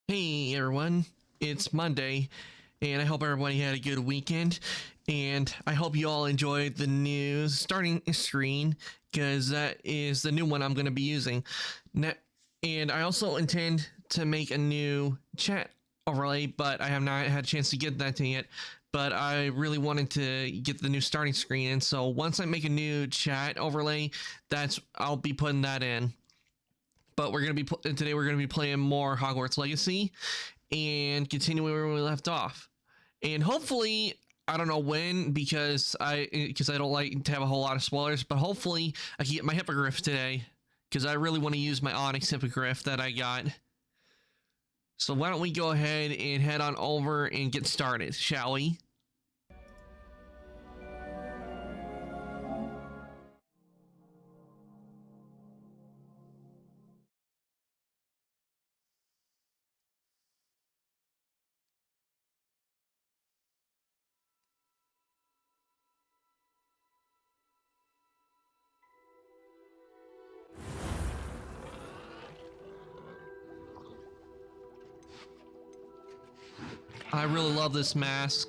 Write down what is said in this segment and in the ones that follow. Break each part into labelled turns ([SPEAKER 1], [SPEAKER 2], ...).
[SPEAKER 1] Hey everyone, it's Monday, and I hope everybody had a good weekend. And I hope you all enjoyed the new starting screen because that is the new one I'm going to be using. And I also intend to make a new chat overlay, but I have not had a chance to get that to yet. But I really wanted to get the new starting screen, and so once I make a new chat overlay, I'll be putting that in. But today we're gonna be playing more Hogwarts Legacy and continuing where we left off. And hopefully, I don't know when because I don't like to have a whole lot of spoilers, but hopefully I can get my hippogriff today because I really want to use my Onyx hippogriff that I got. So why don't we go ahead and head on over and get started, shall we? I really love this mask.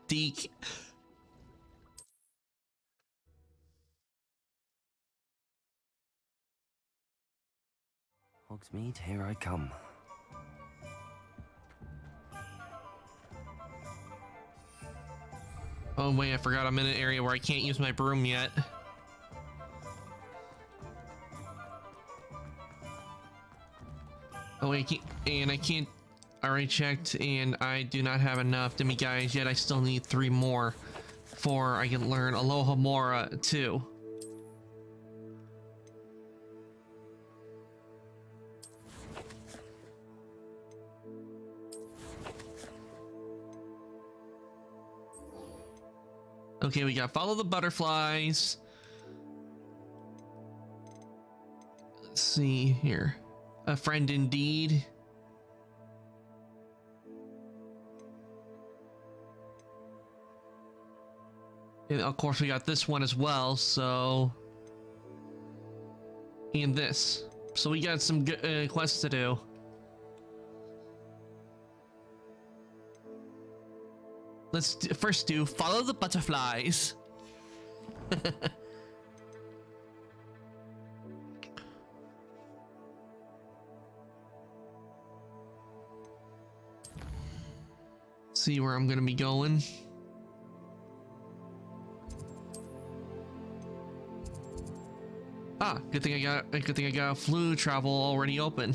[SPEAKER 1] Deke.
[SPEAKER 2] Hogsmeade, here I come.
[SPEAKER 1] Oh wait, I forgot I'm in an area where I can't use my broom yet. Oh wait, I can't. I already checked, and I do not have enough demi-guys yet. I still need 3 more before I can learn Alohomora too. Okay, we got follow the butterflies. Let's see here. A friend indeed. And of course we got this one as well, so... And this. So we got some good quests to do. Let's first do follow the butterflies. See where I'm gonna be going. Ah, good thing I got flu travel already open.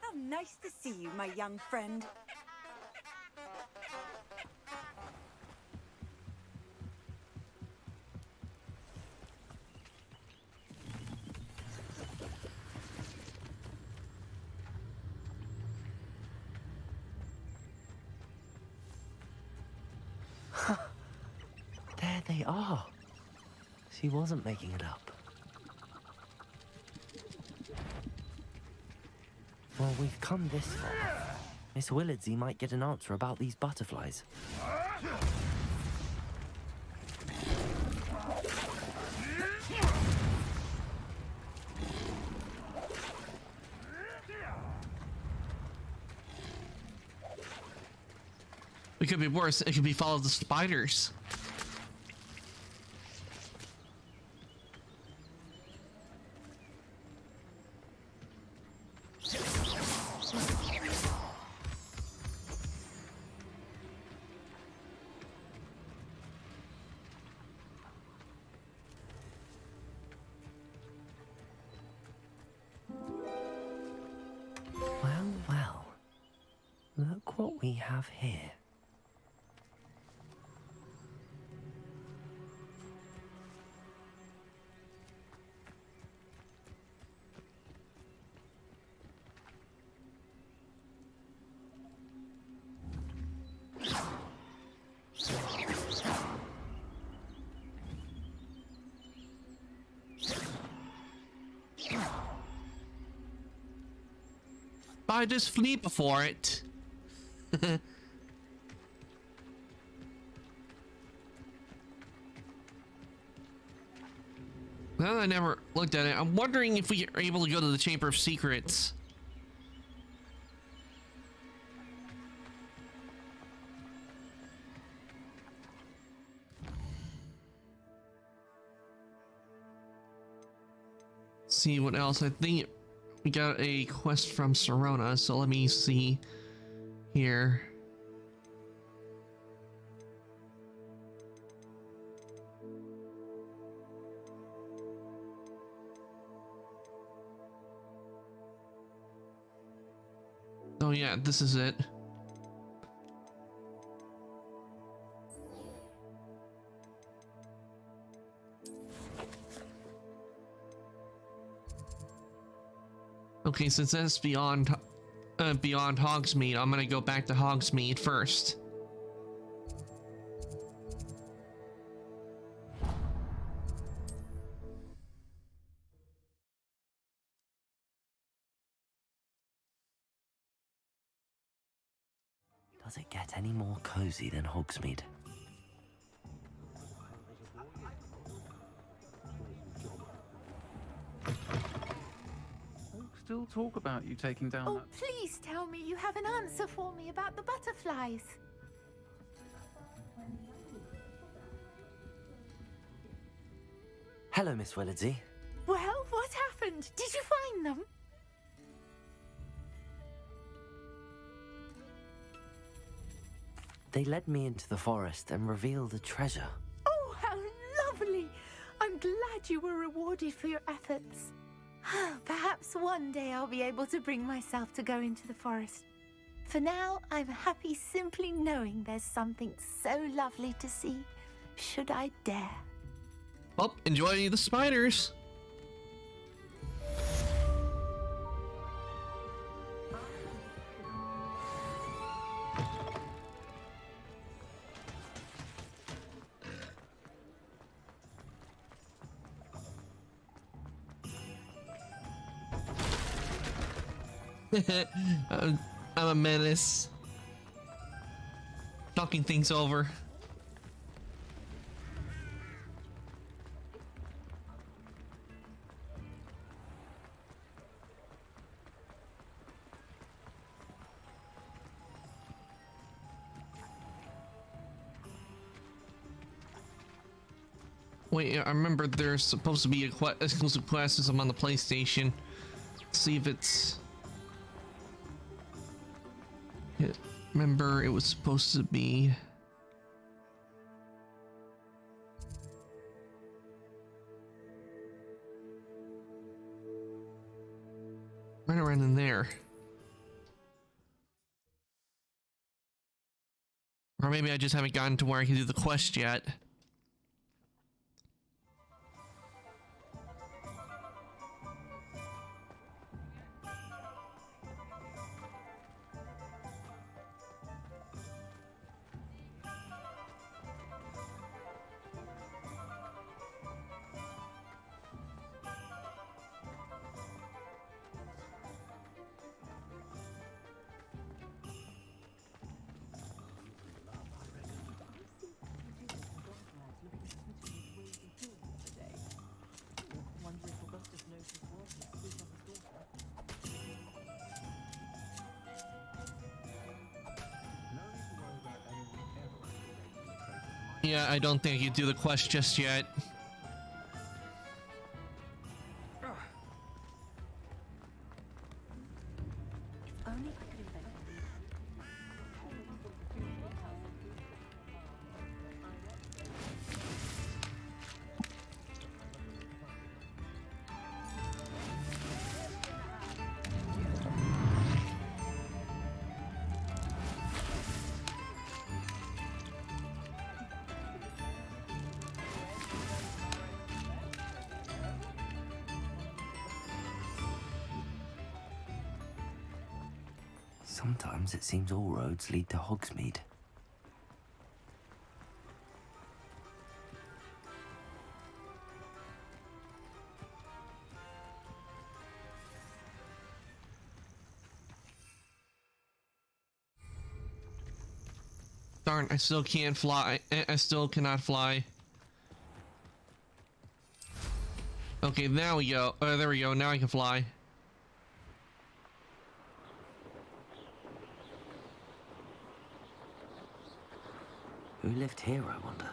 [SPEAKER 3] How nice to see you, my young friend.
[SPEAKER 2] There they are. She wasn't making it up. Well, we've come this far. Miss Willardsey might get an answer about these butterflies.
[SPEAKER 1] It could be worse. It could be follow the spiders.
[SPEAKER 2] Well, well. Look what we have here.
[SPEAKER 1] but I just flee before it. Well, I never looked at it. I'm wondering if we are able to go to the Chamber of Secrets. See what else. I think we got a quest from Sirona, so let me see here. Oh yeah, this is it. Okay, since that's beyond Hogsmeade, I'm gonna go back to Hogsmeade first.
[SPEAKER 2] Does it get any more cozy than Hogsmeade?
[SPEAKER 4] Folks still talk about you taking down
[SPEAKER 5] Oh,
[SPEAKER 4] that...
[SPEAKER 5] please tell me you have an answer for me about the butterflies.
[SPEAKER 2] Hello, Miss Willardsey.
[SPEAKER 5] Well, what happened? Did you find them?
[SPEAKER 2] They led me into the forest and revealed a treasure.
[SPEAKER 5] Oh, how lovely! I'm glad you were rewarded for your efforts. Perhaps one day I'll be able to bring myself to go into the forest. For now, I'm happy simply knowing there's something so lovely to see, should I dare.
[SPEAKER 1] Well, enjoy the spiders. I'm a menace. Talking things over. Wait, I remember there's supposed to be a exclusive quest system on the PlayStation. Let's see if it's... Remember, it was supposed to be... right around in there. Or maybe I just haven't gotten to where I can do the quest yet. Yeah, I don't think you do the quest just yet.
[SPEAKER 5] Only I could invent
[SPEAKER 2] Sometimes it seems all roads lead to Hogsmeade.
[SPEAKER 1] Darn, I still can't fly. I still cannot fly. Okay, now we go. There we go. Now I can fly.
[SPEAKER 2] Who lived here, I wonder?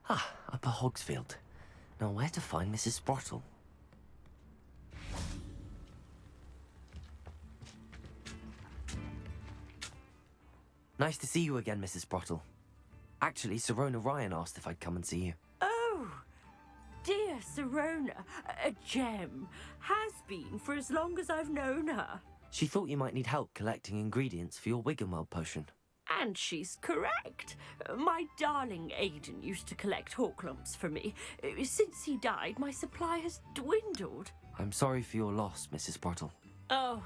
[SPEAKER 2] Ah, Upper Hogsfield. Now where to find Mrs. Sprottle? Nice to see you again, Mrs. Sprottle. Actually, Sirona Ryan asked if I'd come and see you.
[SPEAKER 6] Oh, dear Sirona, a gem. Has been for as long as I've known her.
[SPEAKER 2] She thought you might need help collecting ingredients for your Wiggenweld potion.
[SPEAKER 6] And she's correct. My darling Aidan used to collect Horklumps for me. Since he died, my supply has dwindled.
[SPEAKER 2] I'm sorry for your loss, Mrs. Sprottle.
[SPEAKER 6] Oh,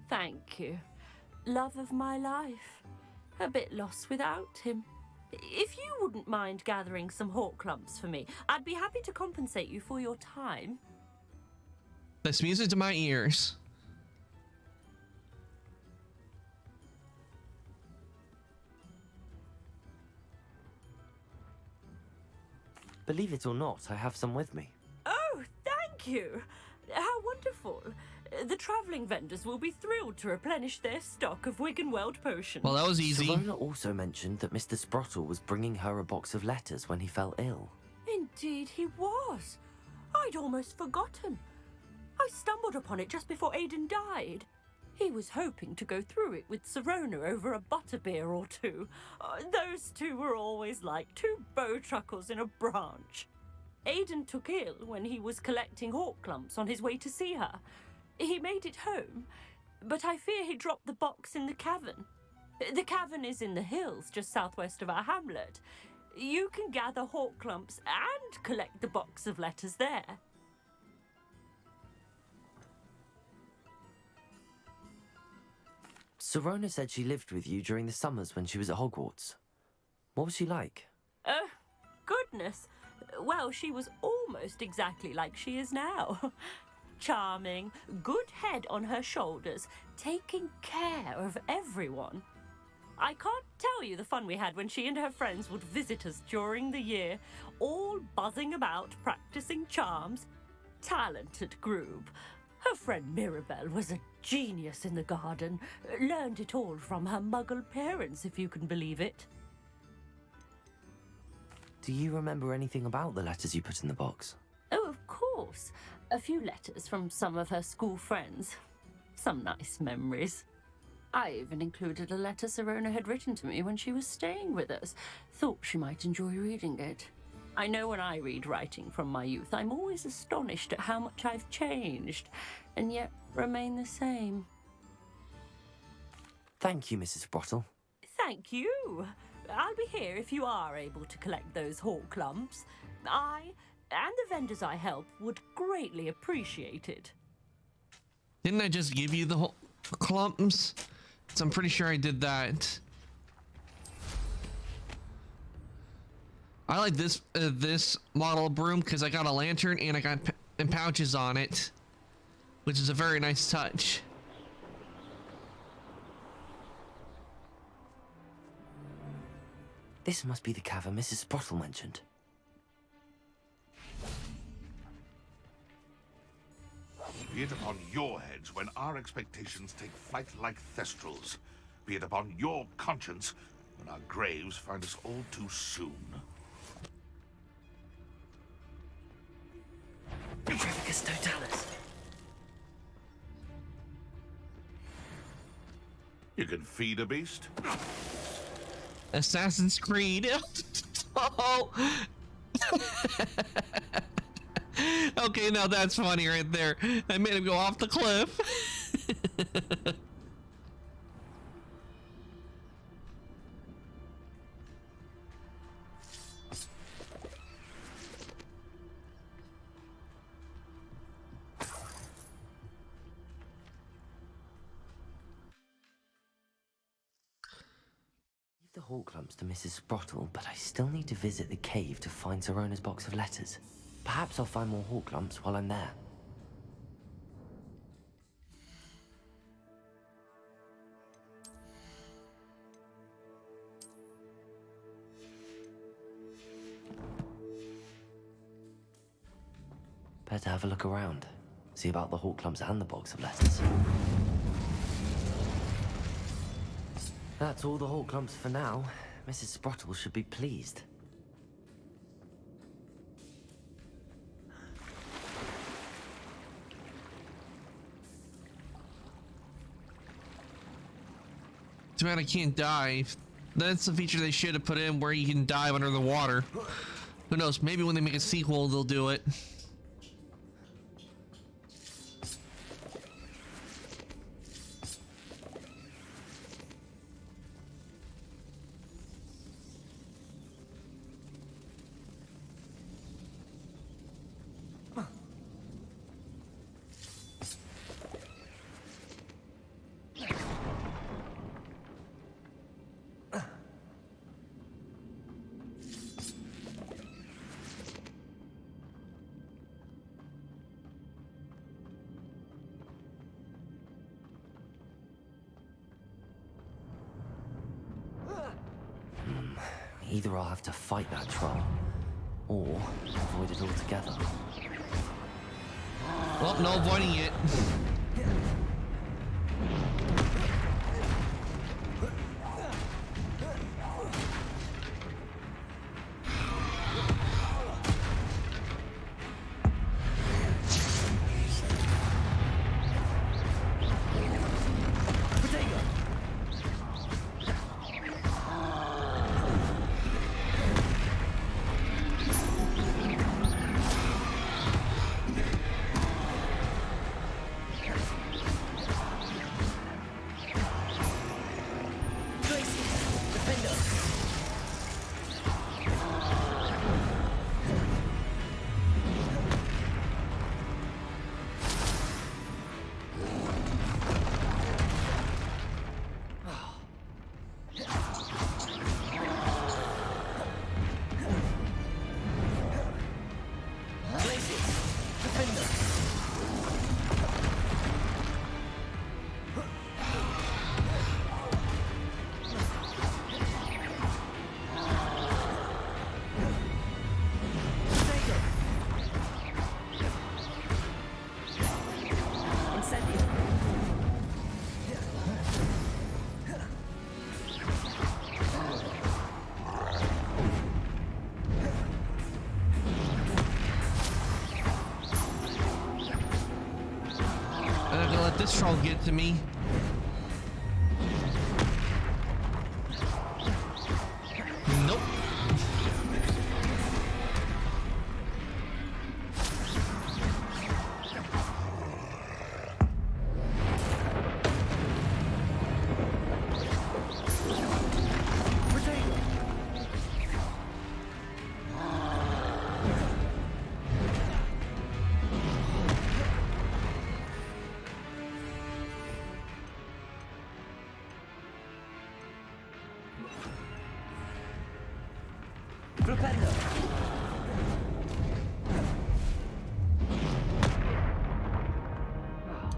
[SPEAKER 6] thank you. Love of my life. A bit lost without him. If you wouldn't mind gathering some Horklumps for me, I'd be happy to compensate you for your time.
[SPEAKER 1] That's music to my ears.
[SPEAKER 2] Believe it or not, I have some with me.
[SPEAKER 6] Oh, thank you. How wonderful. The travelling vendors will be thrilled to replenish their stock of Wiggenweld potions.
[SPEAKER 1] Well, that was easy.
[SPEAKER 2] Sirona also mentioned that Mr. Sprottle was bringing her a box of letters when he fell ill.
[SPEAKER 6] Indeed he was. I'd almost forgotten. I stumbled upon it just before Aidan died. He was hoping to go through it with Sirona over a butterbeer or two. Those two were always like two bowtruckles in a branch. Aidan took ill when he was collecting Horklumps on his way to see her. He made it home, but I fear he dropped the box in the cavern. The cavern is in the hills just southwest of our hamlet. You can gather Horklumps and collect the box of letters there.
[SPEAKER 2] Sirona said she lived with you during the summers when she was at Hogwarts. What was she like?
[SPEAKER 6] Oh, goodness. Well, she was almost exactly like she is now. Charming, good head on her shoulders, taking care of everyone. I can't tell you the fun we had when she and her friends would visit us during the year, all buzzing about, practicing charms. Talented group. Her friend Mirabelle was a genius in the garden. Learned it all from her muggle parents, if you can believe it.
[SPEAKER 2] Do you remember anything about the letters you put in the box?
[SPEAKER 6] Oh, of course. A few letters from some of her school friends. Some nice memories. I even included a letter Sirona had written to me when she was staying with us. Thought she might enjoy reading it. I know when I read writing from my youth, I'm always astonished at how much I've changed, and yet remain the same.
[SPEAKER 2] Thank you, Mrs. Sprottle.
[SPEAKER 6] Thank you. I'll be here if you are able to collect those Horklumps. I and the vendors I help would greatly appreciate it.
[SPEAKER 1] Didn't I just give you the whole clumps? So I'm pretty sure I did that. I like this this model broom because I got a lantern and I got pouches on it, which is a very nice touch.
[SPEAKER 2] This must be the cavern Mrs. Sprottle mentioned.
[SPEAKER 7] Be it upon your heads when our expectations take flight like thestrals. Be it upon your conscience when our graves find us all too soon.
[SPEAKER 2] Graficus Totalis.
[SPEAKER 7] You can feed a beast.
[SPEAKER 1] Assassin's Creed. Oh. Okay, now that's funny right there. I made him go off the cliff.
[SPEAKER 2] the Hawklumps to Mrs. Sprottle, but I still need to visit the cave to find Sirona's box of letters. Perhaps I'll find more Hawklumps while I'm there. Better have a look around. See about the Hawklumps and the box of letters. That's all the Hawklumps for now. Mrs. Sprottle should be pleased.
[SPEAKER 1] Too bad I can't dive. That's a feature they should have put in where you can dive under the water. Who knows? Maybe when they make a sequel, they'll do it.
[SPEAKER 2] Either I'll have to fight that troll, or avoid it altogether.
[SPEAKER 1] Well, no avoiding it. This troll get to me. Nope.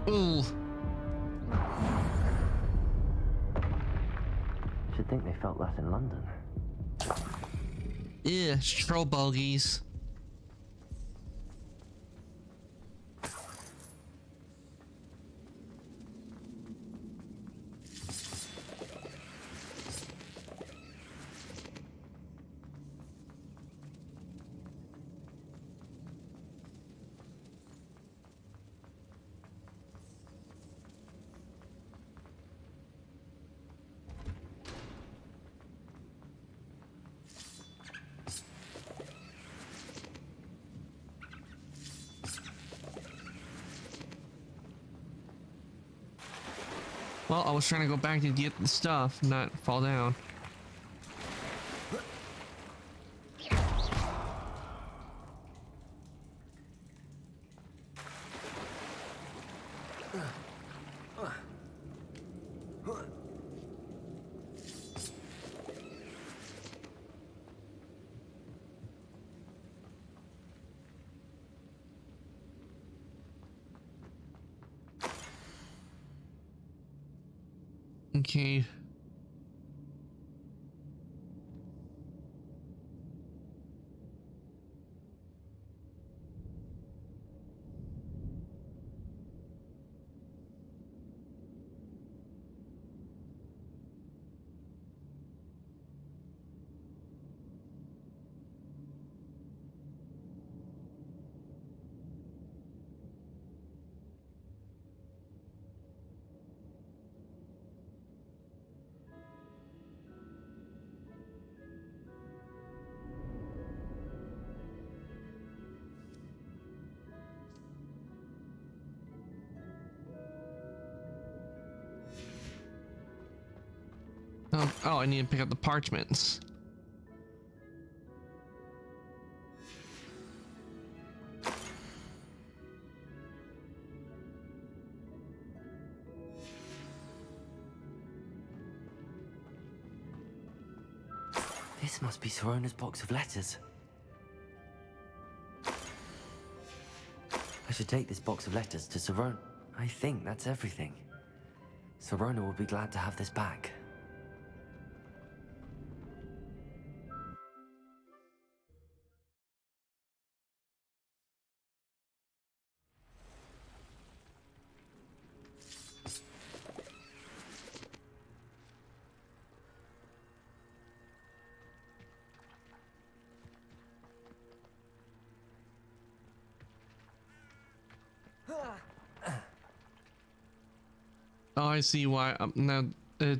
[SPEAKER 1] Ooh.
[SPEAKER 2] Should think they felt that in London.
[SPEAKER 1] Yeah, troll bogies. Well, I was trying to go back to get the stuff, not fall down. Okay. Oh, I need to pick up the parchments.
[SPEAKER 2] This must be Sirona's box of letters. I should take this box of letters to Sirona. I think that's everything. Sirona will be glad to have this back.
[SPEAKER 1] Oh, I see why I'm now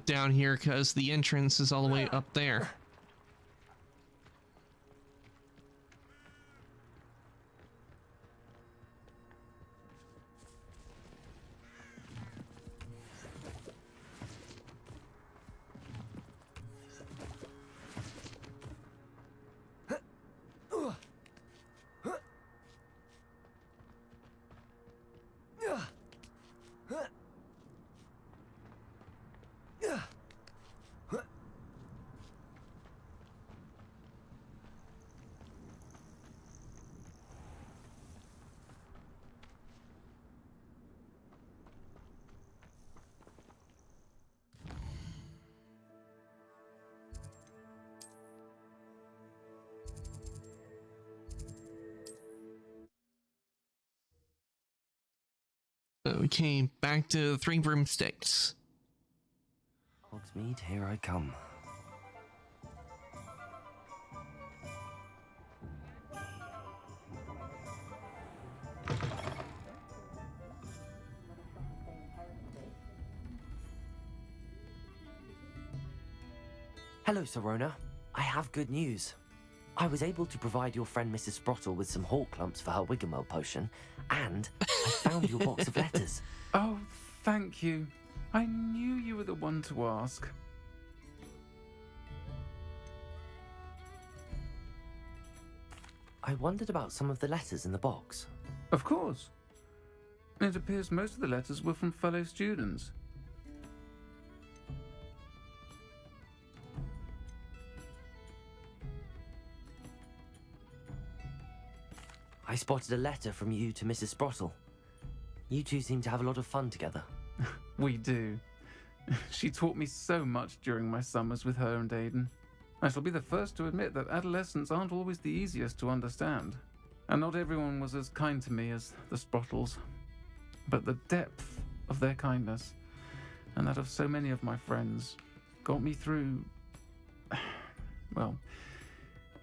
[SPEAKER 1] down here, because the entrance is all the way up there. Okay, back to the Three Broomsticks.
[SPEAKER 2] Hogsmeade, here I come. Hello, Sirona. I have good news. I was able to provide your friend Mrs. Sprottle with some Hawk Clumps for her Wiggenweld potion, and I found your box of letters.
[SPEAKER 4] Oh, thank you. I knew you were the one to ask.
[SPEAKER 2] I wondered about some of the letters in the box.
[SPEAKER 4] Of course. It appears most of the letters were from fellow students.
[SPEAKER 2] I spotted a letter from you to Mrs. Sprottle. You two seem to have a lot of fun together.
[SPEAKER 4] We do. She taught me so much during my summers with her and Aiden. I shall be the first to admit that adolescents aren't always the easiest to understand. And not everyone was as kind to me as the Sprottles. But the depth of their kindness, and that of so many of my friends, got me through... well,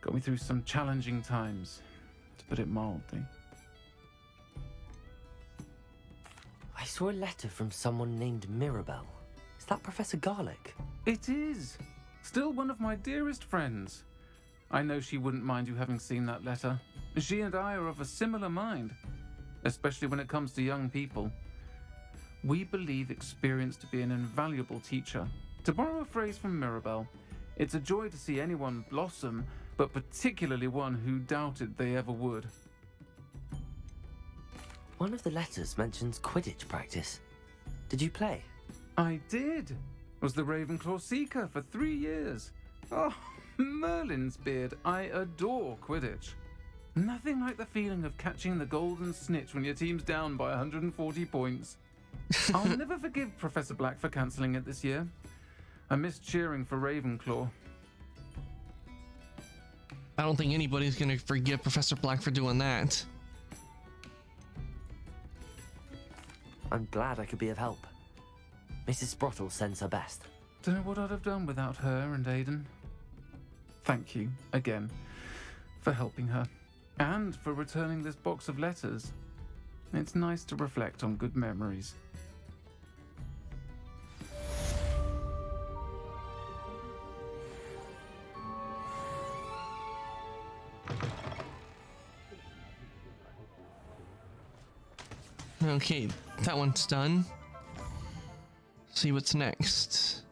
[SPEAKER 4] got me through some challenging times, to put it mildly.
[SPEAKER 2] I saw a letter from someone named Mirabelle. Is that Professor Garlick?
[SPEAKER 4] It is! Still one of my dearest friends. I know she wouldn't mind you having seen that letter. She and I are of a similar mind, especially when it comes to young people. We believe experience to be an invaluable teacher. To borrow a phrase from Mirabelle, it's a joy to see anyone blossom, but particularly one who doubted they ever would.
[SPEAKER 2] One of the letters mentions Quidditch practice. Did you play?
[SPEAKER 4] I did. Was the Ravenclaw Seeker for 3 years. Oh, Merlin's beard. I adore Quidditch. Nothing like the feeling of catching the golden snitch when your team's down by 140 points. I'll never forgive Professor Black for cancelling it this year. I missed cheering for Ravenclaw.
[SPEAKER 1] I don't think anybody's gonna forgive Professor Black for doing that.
[SPEAKER 2] I'm glad I could be of help. Mrs. Sprottle sends her best.
[SPEAKER 4] Don't know what I'd have done without her and Aiden. Thank you, again, for helping her. And for returning this box of letters. It's nice to reflect on good memories.
[SPEAKER 1] Okay, that one's done. See what's next.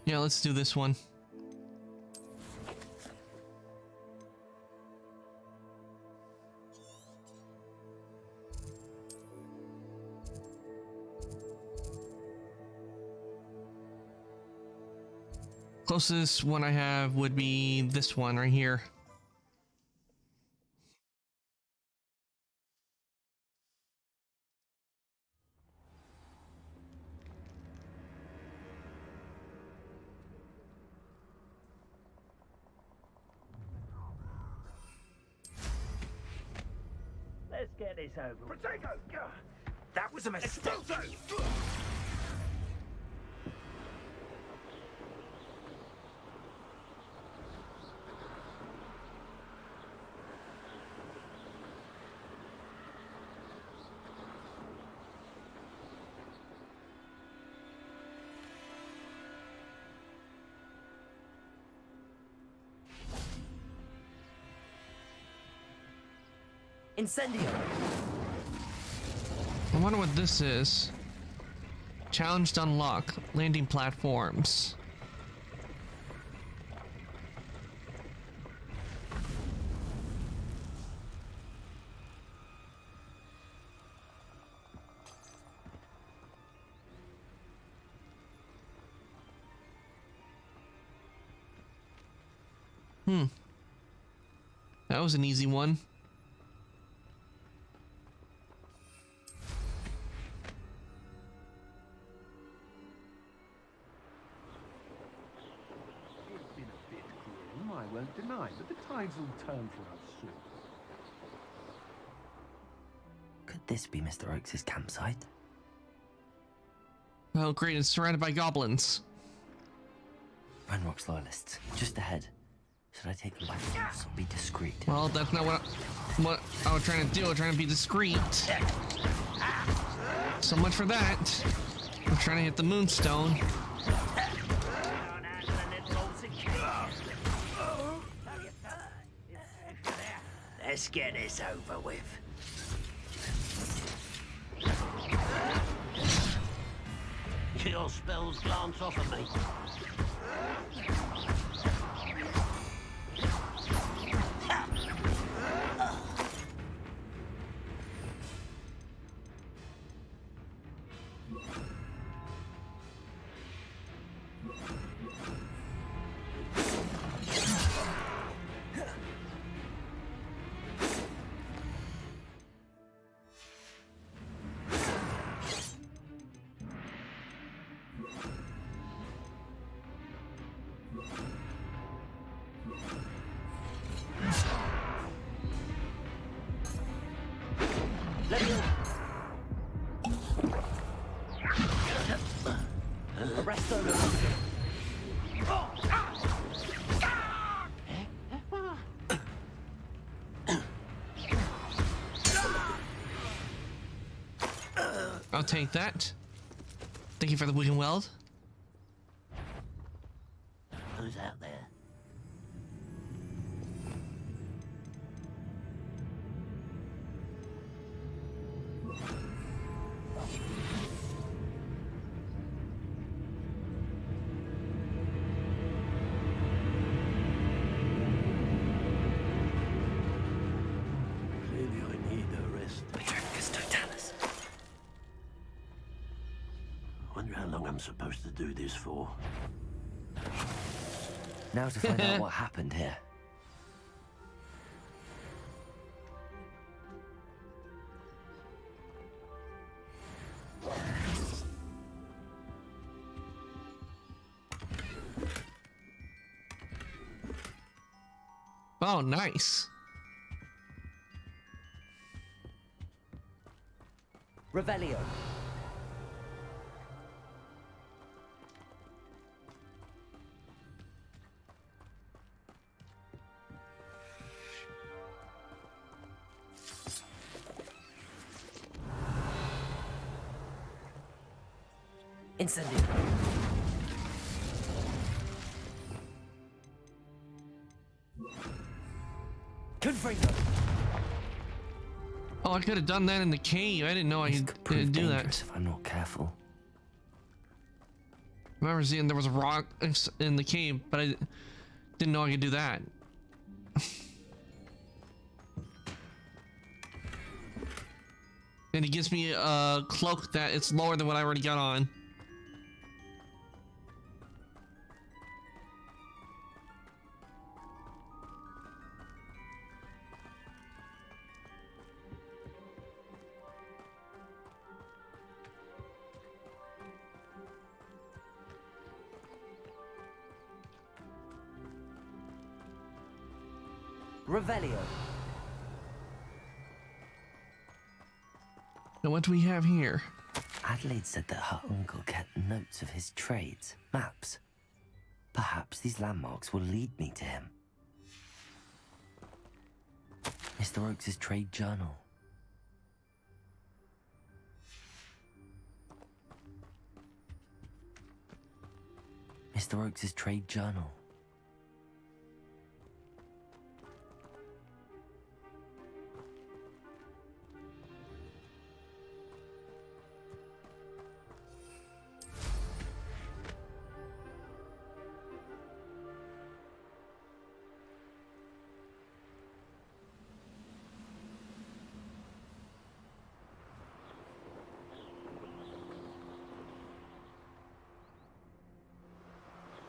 [SPEAKER 1] Yeah, let's do this one. Closest one I have would be this one right here.
[SPEAKER 8] Let's get this over with.
[SPEAKER 9] Protego! That was a mistake.
[SPEAKER 2] Incendio!
[SPEAKER 1] I wonder what this is. Challenge to unlock landing platforms. That was an easy one.
[SPEAKER 9] It's been a bit grim, I won't deny, but the tides will turn for us soon.
[SPEAKER 2] Could this be Mr. Oakes' campsite?
[SPEAKER 1] Oh great, it's surrounded by goblins.
[SPEAKER 2] Renrock's loyalists, just ahead. Should I take them by force or be discreet?
[SPEAKER 1] Well, that's not what I was trying to do. I was trying to be discreet. So much for that. I'm trying to hit the moonstone.
[SPEAKER 8] Let's get this over with. Your spells glance off of me.
[SPEAKER 2] Arrest them!
[SPEAKER 1] I'll take that. Thank you for the Wigan Weld.
[SPEAKER 8] Who's out there? I'm supposed to do this for?
[SPEAKER 2] Now to find out what happened here.
[SPEAKER 1] Oh, nice.
[SPEAKER 2] Revelio. Incendio. Confringo.
[SPEAKER 1] Oh, I could have done that in the cave. I didn't know I could do that.
[SPEAKER 2] If I'm not careful.
[SPEAKER 1] I remember seeing there was a rock in the cave, but I didn't know I could do that. And it gives me a cloak that it's lower than what I already got on.
[SPEAKER 2] Revelio.
[SPEAKER 1] Now what do we have here?
[SPEAKER 2] Adelaide said that her uncle kept notes of his trades, maps. Perhaps these landmarks will lead me to him. Mr. Oakes' trade journal. Mr. Oakes' trade journal.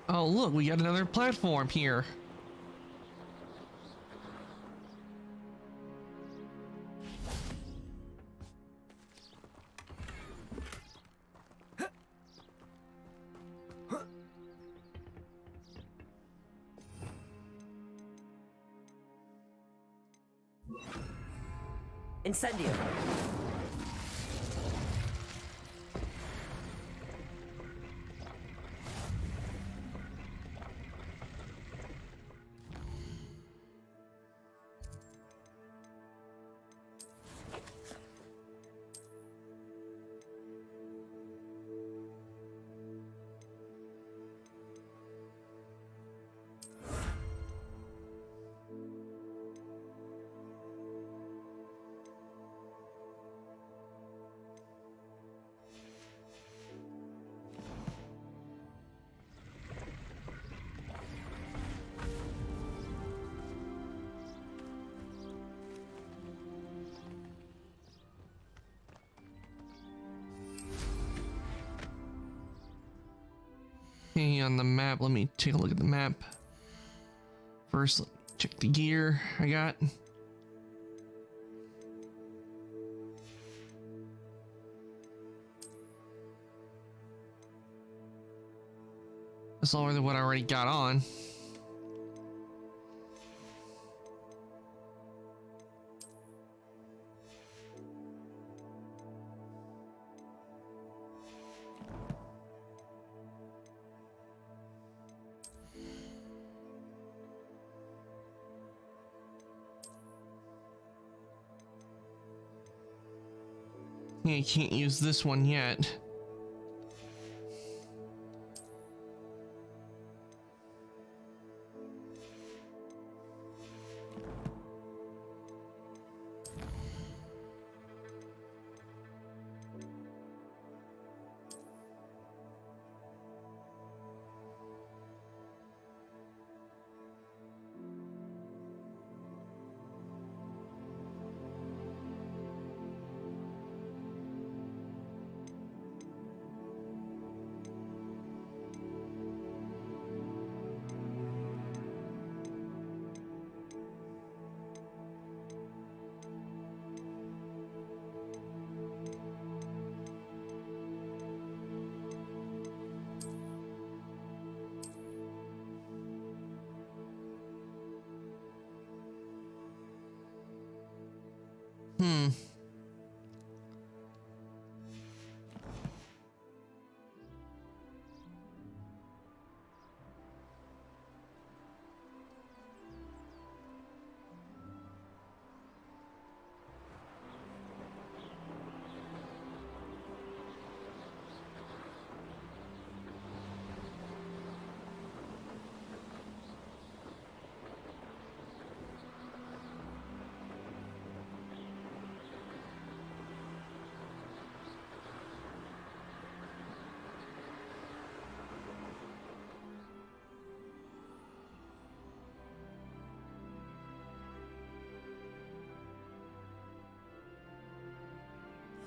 [SPEAKER 1] Oh, look, we got another platform here.
[SPEAKER 2] Incendio.
[SPEAKER 1] Okay, on the map, let me take a look at the map. First, let me check the gear I got. That's lower than what I already got on. Yeah, you can't use this one yet.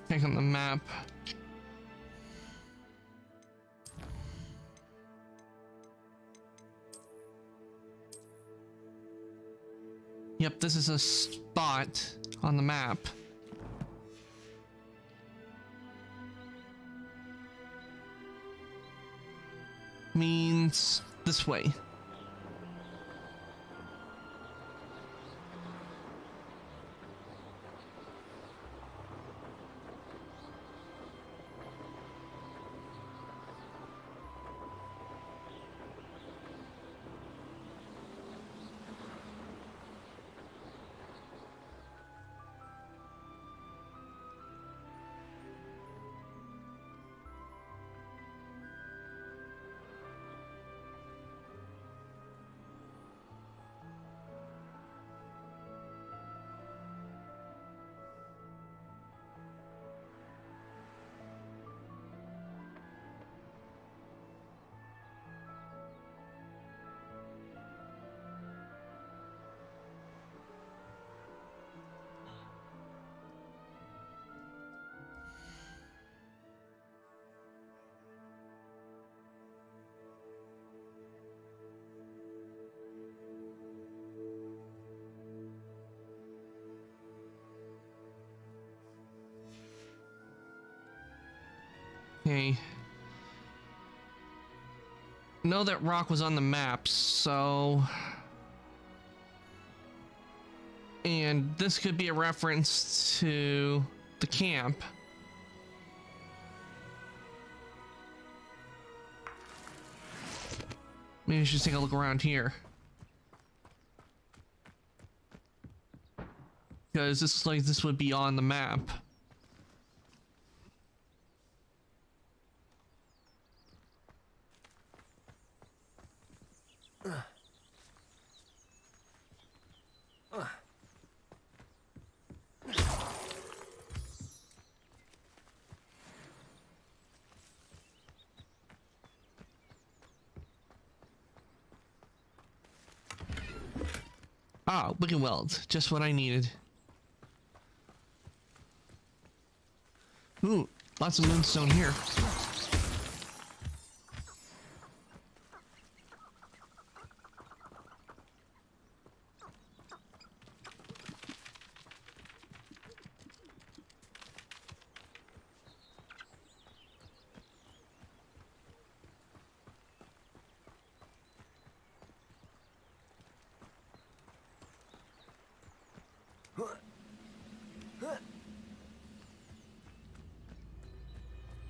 [SPEAKER 1] Check on the map. Yep, this is a spot on the map. Means this way. Okay. Know that rock was on the map, so... And this could be a reference to the camp. Maybe we should take a look around here. Because this is like this would be on the map. Ah, Wiggenweld, just what I needed. Ooh, lots of moonstone here.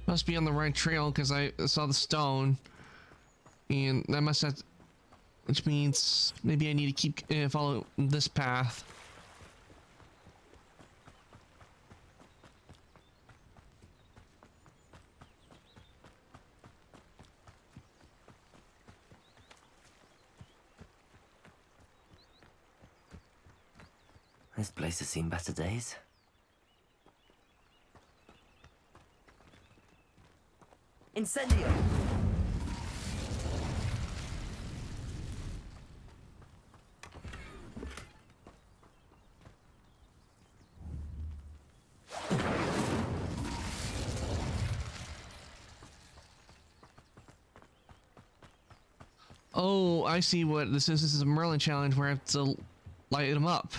[SPEAKER 1] Must be on the right trail because I saw the stone, and that must have, which means maybe I need to keep follow this path.
[SPEAKER 2] This place has seen better days. Incendio!
[SPEAKER 1] Oh, I see what this is. This is a Merlin challenge where I have to light them up.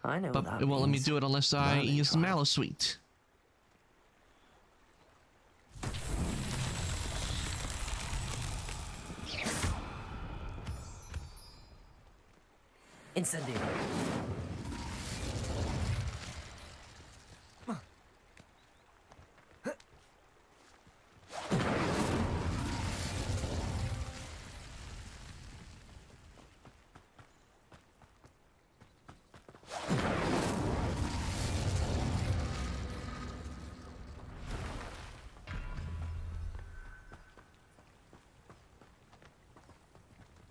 [SPEAKER 2] I know
[SPEAKER 1] But
[SPEAKER 2] what that
[SPEAKER 1] it won't let me
[SPEAKER 2] means.
[SPEAKER 1] do it unless I
[SPEAKER 2] Merlin
[SPEAKER 1] use the
[SPEAKER 2] trial.
[SPEAKER 1] Mallow Suite.
[SPEAKER 2] Incendio!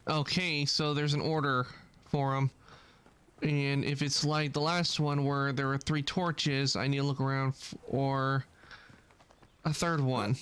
[SPEAKER 1] Okay, so there's an order for them. And if it's like the last one where there were 3 torches, I need to look around for a third one.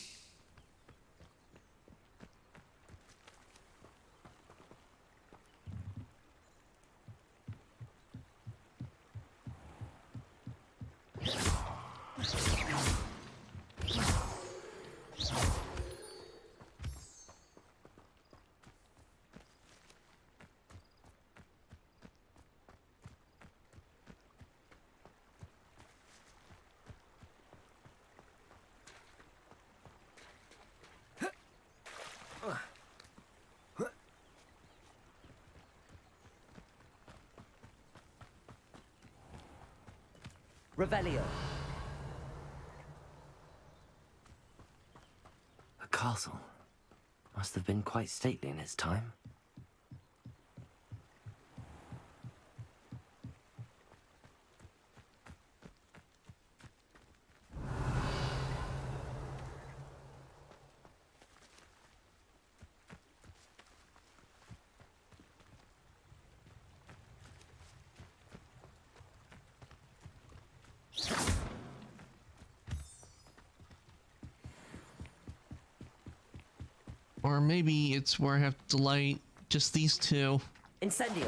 [SPEAKER 2] Revelio. A castle. Must have been quite stately in its time.
[SPEAKER 1] Or maybe it's where I have to light just these 2.
[SPEAKER 2] Incendio.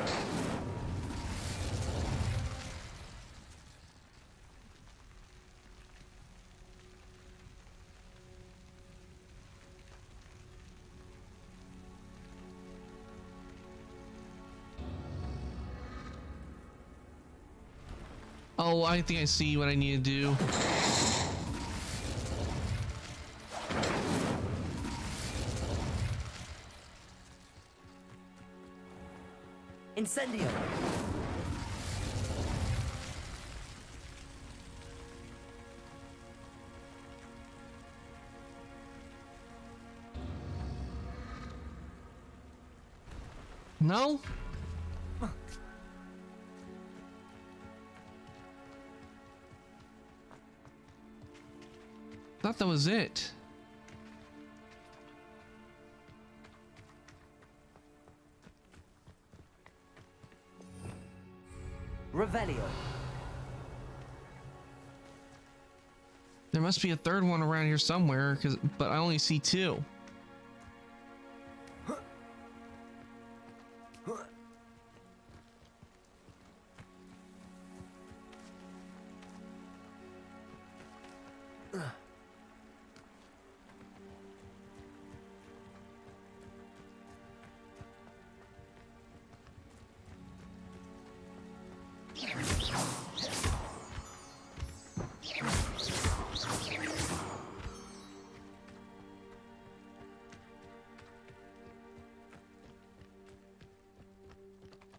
[SPEAKER 1] Oh, I think I see what I need to do.
[SPEAKER 2] Incendio.
[SPEAKER 1] No? Thought that was it.
[SPEAKER 2] Revelio.
[SPEAKER 1] There must be a third one around here somewhere, but I only see 2.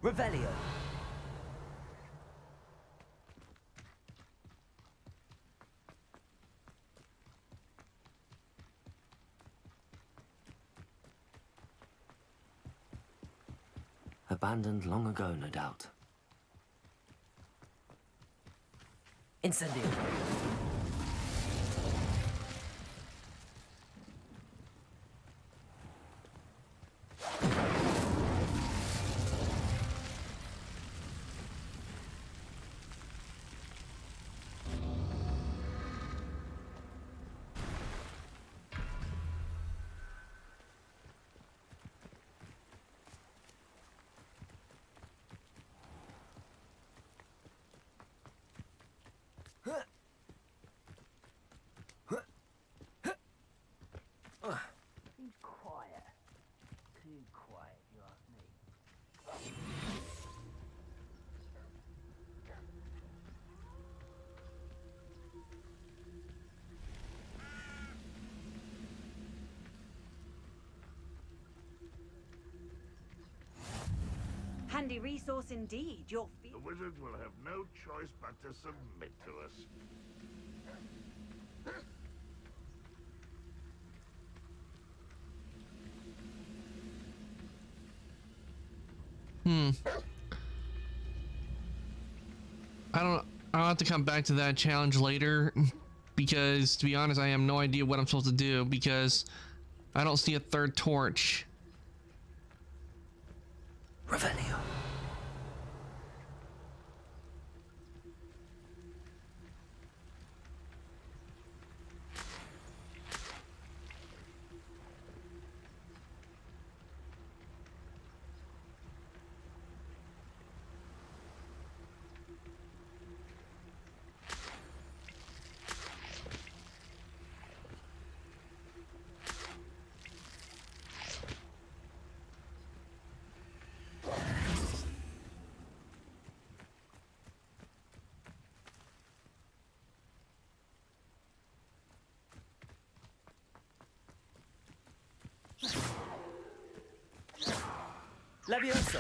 [SPEAKER 2] Revelio. Abandoned long ago, no doubt. Incendio.
[SPEAKER 8] He's quiet. Too quiet, you ask me.
[SPEAKER 3] Handy resource indeed. Your
[SPEAKER 7] The wizard will have no choice but to submit to us.
[SPEAKER 1] I'll have to come back to that challenge later, because to be honest, I have no idea what I'm supposed to do, because I don't see a third torch.
[SPEAKER 2] Levioso!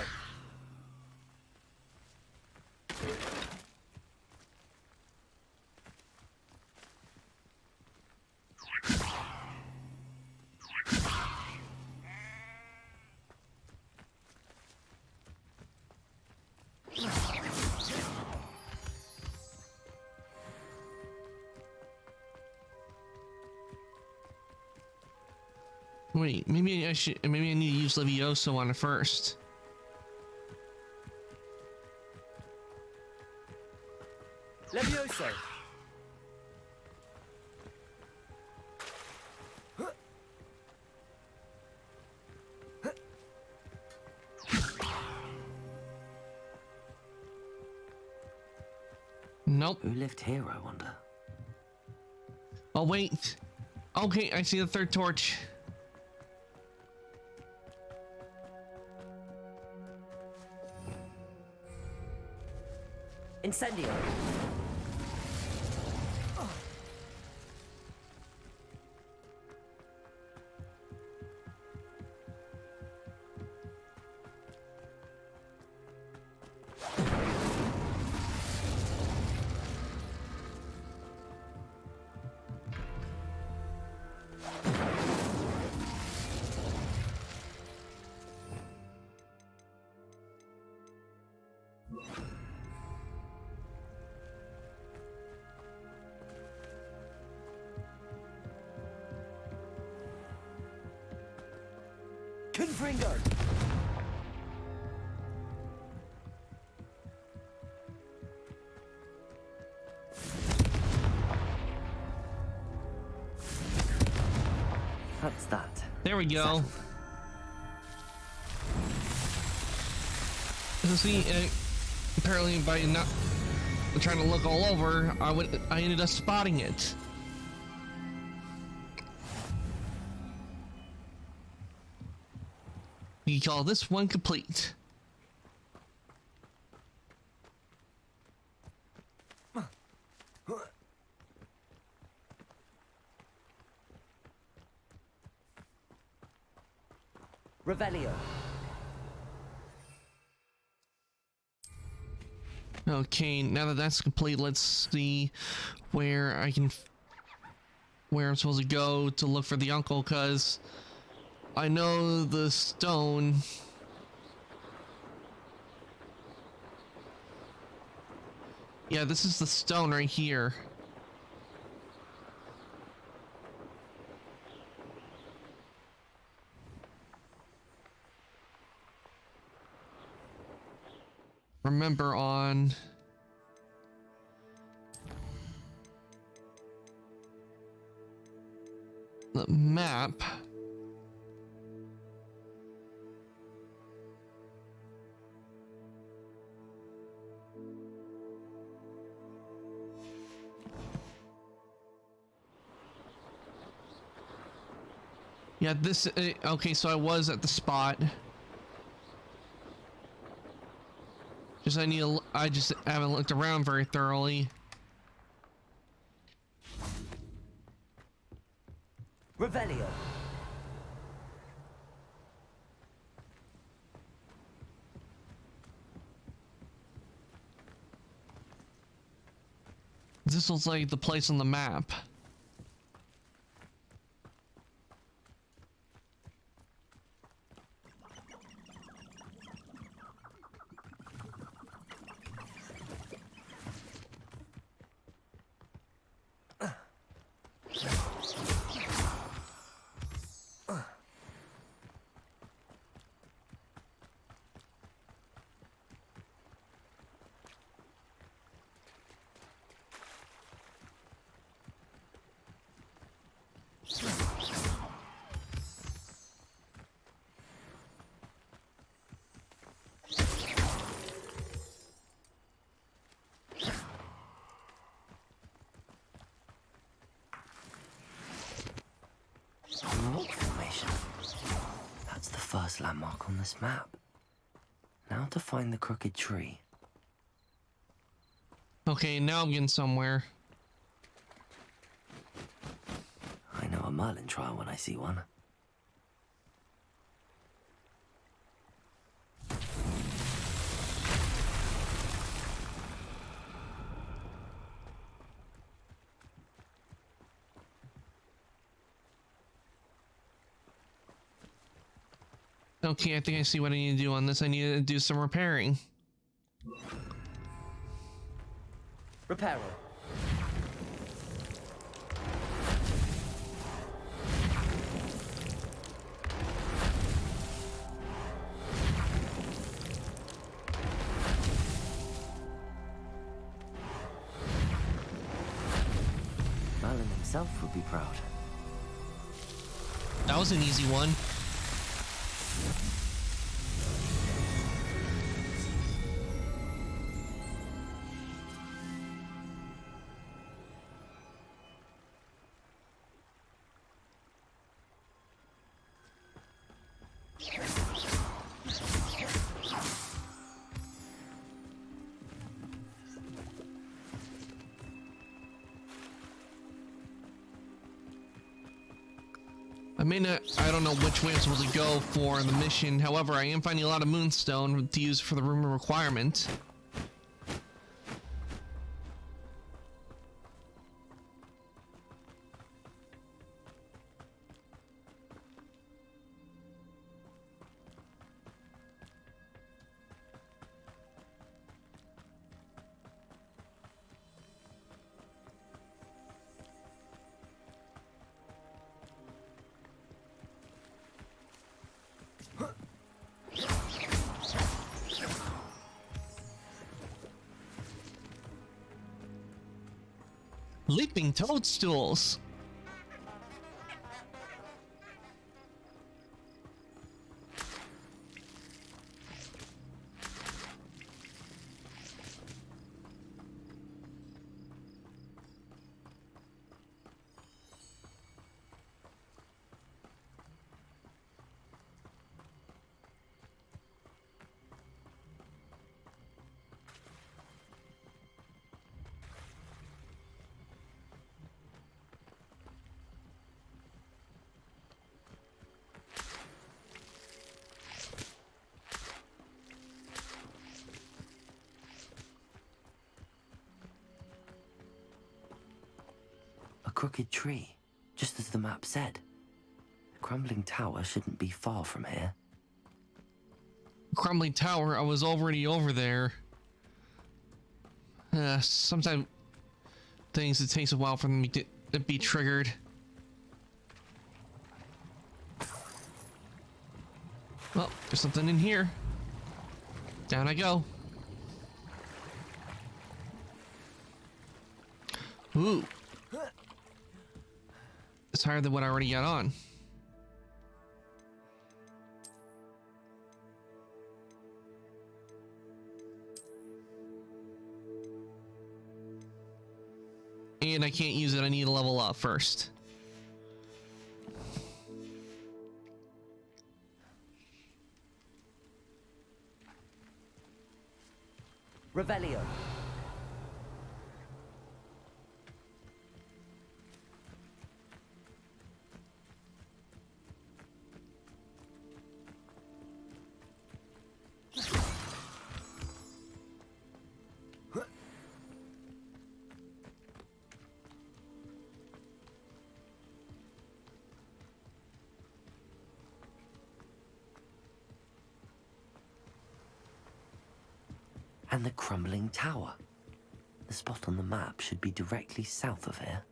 [SPEAKER 1] Wait, maybe I should. Maybe I need to use Levioso on it first.
[SPEAKER 2] Levioso!
[SPEAKER 1] Nope.
[SPEAKER 2] Who lived here, I wonder?
[SPEAKER 1] Oh wait. Okay, I see the third torch.
[SPEAKER 2] Incendio! Confringo! That's that.
[SPEAKER 1] There we go.
[SPEAKER 2] Settled.
[SPEAKER 1] So see, apparently by not trying to look all over, I ended up spotting it. You call this one complete.
[SPEAKER 2] Revelio.
[SPEAKER 1] Okay, now that that's complete, let's see where I'm supposed to go to look for the uncle, cause I know the stone. Yeah, this is the stone right here. Remember on the map, yeah, this, okay, so I was at the spot. I just haven't looked around very thoroughly.
[SPEAKER 2] Revelio.
[SPEAKER 1] This looks like the place on the map.
[SPEAKER 2] Rock formation. That's the first landmark on this map. Now to find the crooked tree.
[SPEAKER 1] Okay, now I'm getting somewhere.
[SPEAKER 2] I know a Merlin trial when I see one.
[SPEAKER 1] Okay, I think I see what I need to do on this. I need to do some repairing.
[SPEAKER 2] Reparo. Merlin himself would be proud.
[SPEAKER 1] That was an easy one. I don't know which way I'm supposed to go for the mission. However, I am finding a lot of moonstone to use for the rumor requirement. Leaping toadstools.
[SPEAKER 2] A crooked tree, just as the map said. The crumbling tower shouldn't be far from here.
[SPEAKER 1] Crumbling tower, I was already over there. Sometimes things, it takes a while for them to be triggered. Well, there's something in here. Down I go. Ooh. It's higher than what I already got on. And I can't use it, I need to level up first.
[SPEAKER 2] Revelio. And the crumbling tower. The spot on the map should be directly south of here.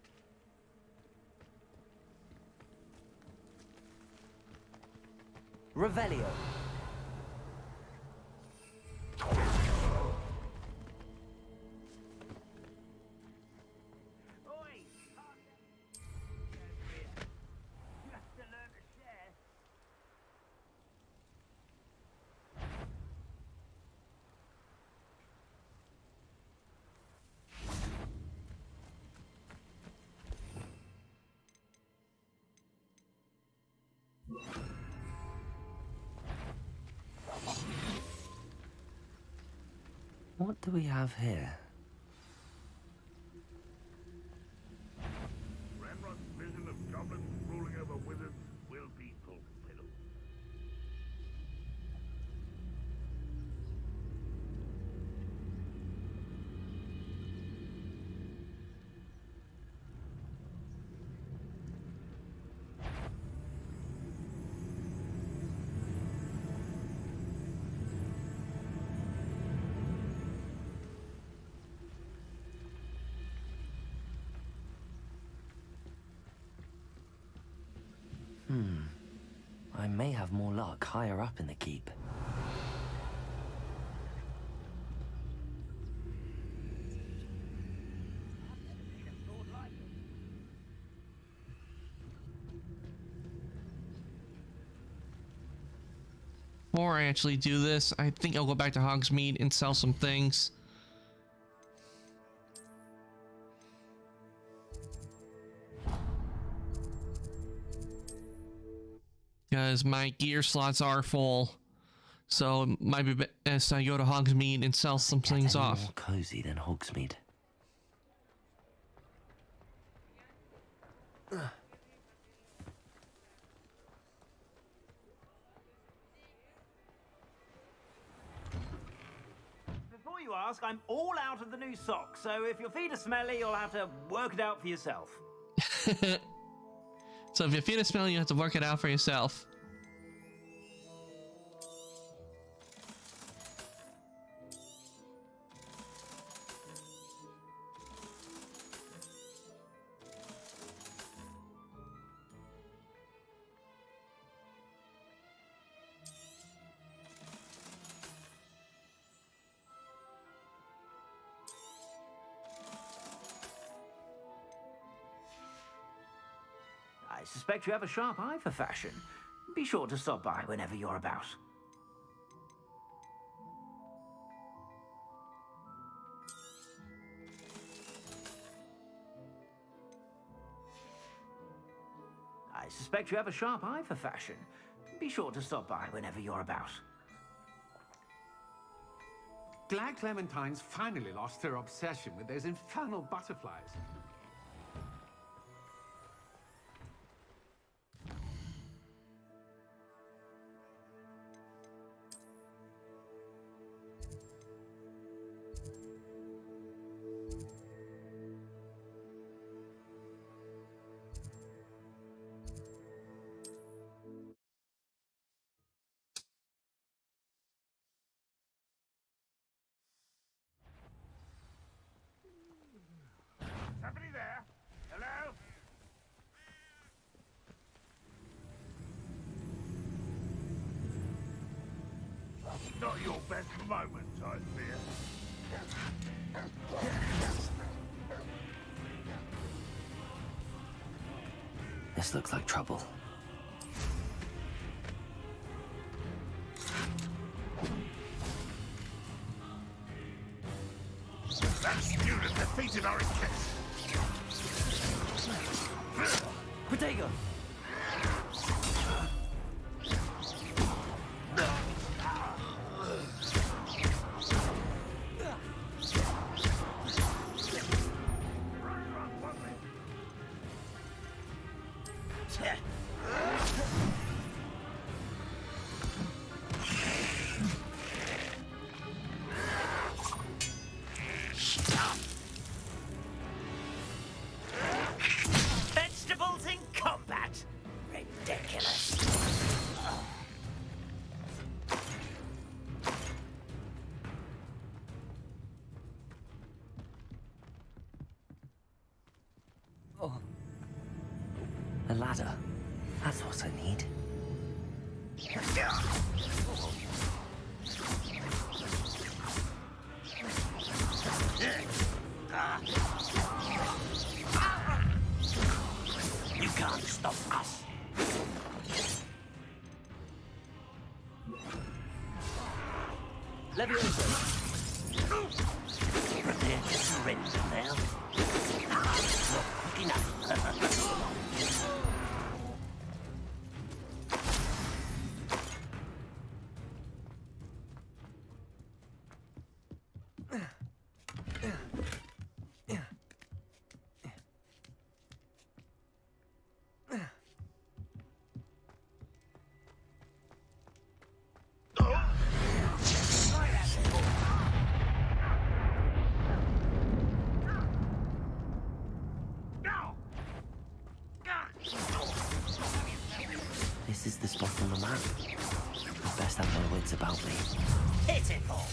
[SPEAKER 2] Revelio. What do we have here?
[SPEAKER 7] Ranrock's vision of goblins ruling over wizards will be fulfilled.
[SPEAKER 2] I may have more luck higher up in the keep.
[SPEAKER 1] Before I actually do this, I think I'll go back to Hogsmeade and sell some things. Because my gear slots are full. So it might be best I go to Hogsmeade and sell some things off.
[SPEAKER 2] More cozy than Hogsmeade.
[SPEAKER 10] Before you ask, I'm all out of the new socks, so if your feet are smelly, you'll have to work it out for yourself.
[SPEAKER 1] So if your feet are smelly, you have to work it out for yourself.
[SPEAKER 10] I suspect you have a sharp eye for fashion. Be sure to stop by whenever you're about. I suspect you have a sharp eye for fashion. Be sure to stop by whenever you're about.
[SPEAKER 9] Glad Clementine's finally lost her obsession with those infernal butterflies.
[SPEAKER 7] Somebody there? Hello? Not your best moment, I fear.
[SPEAKER 2] This looks like trouble.
[SPEAKER 7] That student defeated our intent.
[SPEAKER 2] Protego!
[SPEAKER 10] Vegetables in combat! Ridiculous.
[SPEAKER 2] Oh. A ladder. That's what I need.
[SPEAKER 10] You can't stop us.
[SPEAKER 2] Leviosa!
[SPEAKER 10] Prepare to surrender now. Not quick enough.
[SPEAKER 2] This is the spot on the map. I best have my wits about me.
[SPEAKER 10] Hit it, Paul.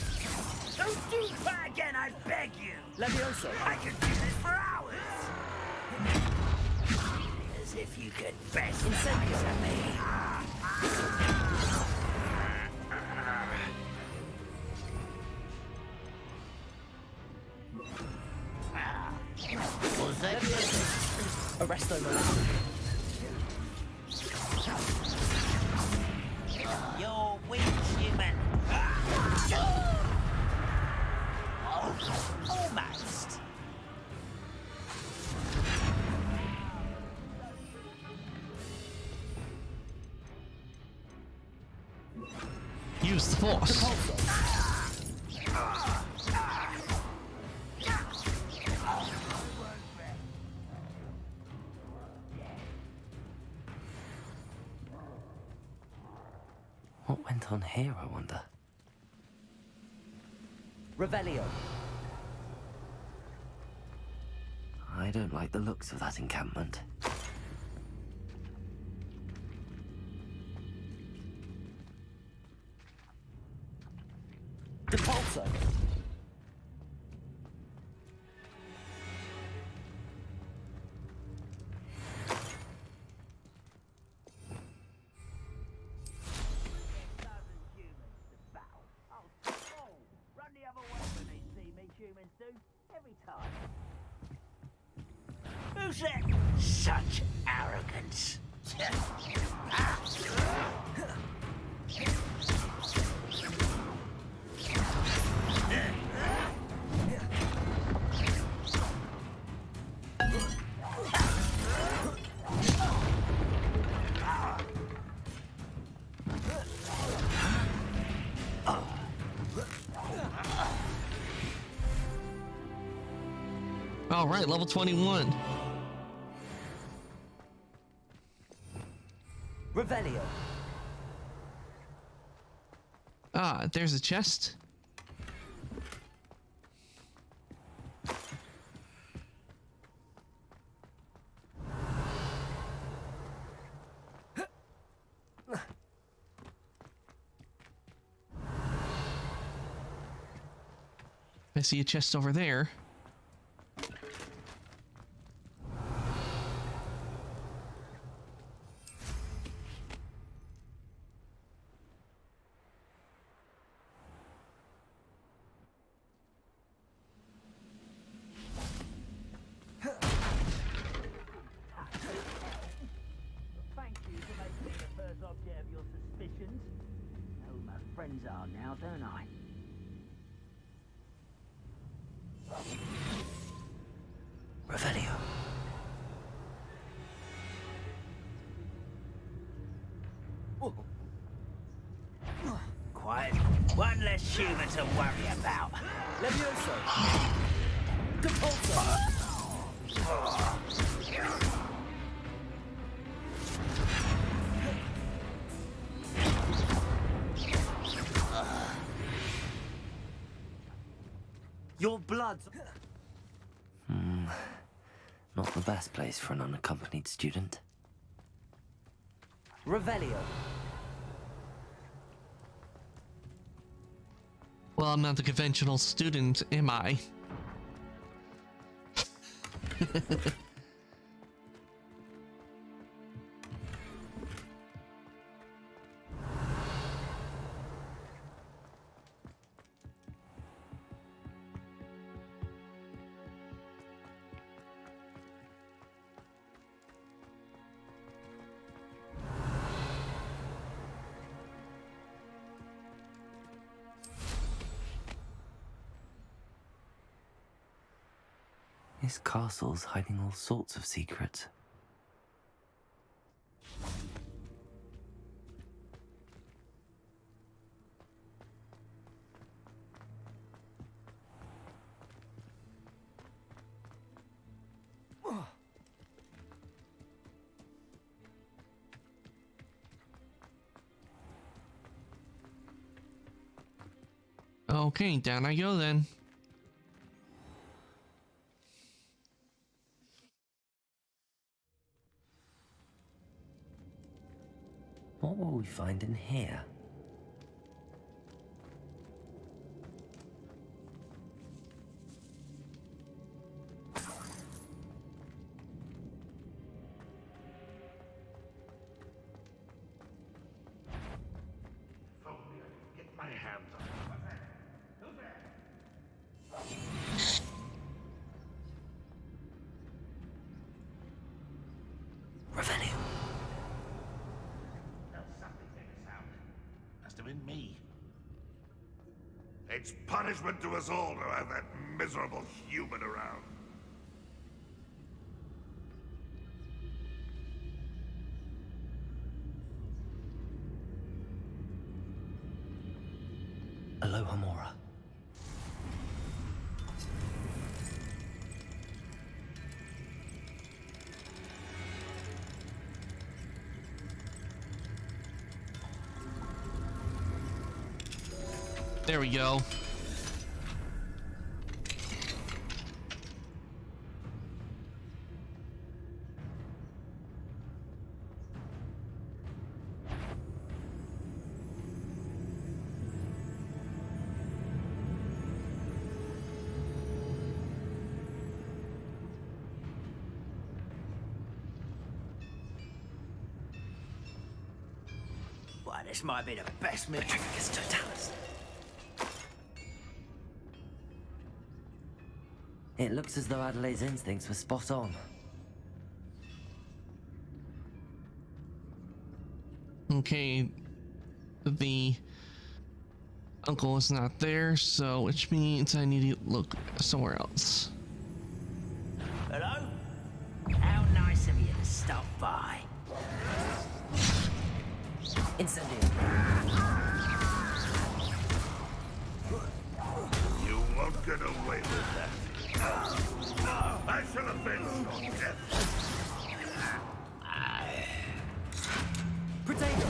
[SPEAKER 10] Don't do that again, I beg you.
[SPEAKER 2] Leviosa!
[SPEAKER 10] I could do this for hours. There's
[SPEAKER 8] if you could best at me. Was that
[SPEAKER 2] Arresto
[SPEAKER 8] You're weak, human. Almost.
[SPEAKER 1] Use the force.
[SPEAKER 2] What went on here, I wonder? Revelio. I don't like the looks of that encampment. Depulso.
[SPEAKER 8] Run the other way when they see me, humans do. Every time. Who's that? Such arrogance.
[SPEAKER 1] All right, level 21.
[SPEAKER 2] Revelio.
[SPEAKER 1] Ah, there's a chest. I see a chest over there.
[SPEAKER 8] Thank you for making me the first object of your suspicions. Know who my friends are now, don't I?
[SPEAKER 2] Revelio.
[SPEAKER 8] Quiet. One less human to worry about.
[SPEAKER 2] Levioso. Depulso. Your blood's... Not the best place for an unaccompanied student. Revelio.
[SPEAKER 1] Well, I'm not the conventional student, am I?
[SPEAKER 2] This castle's hiding all sorts of secrets.
[SPEAKER 1] Okay, down I go then.
[SPEAKER 2] What will we find in here?
[SPEAKER 7] It's punishment to us all to have that miserable human around.
[SPEAKER 2] Aloha Mora.
[SPEAKER 1] There we go.
[SPEAKER 8] Why, this might be the best meal.
[SPEAKER 2] Petrificus totalis. It looks as though Adelaide's instincts were spot on.
[SPEAKER 1] Okay, the uncle is not there, so which means I need to look somewhere else.
[SPEAKER 8] Hello? How nice of you to stop by.
[SPEAKER 2] Incendio.
[SPEAKER 7] You won't get away with that. I shall avenge your death.
[SPEAKER 2] Protego.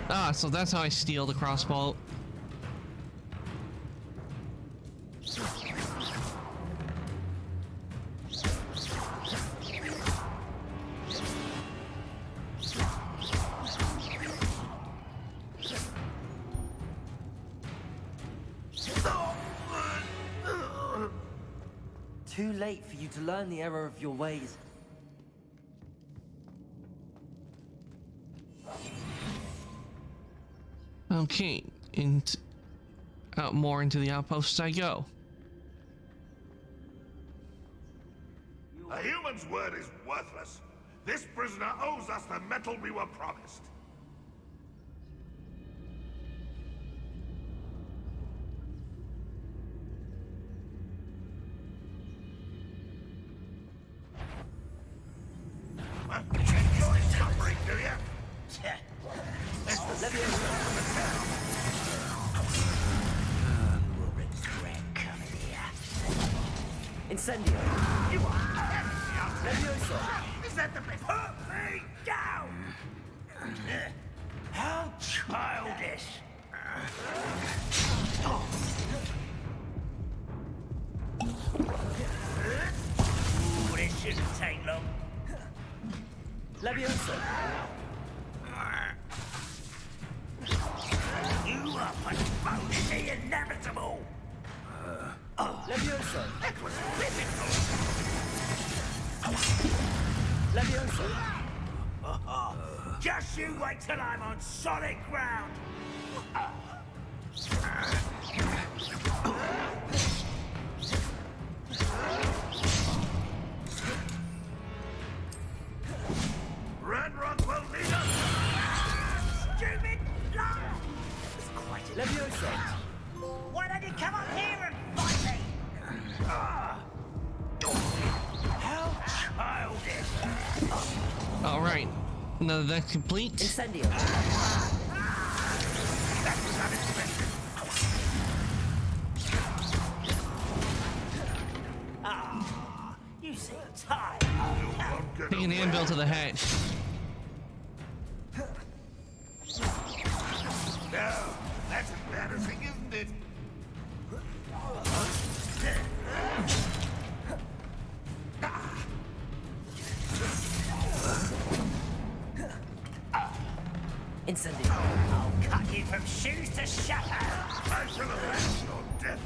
[SPEAKER 1] Ah, so that's how I steal the crossbow.
[SPEAKER 2] Too late for you to learn the error of your ways.
[SPEAKER 1] Okay, out more into the outposts I go.
[SPEAKER 7] A human's word is worthless. This prisoner owes us the metal we were promised. Do you?
[SPEAKER 8] Will regret coming here.
[SPEAKER 2] Incendio.
[SPEAKER 7] Levioso. Is that the best?
[SPEAKER 8] Put me down! How childish! Ooh, this shouldn't take long.
[SPEAKER 2] Levioso.
[SPEAKER 8] You are postponing the inevitable!
[SPEAKER 2] Levioso.
[SPEAKER 8] That was physical!
[SPEAKER 2] Levioso.
[SPEAKER 8] Just you wait till I'm on solid ground!
[SPEAKER 7] Ranrock will lead us!
[SPEAKER 8] Stupid luck! It's quite a
[SPEAKER 2] Levioso.
[SPEAKER 8] Why don't you come up here and fight me? How childish!
[SPEAKER 1] All right, now that that's complete.
[SPEAKER 2] Incendio.
[SPEAKER 7] That was unexpected.
[SPEAKER 8] You seem tired.
[SPEAKER 7] You won't get
[SPEAKER 1] Take an
[SPEAKER 7] away.
[SPEAKER 1] anvil to the head.
[SPEAKER 7] No, that's embarrassing, isn't it?
[SPEAKER 2] Incendio.
[SPEAKER 8] I'll cut you from shoes to shatter.
[SPEAKER 7] I shall avenge your death.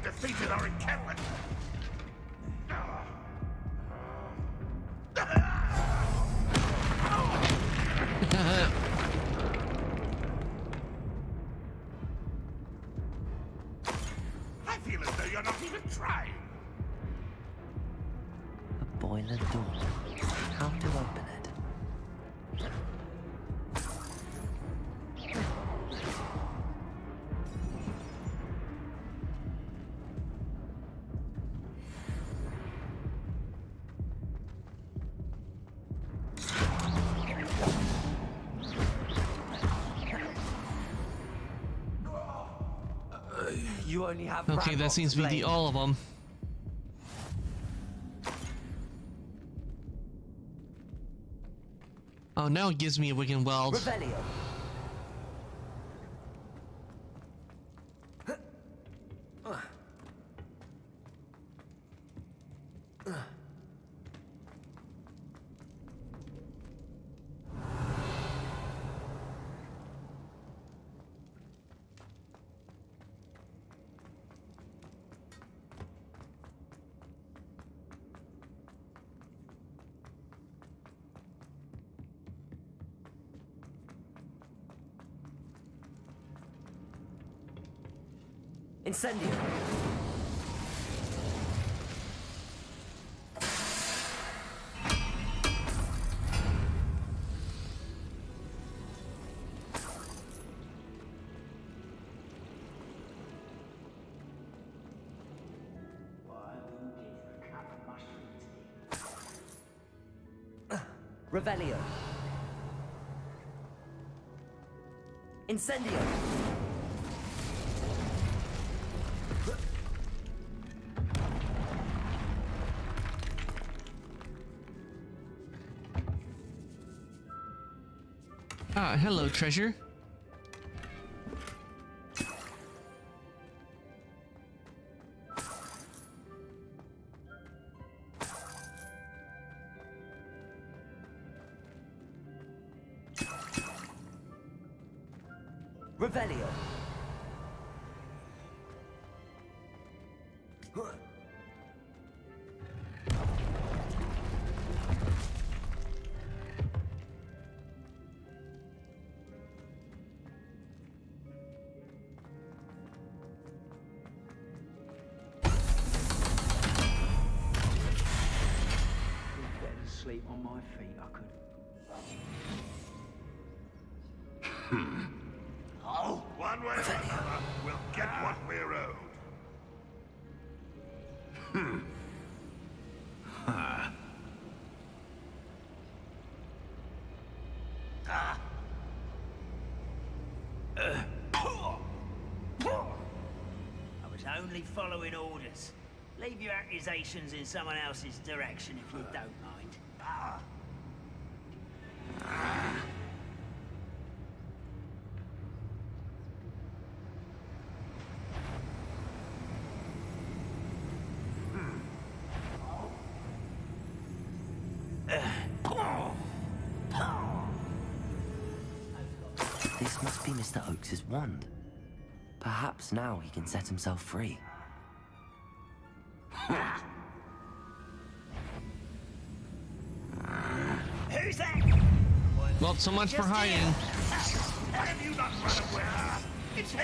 [SPEAKER 7] defeated our encampment. I feel as though you're not even trying.
[SPEAKER 2] A boiler door. How to open it? You only have
[SPEAKER 1] Okay, that seems to be all of them. Oh, now it gives me a Wigan Weld.
[SPEAKER 2] Revelio. Incendio. Revelio. Incendio.
[SPEAKER 1] Ah, hello, treasure.
[SPEAKER 2] Revelio.
[SPEAKER 8] Sleep on my feet, I could.
[SPEAKER 7] Oh, one way or another, we'll get what we're owed.
[SPEAKER 8] I was only following orders. Leave your accusations in someone else's direction if you don't mind.
[SPEAKER 2] This must be Mr. Oakes's wand. Perhaps now he can set himself free.
[SPEAKER 8] Who's that?
[SPEAKER 1] Well, so much for hiding.
[SPEAKER 7] Why have you not run away? It's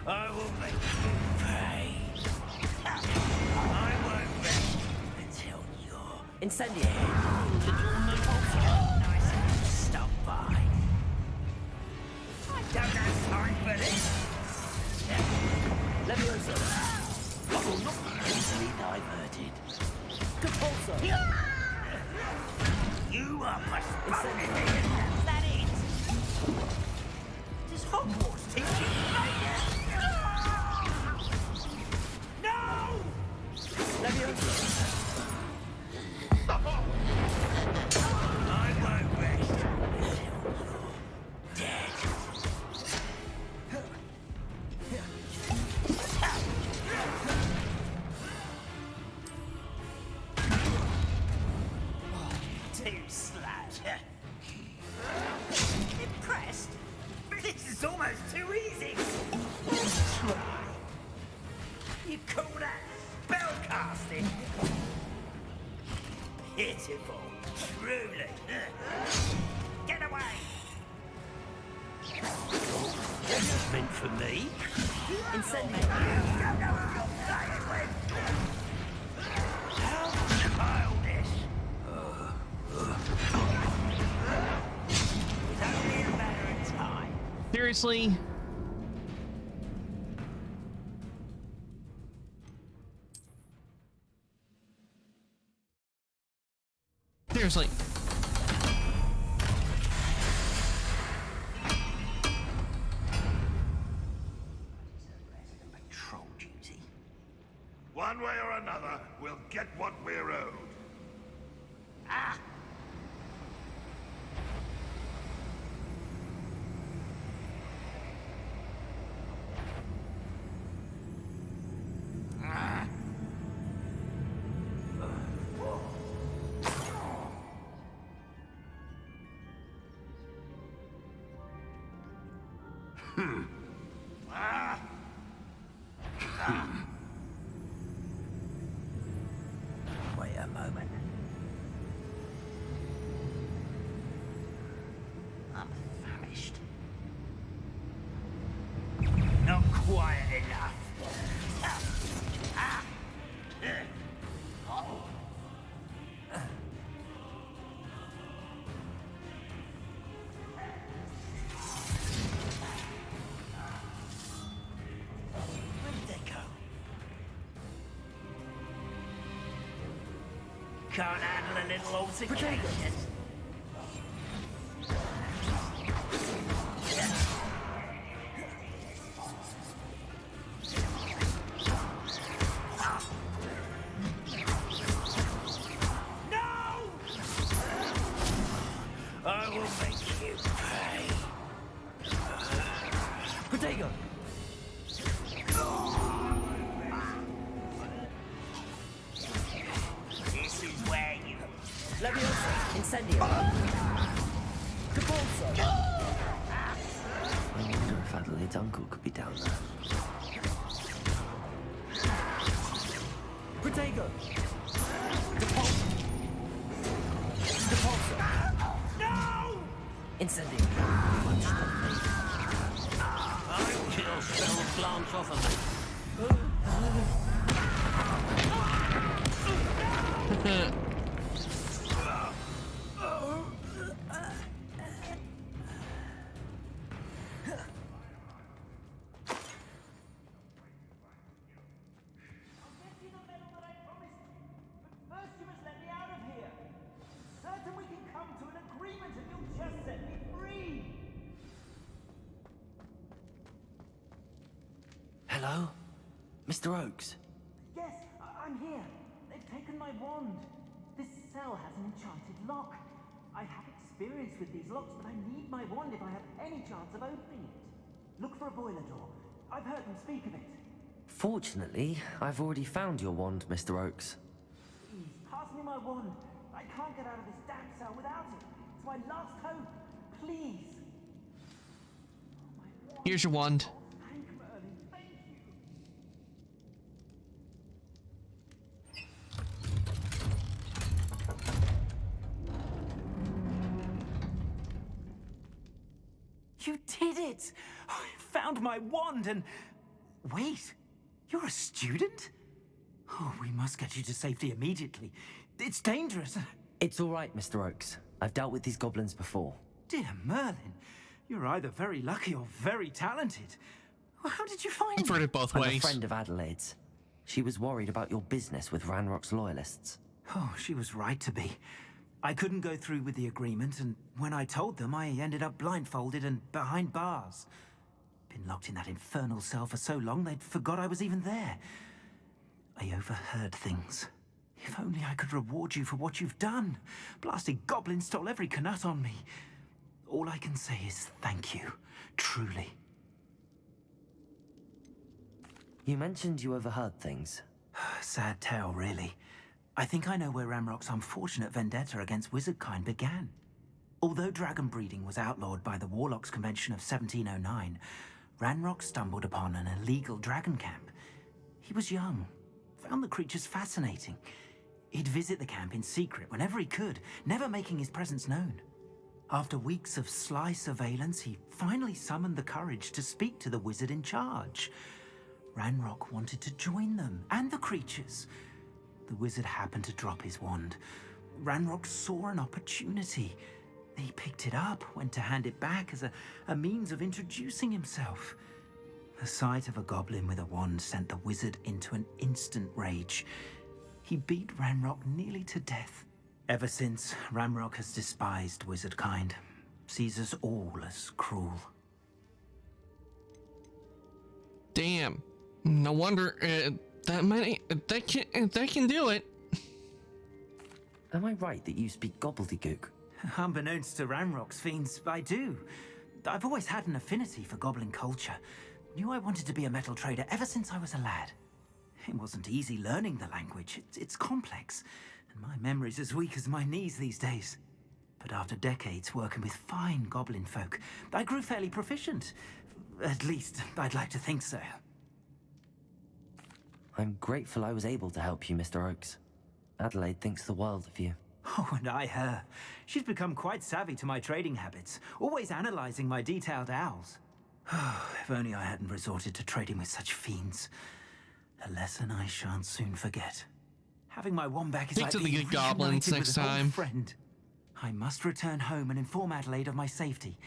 [SPEAKER 8] I will make you pay. I won't rest until you're
[SPEAKER 2] Incendio.
[SPEAKER 8] nice and stop by. I don't have time for this.
[SPEAKER 2] Levioso. Bubble not easily diverted. Compulso.
[SPEAKER 8] You are postponing me. That is. Does Hogwarts teach you? It's almost too easy. Try. You call that spellcasting? Pitiful, truly. Get away! This is meant for me.
[SPEAKER 6] Incendio.
[SPEAKER 8] You don't know who you're playing with. How childish. It's only a matter of time.
[SPEAKER 1] Seriously? Seriously.
[SPEAKER 8] Patrol duty.
[SPEAKER 7] One way or another, we'll get what we're owed.
[SPEAKER 8] Ah! Ah! Ah! Wait a moment. I'm famished. Not quiet enough. Ah! Ah! Oh. Where did they go? Can't handle a little altercation. No! I will make you pay. Protego! This is where you...
[SPEAKER 6] Leviosa. Incendio. Capulso.
[SPEAKER 2] I wonder if Adelaide's uncle could be down there.
[SPEAKER 6] Protego. Depulso. Depulso.
[SPEAKER 8] No!
[SPEAKER 6] Incendio.
[SPEAKER 8] I will kill spell glance off of me.
[SPEAKER 10] First, you must let me out of here. Certain we can come to an agreement and you'll just set me free.
[SPEAKER 2] Hello? Mr. Oakes?
[SPEAKER 10] Yes, I'm here. They've taken my wand. This cell has an enchanted lock. I have experience with these locks, but I need my wand if I have any chance of opening it. Look for a boiler door. I've heard them speak of it.
[SPEAKER 2] Fortunately, I've already found your wand, Mr. Oakes.
[SPEAKER 10] Please, pass me my wand. I can't get out of this damn cell without it. It's my last hope. Please.
[SPEAKER 1] Here's your wand.
[SPEAKER 10] Thank Merlin. Thank you. You did it! I found my wand and... Wait, you're a student? Oh, we must get you to safety immediately. It's dangerous.
[SPEAKER 2] It's all right, Mr. Oakes. I've dealt with these goblins before.
[SPEAKER 10] Dear Merlin, you're either very lucky or very talented. Well, how did you find
[SPEAKER 1] I've heard it both
[SPEAKER 2] I'm
[SPEAKER 1] ways.
[SPEAKER 2] a friend of Adelaide's. She was worried about your business with Ranrock's loyalists.
[SPEAKER 10] Oh, she was right to be. I couldn't go through with the agreement, and when I told them, I ended up blindfolded and behind bars. Been locked in that infernal cell for so long, they'd forgot I was even there. I overheard things. If only I could reward you for what you've done. Blasted goblins stole every Knut on me. All I can say is thank you, truly.
[SPEAKER 2] You mentioned you overheard things.
[SPEAKER 10] Sad tale, really. I think I know where Ranrock's unfortunate vendetta against wizardkind began. Although dragon breeding was outlawed by the Warlocks Convention of 1709, Ranrock stumbled upon an illegal dragon camp. He was young, found the creatures fascinating. He'd visit the camp in secret whenever he could, never making his presence known. After weeks of sly surveillance, he finally summoned the courage to speak to the wizard in charge. Ranrock wanted to join them and the creatures. The wizard happened to drop his wand. Ranrock saw an opportunity. He picked it up, went to hand it back as a means of introducing himself. The sight of a goblin with a wand sent the wizard into an instant rage. He beat Ranrock nearly to death. Ever since, Ranrock has despised wizard kind, sees us all as cruel.
[SPEAKER 1] Damn. No wonder that can do it.
[SPEAKER 2] Am I right that you speak gobbledygook?
[SPEAKER 10] Unbeknownst to Ranrock's fiends, I do. I've always had an affinity for goblin culture. Knew I wanted to be a metal trader ever since I was a lad. It wasn't easy learning the language. It's complex, and my memory's as weak as my knees these days. But after decades working with fine goblin folk, I grew fairly proficient. At least, I'd like to think so.
[SPEAKER 2] I'm grateful I was able to help you, Mr. Oakes. Adelaide thinks the world of you.
[SPEAKER 10] Oh, and I her. She's become quite savvy to my trading habits, always analyzing my detailed owls. If only I hadn't resorted to trading with such fiends. A lesson I shan't soon forget. Having my wand back is
[SPEAKER 1] Speak
[SPEAKER 10] like
[SPEAKER 1] to the
[SPEAKER 10] being
[SPEAKER 1] good goblins
[SPEAKER 10] reunited
[SPEAKER 1] next
[SPEAKER 10] with an old
[SPEAKER 1] time.
[SPEAKER 10] friend. I must return home and inform Adelaide of my safety.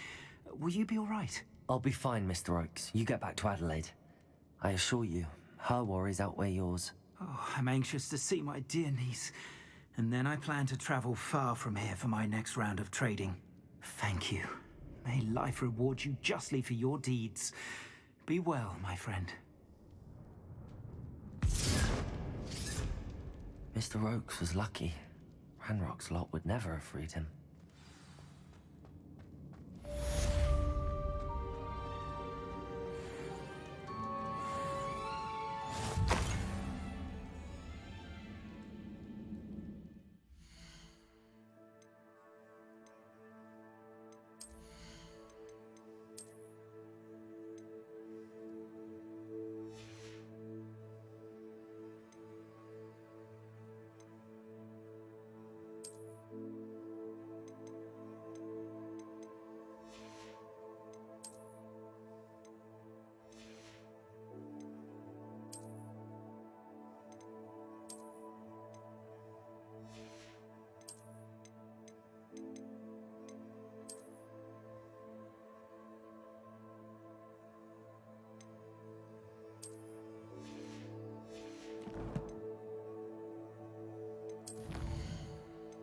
[SPEAKER 10] Will you be all right?
[SPEAKER 2] I'll be fine, Mr. Oakes. You get back to Adelaide. I assure you, her worries outweigh yours.
[SPEAKER 10] Oh, I'm anxious to see my dear niece. And then I plan to travel far from here for my next round of trading. Thank you. May life reward you justly for your deeds. Be well, my friend.
[SPEAKER 2] Mr. Oakes was lucky. Ranrock's lot would never have freed him.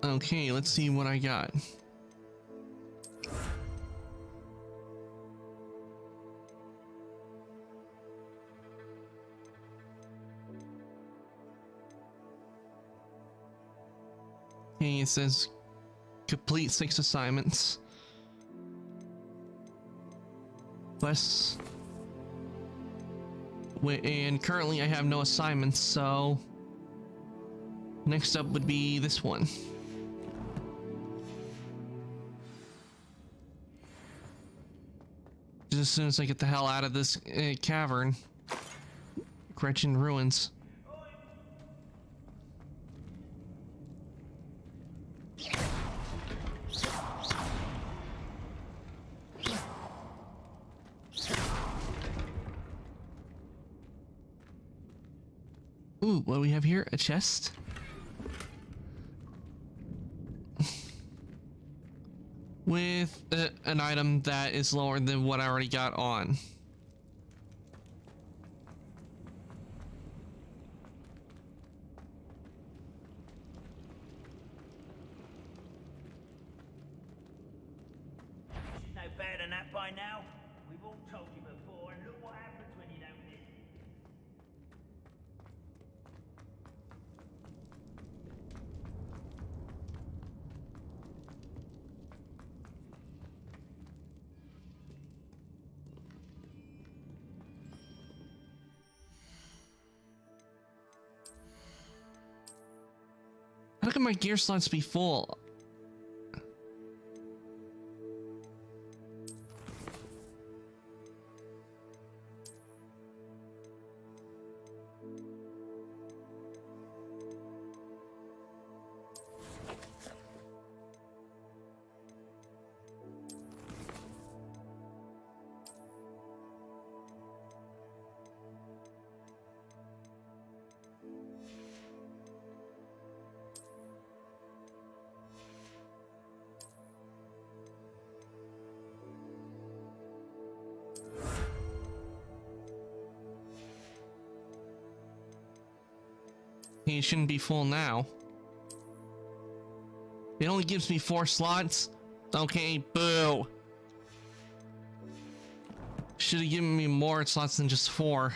[SPEAKER 1] Okay, let's see what I got. Okay, it says complete 6 assignments. Plus, and currently I have no assignments, so next up would be this one. Just as soon as I get the hell out of this cavern. Gretchen Ruins. Ooh, what do we have here? A chest? With an item that is lower than what I already got on.
[SPEAKER 8] You should know better than that by now. We've all told you before, and look what happens when you don't listen.
[SPEAKER 1] How can my gear slots be full? It shouldn't be full now. It only gives me 4 slots. Okay, boo. Should have given me more slots than just 4.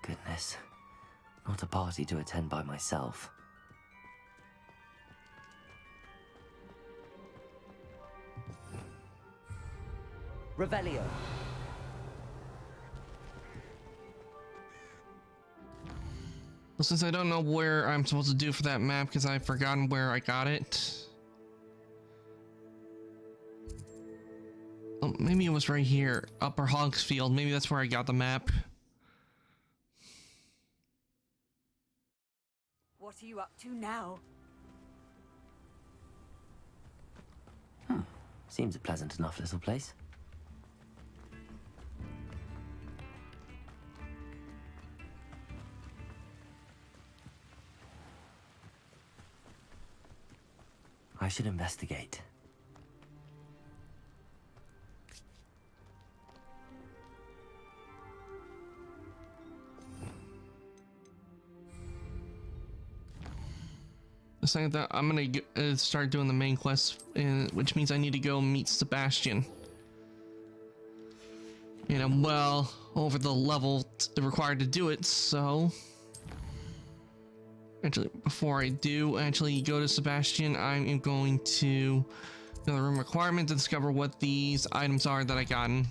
[SPEAKER 2] Goodness. Not a party to attend by myself. Revelio.
[SPEAKER 1] Well, since I don't know where I'm supposed to do for that map because I've forgotten where I got it. Oh, maybe it was right here, Upper Hogsfield. Maybe that's where I got the map.
[SPEAKER 3] What are you up to now?
[SPEAKER 2] Seems a pleasant enough little place. I should investigate.
[SPEAKER 1] Saying that I'm gonna start doing the main quest, which means I need to go meet Sebastian. And I'm well over the level required to do it, so actually before I do actually go to Sebastian, I am going to another room requirement to discover what these items are that I gotten.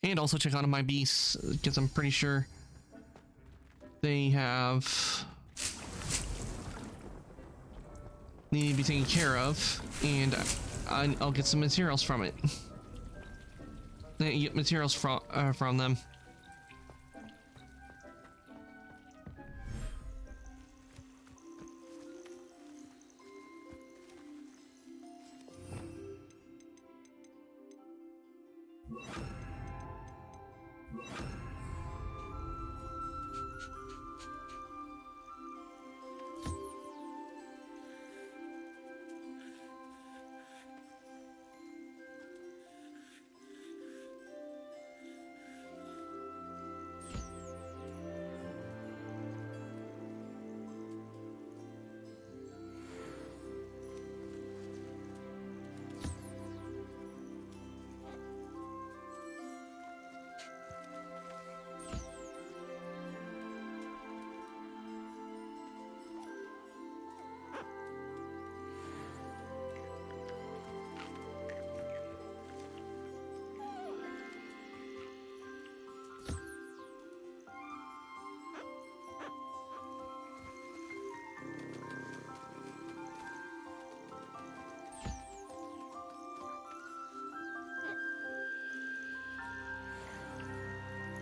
[SPEAKER 1] And also check out my beasts, because I'm pretty sure they have need to be taken care of, and I'll get some materials from it. Get materials from them.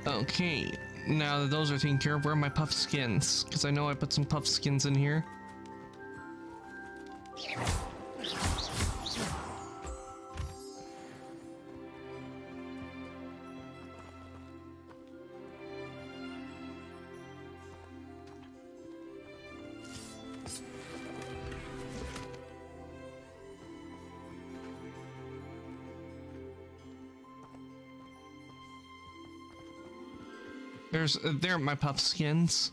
[SPEAKER 1] Okay, now that those are taken care of, where are my puff skins? Because I know I put some puff skins in here. There are my puff skins.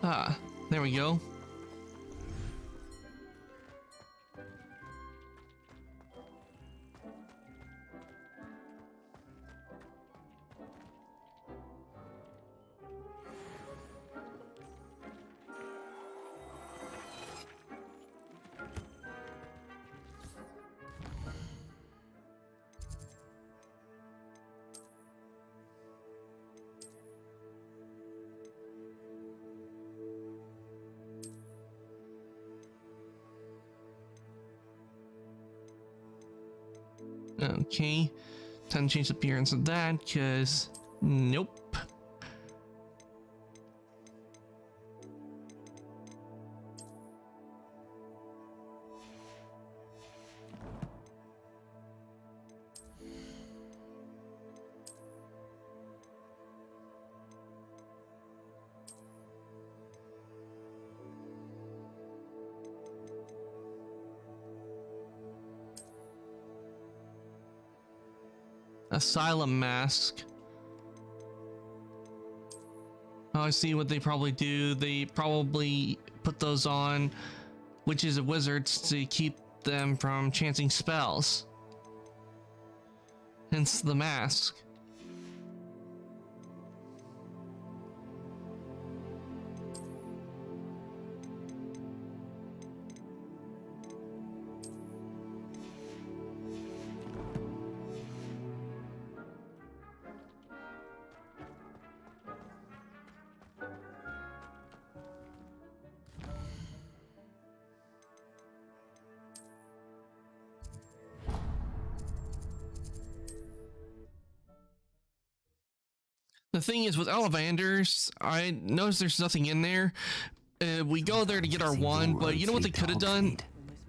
[SPEAKER 1] Ah, there we go. Okay, time to change the appearance of that, because nope. Asylum mask. Oh, I see what they probably do. They probably put those on witches and wizards to keep them from chancing spells. Hence the mask. The thing is with Ollivanders, I noticed there's nothing in there. We go there to get our wand, but you know what they could have done?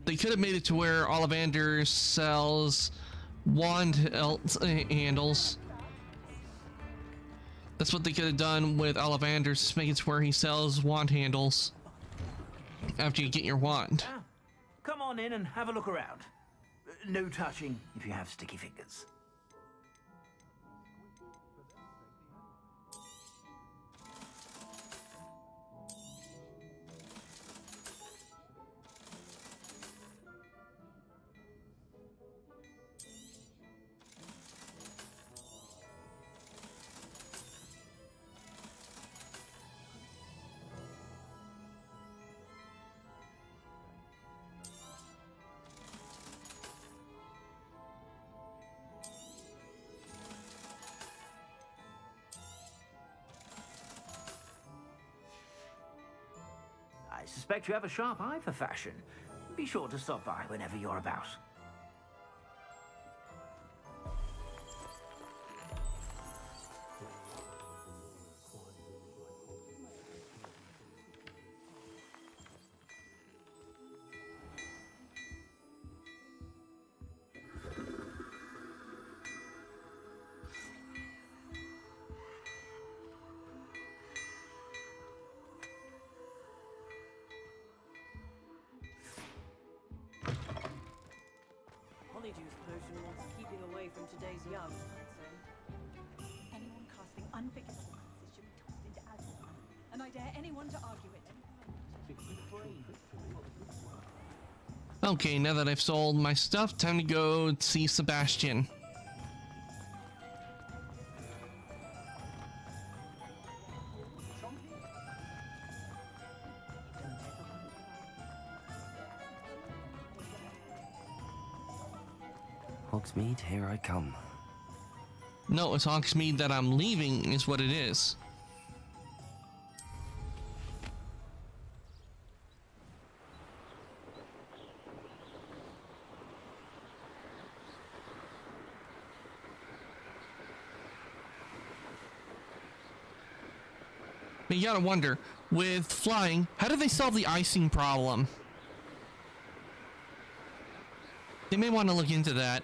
[SPEAKER 1] They could have made it to where Ollivander sells wand handles. That's what they could have done with Ollivanders, just make it to where he sells wand handles after you get your wand.
[SPEAKER 10] Come on in and have a look around. No touching if you have sticky fingers. I suspect you have a sharp eye for fashion. Be sure to stop by whenever you're about.
[SPEAKER 6] Honeydews potion wants keeping away from today's young, I'd say.
[SPEAKER 3] Anyone casting unforgivable curses should be tossed into Azkaban, and I dare anyone to argue it.
[SPEAKER 1] Okay, now that I've sold my stuff, time to go see Sebastian.
[SPEAKER 2] Hogsmeade, here I come.
[SPEAKER 1] No, it's Hogsmeade that I'm leaving is what it is. But you gotta wonder, with flying, how do they solve the icing problem? They may want to look into that.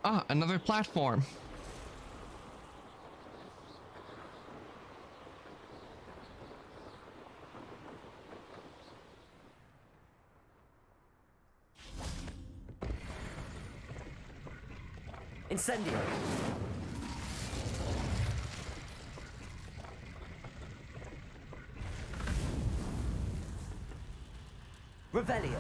[SPEAKER 1] Ah, another platform.
[SPEAKER 2] Incendio. Revelio.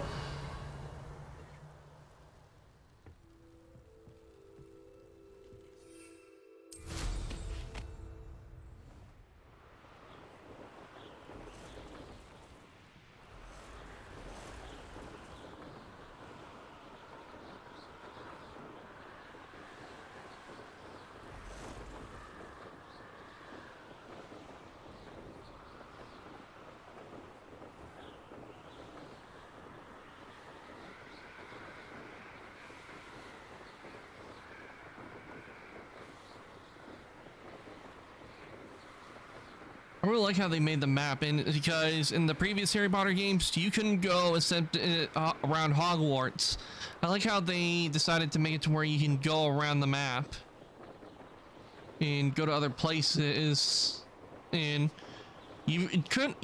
[SPEAKER 1] I really like how they made the map, and because in the previous Harry Potter games you couldn't go except around Hogwarts. I like how they decided to make it to where you can go around the map and go to other places, and you did kind of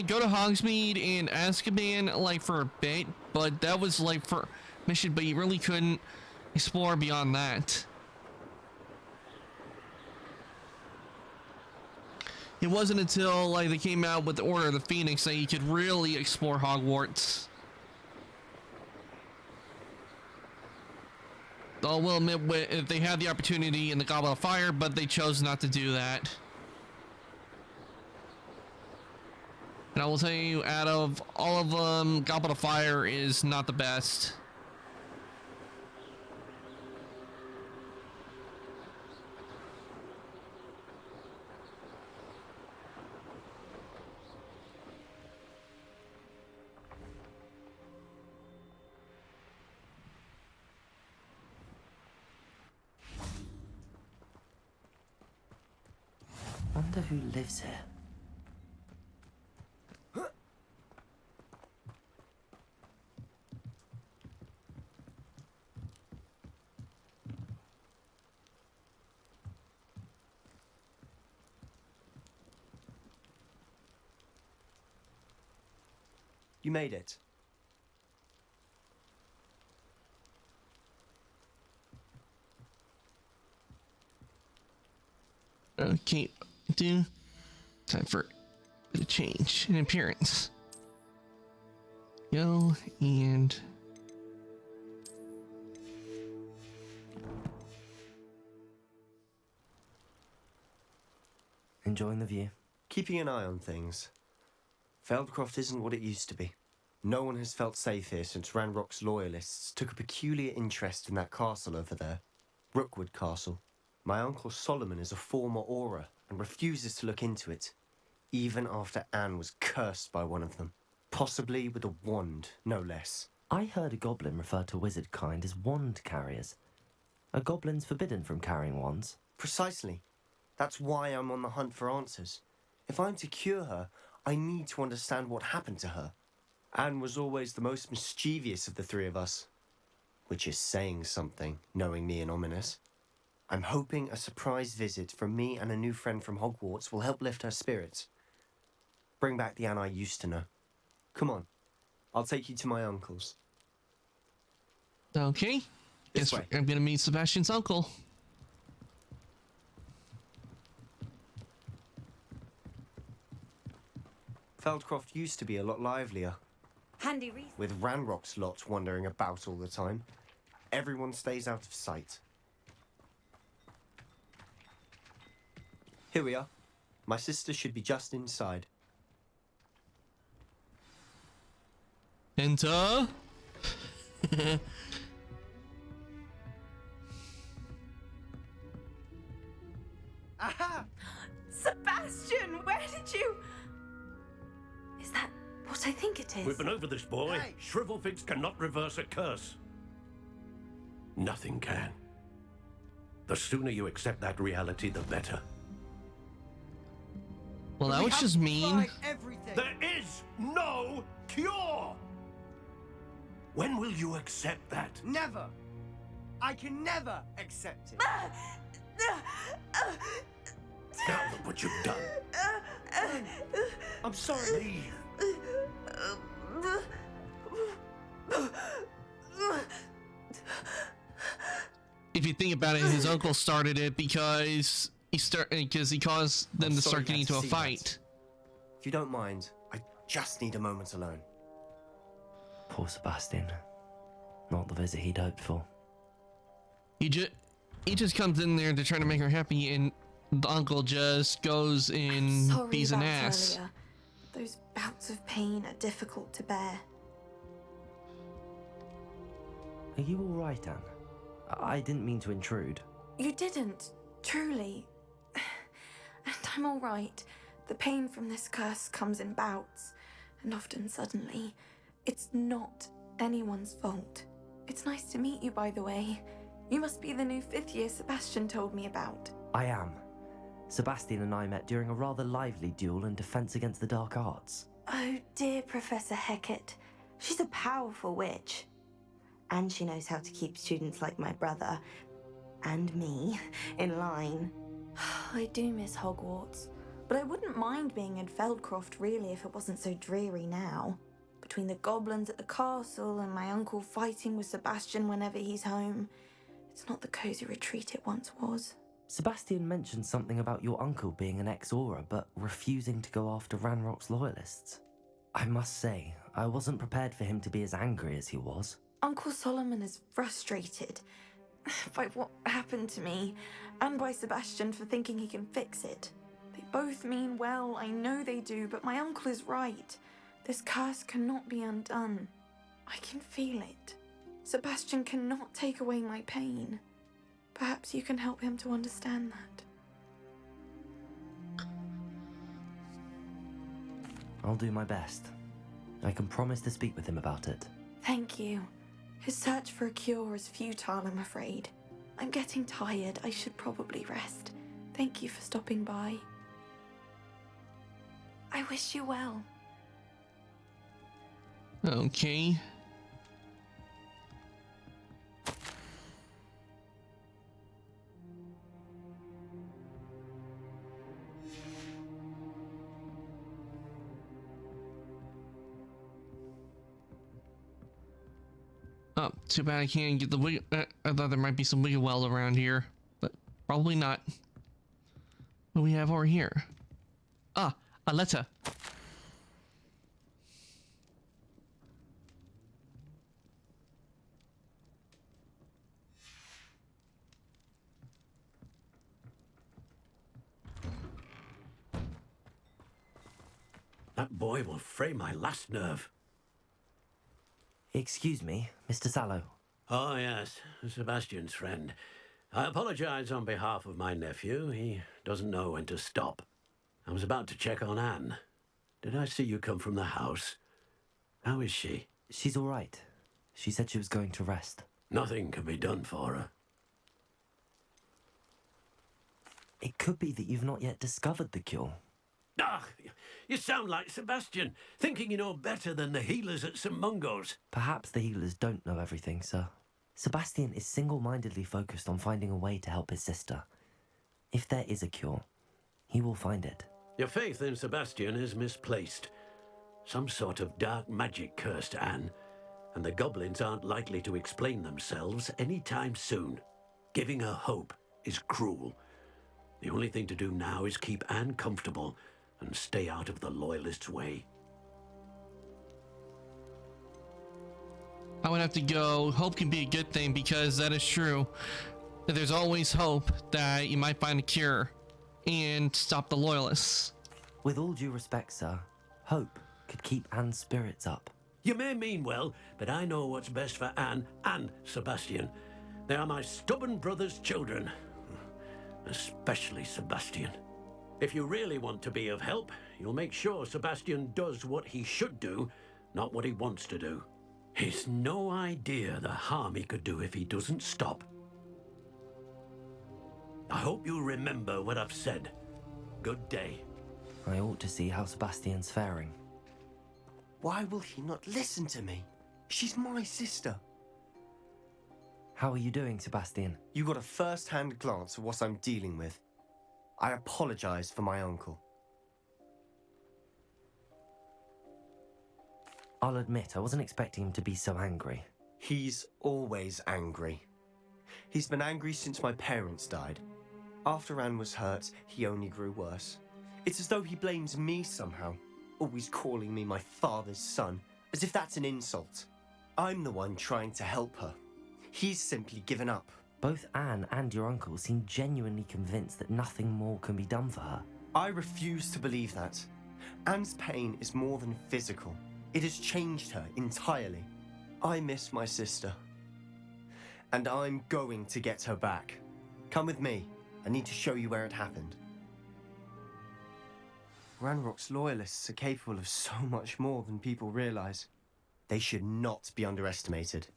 [SPEAKER 1] go to Hogsmeade and Azkaban like for a bit, but that was like for mission, but you really couldn't explore beyond that. It wasn't until like they came out with the Order of the Phoenix that you could really explore Hogwarts. I will admit, if they had the opportunity in the Goblet of Fire, but they chose not to do that. And I will tell you, out of all of them, Goblet of Fire is not the best.
[SPEAKER 2] Wonder who lives here.
[SPEAKER 11] You made it.
[SPEAKER 1] Okay, time for a bit of change in appearance. Go and
[SPEAKER 2] enjoying the view.
[SPEAKER 11] Keeping an eye on things. Feldcroft isn't what it used to be. No one has felt safe here since Ranrock's loyalists took a peculiar interest in that castle over there. Rookwood Castle. My uncle Solomon is a former Auror and refuses to look into it, even after Anne was cursed by one of them. Possibly with a wand, no less.
[SPEAKER 2] I heard a goblin refer to wizard kind as wand carriers. Are goblins forbidden from carrying wands?
[SPEAKER 11] Precisely. That's why I'm on the hunt for answers. If I'm to cure her, I need to understand what happened to her. Anne was always the most mischievous of the three of us. Which is saying something, knowing me and Ominis. I'm hoping a surprise visit from me and a new friend from Hogwarts will help lift her spirits. Bring back the Anne I used to know. Come on, I'll take you to my uncle's.
[SPEAKER 1] okay.
[SPEAKER 11] This way.
[SPEAKER 1] I'm gonna meet Sebastian's uncle.
[SPEAKER 11] Feldcroft used to be a lot livelier.
[SPEAKER 5] Handy reason.
[SPEAKER 11] With Ranrock's lot wandering about all the time. Everyone stays out of sight. Here we are. My sister should be just inside.
[SPEAKER 1] Enter.
[SPEAKER 5] Aha! Sebastian, where did you... Is that what I think it is?
[SPEAKER 12] We've been over this, boy. Hey. Shrivelfigs cannot reverse a curse. Nothing can. The sooner you accept that reality, the better.
[SPEAKER 1] Well, that was just mean.
[SPEAKER 12] There is no cure! When will you accept that?
[SPEAKER 11] Never! I can never accept it.
[SPEAKER 12] Now look what you've done.
[SPEAKER 11] I'm sorry.
[SPEAKER 12] Leave.
[SPEAKER 1] If you think about it, his uncle started it because he caused them
[SPEAKER 11] I'm
[SPEAKER 1] to
[SPEAKER 11] sorry
[SPEAKER 1] start
[SPEAKER 11] you
[SPEAKER 1] getting
[SPEAKER 11] had to
[SPEAKER 1] into a
[SPEAKER 11] see
[SPEAKER 1] fight.
[SPEAKER 11] that. If you don't mind, I just need a moment alone.
[SPEAKER 2] Poor Sebastian. Not the visit he'd hoped for.
[SPEAKER 1] He just comes in there to try to make her happy, and the uncle just goes and
[SPEAKER 13] Sorry
[SPEAKER 1] beats an
[SPEAKER 13] about
[SPEAKER 1] ass.
[SPEAKER 13] earlier. Those bouts of pain are difficult to bear.
[SPEAKER 2] Are you all right, Anne? I didn't mean to intrude.
[SPEAKER 13] You didn't, truly. And I'm all right. The pain from this curse comes in bouts, and often suddenly. It's not anyone's fault. It's nice to meet you, by the way. You must be the new 5th year Sebastian told me about.
[SPEAKER 2] I am. Sebastian and I met during a rather lively duel in defense against the dark arts.
[SPEAKER 14] Oh dear, Professor Hecat. She's a powerful witch. And she knows how to keep students like my brother, and me, in line.
[SPEAKER 13] I do miss Hogwarts, but I wouldn't mind being in Feldcroft really if it wasn't so dreary now. Between the goblins at the castle and my uncle fighting with Sebastian whenever he's home, it's not the cosy retreat it once was.
[SPEAKER 2] Sebastian mentioned something about your uncle being an ex-Auror, but refusing to go after Ranrock's loyalists. I must say, I wasn't prepared for him to be as angry as he was.
[SPEAKER 13] Uncle Solomon is frustrated by what happened to me, and by Sebastian for thinking he can fix it. They both mean well, I know they do, but my uncle is right. This curse cannot be undone. I can feel it. Sebastian cannot take away my pain. Perhaps you can help him to understand that.
[SPEAKER 2] I'll do my best. I can promise to speak with him about it.
[SPEAKER 13] Thank you. His search for a cure is futile, I'm afraid. I'm getting tired. I should probably rest. Thank you for stopping by. I wish you well.
[SPEAKER 1] Okay. Oh, too bad I can't get the wig. I thought there might be some Wiggle around here, but probably not. What do we have over here? Ah, a letter.
[SPEAKER 12] That boy will fray my last nerve.
[SPEAKER 2] Excuse me, Mr. Sallow.
[SPEAKER 12] Oh, yes, Sebastian's friend. I apologize on behalf of my nephew. He doesn't know when to stop. I was about to check on Anne. Did I see you come from the house? How is she?
[SPEAKER 2] She's all right. She said she was going to rest.
[SPEAKER 12] Nothing can be done for her.
[SPEAKER 2] It could be that you've not yet discovered the cure.
[SPEAKER 12] Ah, you sound like Sebastian, thinking you know better than the healers at St. Mungo's.
[SPEAKER 2] Perhaps the healers don't know everything, sir. Sebastian is single-mindedly focused on finding a way to help his sister. If there is a cure, he will find it.
[SPEAKER 12] Your faith in Sebastian is misplaced. Some sort of dark magic cursed Anne, and the goblins aren't likely to explain themselves anytime soon. Giving her hope is cruel. The only thing to do now is keep Anne comfortable and stay out of the Loyalists' way.
[SPEAKER 1] I would have to go. Hope can be a good thing because that is true. That there's always hope that you might find a cure and stop the Loyalists.
[SPEAKER 2] With all due respect, sir, hope could keep Anne's spirits up.
[SPEAKER 12] You may mean well, but I know what's best for Anne and Sebastian. They are my stubborn brother's children. Especially Sebastian. If you really want to be of help, you'll make sure Sebastian does what he should do, not what he wants to do. He's no idea the harm he could do if he doesn't stop. I hope you remember what I've said. Good day.
[SPEAKER 2] I ought to see how Sebastian's faring.
[SPEAKER 11] Why will he not listen to me? She's my sister.
[SPEAKER 2] How are you doing, Sebastian?
[SPEAKER 11] You got a first-hand glance of what I'm dealing with. I apologize for my uncle.
[SPEAKER 2] I'll admit, I wasn't expecting him to be so angry.
[SPEAKER 11] He's always angry. He's been angry since my parents died. After Anne was hurt, he only grew worse. It's as though he blames me somehow, always calling me my father's son, as if that's an insult. I'm the one trying to help her. He's simply given up.
[SPEAKER 2] Both Anne and your uncle seem genuinely convinced that nothing more can be done for her.
[SPEAKER 11] I refuse to believe that. Anne's pain is more than physical. It has changed her entirely. I miss my sister. And I'm going to get her back. Come with me. I need to show you where it happened. Ranrock's loyalists are capable of so much more than people realize. They should not be underestimated.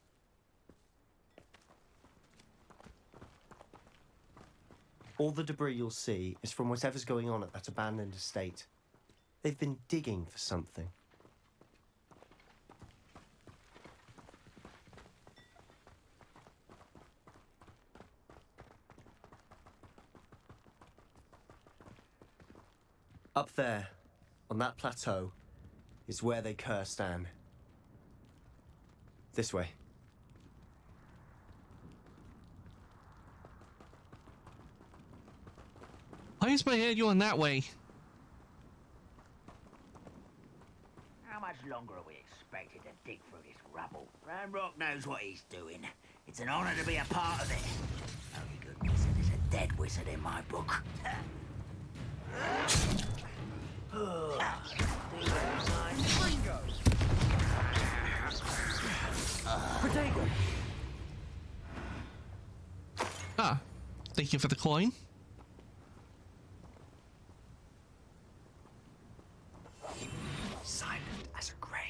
[SPEAKER 11] All the debris you'll see is from whatever's going on at that abandoned estate. They've been digging for something. Up there, on that plateau, is where they cursed Anne. This way.
[SPEAKER 1] Why is my head going that way?
[SPEAKER 8] How much longer are we expected to dig through this rubble? Ranrock knows what he's doing. It's an honor to be a part of it. Only good wizard is a dead wizard in my book.
[SPEAKER 2] Protego!
[SPEAKER 1] Ah, thank you for the coin.
[SPEAKER 11] Silent as a grave.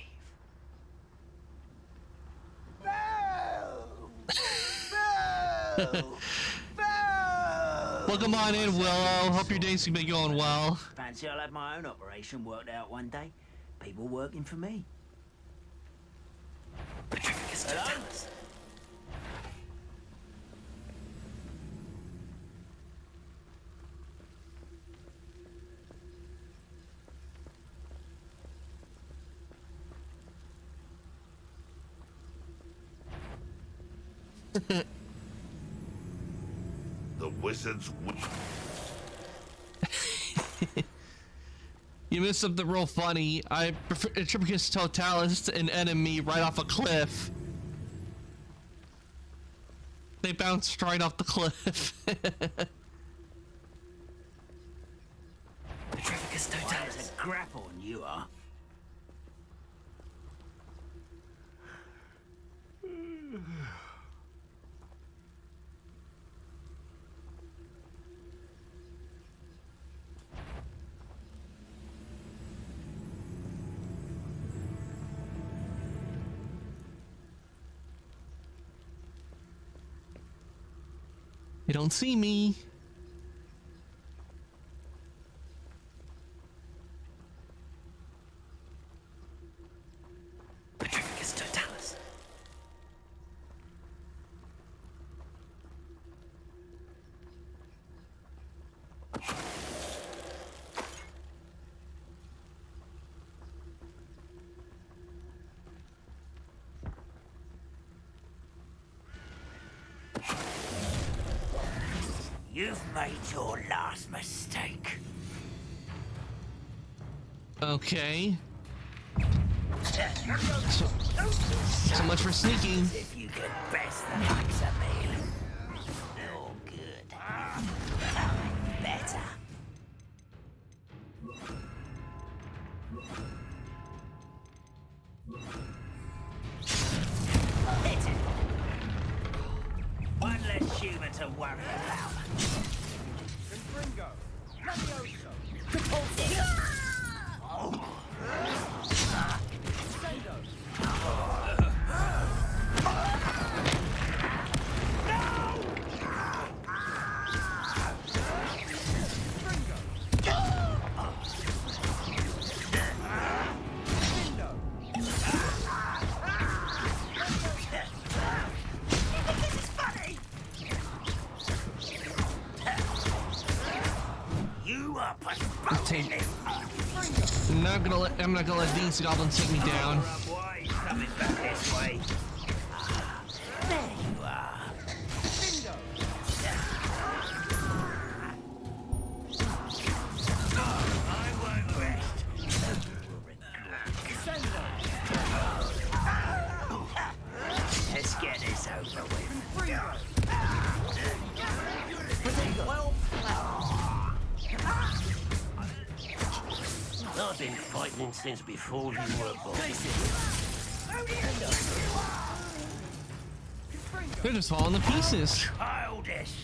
[SPEAKER 1] Welcome on in, Willow. Hope your day's been going well.
[SPEAKER 8] Fancy I'll have my own operation worked out one day. People working for me. Hello?
[SPEAKER 7] The wizard's
[SPEAKER 1] You missed something real funny. I prefer Atripicus Totalis, an enemy, right off a cliff. They bounced right off the cliff.
[SPEAKER 8] Atripicus Totalis. There's a grapple and you are.
[SPEAKER 1] You don't see me.
[SPEAKER 11] Petrificus Totalis.
[SPEAKER 8] You've made your last mistake.
[SPEAKER 1] Okay. So much for sneaking.
[SPEAKER 8] If you could best the likes of me, you're good. Better. Hit it. One less human to worry about.
[SPEAKER 15] Confringo. Levioso.
[SPEAKER 1] I'm not gonna let these goblins take me down.
[SPEAKER 8] Coming back this way. There you are. I won't rest. Let's get this over with.
[SPEAKER 12] I've been fighting since before you were born.
[SPEAKER 1] They're just falling to pieces.
[SPEAKER 8] Childish.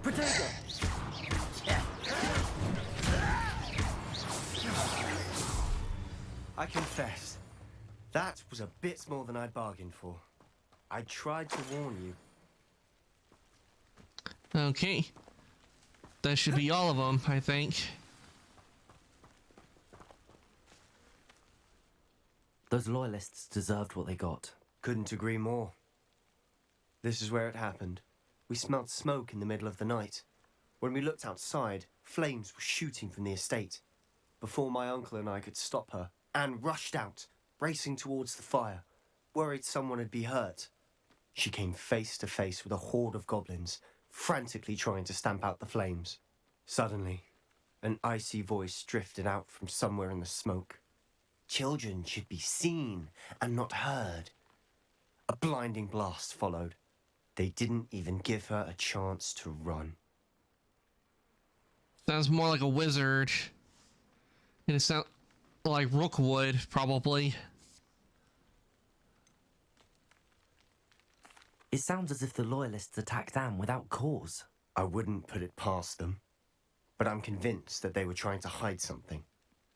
[SPEAKER 2] Protego! I confess, that was a bit more than I'd bargained for. I tried to warn you.
[SPEAKER 1] Okay. That should be all of them, I think.
[SPEAKER 2] Those loyalists deserved what they got. Couldn't agree more. This is where it happened. We smelt smoke in the middle of the night. When we looked outside, flames were shooting from the estate. Before my uncle and I could stop her, Anne rushed out, racing towards the fire, worried someone had been hurt. She came face to face with a horde of goblins, frantically trying to stamp out the flames. Suddenly, an icy voice drifted out from somewhere in the smoke. Children should be seen and not heard. A blinding blast followed. They didn't even give her a chance to run.
[SPEAKER 1] Sounds more like a wizard. And it sounds like Rookwood, probably.
[SPEAKER 2] It sounds as if the Loyalists attacked Anne without cause. I wouldn't put it past them. But I'm convinced that they were trying to hide something.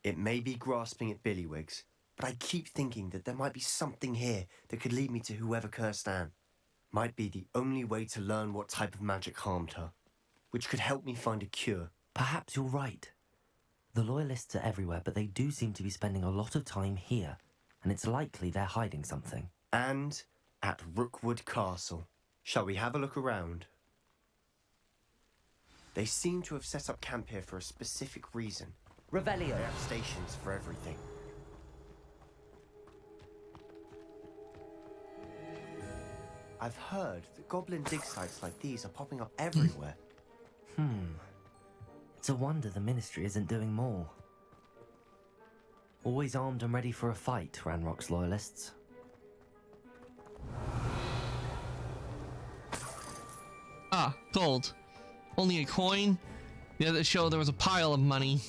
[SPEAKER 2] It may be grasping at Billywigs, but I keep thinking that there might be something here that could lead me to whoever cursed Anne. Might be the only way to learn what type of magic harmed her, which could help me find a cure. Perhaps you're right. The Loyalists are everywhere, but they do seem to be spending a lot of time here, and it's likely they're hiding something. And at Rookwood Castle. Shall we have a look around? They seem to have set up camp here for a specific reason. Revelio. They have stations for everything. I've heard that goblin dig sites like these are popping up everywhere. It's a wonder the Ministry isn't doing more. Always armed and ready for a fight, Ranrock's loyalists.
[SPEAKER 1] Ah, gold. Only a coin? The other show there was a pile of money.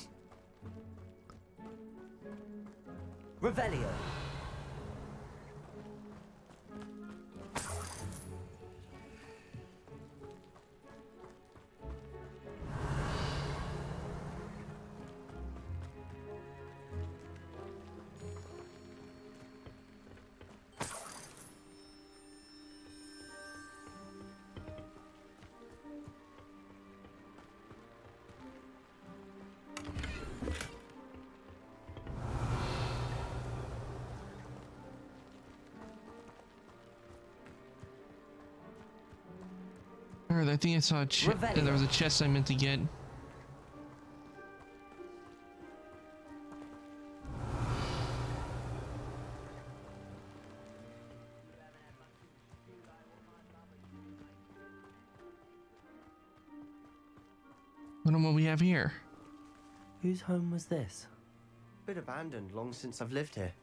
[SPEAKER 2] Revelio.
[SPEAKER 1] I think I saw there was a chest I meant to get. Wonder what we have here.
[SPEAKER 2] Whose home was this? Been abandoned long since I've lived here.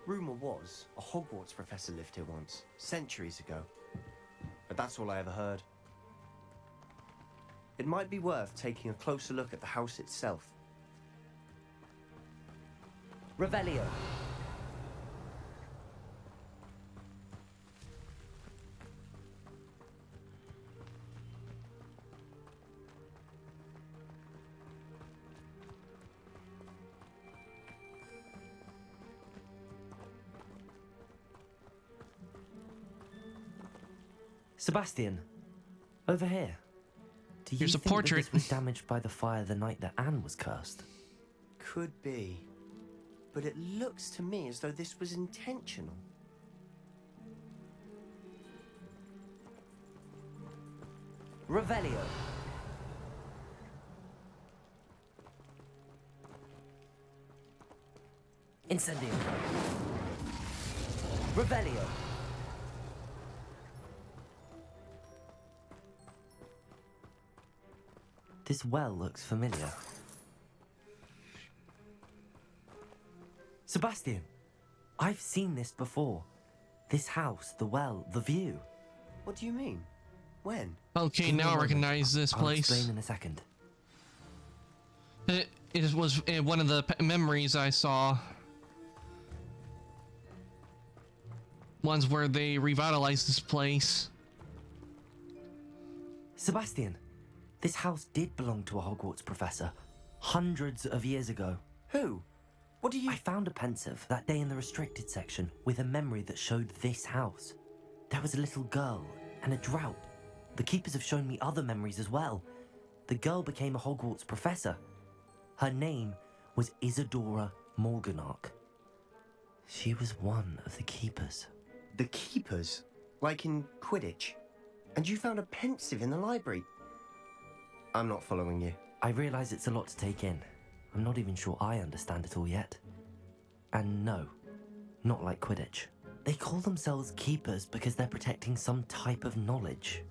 [SPEAKER 2] Rumor was a Hogwarts professor lived here once, centuries ago. But that's all I ever heard. It might be worth taking a closer look at the house itself. Revelio. Sebastian, over here. Do you
[SPEAKER 1] Here's a
[SPEAKER 2] think
[SPEAKER 1] portrait.
[SPEAKER 2] that this was damaged by the fire the night that Anne was cursed? Could be. But it looks to me as though this was intentional.
[SPEAKER 16] Revelio. Incendio. Revelio. This well looks familiar. Sebastian, I've seen this before. This house, the well, the view.
[SPEAKER 11] What do you mean? When?
[SPEAKER 1] Okay,
[SPEAKER 16] Give me a
[SPEAKER 1] now I
[SPEAKER 16] moment.
[SPEAKER 1] recognize this
[SPEAKER 16] I'll
[SPEAKER 1] place.
[SPEAKER 16] explain in a second.
[SPEAKER 1] It was one of the memories I saw. Ones where they revitalized this place.
[SPEAKER 16] Sebastian, this house did belong to a Hogwarts professor hundreds of years ago.
[SPEAKER 11] Who? What do you...
[SPEAKER 16] I found a pensive that day in the restricted section with a memory that showed this house. There was a little girl and a drought. The keepers have shown me other memories as well. The girl became a Hogwarts professor. Her name was Isadora Morganach. She was one of the keepers.
[SPEAKER 11] The keepers? Like in Quidditch? And you found a pensive in the library? I'm not following you.
[SPEAKER 16] I realize it's a lot to take in. I'm not even sure I understand it all yet. And no, not like Quidditch. They call themselves keepers because they're protecting some type of knowledge.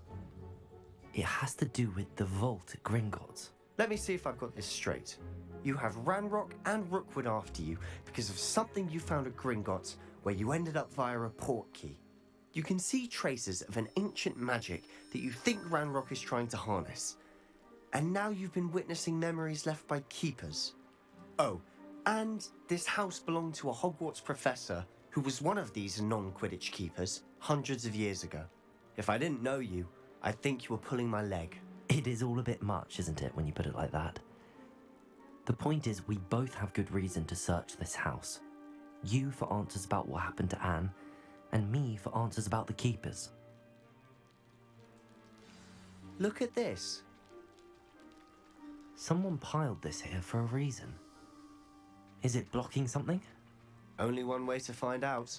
[SPEAKER 16] It has to do with the vault at Gringotts.
[SPEAKER 11] Let me see if I've got this straight. You have Ranrock and Rookwood after you because of something you found at Gringotts where you ended up via a port key. You can see traces of an ancient magic that you think Ranrock is trying to harness. And now you've been witnessing memories left by keepers. Oh, and this house belonged to a Hogwarts professor who was one of these non-Quidditch keepers hundreds of years ago. If I didn't know you, I'd think you were pulling my leg.
[SPEAKER 16] It is all a bit much, isn't it, when you put it like that? The point is, we both have good reason to search this house. You for answers about what happened to Anne, and me for answers about the keepers.
[SPEAKER 11] Look at this.
[SPEAKER 16] Someone piled this here for a reason. Is it blocking something?
[SPEAKER 11] Only one way to find out.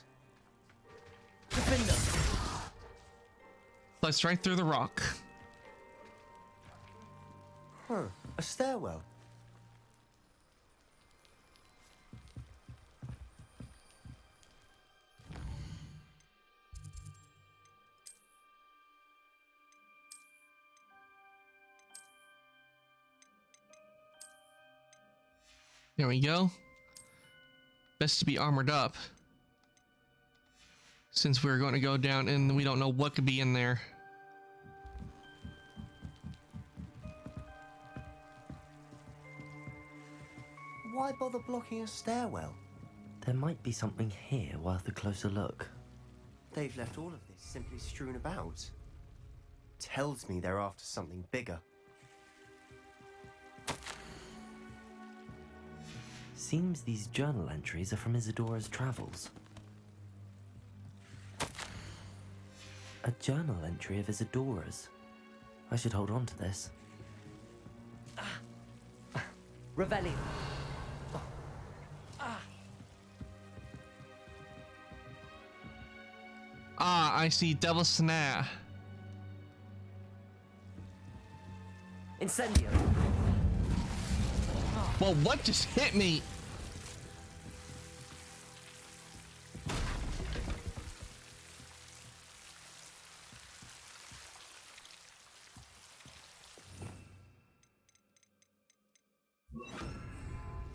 [SPEAKER 1] Slice right through the rock.
[SPEAKER 11] Huh, a stairwell.
[SPEAKER 1] There we go. Best to be armored up, since we're going to go down and we don't know what could be in there.
[SPEAKER 11] Why bother blocking a stairwell?
[SPEAKER 16] There might be something here worth a closer look.
[SPEAKER 11] They've left all of this simply strewn about. Tells me they're after something bigger.
[SPEAKER 16] Seems these journal entries are from Isadora's travels. A journal entry of Isadora's. I should hold on to this. Revelio.
[SPEAKER 1] Ah, I see. Devil's Snare.
[SPEAKER 16] Incendio.
[SPEAKER 1] Well, what just hit me?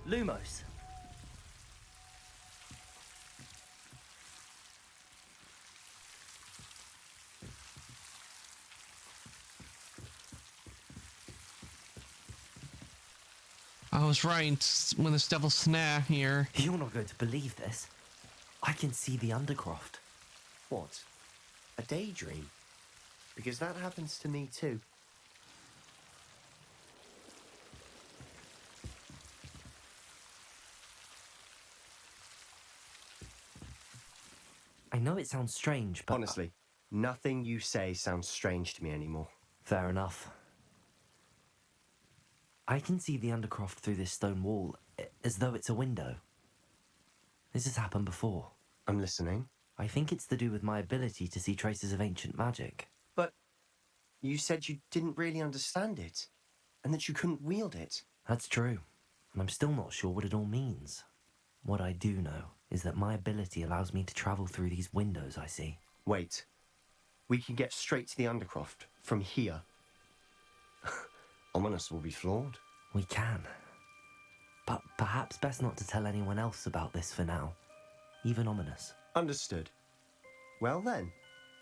[SPEAKER 16] Lumos.
[SPEAKER 1] I was right when this Devil's Snare here.
[SPEAKER 16] You're not going to believe this. I can see the Undercroft.
[SPEAKER 11] What? A daydream? Because that happens to me too.
[SPEAKER 16] I know it sounds strange, but...
[SPEAKER 11] Honestly, nothing you say sounds strange to me anymore.
[SPEAKER 16] Fair enough. I can see the Undercroft through this stone wall, as though it's a window. This has happened before.
[SPEAKER 11] I'm listening.
[SPEAKER 16] I think it's to do with my ability to see traces of ancient magic.
[SPEAKER 11] But You said you didn't really understand it, and that you couldn't wield it.
[SPEAKER 16] That's true, and I'm still not sure what it all means. What I do know is that my ability allows me to travel through these windows I see.
[SPEAKER 11] Wait. We can get straight to the Undercroft from here. Ominous will be floored.
[SPEAKER 16] We can. But perhaps best not to tell anyone else about this for now. Even Ominous.
[SPEAKER 11] Understood. Well then,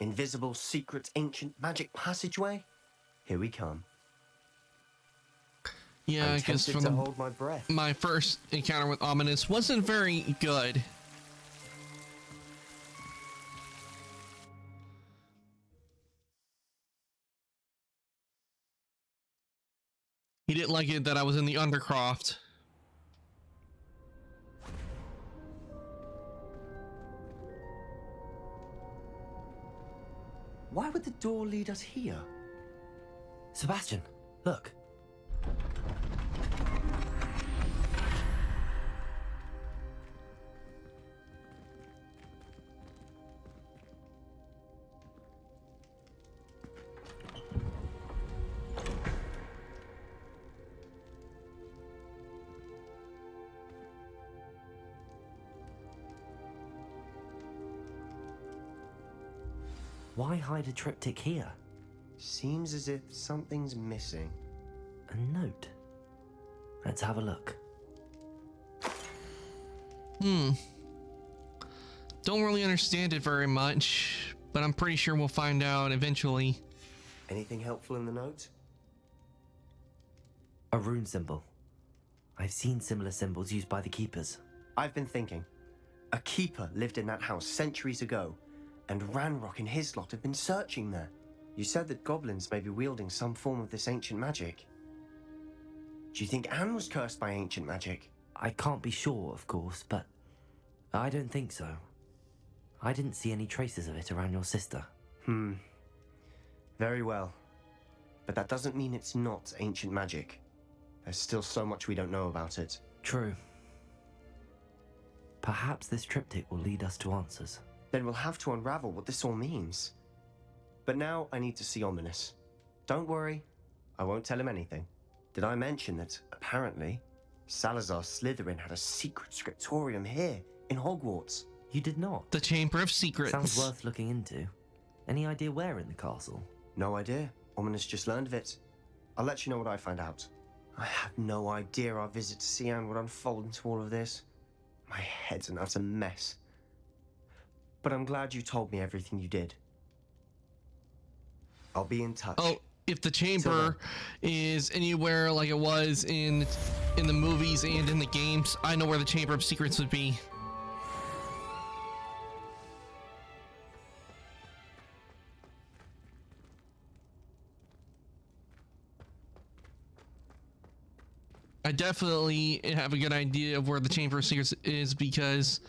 [SPEAKER 11] invisible, secret, ancient magic passageway? Here we come.
[SPEAKER 1] Yeah,
[SPEAKER 11] I'm
[SPEAKER 1] because
[SPEAKER 11] tempted to hold my breath.
[SPEAKER 1] My first encounter with Ominous wasn't very good. He didn't like it that I was in the Undercroft.
[SPEAKER 11] Why would the door lead us here?
[SPEAKER 16] Sebastian, look. Why hide a triptych here?
[SPEAKER 11] Seems as if something's missing.
[SPEAKER 16] A note. Let's have a look.
[SPEAKER 1] Don't really understand it very much, but I'm pretty sure we'll find out eventually.
[SPEAKER 11] Anything helpful in the note?
[SPEAKER 16] A rune symbol. I've seen similar symbols used by the keepers.
[SPEAKER 11] I've been thinking. A keeper lived in that house centuries ago, and Ranrock and his lot have been searching there. You said that goblins may be wielding some form of this ancient magic. Do you think Anne was cursed by ancient magic?
[SPEAKER 16] I can't be sure, of course, but I don't think so. I didn't see any traces of it around your sister.
[SPEAKER 11] Very well. But that doesn't mean it's not ancient magic. There's still so much we don't know about it.
[SPEAKER 16] True. Perhaps this triptych will lead us to answers.
[SPEAKER 11] Then we'll have to unravel what this all means. But now I need to see Ominous. Don't worry, I won't tell him anything. Did I mention that, apparently, Salazar Slytherin had a secret scriptorium here, in Hogwarts?
[SPEAKER 16] You did not?
[SPEAKER 1] The Chamber of Secrets.
[SPEAKER 16] Sounds worth looking into. Any idea where in the castle?
[SPEAKER 11] No idea. Ominous just learned of it. I'll let you know what I find out. I had no idea our visit to Cian would unfold into all of this. My head's an utter mess. But I'm glad you told me everything you did. I'll be in touch.
[SPEAKER 1] Oh, if the chamber is anywhere like it was in the movies and in the games, I know where the Chamber of Secrets would be. I definitely have a good idea of where the Chamber of Secrets is because...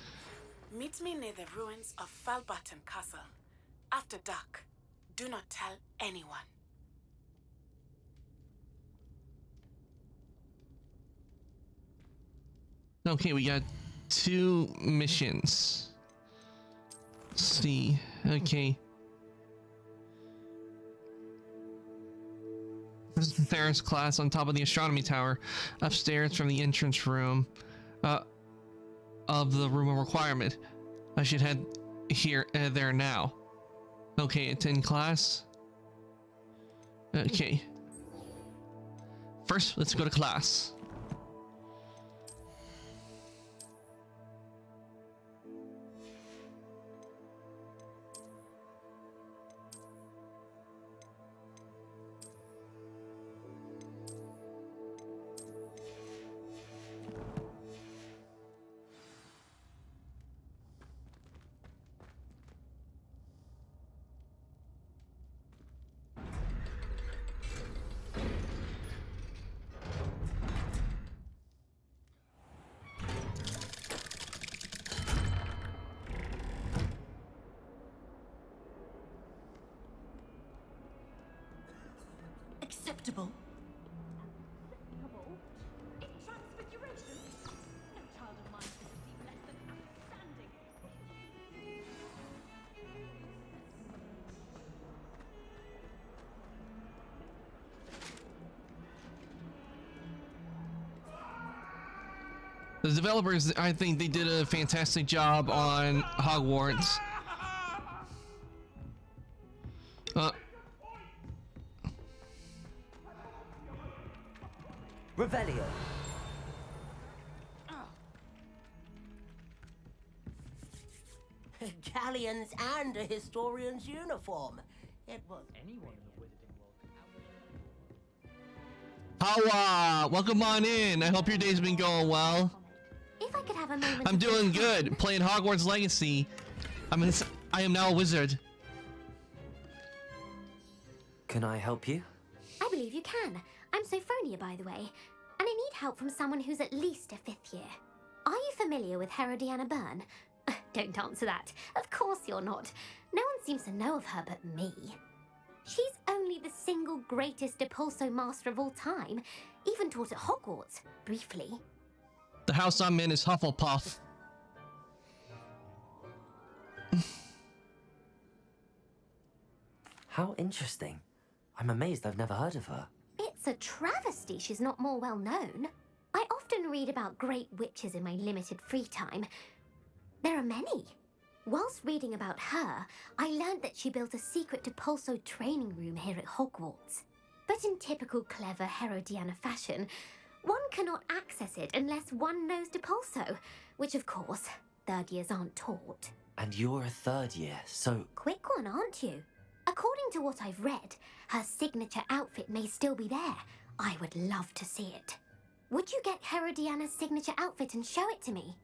[SPEAKER 17] Meet me near the ruins of Falbaton Castle. After dark. Do not tell anyone.
[SPEAKER 1] Okay, we got 2 missions. Let's see. Okay. Theron's class on top of the astronomy tower, upstairs from the entrance room of the room of requirement. I should head there now. Okay, attend class. Okay. First, let's go to class.
[SPEAKER 3] Acceptable. Transfiguration? No child of mine could seem less than outstanding.
[SPEAKER 1] The developers, I think they did a fantastic job on Hogwarts.
[SPEAKER 16] Revelio.
[SPEAKER 18] Galleons and a historian's uniform. It was anyone in the wizarding world.
[SPEAKER 1] Hawa, welcome on in. I hope your day's been going well.
[SPEAKER 19] If I could have a moment.
[SPEAKER 1] I'm doing good. Playing Hogwarts Legacy. I am now a wizard.
[SPEAKER 16] Can I help you?
[SPEAKER 19] I believe you can. I'm Sophronia, by the way, and I need help from someone who's at least a 5th year. Are you familiar with Herodiana Byrne? Don't answer that. Of course you're not. No one seems to know of her but me. She's only the single greatest Depulso master of all time, even taught at Hogwarts, briefly.
[SPEAKER 1] The house I'm in is Hufflepuff.
[SPEAKER 16] How interesting. I'm amazed I've never heard of her.
[SPEAKER 19] It's a travesty she's not more well known. I often read about great witches in my limited free time. There are many. Whilst reading about her, I learned that she built a secret Depulso training room here at Hogwarts. But in typical clever Herodiana fashion, one cannot access it unless one knows Depulso, which of course, 3rd years aren't taught.
[SPEAKER 16] And you're a 3rd year, so...
[SPEAKER 19] Quick one, aren't you? According to what I've read, her signature outfit may still be there. I would love to see it. Would you get Herodiana's signature outfit and show it to me?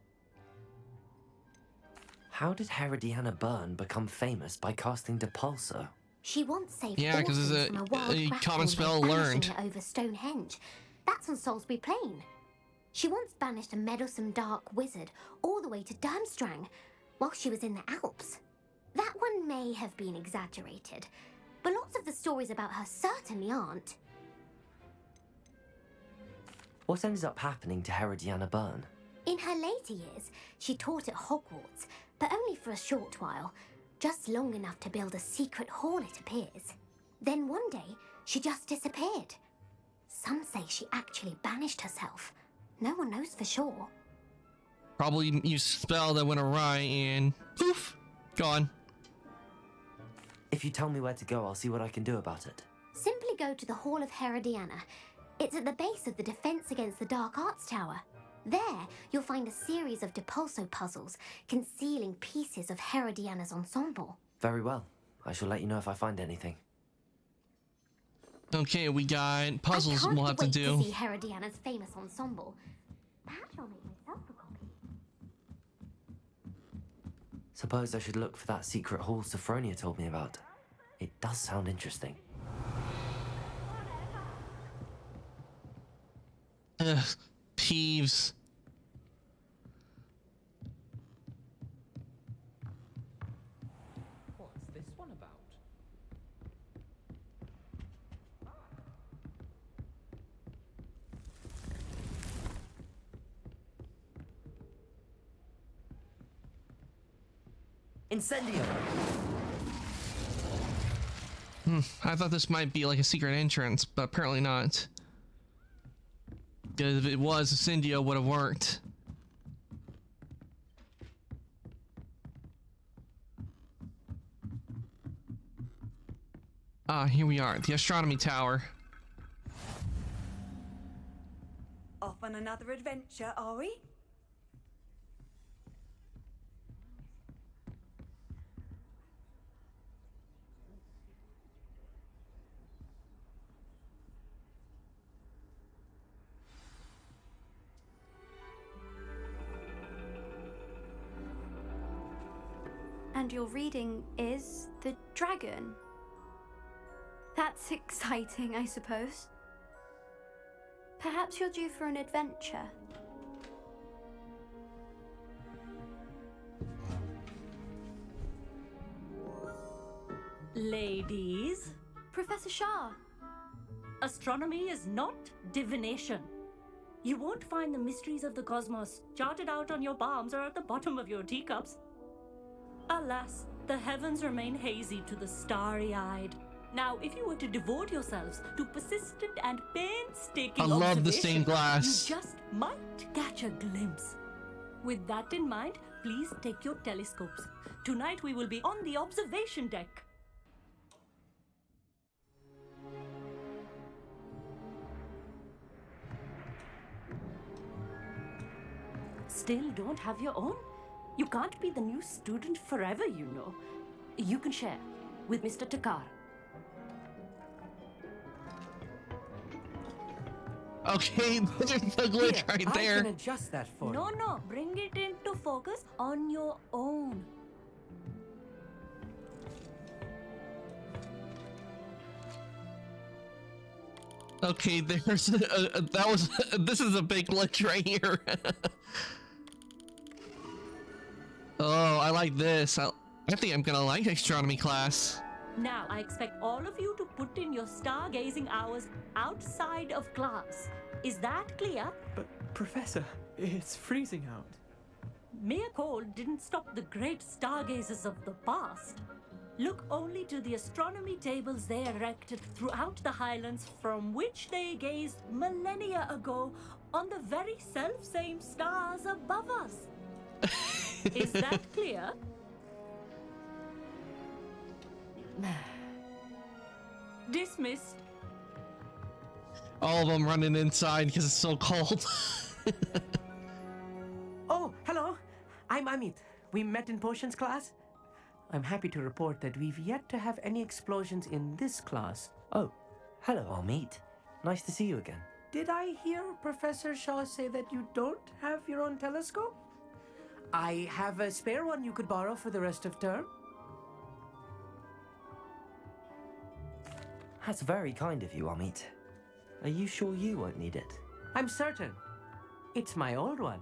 [SPEAKER 16] How did Herodiana Byrne become famous by casting Depulso?
[SPEAKER 19] She once saved
[SPEAKER 1] because
[SPEAKER 19] orphans
[SPEAKER 1] it's
[SPEAKER 19] from a wild
[SPEAKER 1] common spell
[SPEAKER 19] by
[SPEAKER 1] learned.
[SPEAKER 19] banishing it over Stonehenge. That's on Salisbury Plain. She once banished a meddlesome dark wizard all the way to Durmstrang while she was in the Alps. That one may have been exaggerated, but lots of the stories about her certainly aren't.
[SPEAKER 16] What ended up happening to Herodiana Byrne?
[SPEAKER 19] In her later years, she taught at Hogwarts, but only for a short while, just long enough to build a secret hall, it appears. Then one day, she just disappeared. Some say she actually banished herself. No one knows for sure.
[SPEAKER 1] Probably used a spell that went awry and poof, gone.
[SPEAKER 16] If you tell me where to go, I'll see what I can do about it.
[SPEAKER 19] Simply go to the Hall of Herodiana. It's at the base of the Defense Against the Dark Arts Tower. There, you'll find a series of Depulso puzzles concealing pieces of Herodiana's ensemble.
[SPEAKER 16] Very well. I shall let you know if I find anything.
[SPEAKER 1] Okay, we got puzzles we'll have to do.
[SPEAKER 19] I can't wait to see Herodiana's famous ensemble. Perhaps I'll make myself a copy.
[SPEAKER 16] Suppose I should look for that secret hall Sophronia told me about. It does sound interesting.
[SPEAKER 1] Ugh, Peeves.
[SPEAKER 20] What's this one about?
[SPEAKER 16] Incendio!
[SPEAKER 1] I thought this might be like a secret entrance, but apparently not. Because if it was, Incendio would have worked. Ah, here we are, the astronomy tower.
[SPEAKER 3] Off on another adventure, are we?
[SPEAKER 21] And your reading is The Dragon. That's exciting, I suppose. Perhaps you're due for an adventure.
[SPEAKER 6] Ladies.
[SPEAKER 21] Professor Shah.
[SPEAKER 6] Astronomy is not divination. You won't find the mysteries of the cosmos charted out on your palms or at the bottom of your teacups. Alas, the heavens remain hazy to the starry-eyed. Now, if you were to devote yourselves to persistent and painstaking
[SPEAKER 1] I love the
[SPEAKER 6] observation,
[SPEAKER 1] stained glass.
[SPEAKER 6] you just might catch a glimpse. With that in mind, please take your telescopes. Tonight we will be on the observation deck. Still don't have your own? You can't be the new student forever, you know. You can share with Mr. Takar.
[SPEAKER 1] Okay, there's the glitch right there.
[SPEAKER 20] I can adjust that for you.
[SPEAKER 6] No, bring it into focus on your own.
[SPEAKER 1] Okay, there's this is a big glitch right here. Oh, I like this. I think I'm gonna like astronomy class.
[SPEAKER 6] Now, I expect all of you to put in your stargazing hours outside of class. Is that clear?
[SPEAKER 22] But, Professor, it's freezing out.
[SPEAKER 6] Mere cold didn't stop the great stargazers of the past. Look only to the astronomy tables they erected throughout the Highlands from which they gazed millennia ago on the very self-same stars above us. Is that clear? Dismissed.
[SPEAKER 1] All of them running inside because it's so cold.
[SPEAKER 22] Oh, hello. I'm Amit. We met in potions class. I'm happy to report that we've yet to have any explosions in this class.
[SPEAKER 16] Oh, hello, Amit. Nice to see you again.
[SPEAKER 22] Did I hear Professor Shaw say that you don't have your own telescope? I have a spare one you could borrow for the rest of term.
[SPEAKER 16] That's very kind of you, Amit. Are you sure you won't need it?
[SPEAKER 22] I'm certain. It's my old one.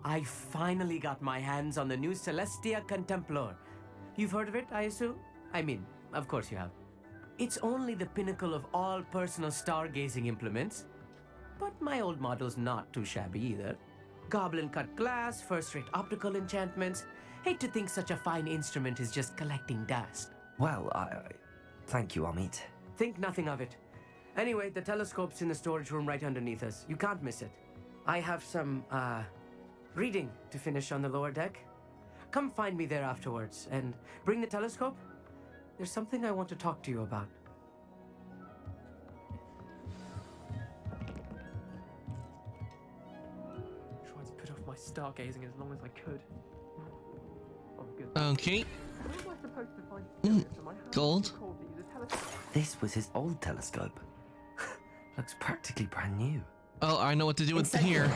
[SPEAKER 22] I finally got my hands on the new Celestia Contemplar. You've heard of it, I assume? I mean, of course you have. It's only the pinnacle of all personal stargazing implements. But my old model's not too shabby either. Goblin-cut glass, first-rate optical enchantments. Hate to think such a fine instrument is just collecting dust.
[SPEAKER 16] Well, thank you, Amit.
[SPEAKER 22] Think nothing of it. Anyway, the telescope's in the storage room right underneath us. You can't miss it. I have some, reading to finish on the lower deck. Come find me there afterwards, and bring the telescope. There's something I want to talk to you about. Tried to put off my stargazing as long as I could. Oh, good.
[SPEAKER 1] Okay.
[SPEAKER 22] Where am I supposed to find stillness in my hands?
[SPEAKER 1] Gold.
[SPEAKER 22] Cold to use a telescope?
[SPEAKER 16] This was his old telescope. Looks practically brand new.
[SPEAKER 1] Oh, I know what to do with here.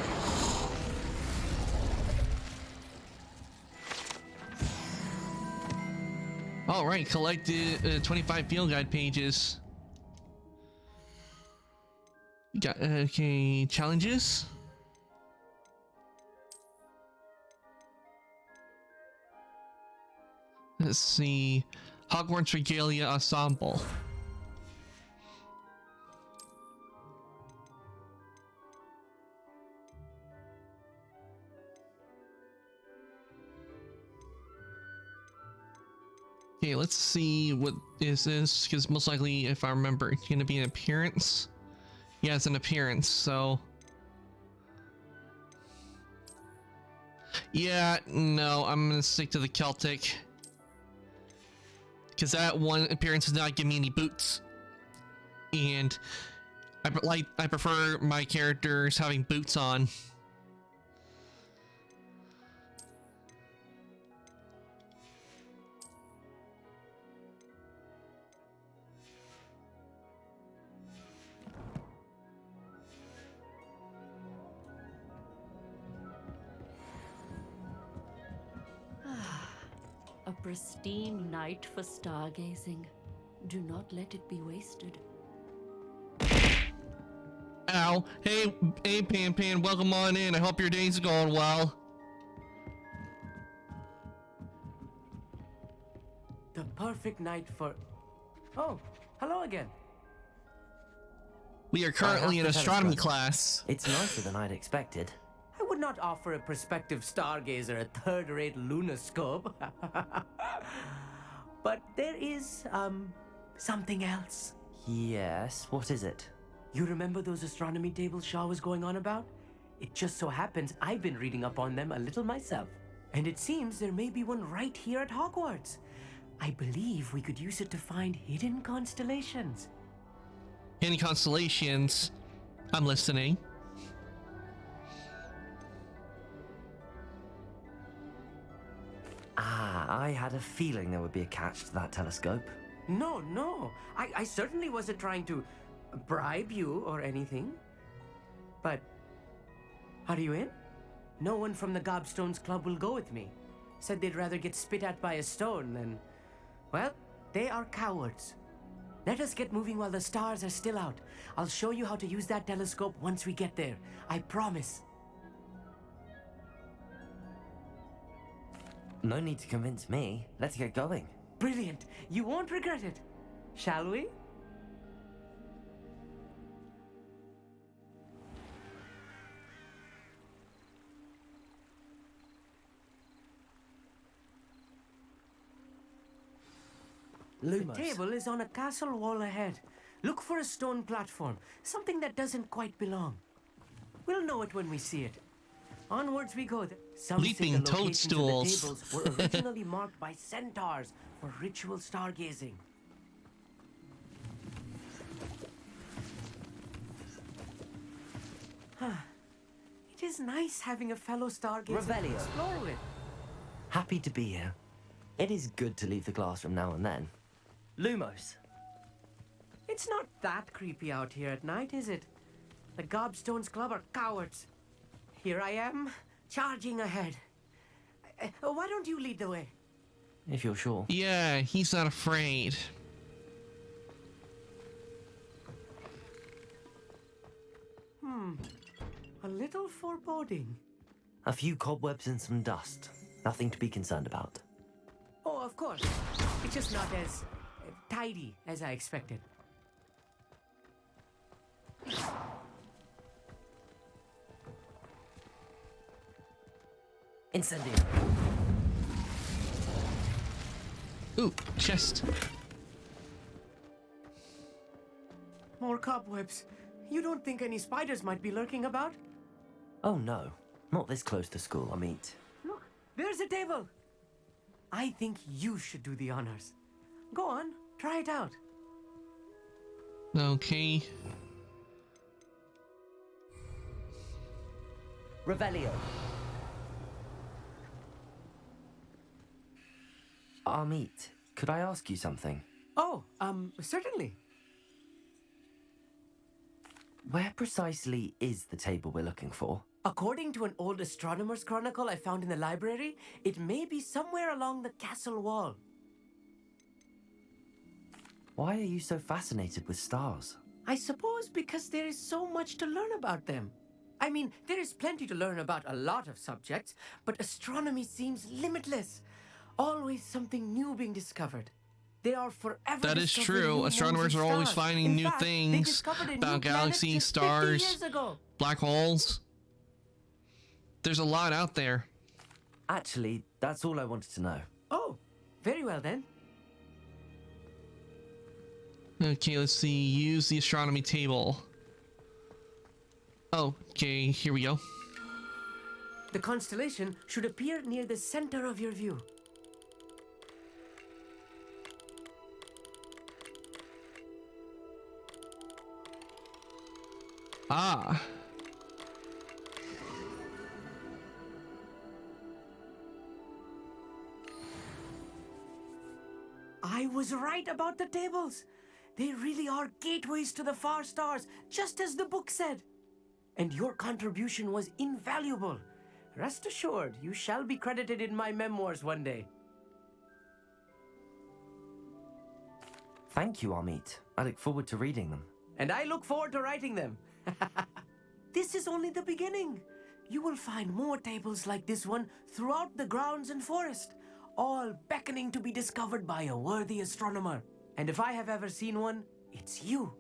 [SPEAKER 1] All right, collected 25 field guide pages. Got okay, challenges. Let's see, Hogwarts Regalia Ensemble. Okay, let's see what is this, because most likely, if I remember, it's going to be an appearance. Yeah, it's an appearance, so... Yeah, no, I'm going to stick to the Celtic. Because that one appearance does not give me any boots. And I prefer my characters having boots on.
[SPEAKER 6] A pristine night for stargazing. Do not let it be wasted.
[SPEAKER 1] Ow. Hey, Pan, welcome on in. I hope your day's going well.
[SPEAKER 22] The perfect night for... Oh, hello again.
[SPEAKER 1] We are currently in astronomy class.
[SPEAKER 16] It's nicer than I'd expected.
[SPEAKER 22] I would not offer a prospective stargazer a third-rate lunoscope. But there is, something else.
[SPEAKER 16] Yes, what is it?
[SPEAKER 22] You remember those astronomy tables Shaw was going on about? It just so happens I've been reading up on them a little myself. And it seems there may be one right here at Hogwarts. I believe we could use it to find hidden constellations.
[SPEAKER 1] Any constellations? I'm listening.
[SPEAKER 16] I had a feeling there would be a catch to that telescope.
[SPEAKER 22] No. I certainly wasn't trying to bribe you or anything. But are you in? No one from the Gobstones Club will go with me. Said they'd rather get spit at by a stone than... Well, they are cowards. Let us get moving while the stars are still out. I'll show you how to use that telescope once we get there. I promise.
[SPEAKER 16] No need to convince me. Let's get going.
[SPEAKER 22] Brilliant. You won't regret it. Shall we?
[SPEAKER 16] Lumos.
[SPEAKER 22] The table is on a castle wall ahead. Look for a stone platform, something that doesn't quite belong. We'll know it when we see it. Onwards we go. Some
[SPEAKER 1] Leaping
[SPEAKER 22] say the locations of the
[SPEAKER 1] toadstools.
[SPEAKER 22] tables were originally marked by centaurs for ritual stargazing. It is nice having a fellow stargazer to
[SPEAKER 16] Revelio.
[SPEAKER 22] explore with.
[SPEAKER 16] Happy to be here. It is good to leave the classroom now and then. Lumos.
[SPEAKER 22] It's not that creepy out here at night, is it? The Gobstones Club are cowards. Here I am, charging ahead. Why don't you lead the way?
[SPEAKER 16] If you're sure.
[SPEAKER 1] Yeah, he's not afraid.
[SPEAKER 22] A little foreboding.
[SPEAKER 16] A few cobwebs and some dust. Nothing to be concerned about.
[SPEAKER 22] Oh, of course. It's just not as tidy as I expected.
[SPEAKER 16] Incendio.
[SPEAKER 1] Ooh, chest.
[SPEAKER 22] More cobwebs. You don't think any spiders might be lurking about?
[SPEAKER 16] Oh no. Not this close to school, I mean.
[SPEAKER 22] Look, there's a table. I think you should do the honors. Go on, try it out.
[SPEAKER 1] Okay.
[SPEAKER 16] Revelio. Amit, could I ask you something?
[SPEAKER 22] Oh, certainly.
[SPEAKER 16] Where precisely is the table we're looking for?
[SPEAKER 22] According to an old astronomer's chronicle I found in the library, it may be somewhere along the castle wall.
[SPEAKER 16] Why are you so fascinated with stars?
[SPEAKER 22] I suppose because there is so much to learn about them. I mean, there is plenty to learn about a lot of subjects, but astronomy seems limitless. Always something new being discovered. They are forever.
[SPEAKER 1] That is
[SPEAKER 22] discovering
[SPEAKER 1] true.
[SPEAKER 22] new
[SPEAKER 1] Astronomers
[SPEAKER 22] moons
[SPEAKER 1] are
[SPEAKER 22] and
[SPEAKER 1] always
[SPEAKER 22] stars.
[SPEAKER 1] finding
[SPEAKER 22] In
[SPEAKER 1] new
[SPEAKER 22] fact, they
[SPEAKER 1] things
[SPEAKER 22] discovered a new
[SPEAKER 1] about
[SPEAKER 22] planet
[SPEAKER 1] galaxies,
[SPEAKER 22] just 50
[SPEAKER 1] stars,
[SPEAKER 22] years ago.
[SPEAKER 1] black holes. There's a lot out there.
[SPEAKER 16] Actually, that's all I wanted to know.
[SPEAKER 22] Oh, very well then.
[SPEAKER 1] Okay, let's see. Use the astronomy table. Oh, okay, here we go.
[SPEAKER 22] The constellation should appear near the center of your view.
[SPEAKER 1] Ah.
[SPEAKER 22] I was right about the tables. They really are gateways to the far stars, just as the book said. And your contribution was invaluable. Rest assured, you shall be credited in my memoirs one day.
[SPEAKER 16] Thank you, Amit. I look forward to reading them.
[SPEAKER 22] And I look forward to writing them. This is only the beginning. You will find more tables like this one throughout the grounds and forest, all beckoning to be discovered by a worthy astronomer. And if I have ever seen one, it's you.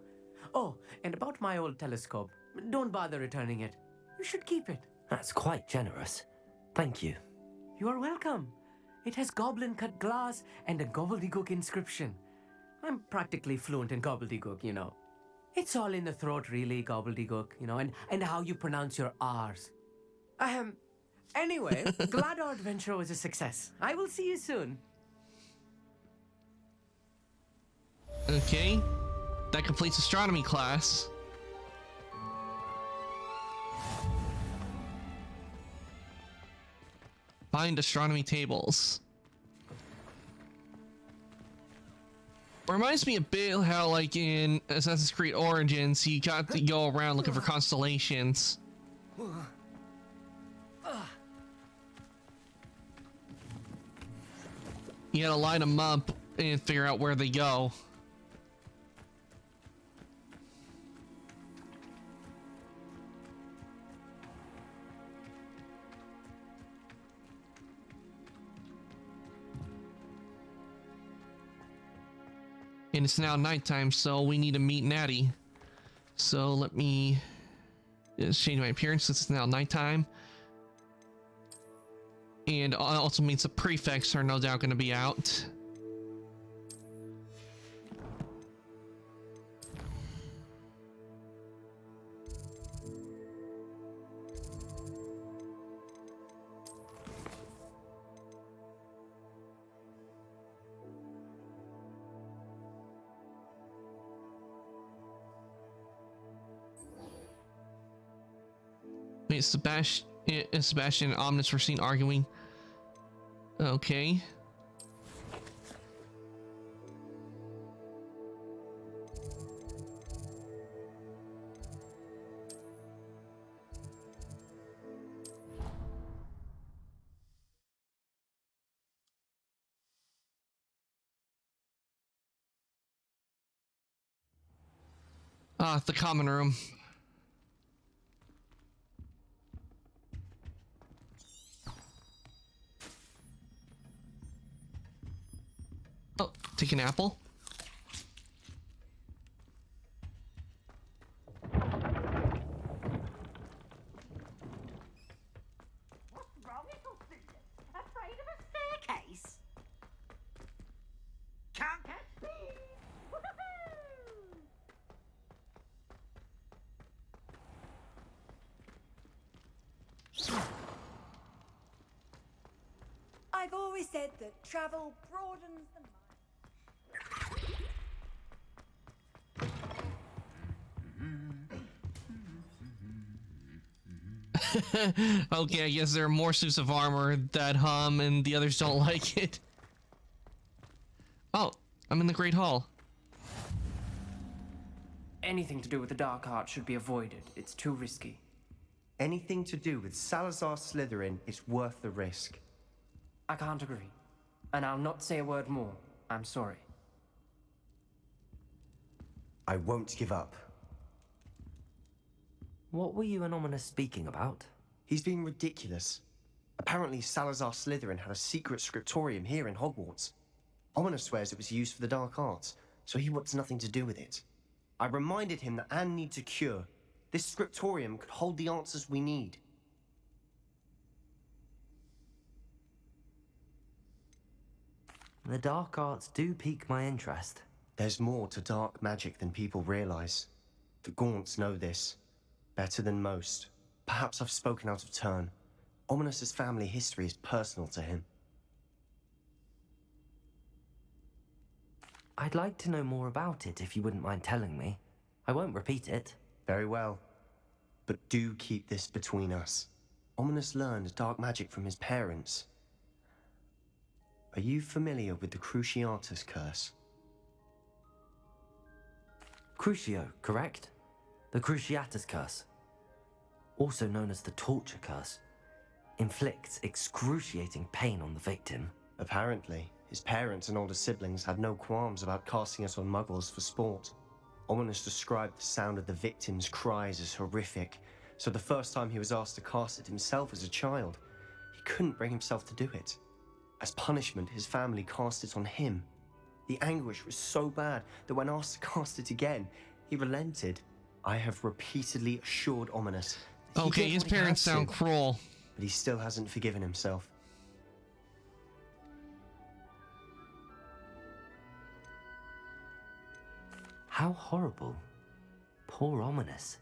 [SPEAKER 22] Oh, and about my old telescope, don't bother returning it. You should keep it.
[SPEAKER 16] That's quite generous. Thank you.
[SPEAKER 22] You are welcome. It has goblin-cut glass and a gobbledygook inscription. I'm practically fluent in gobbledygook, you know. It's all in the throat, really, gobbledygook, you know, and how you pronounce your R's. Anyway, glad our adventure was a success. I will see you soon.
[SPEAKER 1] Okay, that completes astronomy class. Find astronomy tables. Reminds me a bit how, like, in Assassin's Creed Origins, you got to go around looking for constellations. You gotta line them up and figure out where they go. And it's now nighttime, so we need to meet Natty. So let me just change my appearance since it's now nighttime. And also means the prefects are no doubt going to be out. Wait, Sebastian and Omnis were seen arguing. Okay. Ah, the common room. Oh, take an apple.
[SPEAKER 8] What's wrong, little Susan? Afraid of a staircase? Can't catch me!
[SPEAKER 3] I've always said that travel broadens the mind.
[SPEAKER 1] Okay, I guess there are more suits of armor that hum and the others don't like it. Oh, I'm in the Great Hall.
[SPEAKER 22] Anything to do with the Dark Art should be avoided. It's too risky.
[SPEAKER 11] Anything to do with Salazar Slytherin is worth the risk.
[SPEAKER 22] I can't agree. And I'll not say a word more. I'm sorry.
[SPEAKER 11] I won't give up.
[SPEAKER 16] What were you and Ominous speaking about?
[SPEAKER 11] He's being ridiculous. Apparently Salazar Slytherin had a secret scriptorium here in Hogwarts. Ominous swears it was used for the Dark Arts, so he wants nothing to do with it. I reminded him that Anne needs a cure. This scriptorium could hold the answers we need.
[SPEAKER 16] The Dark Arts do pique my interest.
[SPEAKER 11] There's more to dark magic than people realize. The Gaunts know this. Better than most. Perhaps I've spoken out of turn. Ominous's family history is personal to him.
[SPEAKER 16] I'd like to know more about it if you wouldn't mind telling me. I won't repeat it.
[SPEAKER 11] Very well. But do keep this between us. Ominous learned dark magic from his parents. Are you familiar with the Cruciatus Curse?
[SPEAKER 16] Crucio, correct? The Cruciatus Curse, also known as the Torture Curse, inflicts excruciating pain on the victim.
[SPEAKER 11] Apparently, his parents and older siblings had no qualms about casting it on muggles for sport. Ominous described the sound of the victim's cries as horrific, so the first time he was asked to cast it himself as a child, he couldn't bring himself to do it. As punishment, his family cast it on him. The anguish was so bad that when asked to cast it again, he relented. I have repeatedly assured Ominous that
[SPEAKER 1] okay, his parents sound cruel.
[SPEAKER 11] But he still hasn't forgiven himself.
[SPEAKER 16] How horrible. Poor Ominous.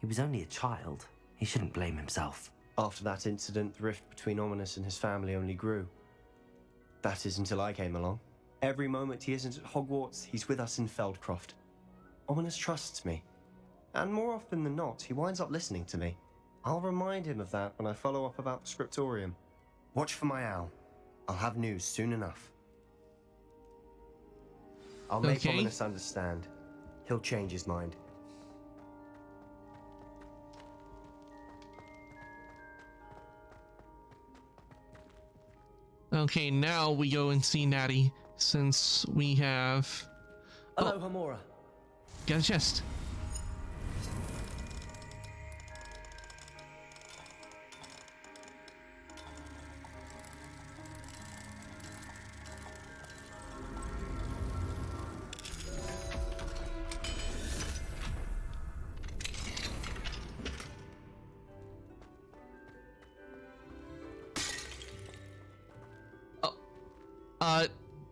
[SPEAKER 16] He was only a child. He shouldn't blame himself.
[SPEAKER 11] After that incident, the rift between Ominous and his family only grew. That is until I came along. Every moment he isn't at Hogwarts, he's with us in Feldcroft. Ominous trusts me. And more often than not, he winds up listening to me. I'll remind him of that when I follow up about the scriptorium. Watch for my owl. I'll have news soon enough. I'll make Ominous understand. He'll change his mind.
[SPEAKER 1] Okay, now we go and see Natty, since we have...
[SPEAKER 16] Hello, Hamura.
[SPEAKER 1] Got a chest.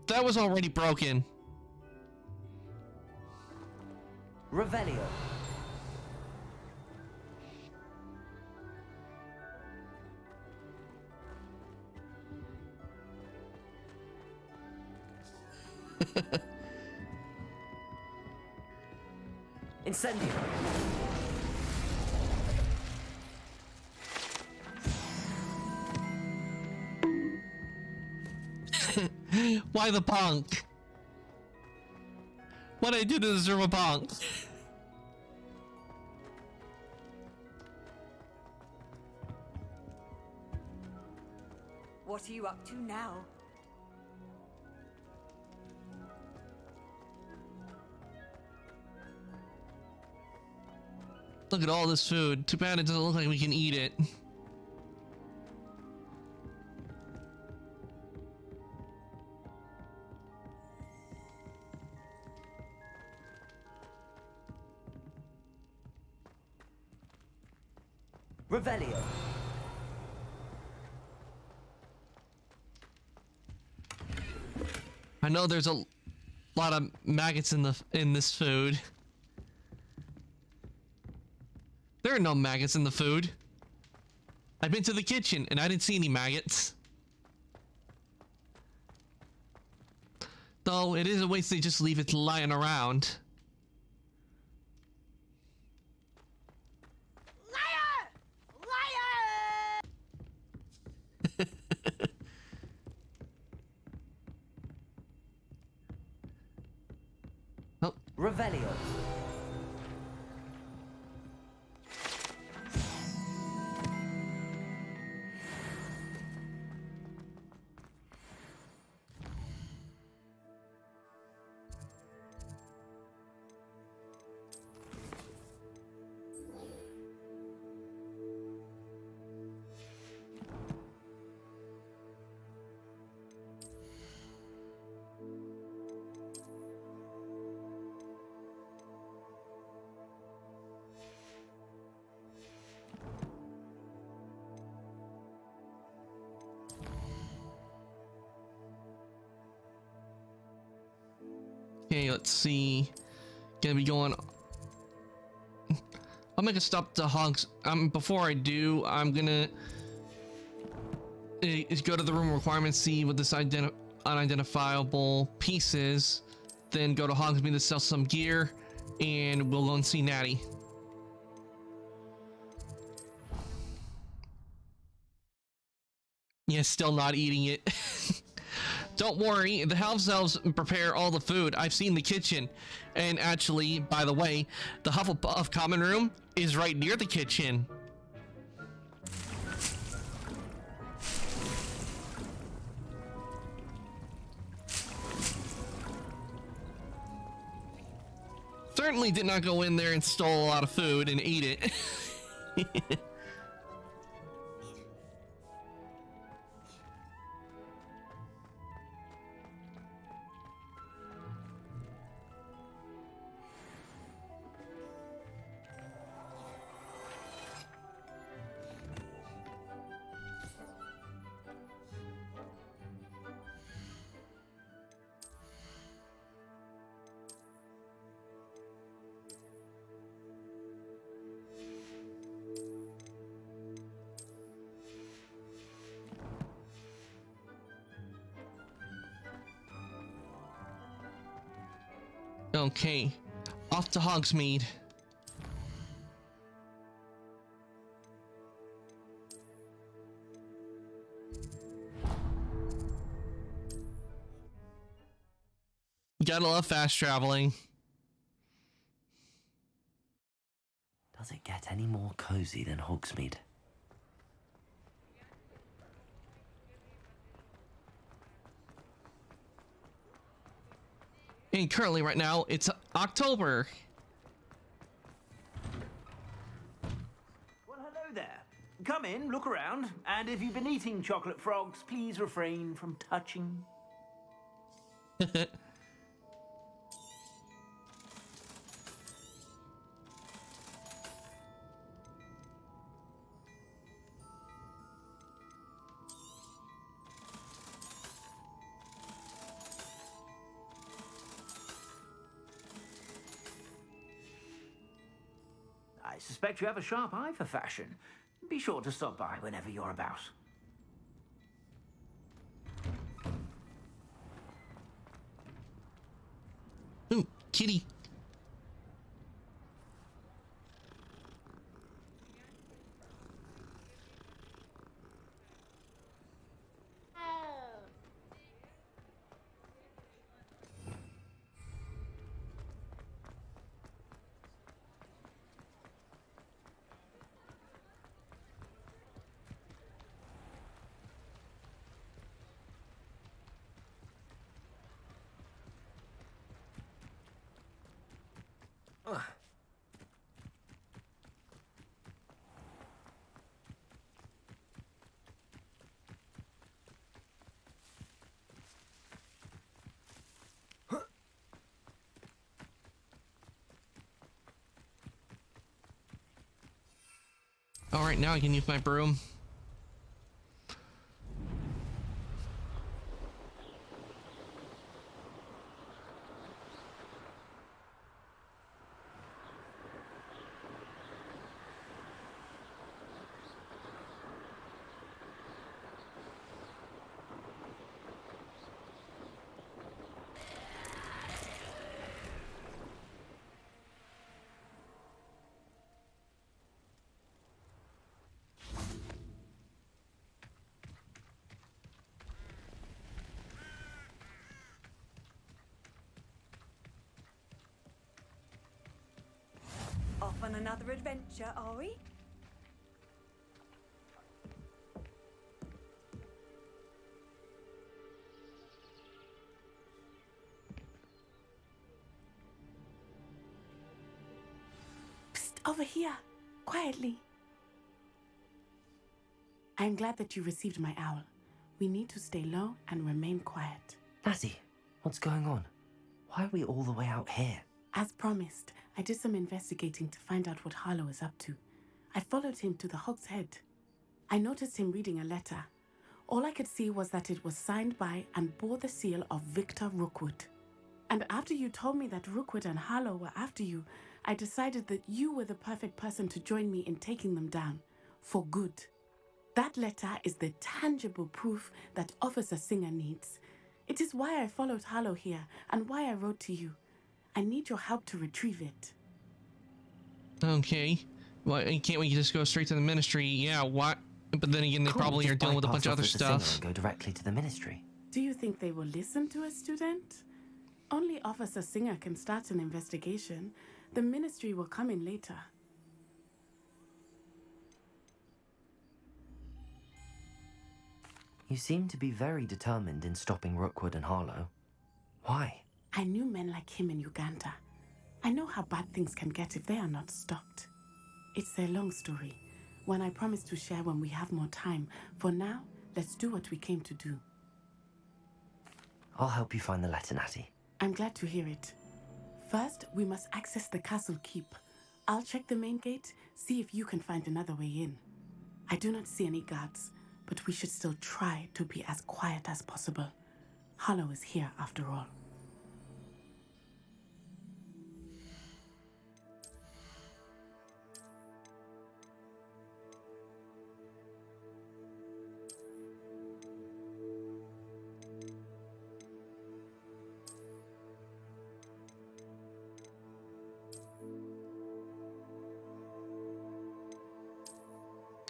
[SPEAKER 1] That was already broken.
[SPEAKER 16] Revelio. Incendio.
[SPEAKER 1] Why the punk? What I do to deserve a punk?
[SPEAKER 3] What are you up to now?
[SPEAKER 1] Look at all this food. Too bad it doesn't look like we can eat it.
[SPEAKER 16] Revelio.
[SPEAKER 1] I know there's a lot of maggots in this food. There are no maggots in the food. I've been to the kitchen and I didn't see any maggots. Though it is a waste they just leave it lying around.
[SPEAKER 16] Revelio.
[SPEAKER 1] Okay, let's see. Gonna be going. I'll make a stop to Hogs. Before I do, I'm gonna go to the room requirements, see what this unidentifiable piece is, then go to Hogsmeade to sell some gear, and we'll go and see Natty. Yeah, still not eating it. Don't worry, the house elves prepare all the food. I've seen the kitchen. And actually, by the way, the Hufflepuff common room is right near the kitchen. Certainly did not go in there and stole a lot of food and eat it. Okay, off to Hogsmeade. Gotta love fast traveling.
[SPEAKER 16] Does it get any more cozy than Hogsmeade?
[SPEAKER 1] And currently, right now, it's October.
[SPEAKER 10] Well, hello there. Come in, look around, and if you've been eating chocolate frogs, please refrain from touching. I suspect you have a sharp eye for fashion. Be sure to stop by whenever you're about.
[SPEAKER 1] Ooh, kitty. All right, now I can use my broom.
[SPEAKER 3] Off on another adventure, are we?
[SPEAKER 17] Psst, over here, quietly. I am glad that you received my owl. We need to stay low and remain quiet.
[SPEAKER 16] Natty, what's going on? Why are we all the way out here?
[SPEAKER 17] As promised, I did some investigating to find out what Harlow is up to. I followed him to the Hog's Head. I noticed him reading a letter. All I could see was that it was signed by and bore the seal of Victor Rookwood. And after you told me that Rookwood and Harlow were after you, I decided that you were the perfect person to join me in taking them down. For good. That letter is the tangible proof that Officer Singer needs. It is why I followed Harlow here and why I wrote to you. I need your help to retrieve it.
[SPEAKER 1] Okay. Why can't we just go straight to the ministry? Yeah, what? But then again, they
[SPEAKER 16] Can't we
[SPEAKER 1] probably
[SPEAKER 16] just
[SPEAKER 1] are dealing with a bunch of other
[SPEAKER 16] bypass Officer Singer
[SPEAKER 1] stuff.
[SPEAKER 16] and go directly to the ministry.
[SPEAKER 17] Do you think they will listen to a student? Only Officer Singer can start an investigation. The ministry will come in later.
[SPEAKER 16] You seem to be very determined in stopping Rookwood and Harlow. Why?
[SPEAKER 17] I knew men like him in Uganda. I know how bad things can get if they are not stopped. It's a long story, one I promise to share when we have more time. For now, let's do what we came to do.
[SPEAKER 16] I'll help you find the letter, Natty.
[SPEAKER 17] I'm glad to hear it. First, we must access the castle keep. I'll check the main gate, see if you can find another way in. I do not see any guards, but we should still try to be as quiet as possible. Harlow is here after all.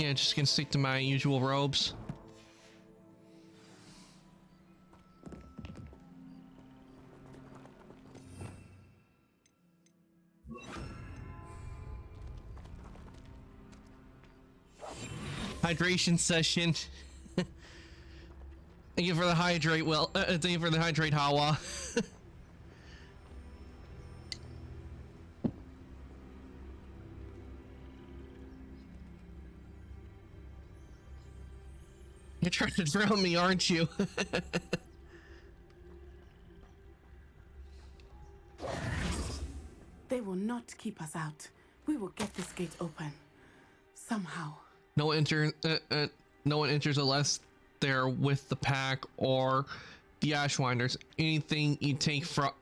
[SPEAKER 1] Yeah, just gonna stick to my usual robes. Hydration session. Thank you for the hydrate. Well, thank you for the hydrate, Hawa. You're trying to drown me, aren't you?
[SPEAKER 17] They will not keep us out. We will get this gate open. Somehow.
[SPEAKER 1] No one enters unless they're with the pack or the Ashwinders. Anything you take from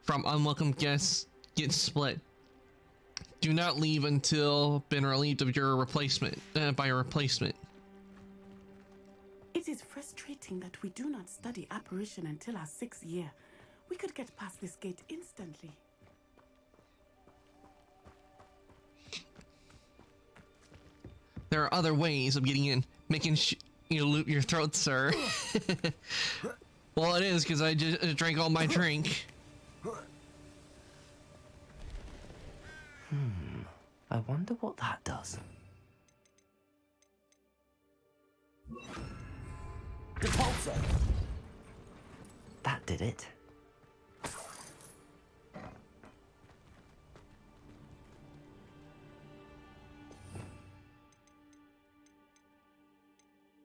[SPEAKER 1] unwelcome guests gets split. Do not leave until been relieved of your replacement by a replacement.
[SPEAKER 17] It is frustrating that we do not study apparition until our 6th year. We could get past this gate instantly.
[SPEAKER 1] There are other ways of getting in. Making you loot your throat, sir. Well, it is because I just drank all my drink.
[SPEAKER 16] I wonder what that does.
[SPEAKER 15] Repulsor!
[SPEAKER 16] That did it.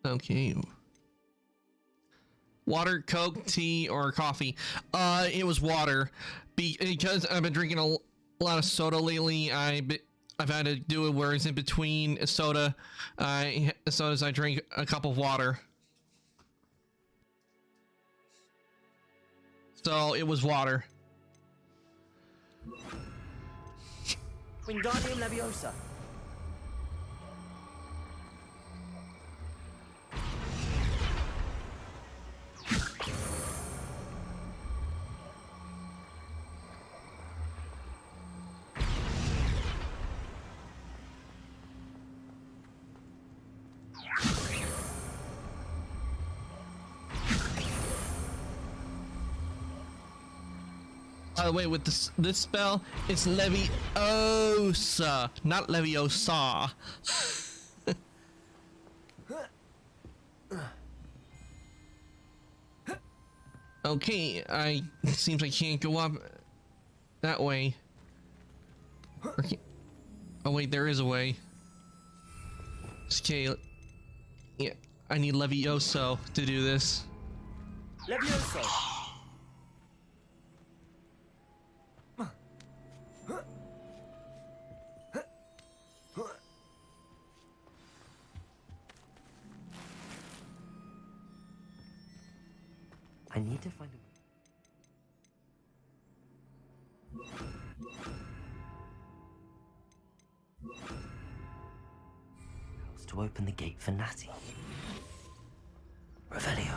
[SPEAKER 1] Okay. Water, Coke, tea, or coffee? It was water. Because I've been drinking a lot of soda lately. I've had to do it where it's in between sodas. I drink a cup of water. So it was water.
[SPEAKER 15] Wingardium Leviosa.
[SPEAKER 1] By the way, with this spell, it's Leviosa, not Leviosa. Okay, seems I can't go up that way. Oh wait, there is a way. Okay, yeah, I need Levioso to do this.
[SPEAKER 15] Levioso!
[SPEAKER 16] I need to find a to open the gate for Natty. Revelio.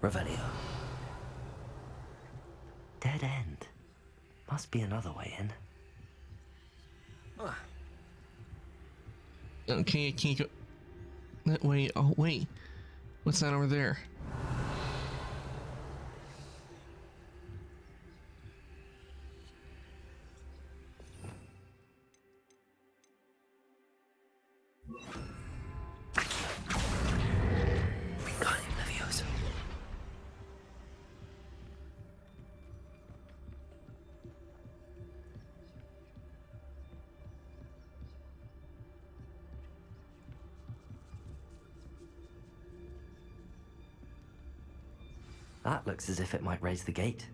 [SPEAKER 16] Revelio. Dead end. Must be another way in.
[SPEAKER 1] Okay, I can't go that way. Oh, wait. What's that over there?
[SPEAKER 16] That looks as if it might raise the gate.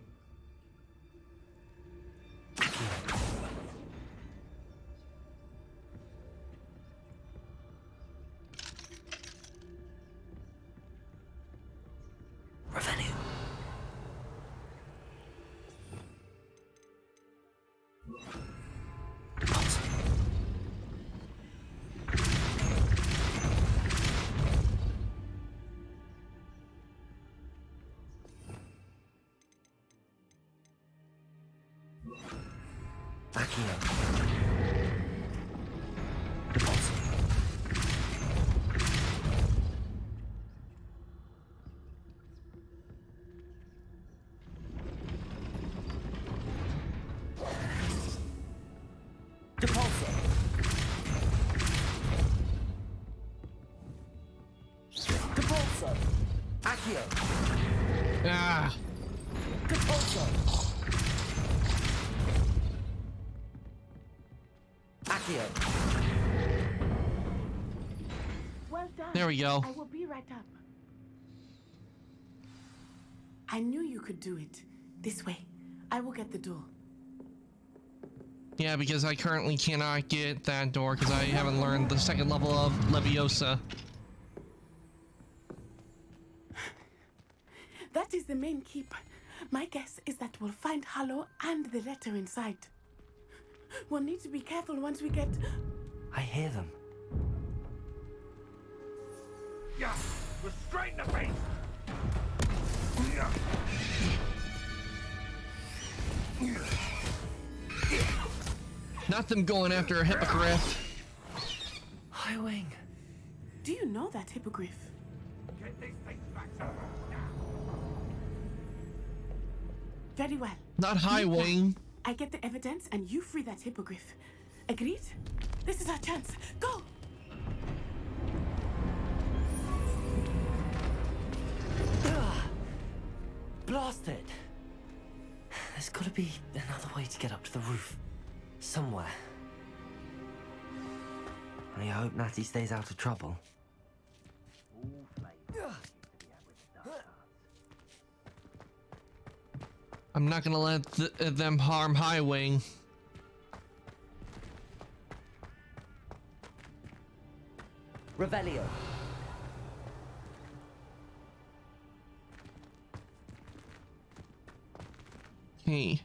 [SPEAKER 16] Revelio. Accio. Depulso.
[SPEAKER 15] Depulso. Depulso. Accio.
[SPEAKER 1] Ah.
[SPEAKER 15] Depulso. Accio.
[SPEAKER 17] Well done.
[SPEAKER 1] There we go.
[SPEAKER 17] I will be right up. I knew you could do it. This way. I will get the door.
[SPEAKER 1] Yeah, because I currently cannot get that door because I haven't learned the second level of Leviosa.
[SPEAKER 17] That is the main keep. My guess is that we'll find Harlow and the letter inside. We'll need to be careful once we get...
[SPEAKER 16] I hear them.
[SPEAKER 7] Yeah, restrain the beast.
[SPEAKER 1] Not them going after a hippogriff.
[SPEAKER 16] Highwing.
[SPEAKER 17] Do you know that hippogriff?
[SPEAKER 7] Get these things back to her.
[SPEAKER 17] Very well.
[SPEAKER 1] Not Highwing.
[SPEAKER 17] I get the evidence and you free that hippogriff. Agreed? This is our chance. Go!
[SPEAKER 16] Blasted! There's gotta be another way to get up to the roof. Somewhere. I hope Natty stays out of trouble.
[SPEAKER 1] I'm not gonna let them harm Highwing.
[SPEAKER 15] Revelio.
[SPEAKER 1] Hey.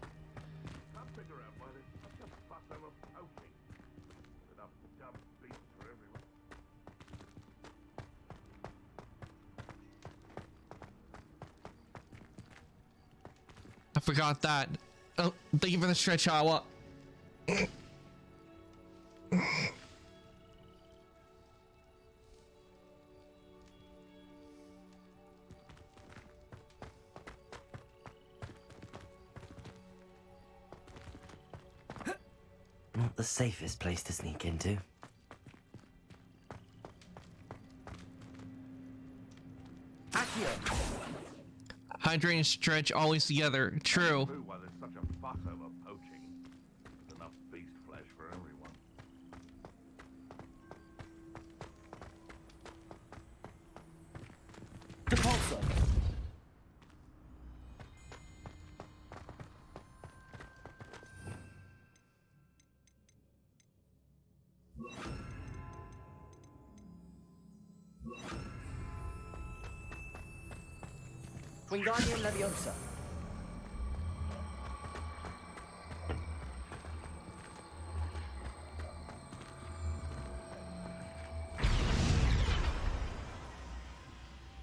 [SPEAKER 1] I forgot that. Oh, thank you for the stretch, Hawa.
[SPEAKER 16] Not the safest place to sneak into.
[SPEAKER 1] Hydrate and stretch always together. True.
[SPEAKER 7] Why there's such a fuss over poaching? There's enough beast flesh for everyone.
[SPEAKER 15] Depulso. Wingardium Leviosa.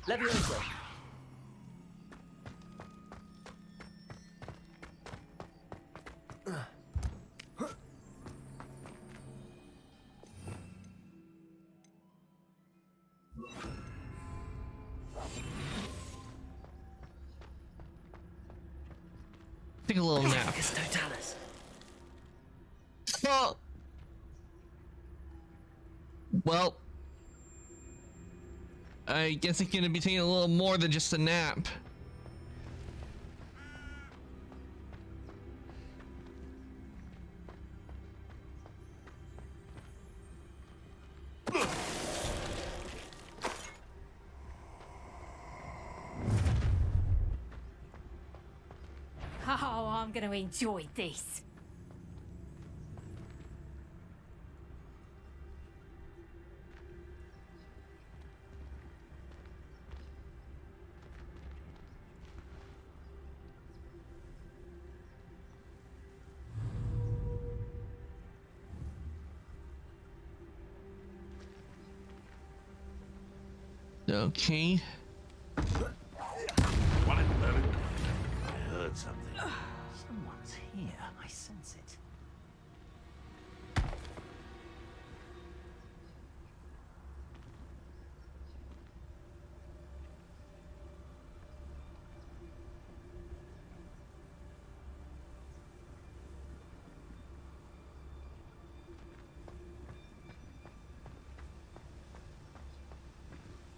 [SPEAKER 15] Leviosa.
[SPEAKER 1] Take a little nap. Oh. Well, I guess it's gonna be taking a little more than just a nap.
[SPEAKER 3] Oh, I'm going to enjoy this.
[SPEAKER 1] Okay.
[SPEAKER 7] What is that? I heard something.
[SPEAKER 8] Someone's here.
[SPEAKER 10] I sense it.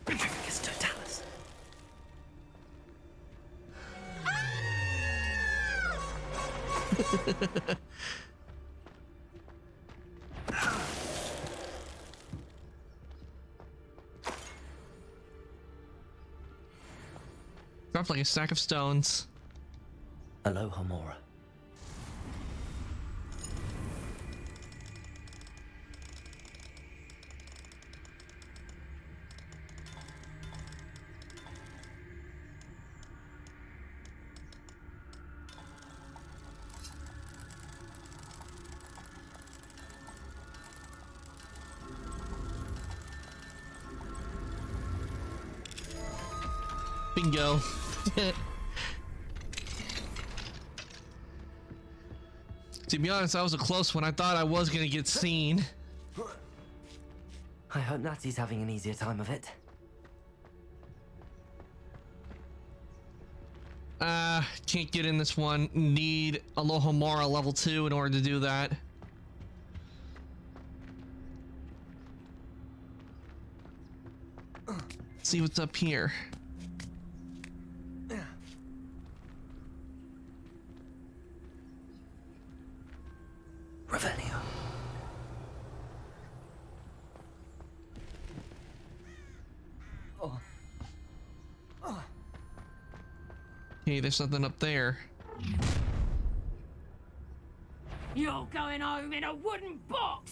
[SPEAKER 10] Petrificus totalis.
[SPEAKER 1] Dropped like a stack of stones.
[SPEAKER 16] Aloha Mora.
[SPEAKER 1] Bingo. To be honest, that was a close one. I thought I was gonna get seen.
[SPEAKER 16] I hope Natty's having an easier time of it.
[SPEAKER 1] Can't get in this one. Need Aloha Mora level 2 in order to do that. Let's see what's up here.
[SPEAKER 16] Revelio.
[SPEAKER 1] Okay, there's something up there.
[SPEAKER 6] You're going home in a wooden box!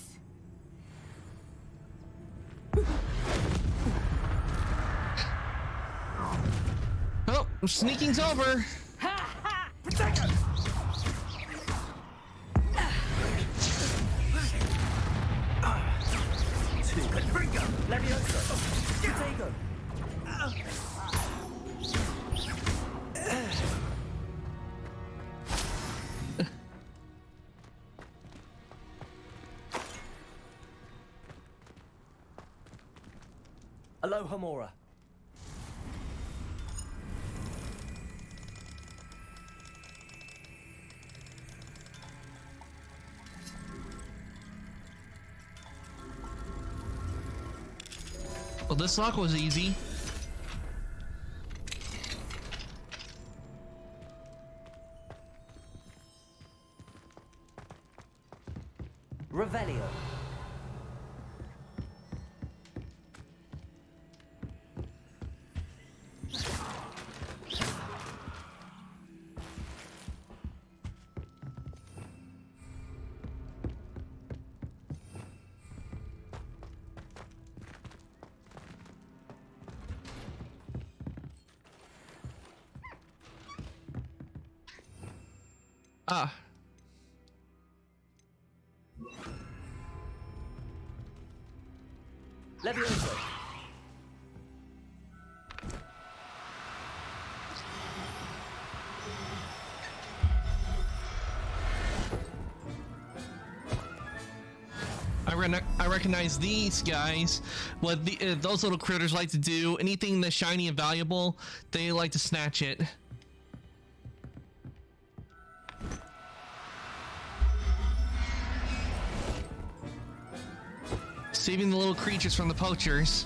[SPEAKER 1] Oh, sneaking's over.
[SPEAKER 6] Ha ha! Protect us!
[SPEAKER 15] Confringo! Levioso! Stratego! Aloha Mora.
[SPEAKER 1] Well, this lock was easy.
[SPEAKER 15] Revelio.
[SPEAKER 1] Ah.
[SPEAKER 15] Levioso.
[SPEAKER 1] I recognize these guys. What those little critters like to do, anything that's shiny and valuable, they like to snatch it. Saving the little creatures from the poachers.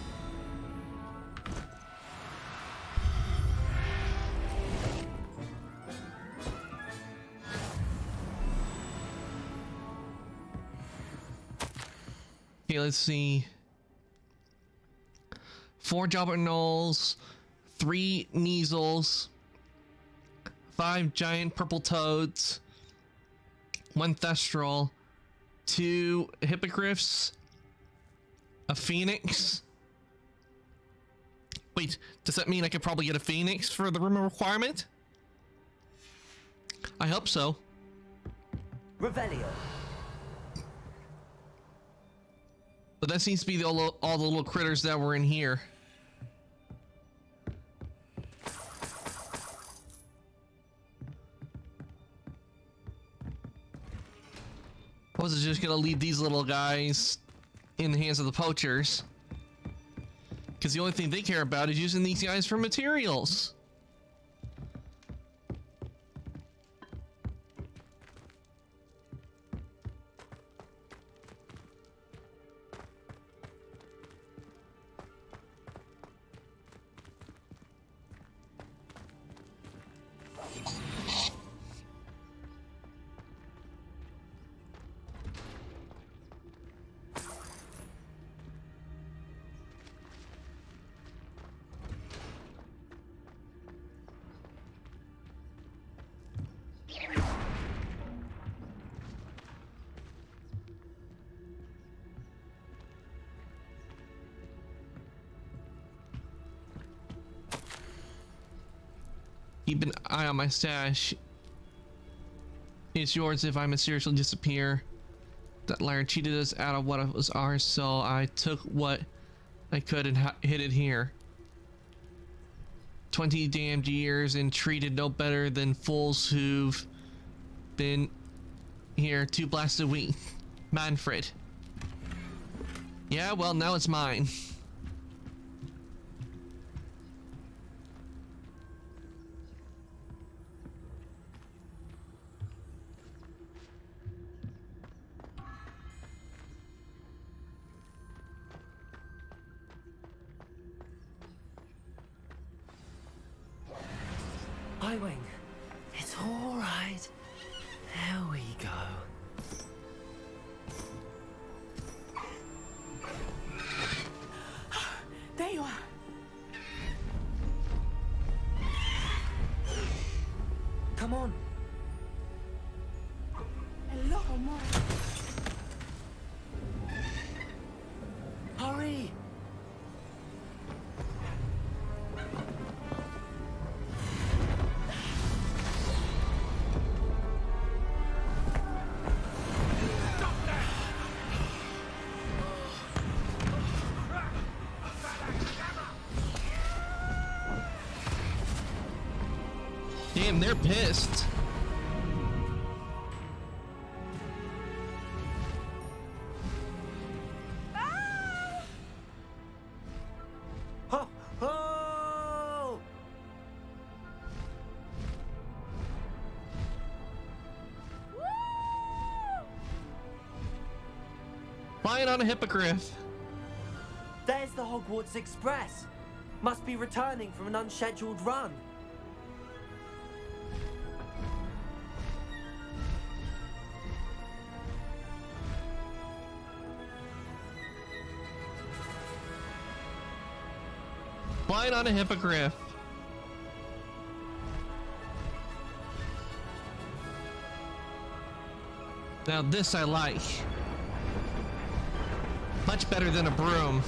[SPEAKER 1] Okay, let's see. 4 Jobber Gnolls, 3 Kneazles, 5 giant purple toads, 1 Thestral, 2 Hippogriffs, a Phoenix. Wait, does that mean I could probably get a Phoenix for the room requirement? I hope so.
[SPEAKER 15] Revelio.
[SPEAKER 1] But that seems to be all the little critters that were in here. wasn't just gonna leave these little guys in the hands of the poachers. Because the only thing they care about is using these guys for materials. Keep an eye on my stash. It's yours if I mysteriously disappear. That liar cheated us out of what was ours, so I took what I could and hid it here. 20 damned years and treated no better than fools who've been here 2 blasted weeks. Manfred. Yeah, well, now it's mine.
[SPEAKER 16] Highwing, it's all right. There we go.
[SPEAKER 17] There you are.
[SPEAKER 16] Come on.
[SPEAKER 17] Hello, Homora.
[SPEAKER 16] Hurry.
[SPEAKER 1] Damn, they're pissed.
[SPEAKER 16] Ho! Ho!
[SPEAKER 1] Flying on a hippogriff.
[SPEAKER 16] There's the Hogwarts Express. Must be returning from an unscheduled run.
[SPEAKER 1] Flying on a hippogriff. Now this I like. Much better than a broom.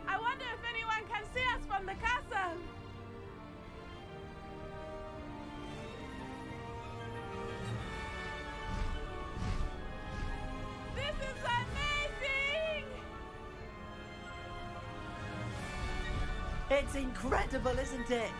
[SPEAKER 17] I wonder if anyone can see us from the castle. This is amazing!
[SPEAKER 16] It's incredible, isn't it?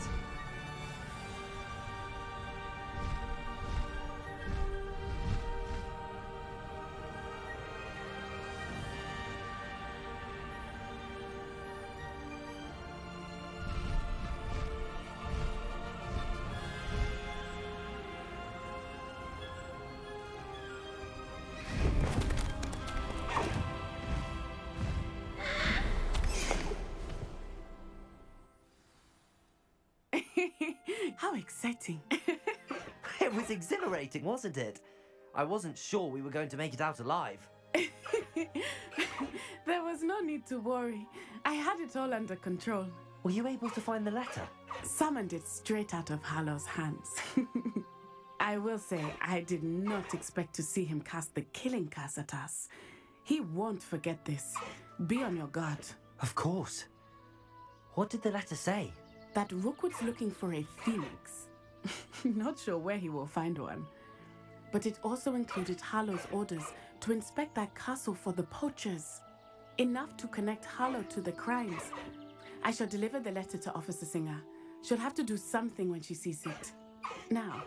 [SPEAKER 17] How exciting.
[SPEAKER 16] It was exhilarating, wasn't it? I wasn't sure we were going to make it out alive.
[SPEAKER 17] There was no need to worry. I had it all under control.
[SPEAKER 16] Were you able to find the letter?
[SPEAKER 17] Summoned it straight out of Hallow's hands. I will say, I did not expect to see him cast the killing curse at us. He won't forget this. Be on your guard.
[SPEAKER 16] Of course. What did the letter say?
[SPEAKER 17] That Rookwood's looking for a phoenix. Not sure where he will find one. but it also included Harlow's orders to inspect that castle for the poachers. Enough to connect Harlow to the crimes. I shall deliver the letter to Officer Singer. She'll have to do something when she sees it. Now,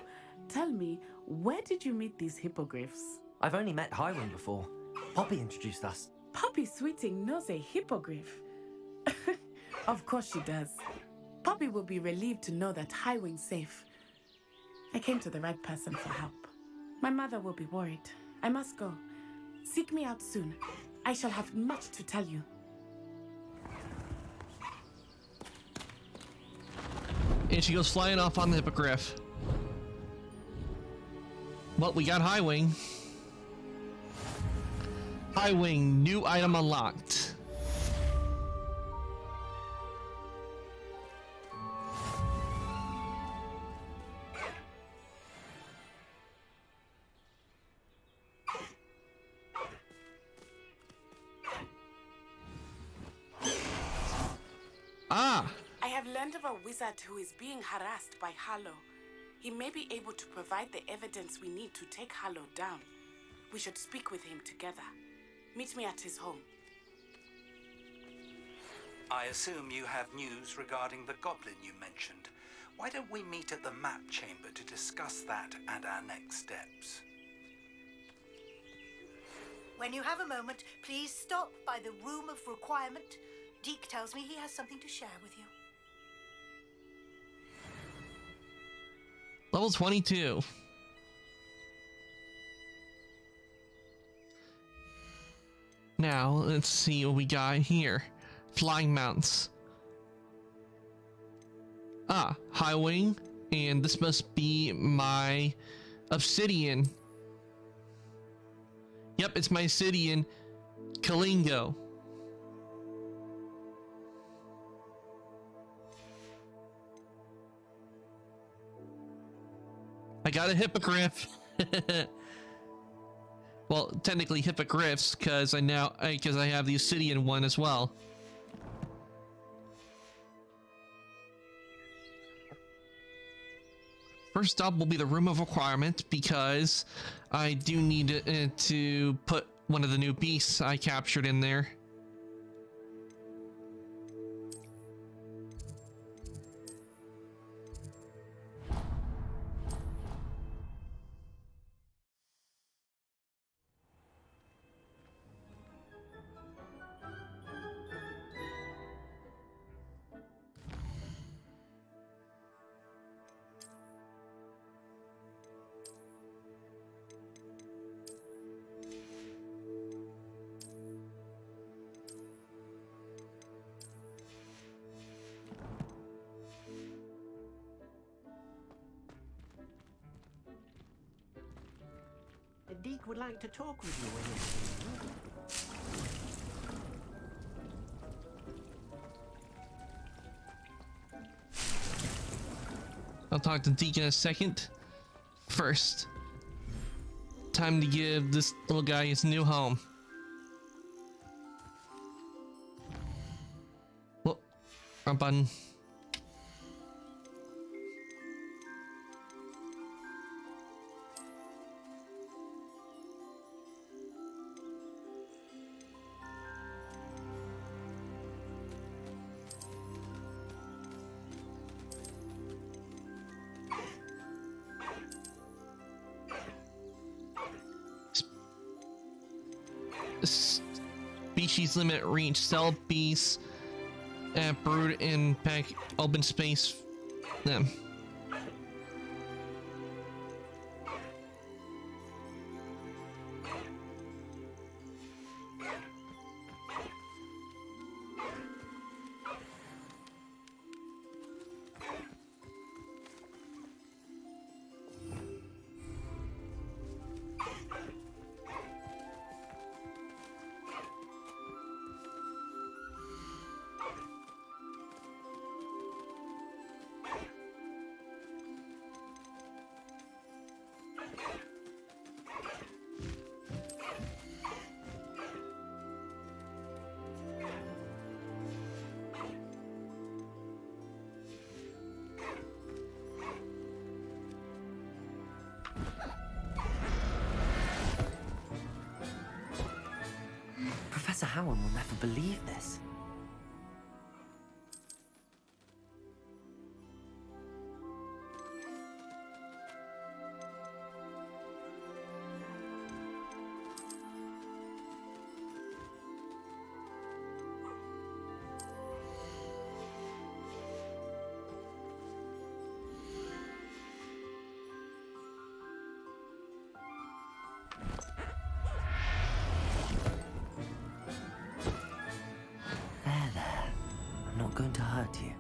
[SPEAKER 17] tell me, where did you meet these hippogriffs?
[SPEAKER 16] I've only met Highwing before. Poppy introduced us.
[SPEAKER 17] Poppy Sweeting knows a hippogriff. Of course she does. Poppy will be relieved to know that Highwing's safe. I came to the right person for help. My mother will be worried. I must go. Seek me out soon. I shall have much to tell you.
[SPEAKER 1] And she goes flying off on the hippogriff. Well, we got Highwing. Highwing, new item unlocked. Ah!
[SPEAKER 17] I have learned of a wizard who is being harassed by Harlow. He may be able to provide the evidence we need to take Harlow down. We should speak with him together. Meet me at his home.
[SPEAKER 4] I assume you have news regarding the goblin you mentioned. Why don't we meet at the map chamber to discuss that and our next steps?
[SPEAKER 20] When you have a moment, please stop by the Room of Requirement. Deke tells me he has something to share with you.
[SPEAKER 1] Level 22. Now, let's see what we got here. Flying mounts. Ah, Highwing. And this must be my obsidian. Yep, it's my obsidian. Kalingo. I got a hippogriff. Well, technically hippogriffs, because I have the obsidian one as well. First up will be the Room of Requirement, because I do need to put one of the new beasts I captured in there.
[SPEAKER 18] Deke would like to talk with you when
[SPEAKER 1] I'll talk to Deke in a second. First, time to give this little guy his new home. Whoop, wrong button. Species limit reach. Cell beasts brood in pack open space them.
[SPEAKER 16] Professor Howard will never believe this. Going to hurt you.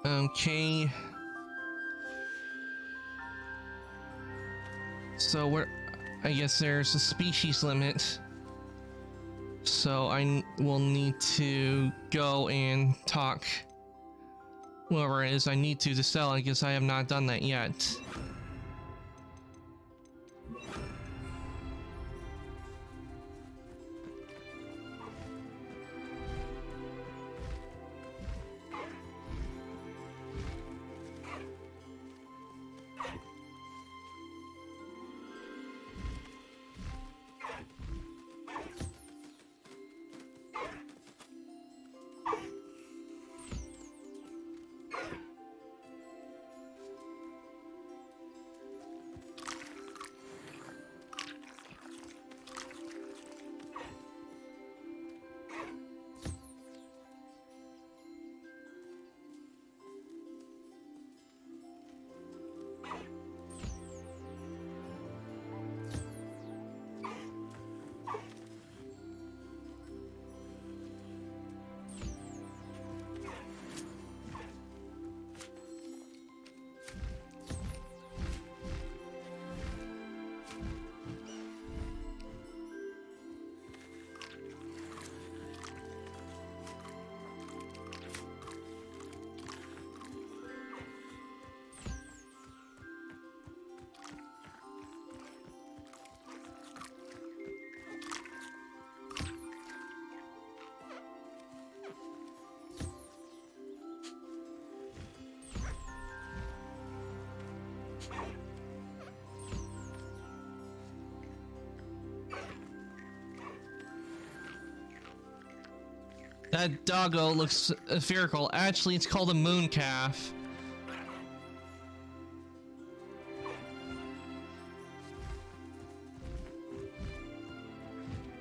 [SPEAKER 1] Okay. So I guess there's a species limit. So I will need to go and talk whoever it is I need to sell. I guess I have not done that yet. That doggo looks spherical. Actually, it's called a moon calf.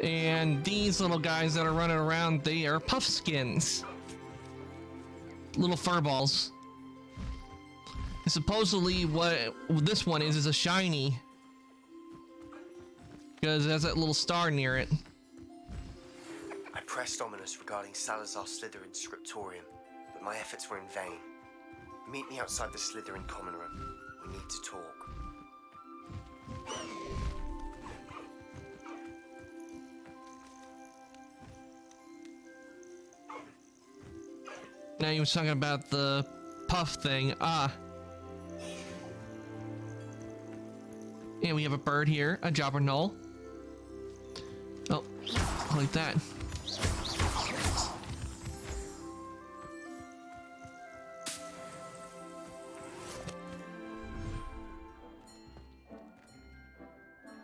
[SPEAKER 1] And these little guys that are running around, they are puffskins. Little fur balls. And supposedly what this one is a shiny. Because it has that little star near it.
[SPEAKER 2] I pressed Ominous regarding Salazar Slytherin's scriptorium, but my efforts were in vain. Meet me outside the Slytherin common room. We need to talk.
[SPEAKER 1] Now you were talking about the puff thing. Ah. And we have a bird here, a jobber knoll. Oh, like that.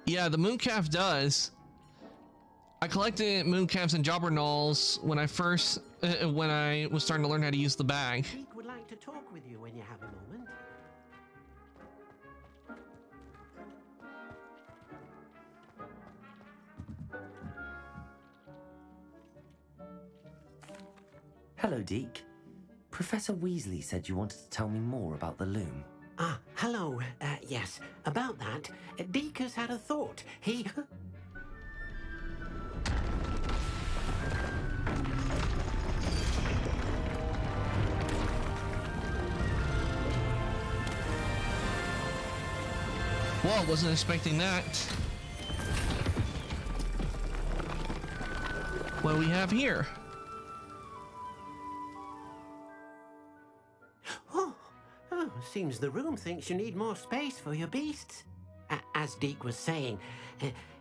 [SPEAKER 1] Yeah, the mooncalf does. I collected mooncalves and jobber knolls when I first, when I was starting to learn how to use the bag.
[SPEAKER 12] Deek would like to talk with you when you have a moment.
[SPEAKER 16] Hello, Deke. Professor Weasley said you wanted to tell me more about the loom.
[SPEAKER 12] Ah, hello. Yes, about that. Deek has had a thought. He...
[SPEAKER 1] Whoa, wasn't expecting that. What do we have here?
[SPEAKER 12] Oh, seems the room thinks you need more space for your beasts. As Deek was saying,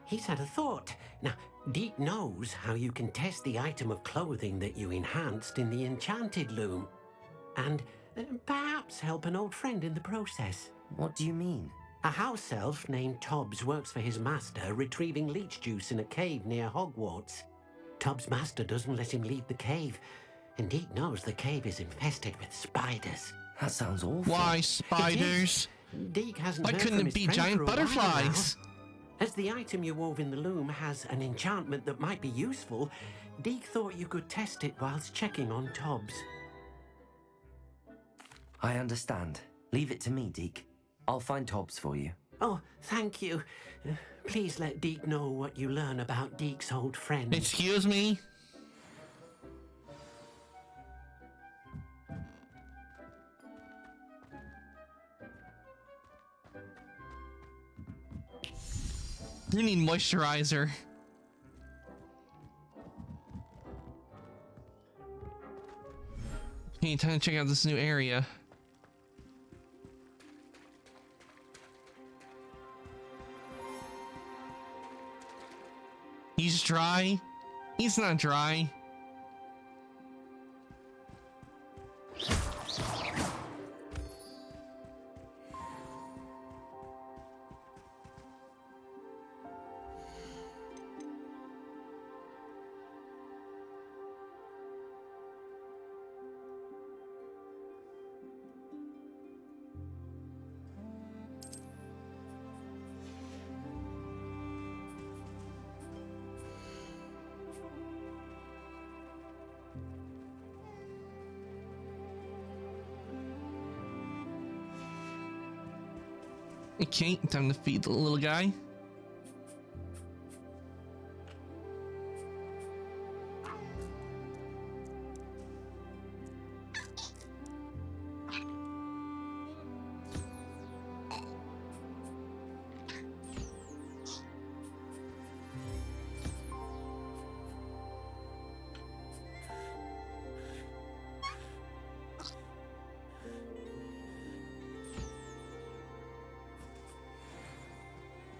[SPEAKER 12] he's had a thought. Now, Deek knows how you can test the item of clothing that you enhanced in the enchanted loom. And Perhaps help an old friend in the process.
[SPEAKER 16] What do you mean?
[SPEAKER 12] A house elf named Tobbs works for his master, retrieving leech juice in a cave near Hogwarts. Tobbs' master doesn't let him leave the cave, and Deke knows the cave is infested with spiders.
[SPEAKER 16] That sounds awful.
[SPEAKER 1] Why spiders?
[SPEAKER 12] Deke hasn't
[SPEAKER 1] Why
[SPEAKER 12] heard
[SPEAKER 1] couldn't
[SPEAKER 12] from
[SPEAKER 1] it
[SPEAKER 12] his
[SPEAKER 1] be
[SPEAKER 12] friend
[SPEAKER 1] giant
[SPEAKER 12] for a while
[SPEAKER 1] butterflies?
[SPEAKER 12] now. As the item you wove in the loom has an enchantment that might be useful, Deke thought you could test it whilst checking on Tobbs.
[SPEAKER 16] I understand. Leave it to me, Deke. I'll find Tobbs for you.
[SPEAKER 12] Oh, thank you. Please let Deke know what you learn about Deke's old friend.
[SPEAKER 1] Excuse me? You need moisturizer. Hey, time to check out this new area. He's dry. He's not dry. Okay, time to feed the little guy.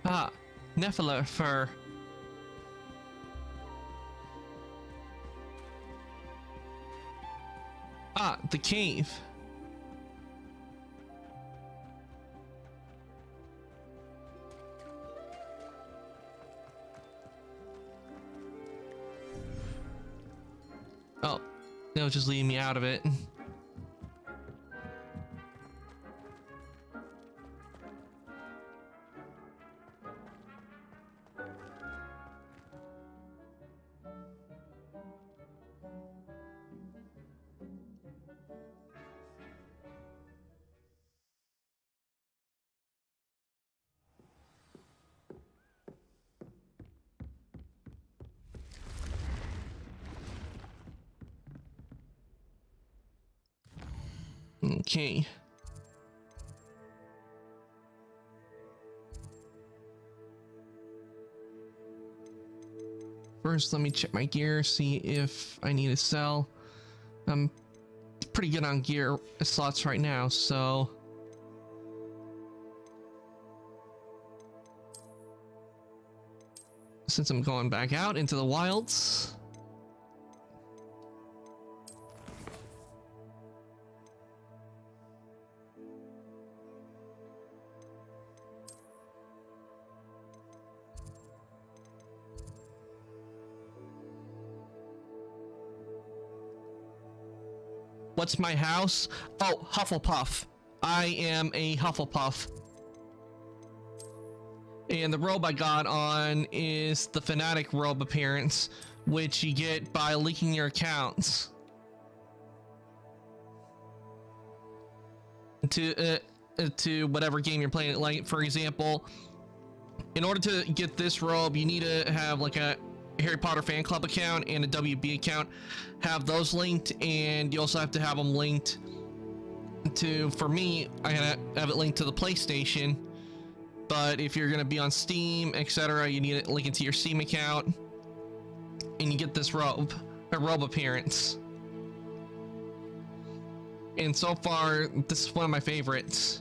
[SPEAKER 1] Ah, Nephilim fur. Ah, the cave. Oh, that was just leading me out of it. Okay. First, let me check my gear, see if I need to sell. I'm pretty good on gear slots right now, so... Since I'm going back out into the wilds... What's my house? Oh, Hufflepuff. I am a Hufflepuff. And the robe I got on is the Fanatic robe appearance, which you get by leaking your accounts. To whatever game you're playing. Like, for example, in order to get this robe, you need to have like a Harry Potter fan club account and a WB account, have those linked, and you also have to have them linked to, for me, I gotta have it linked to the PlayStation, but if you're gonna be on Steam, etc., you need it linked into your Steam account, and you get this robe, a robe appearance. And so far, this is one of my favorites.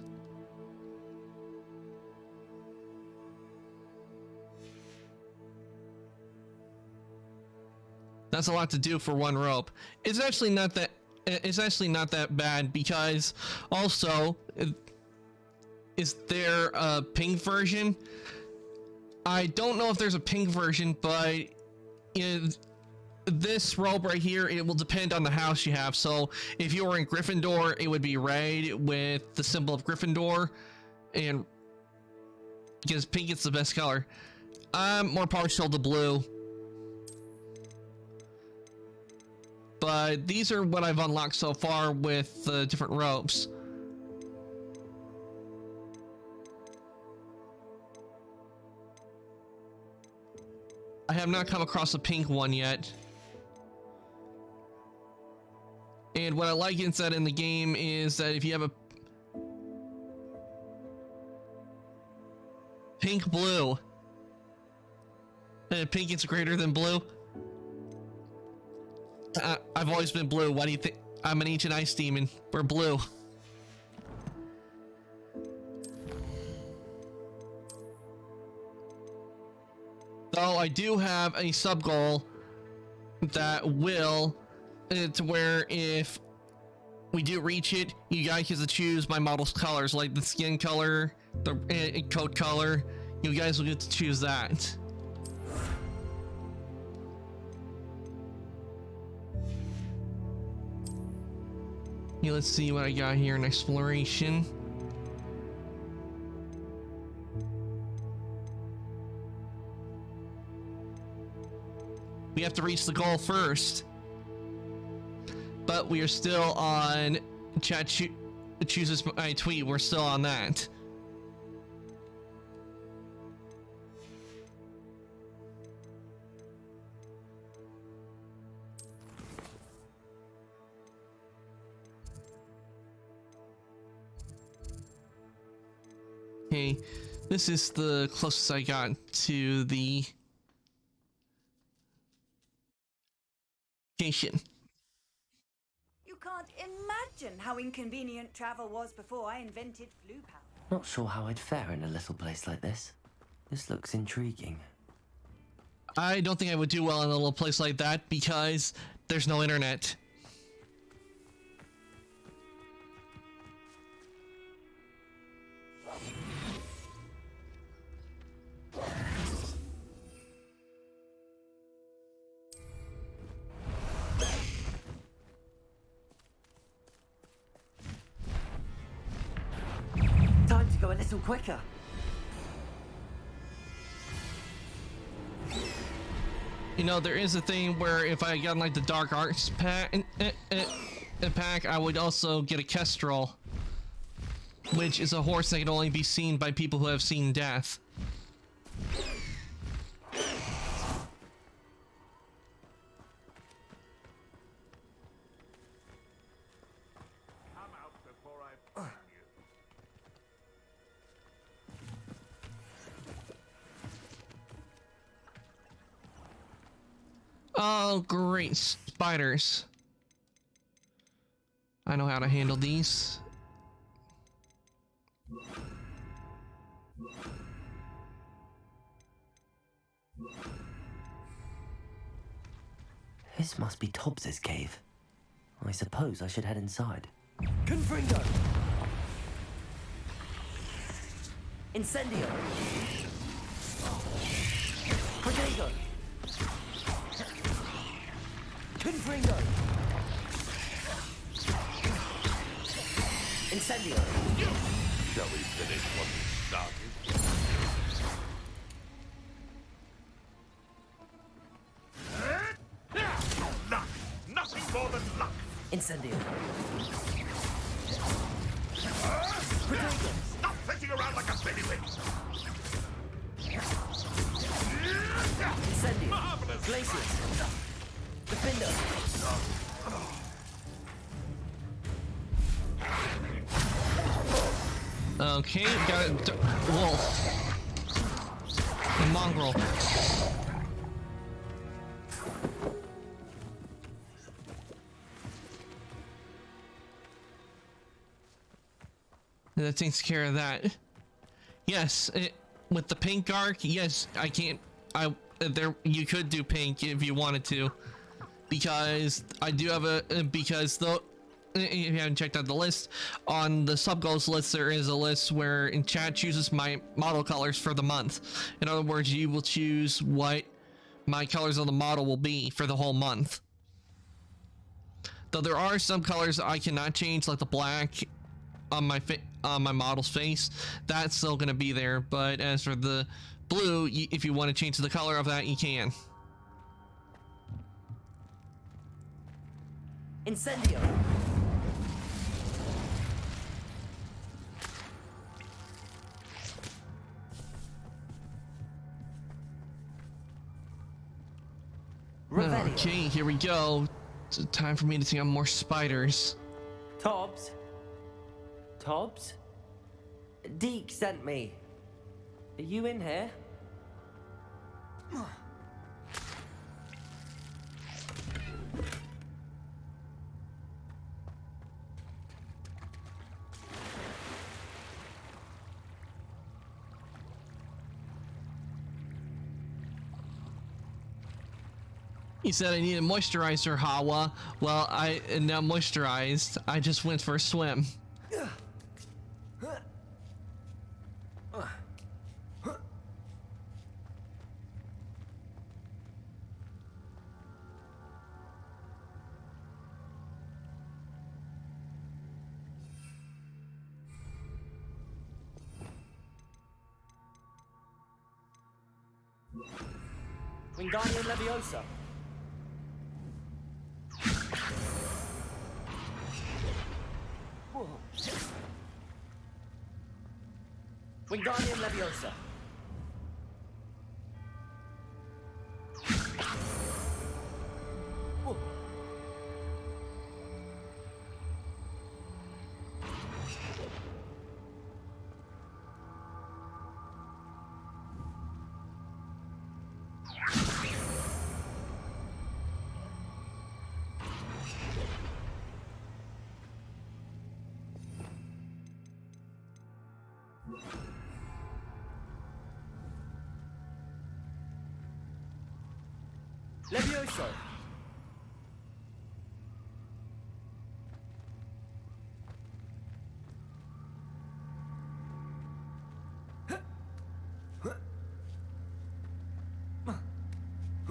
[SPEAKER 1] That's a lot to do for one rope. It's actually not that it's actually not that bad because also, is there a pink version? I don't know if there's a pink version, but this robe right here, it will depend on the house you have. So if you were in Gryffindor, it would be red with the symbol of Gryffindor, and because pink is the best color. I'm more partial to blue. But these are what I've unlocked so far with the different robes. I have not come across a pink one yet. And what I like inside in the game is that if you have a pink blue, and pink is greater than blue. I've always been blue. Why do you think? I'm an ancient ice demon. We're blue. Though I do have a sub goal that will, to where if we do reach it, you guys get to choose my model's colors, like the skin color, the coat color. You guys will get to choose that. Yeah, let's see what I got here in exploration. We have to reach the goal first, but we are still on chat chooses my tweet. We're still on that. Okay, this is the closest I got to the location.
[SPEAKER 5] You can't imagine how inconvenient travel was before I invented flu power.
[SPEAKER 16] Not sure how I'd fare in a little place like this. This looks intriguing.
[SPEAKER 1] I don't think I would do well in a little place like that because there's no internet.
[SPEAKER 16] Time to go a little quicker.
[SPEAKER 1] You know, there is a thing where if I got like the Dark Arts pack, I would also get a Kestrel, which is a horse that can only be seen by people who have seen death. Oh, great. Spiders. I know how to handle these.
[SPEAKER 16] This must be Tobbs's cave. I suppose I should head inside.
[SPEAKER 15] Confringo! Incendio! Protego! Confringo! Incendio!
[SPEAKER 7] Shall we finish what we started? Luck! Nothing more than luck!
[SPEAKER 15] Incendio!
[SPEAKER 7] Protego! Stop flitting around like a bailiwick!
[SPEAKER 15] Incendio!
[SPEAKER 7] Marvelous!
[SPEAKER 15] Glacius! Defender!
[SPEAKER 1] Okay, got it. Wolf. A mongrel. That takes care of that. Yes, with the pink arc, yes, I can't. There, you could do pink if you wanted to, because I do have because though if you haven't checked out the list, on the sub goals list, there is a list where in chat chooses my model colors for the month. In other words, you will choose what my colors of the model will be for the whole month. Though there are some colors I cannot change, like the black on my model's face, that's still going to be there. But as for the blue, if you want to change the color of that, you can.
[SPEAKER 15] Incendio.
[SPEAKER 1] Okay, here we go. It's time for me to take on more spiders.
[SPEAKER 15] Tobbs? Tobbs? Deke sent me. Are you in here?
[SPEAKER 1] He said I needed moisturizer, Hawa. Well, I am now moisturized. I just went for a swim.
[SPEAKER 15] Wingardium Leviosa. Wingardium Leviosa. Levioso.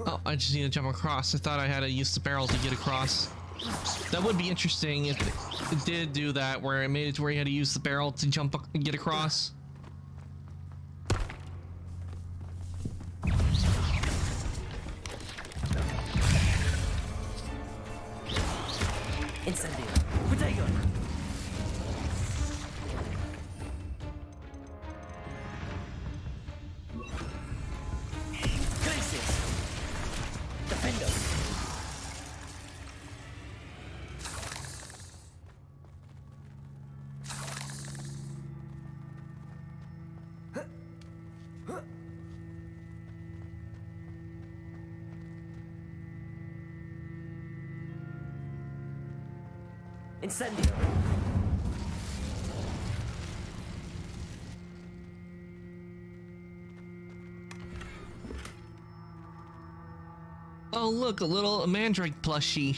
[SPEAKER 1] Oh, I just need to jump across. I thought I had to use the barrel to get across. That would be interesting if it did do that, where it made it to where you had to use the barrel to jump and get across.
[SPEAKER 15] Incendio. Protego. Crisis. Defendo. Incendio.
[SPEAKER 1] Oh, look, a little Mandrake plushie.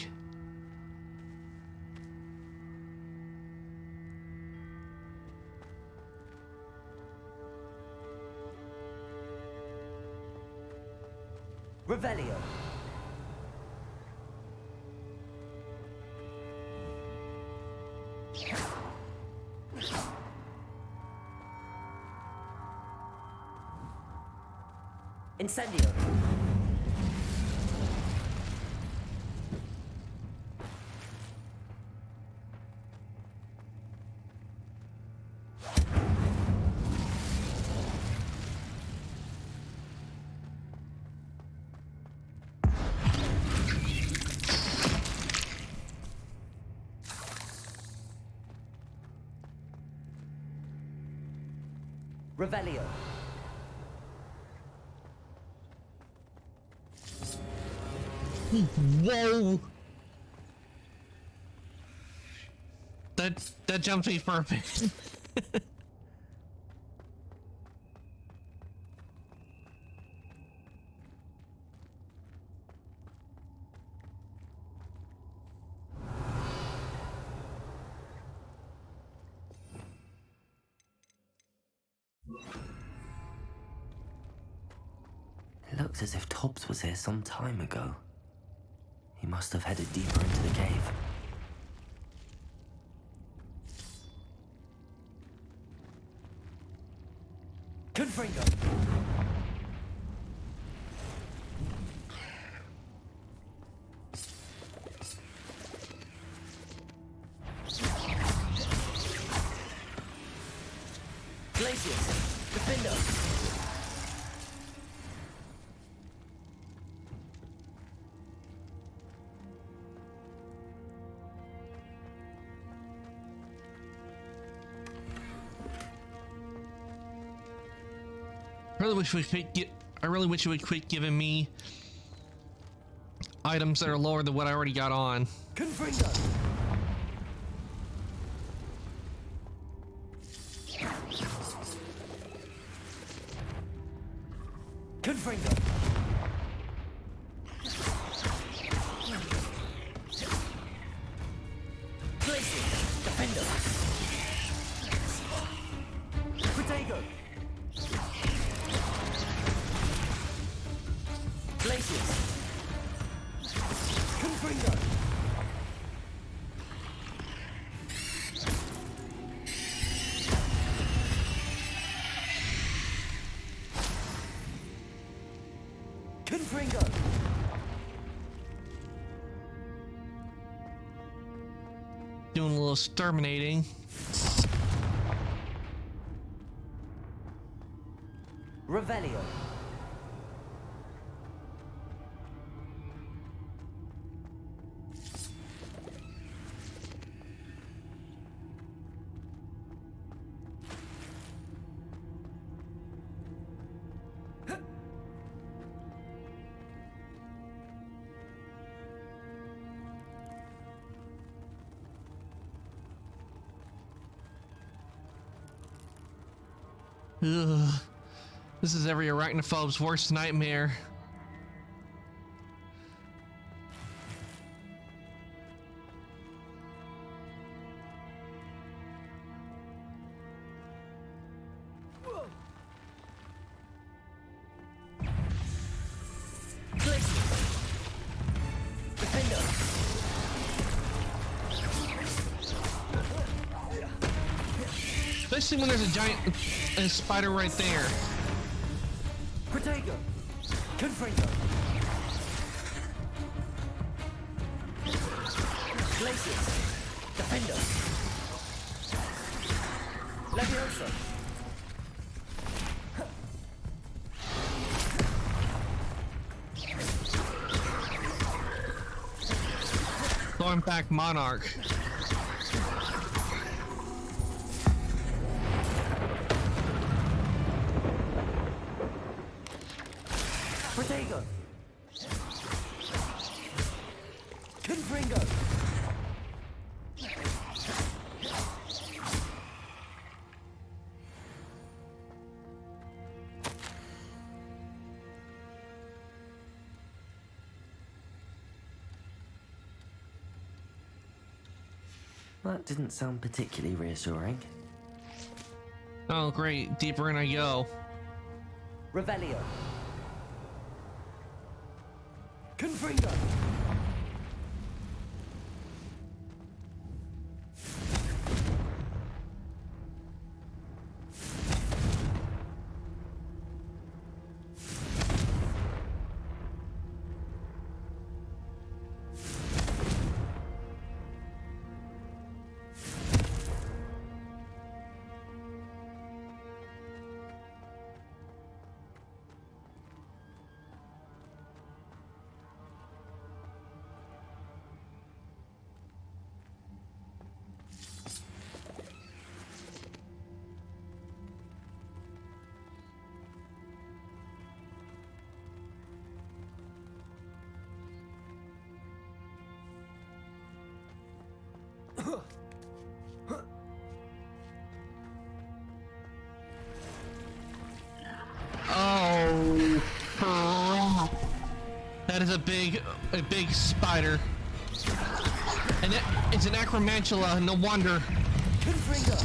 [SPEAKER 15] Revelio. Incendio. Revelio.
[SPEAKER 1] Whoa! That jumped me for a bit.
[SPEAKER 16] looks as if Tobbs was here some time ago. He must have headed deeper into the cave.
[SPEAKER 15] Confringo! Glacius! Defender!
[SPEAKER 1] I really wish you would quit giving me items that are lower than what I already got on.
[SPEAKER 15] Confringo! Confringo! Glacius! Defender! Protego! Glacius! Confringo! Confringo!
[SPEAKER 1] Doing a little exterminating.
[SPEAKER 15] Revelio!
[SPEAKER 1] Ugh. This is every arachnophobe's worst nightmare. Especially when there's a giant spider right there.
[SPEAKER 15] Protego! Confringo! Glacius! Defender! Levioso!
[SPEAKER 1] Thornback Monarch.
[SPEAKER 15] Protego! Confringo!
[SPEAKER 16] That didn't sound particularly reassuring.
[SPEAKER 1] Oh great, deeper in I go.
[SPEAKER 15] Revelio! Confringo!
[SPEAKER 1] Oh crap. That is a big spider. And it's an acromantula, no wonder.
[SPEAKER 15] Confringo!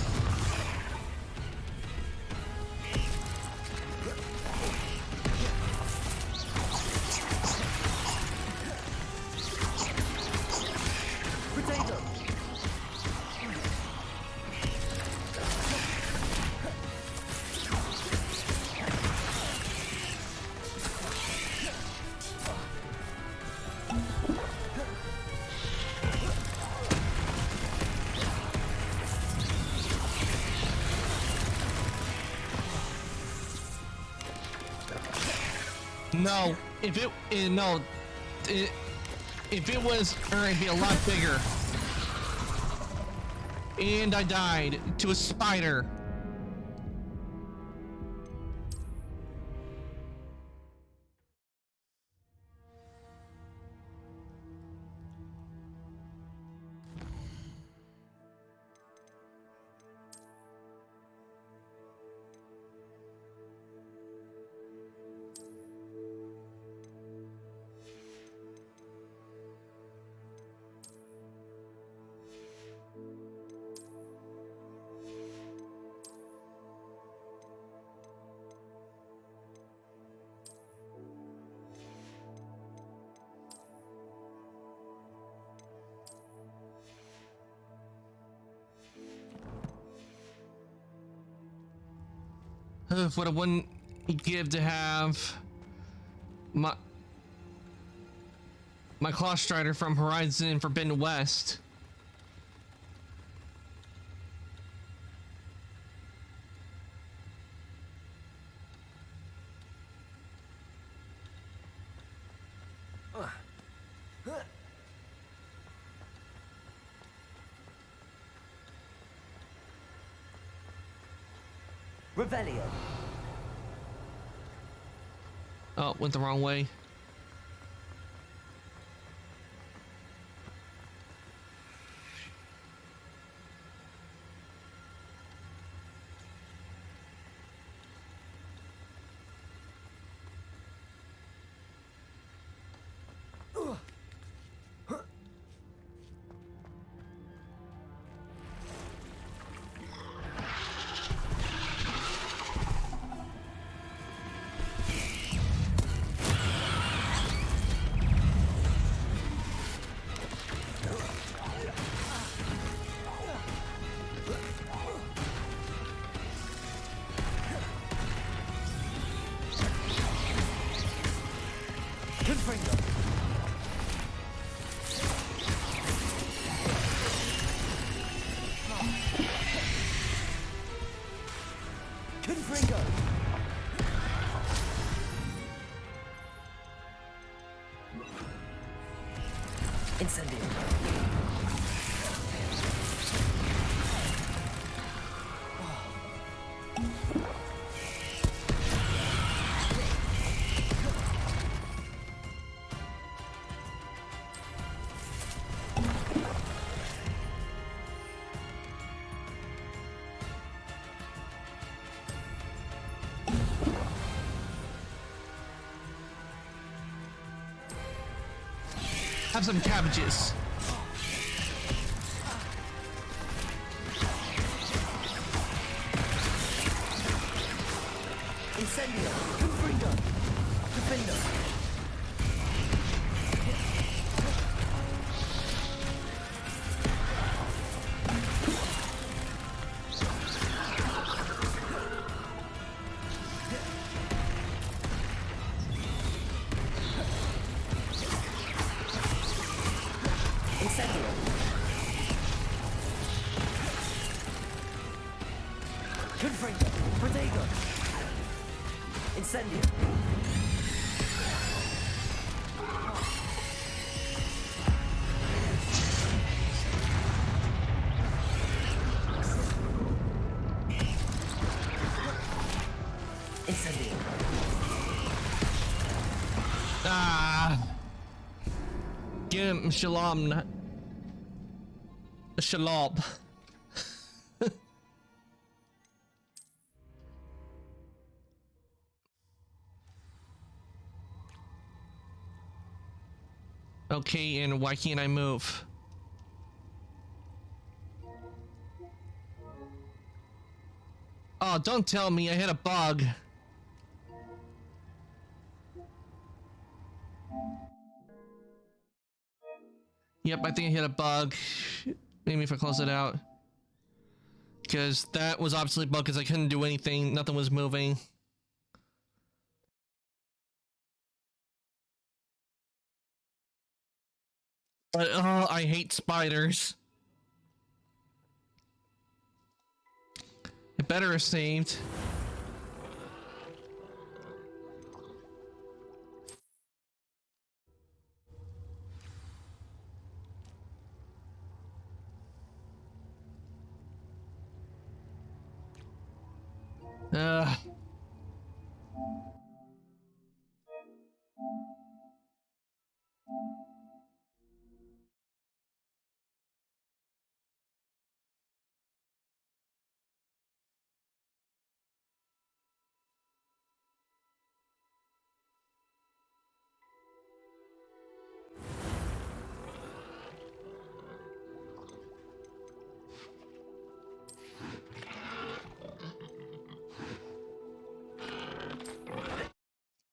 [SPEAKER 1] No, if it was, it'd be a lot bigger. And I died to a spider. What I wouldn't give to have my Claw Strider from Horizon Forbidden West.
[SPEAKER 15] Revelio.
[SPEAKER 1] Oh, went the wrong way.
[SPEAKER 15] Incendio.
[SPEAKER 1] Have some cabbages.
[SPEAKER 15] Incendio. Confringo. Defender.
[SPEAKER 1] Shalom. Shalom. Okay, and why can't I move? Oh, don't tell me I hit a bug. Yep, I think I hit a bug. Maybe if I close it out. Because that was obviously a bug because I couldn't do anything. Nothing was moving. But, oh, I hate spiders. It better have saved.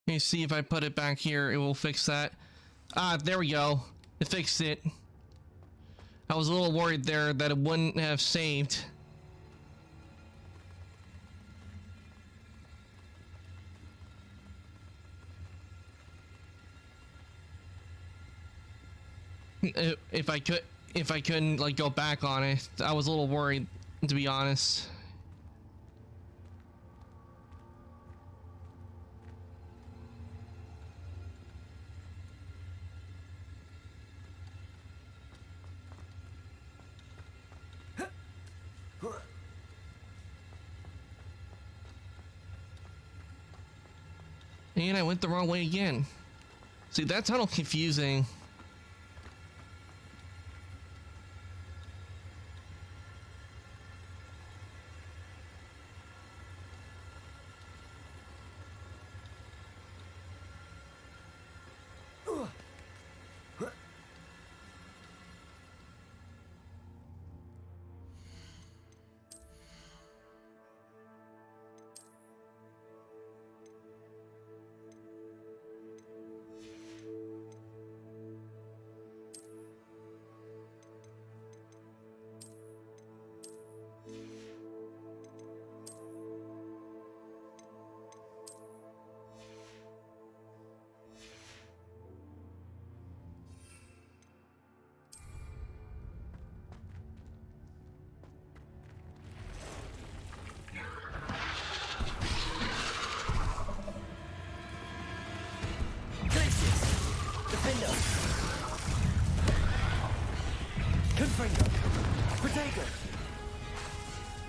[SPEAKER 1] Let me see if I put it back here, it will fix that. Ah, there we go. It fixed it. I was a little worried there that it wouldn't have saved. If I couldn't like go back on it, I was a little worried, to be honest. And I went the wrong way again. See, that tunnel confusing.
[SPEAKER 15] Confringo. Protego.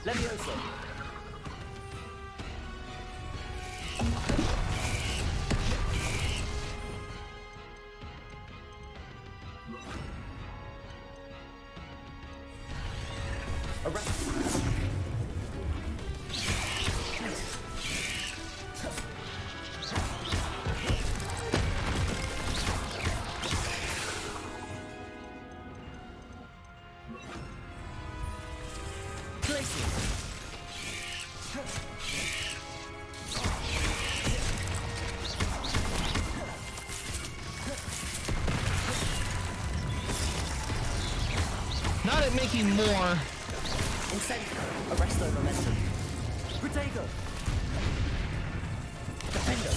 [SPEAKER 15] Levioso.
[SPEAKER 1] Not at making more.
[SPEAKER 15] Incendio. Arresto momentum. Protego. Defendo.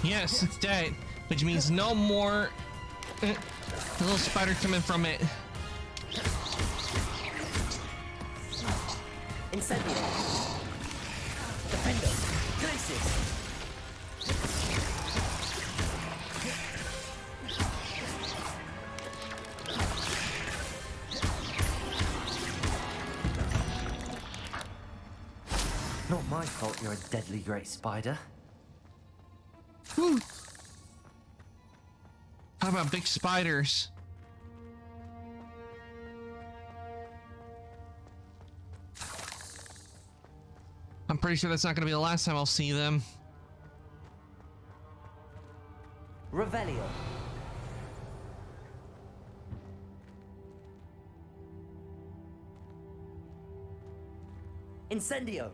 [SPEAKER 1] Yes, it's dead, which means no more little spider coming from it.
[SPEAKER 15] Incendio. Defendo. Crisis.
[SPEAKER 16] Not my fault you're a deadly great spider.
[SPEAKER 1] Whew. How about big spiders? I'm pretty sure that's not going to be the last time I'll see them.
[SPEAKER 16] Revelio. Incendio.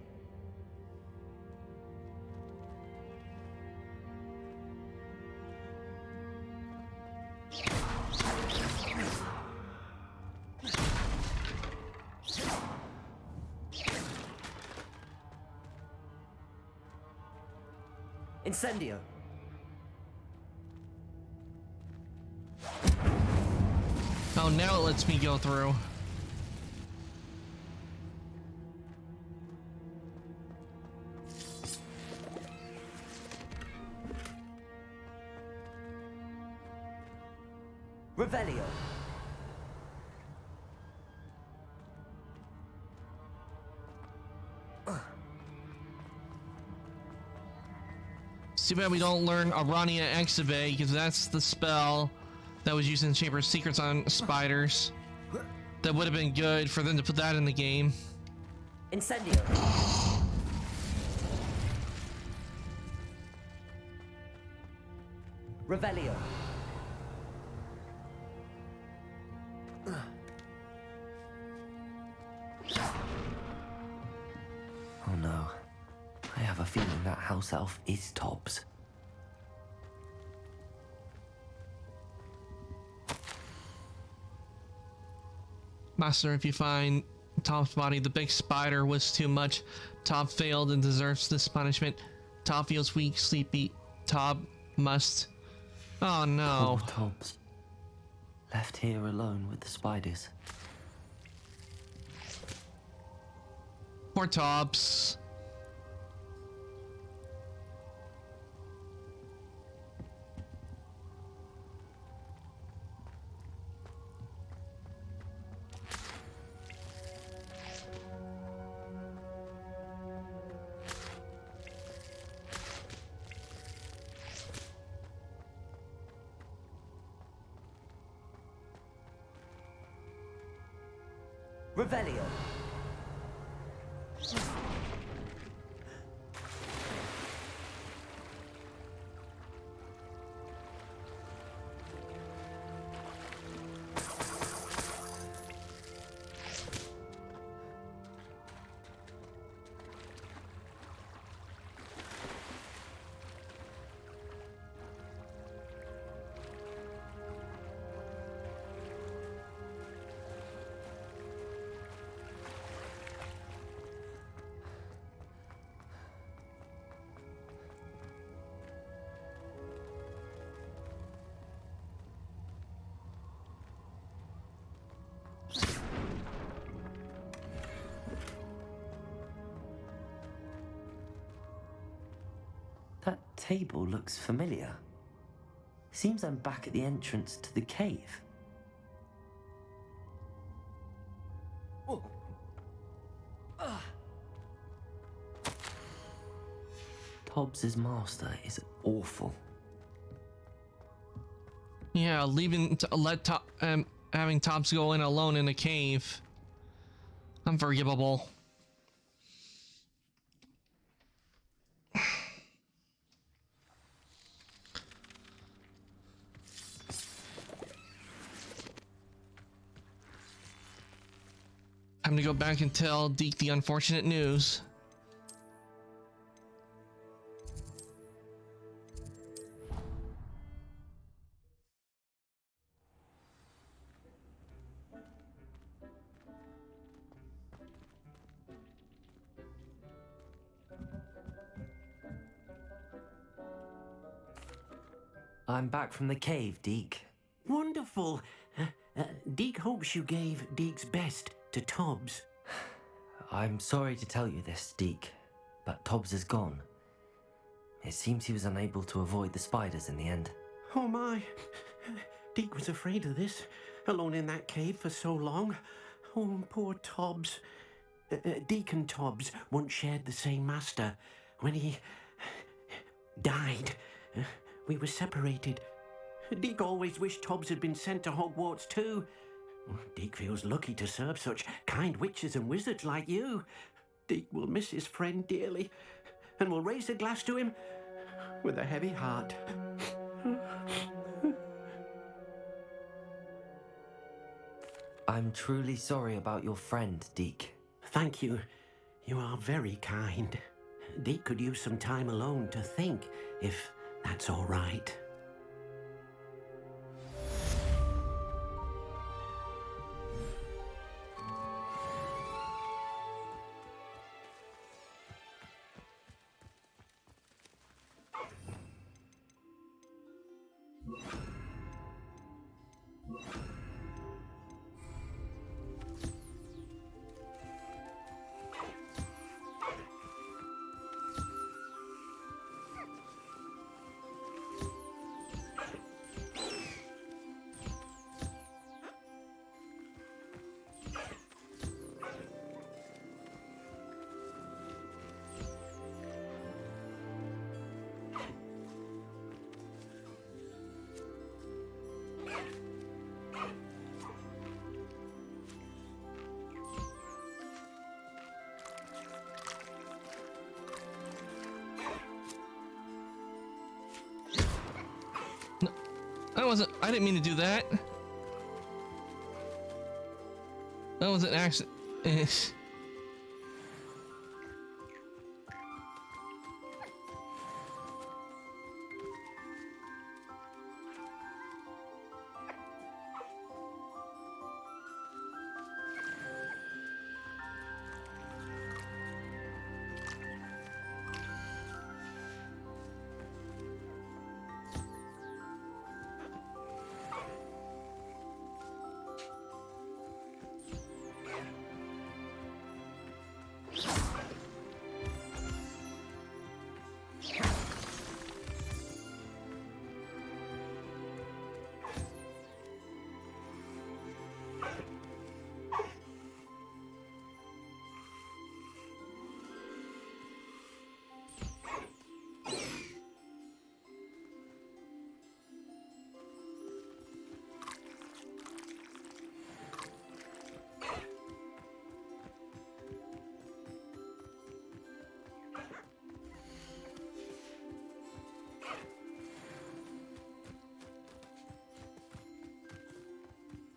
[SPEAKER 16] Incendio.
[SPEAKER 1] Oh, now it lets me go through.
[SPEAKER 16] Revelio.
[SPEAKER 1] It's too bad we don't learn Arania Exhibe, because that's the spell that was used in Chamber of Secrets on spiders. That would have been good for them to put that in the game.
[SPEAKER 16] Incendio. Revelio. Oh no. I have a feeling that house elf is Tobbs.
[SPEAKER 1] Master, if you find Tob's body, the big spider was too much. Tob failed and deserves this punishment. Tob feels weak, sleepy. Tob must... Oh no.
[SPEAKER 16] Poor Tobbs. Left here alone with the spiders.
[SPEAKER 1] Poor Tobbs.
[SPEAKER 16] Revelio. That table looks familiar. Seems I'm back at the entrance to the cave. Tobbs' master is awful.
[SPEAKER 1] Yeah, having Tobbs go in alone in a cave. Unforgivable. Time to go back and tell Deke the unfortunate news.
[SPEAKER 16] I'm back from the cave, Deke.
[SPEAKER 22] Wonderful. Deke hopes you gave Deke's best to Tobbs.
[SPEAKER 16] I'm sorry to tell you this, Deke, but Tobbs is gone. It seems he was unable to avoid the spiders in the end.
[SPEAKER 22] Oh my. Deke was afraid of this, alone in that cave for so long. Oh, poor Tobbs.
[SPEAKER 12] Deacon Tobbs once shared the same master. When he died, we were separated. Deke always wished Tobbs had been sent to Hogwarts too. Deke feels lucky to serve such kind witches and wizards like you. Deke will miss his friend dearly and will raise a glass to him with a heavy heart.
[SPEAKER 16] I'm truly sorry about your friend, Deke.
[SPEAKER 12] Thank you. You are very kind. Deke could use some time alone to think, if that's all right.
[SPEAKER 1] I didn't mean to do that. That was an accident.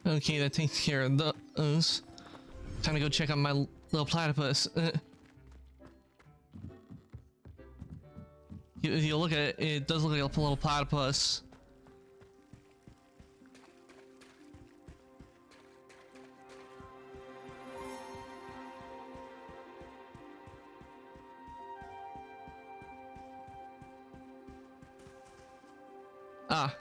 [SPEAKER 1] Okay, that takes care of those. Time to go check on my little platypus. You look at it, it does look like a little platypus. Ah.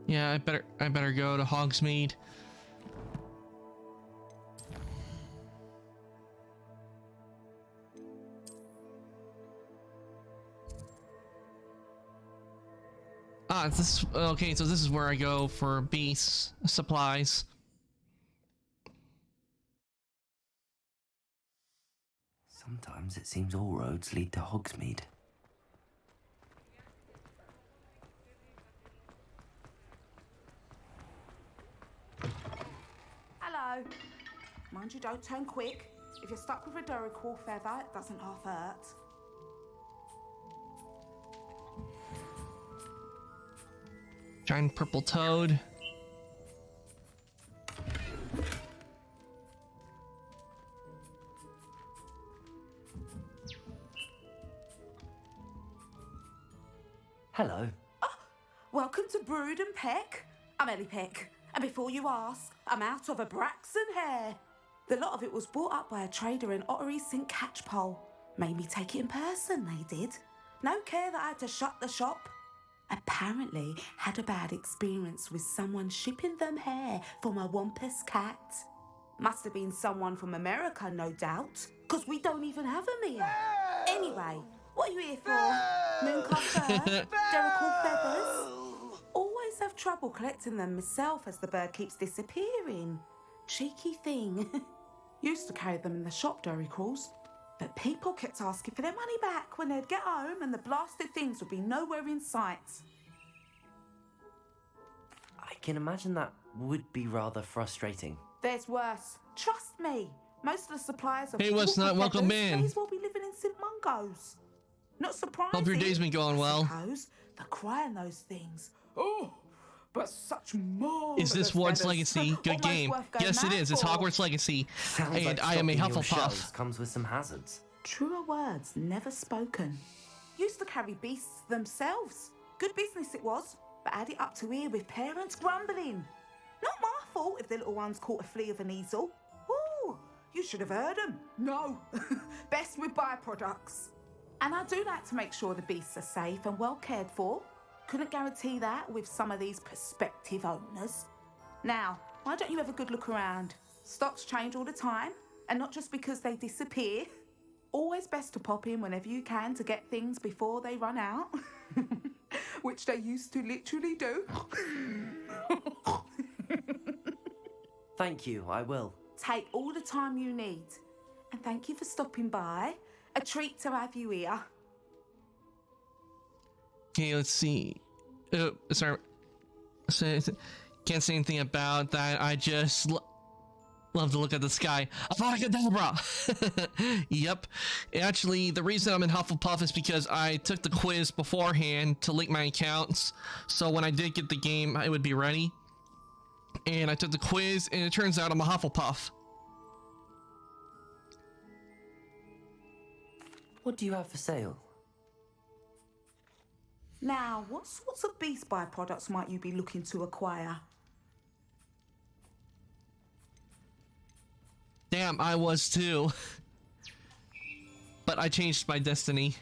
[SPEAKER 1] Yeah, I better go to Hogsmeade. Ah, this okay, so this is where I go for beasts supplies.
[SPEAKER 16] Sometimes it seems all roads lead to Hogsmeade.
[SPEAKER 17] Hello. Mind you don't turn quick. If you're stuck with a Duracell feather, it doesn't half hurt.
[SPEAKER 1] Giant purple toad.
[SPEAKER 16] Hello.
[SPEAKER 17] Welcome to Brood and Peck. I'm Ellie Peck, and before you ask, I'm out of a Braxton hair. The lot of it was bought up by a trader in Ottery St. Catchpole. Made me take it in person, they did. No care that I had to shut the shop. Apparently had a bad experience with someone shipping them hair for my Wampus cat. Must have been someone from America, no doubt, because we don't even have them here. Anyway, what are you here for? Mooncock fur? Derrickle feathers? Always have trouble collecting them myself as the bird keeps disappearing. Cheeky thing. Used to carry them in the shop, Derricles. But people kept asking for their money back when they'd get home and the blasted things would be nowhere in sight.
[SPEAKER 16] I can imagine that would be rather frustrating.
[SPEAKER 17] There's worse. Trust me. Most of the suppliers of
[SPEAKER 1] Hey, what's not welcome in?
[SPEAKER 17] may as well be living in St. Mungo's. Not surprising.
[SPEAKER 1] Hope your day's been going well.
[SPEAKER 17] I suppose. They're crying those things. Oh, but such more.
[SPEAKER 1] Is this Ward's Legacy? Good game. Yes, it is. It's Hogwarts Legacy. And I am a Hufflepuff.
[SPEAKER 16] Comes with some hazards.
[SPEAKER 17] Truer words never spoken. Used to carry beasts themselves. Good business it was, but had it up to here with parents grumbling. Not my fault if the little ones caught a flea of an easel. Ooh, you should have heard them. No, best with byproducts. And I do like to make sure the beasts are safe and well cared for. Couldn't guarantee that with some of these prospective owners. Now, why don't you have a good look around? Stocks change all the time, and not just because they disappear. Always best to pop in whenever you can to get things before they run out. Which they used to literally do.
[SPEAKER 16] Thank you, I will.
[SPEAKER 17] Take all the time you need. And thank you for stopping by. A treat to have you here.
[SPEAKER 1] Okay, let's see. Oh, sorry. Can't say anything about that. I just love to look at the sky. Avada Yep. Actually, the reason I'm in Hufflepuff is because I took the quiz beforehand to link my accounts. So when I did get the game, it would be ready. And I took the quiz, and it turns out I'm a Hufflepuff.
[SPEAKER 16] What do you have for sale?
[SPEAKER 17] Now, what sorts of beast byproducts might you be looking to acquire?
[SPEAKER 1] Damn, I was too. But I changed my destiny.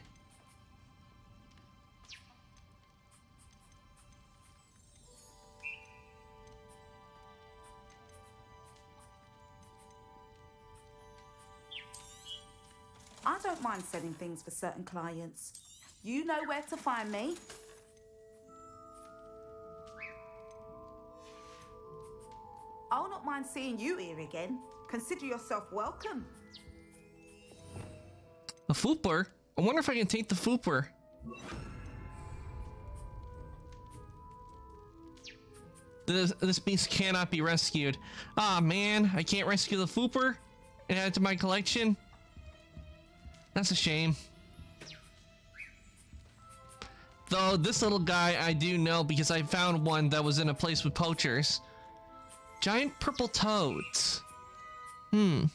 [SPEAKER 17] I don't mind selling things for certain clients. You know where to find me. I'll not mind seeing you here again. Consider yourself welcome.
[SPEAKER 1] A Fooper? I wonder if I can take the Fooper. This beast cannot be rescued. Ah, man, I can't rescue the Fooper and add it to my collection. That's a shame. Though this little guy I do know because I found one that was in a place with poachers. Giant purple toads. I'm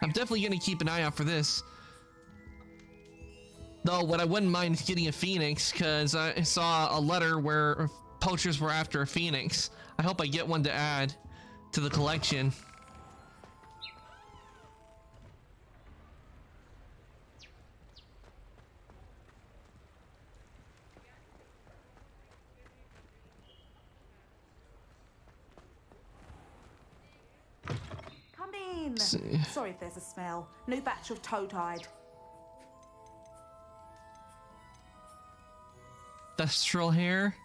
[SPEAKER 1] definitely gonna keep an eye out for this. Though what I wouldn't mind is getting a phoenix, because I saw a letter where poachers were after a phoenix. I hope I get one to add to the collection.
[SPEAKER 17] Come in.
[SPEAKER 1] See.
[SPEAKER 17] Sorry if there's a smell. New batch of toad-hide.
[SPEAKER 1] Thestral hair.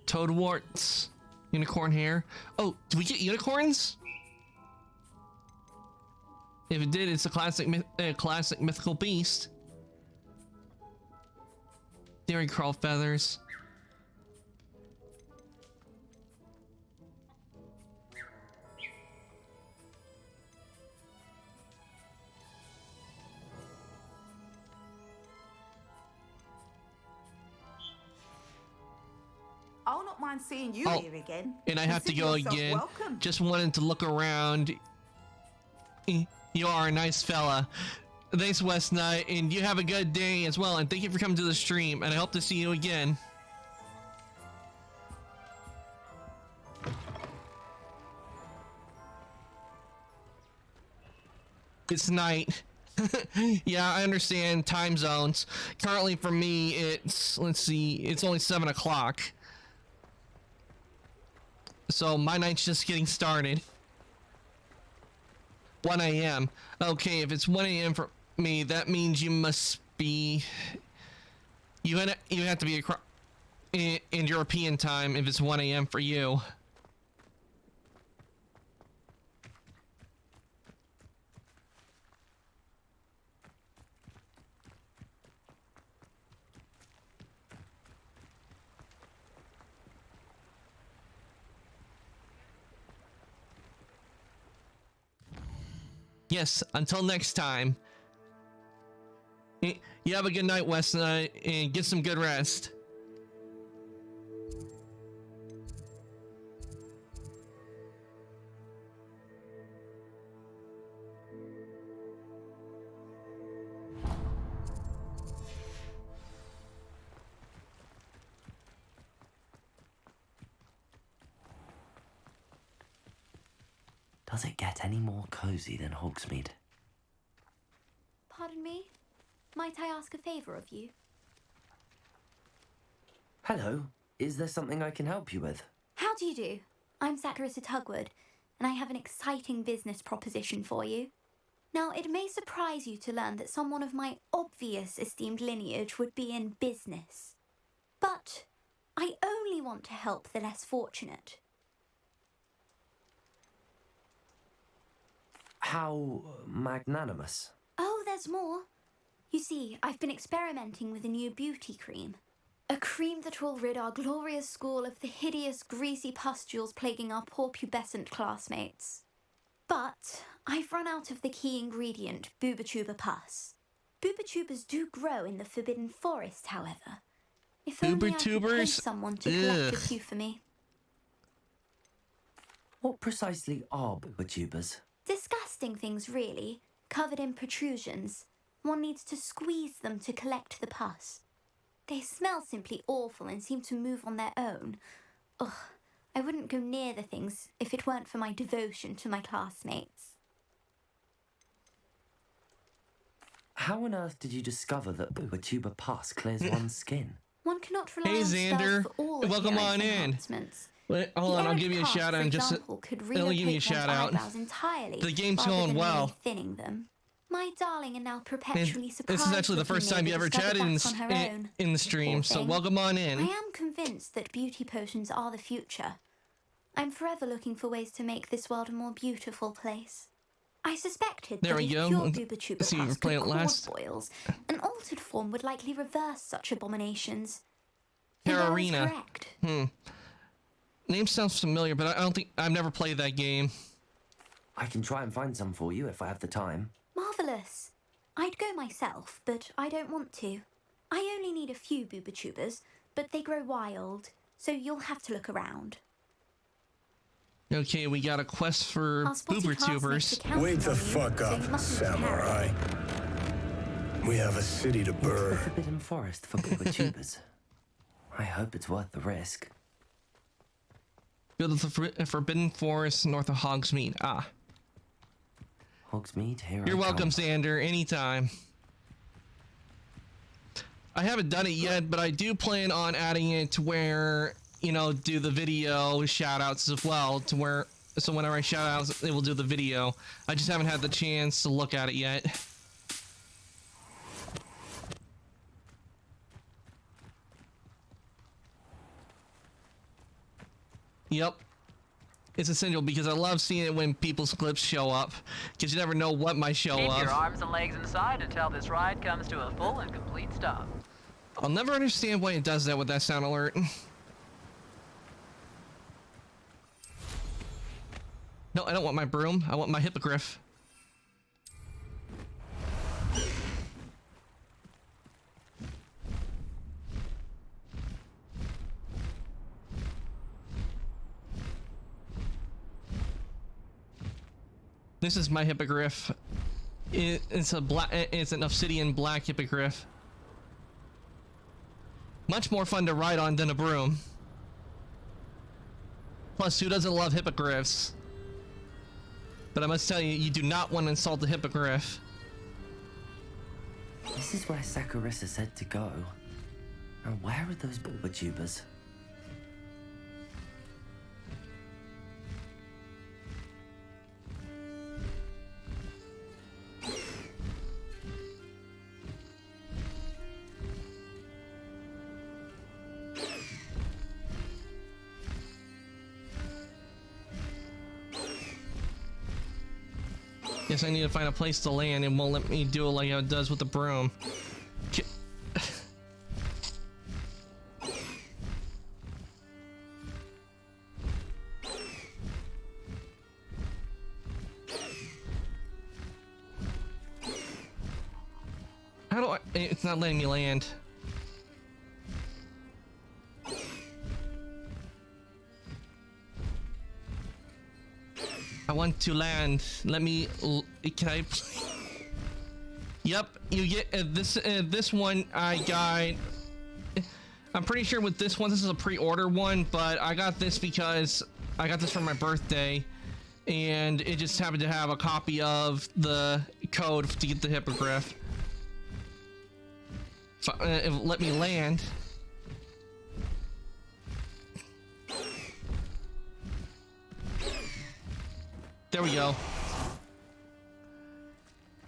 [SPEAKER 1] Toadwarts. Unicorn hair. Oh, did we get unicorns? If it did, it's a classic mythical beast. Dairy crawl feathers.
[SPEAKER 5] not mind seeing you
[SPEAKER 1] Oh,
[SPEAKER 5] here again.
[SPEAKER 1] and I have to
[SPEAKER 5] Consider
[SPEAKER 1] go
[SPEAKER 5] yourself
[SPEAKER 1] again.
[SPEAKER 5] Welcome.
[SPEAKER 1] Just wanted to look around. You are a nice fella. Thanks, West Knight, and you have a good day as well. And thank you for coming to the stream, and I hope to see you again. It's night. Yeah, I understand time zones. Currently for me, it's, let's see, it's only 7 o'clock. So my night's just getting started. 1 a.m. Okay, if it's 1 a.m. for me, that means you must be... You have to be in European time if it's 1 a.m. for you. Yes, until next time. You have a good night, West Knight, and get some good rest.
[SPEAKER 16] Does it get any more cozy than Hogsmeade?
[SPEAKER 21] Pardon me? Might I ask a favor of you?
[SPEAKER 16] Hello, is there something I can help you with?
[SPEAKER 21] How do you do? I'm Zacharyssa Tugwood, and I have an exciting business proposition for you. Now, it may surprise you to learn that someone of my obvious esteemed lineage would be in business. But I only want to help the less fortunate.
[SPEAKER 16] How magnanimous.
[SPEAKER 21] Oh, there's more. You see, I've been experimenting with a new beauty cream. A cream that will rid our glorious school of the hideous, greasy pustules plaguing our poor pubescent classmates. But I've run out of the key ingredient, Boobertuber pus. Boobertubers do grow in the Forbidden Forest, however. If only I could pay someone to collect a few for me.
[SPEAKER 16] What precisely are Boobertubers?
[SPEAKER 21] Disgusting things, really, covered in protrusions. One needs to squeeze them to collect the pus. They smell simply awful and seem to move on their own. Ugh, I wouldn't go near the things if it weren't for my devotion to my classmates.
[SPEAKER 16] How on earth did you discover that Boobertuber pus clears one's skin?
[SPEAKER 21] One cannot rely
[SPEAKER 1] Hey,
[SPEAKER 21] on
[SPEAKER 1] Xander.
[SPEAKER 21] spells for all
[SPEAKER 1] Welcome on
[SPEAKER 21] appearance
[SPEAKER 1] in.
[SPEAKER 21] enhancements.
[SPEAKER 1] Wait, hold
[SPEAKER 21] The
[SPEAKER 1] on, I'll
[SPEAKER 21] errant
[SPEAKER 1] give you a
[SPEAKER 21] pus,
[SPEAKER 1] shout out
[SPEAKER 21] for
[SPEAKER 1] and just
[SPEAKER 21] example, could
[SPEAKER 1] I'll give you a
[SPEAKER 21] relocate
[SPEAKER 1] shout
[SPEAKER 21] one's
[SPEAKER 1] out.
[SPEAKER 21] eyebrows entirely,
[SPEAKER 1] The game's
[SPEAKER 21] rather
[SPEAKER 1] going
[SPEAKER 21] than
[SPEAKER 1] well.
[SPEAKER 21] merely thinning them. My darling, and now perpetually
[SPEAKER 1] This
[SPEAKER 21] surprised.
[SPEAKER 1] is actually the
[SPEAKER 21] looking
[SPEAKER 1] first time
[SPEAKER 21] lady
[SPEAKER 1] you ever
[SPEAKER 21] discovered
[SPEAKER 1] chatted in,
[SPEAKER 21] that on her own.
[SPEAKER 1] in the stream,
[SPEAKER 21] Poor
[SPEAKER 1] so
[SPEAKER 21] thing.
[SPEAKER 1] welcome on in.
[SPEAKER 21] I am convinced that beauty potions are the future. I'm forever looking for ways to make this world a more beautiful place. I suspected
[SPEAKER 1] There
[SPEAKER 21] that
[SPEAKER 1] we
[SPEAKER 21] if
[SPEAKER 1] go.
[SPEAKER 21] pure
[SPEAKER 1] Let's
[SPEAKER 21] Boobertuber
[SPEAKER 1] see, we're
[SPEAKER 21] pus
[SPEAKER 1] playing
[SPEAKER 21] could
[SPEAKER 1] it
[SPEAKER 21] cause
[SPEAKER 1] last.
[SPEAKER 21] boils, an altered form would likely reverse such abominations. And I was
[SPEAKER 1] Terrarina.
[SPEAKER 21] correct.
[SPEAKER 1] Name sounds familiar, but I don't think I've never played that game.
[SPEAKER 16] I can try and find some for you if I have the time.
[SPEAKER 21] Marvellous. I'd go myself, but I don't want to. I only need a few Boobertubers, but they grow wild, so you'll have to look around.
[SPEAKER 1] Okay, we got a quest for
[SPEAKER 21] Our spotty
[SPEAKER 1] Boobertubers.
[SPEAKER 21] classmates
[SPEAKER 9] Wait the
[SPEAKER 21] are
[SPEAKER 9] fuck
[SPEAKER 21] so
[SPEAKER 9] up,
[SPEAKER 21] you mustn't
[SPEAKER 9] samurai. We have a city to burn.
[SPEAKER 16] Forbidden Forest for Boobertubers. I hope it's worth the risk.
[SPEAKER 1] Go to the Forbidden Forest north of Hogsmeade. Ah.
[SPEAKER 16] Hogsmeade, here
[SPEAKER 1] You're
[SPEAKER 16] I
[SPEAKER 1] welcome,
[SPEAKER 16] come.
[SPEAKER 1] Xander. Anytime. I haven't done it yet, but I do plan on adding it to where, you know, do the video shout-outs as well, to where, so whenever I shout out, it will do the video. I just haven't had the chance to look at it yet. Yep. It's essential because I love seeing it when people's clips show up, because you never know what might show
[SPEAKER 14] Keep
[SPEAKER 1] up.
[SPEAKER 14] your arms and legs inside until this ride comes to a full and complete stop.
[SPEAKER 1] I'll never understand why it does that with that sound alert. No, I don't want my broom. I want my hippogriff. This is my hippogriff. It's an obsidian black hippogriff. Much more fun to ride on than a broom. Plus, who doesn't love hippogriffs? But I must tell you, you do not want to insult the hippogriff.
[SPEAKER 16] This is where Saccharissa said to go. And where are those bulbatubers?
[SPEAKER 1] Guess I need to find a place to land. It won't let me do it like how it does with the broom. How do I... It's not letting me land. I want to land. Let me... Can I... Yep, you get this one I got... I'm pretty sure with this one, this is a pre-order one, but I got this because I got this for my birthday, and it just happened to have a copy of the code to get the hippogriff. Let me land. There we go.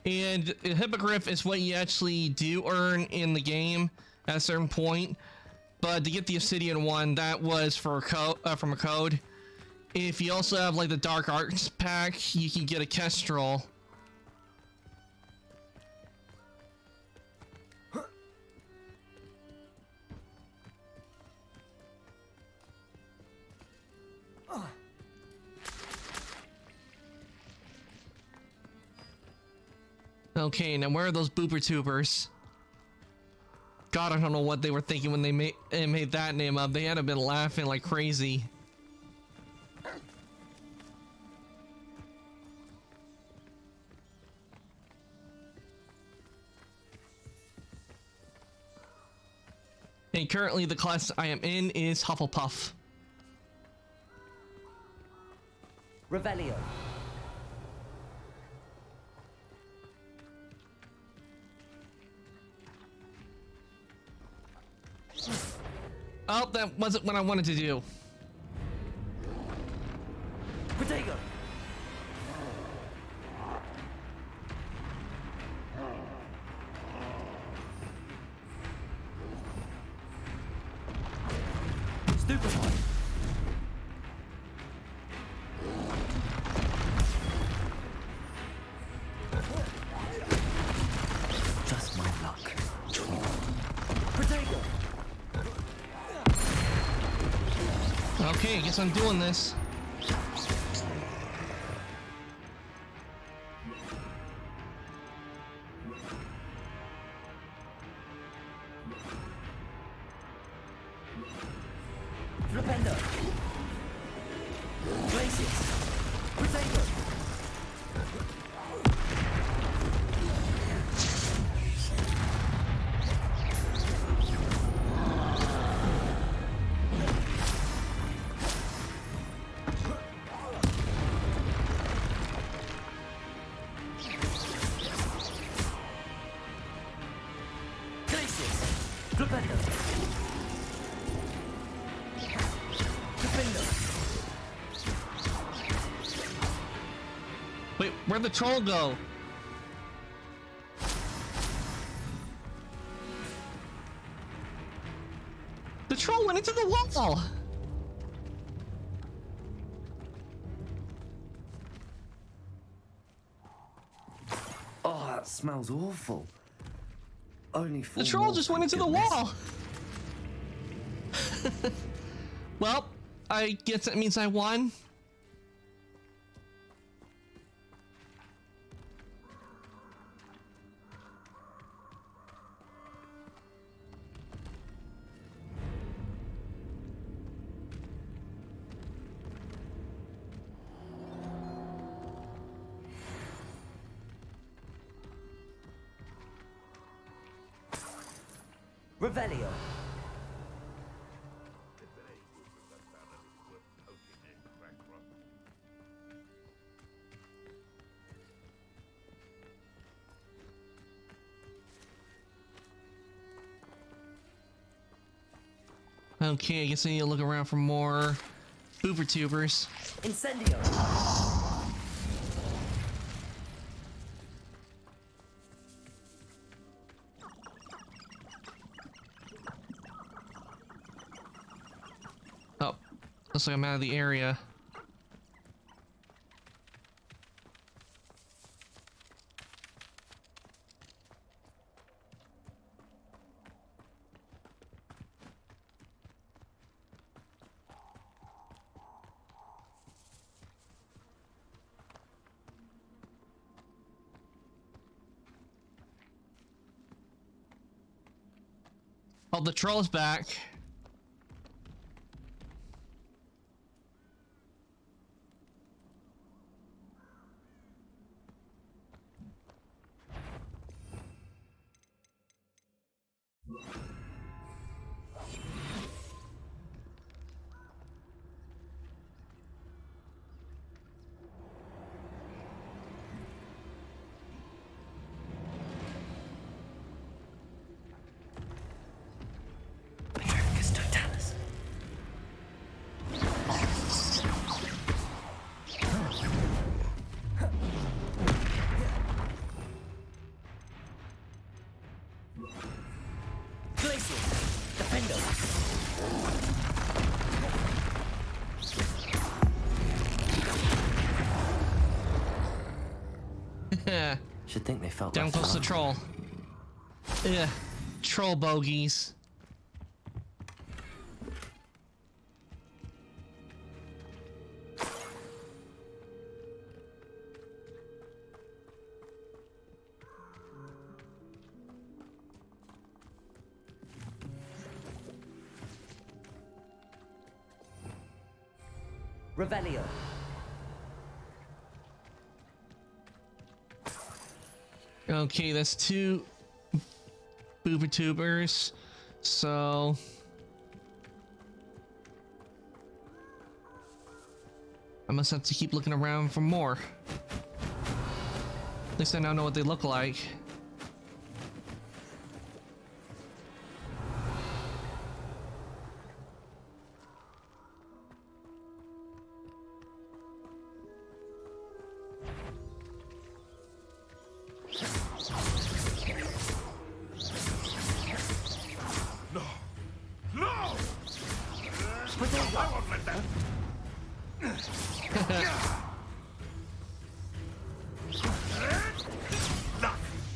[SPEAKER 1] And a hippogriff is what you actually do earn in the game at a certain point. But to get the obsidian one, that was for from a code. If you also have like the dark arts pack, you can get a kestrel. Okay, now where are those booper tubers? God, I don't know what they were thinking when they made that name up. They had to have been laughing like crazy. And currently the class I am in is Hufflepuff.
[SPEAKER 15] Revelio.
[SPEAKER 1] Oh, that wasn't what I wanted to do.
[SPEAKER 15] Protego. Stupefy.
[SPEAKER 16] Just my luck.
[SPEAKER 15] Protego.
[SPEAKER 1] Okay, I guess I'm doing this.
[SPEAKER 15] Flipendo. Glacius. Protego.
[SPEAKER 1] Wait, where'd the troll go? The troll went into the wall!
[SPEAKER 16] Oh, that smells awful. Only
[SPEAKER 1] The troll just went into the wall! Well, I guess that means I won.
[SPEAKER 15] Revelio.
[SPEAKER 1] Okay, I guess I need to look around for more boober tubers.
[SPEAKER 15] Incendio.
[SPEAKER 1] Oh, looks like I'm out of the area. Oh, the troll's back.
[SPEAKER 16] Should think they felt
[SPEAKER 1] down close to troll. Yeah, troll bogeys.
[SPEAKER 15] Revelio.
[SPEAKER 1] Okay, that's 2 boober tubers. So I must have to keep looking around for more. At least I now know what they look like.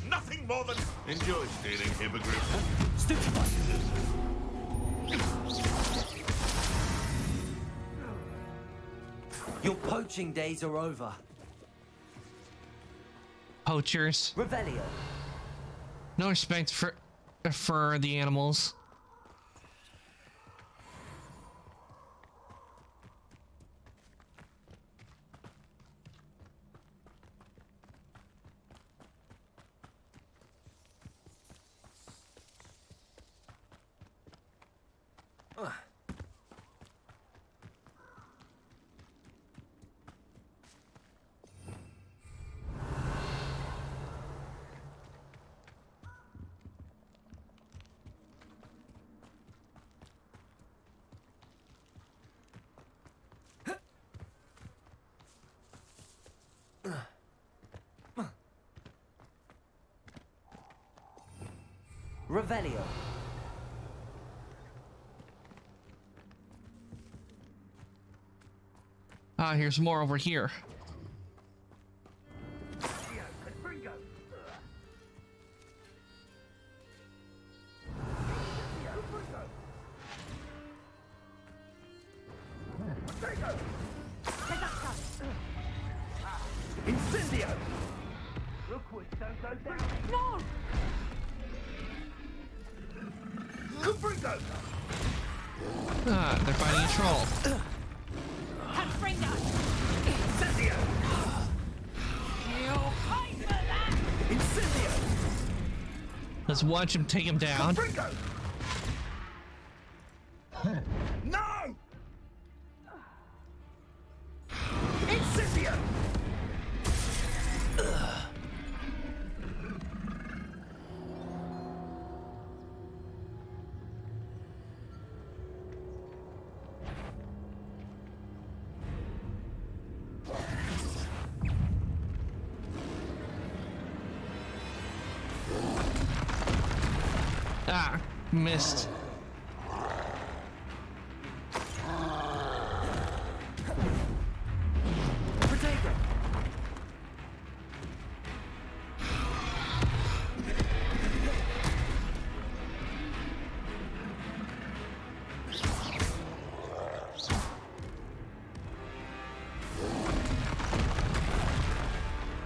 [SPEAKER 7] Nothing more than enjoy stealing, hypocrite.
[SPEAKER 15] Your poaching days are over.
[SPEAKER 1] Poachers.
[SPEAKER 15] Revelio.
[SPEAKER 1] No respect for the animals.
[SPEAKER 15] Revelio.
[SPEAKER 1] Ah, here's more over here.
[SPEAKER 15] Incendio.
[SPEAKER 6] No!
[SPEAKER 1] Ah, they're fighting a troll.
[SPEAKER 6] Confringo!
[SPEAKER 15] Incendio.
[SPEAKER 6] You'll pay for that!
[SPEAKER 15] Incendio.
[SPEAKER 1] Let's watch him take him down. Ah, missed.
[SPEAKER 22] Protego!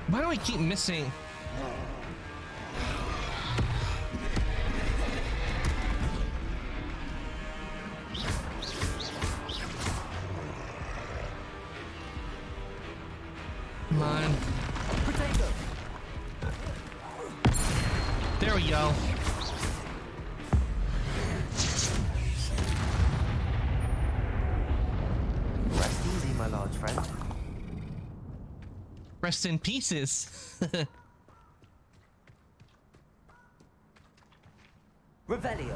[SPEAKER 1] Why do I keep missing? Come on.
[SPEAKER 22] Protego!
[SPEAKER 1] There we go.
[SPEAKER 16] Rest easy, my large friend.
[SPEAKER 1] Rest in pieces.
[SPEAKER 15] Revelio.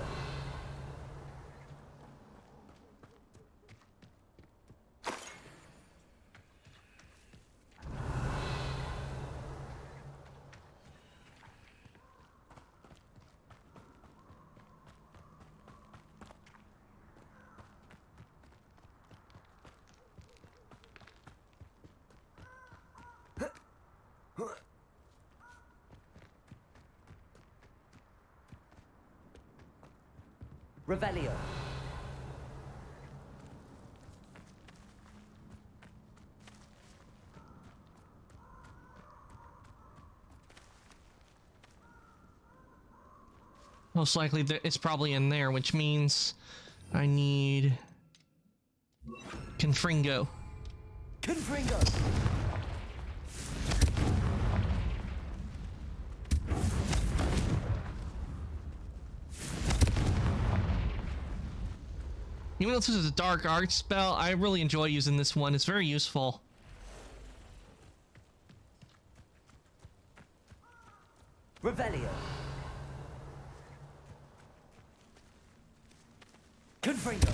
[SPEAKER 15] Revelio.
[SPEAKER 1] Most likely it's probably in there, which means I need Confringo.
[SPEAKER 15] Confringo.
[SPEAKER 1] Even though this is a dark art spell, I really enjoy using this one. It's very useful.
[SPEAKER 15] Revelio. Confringo.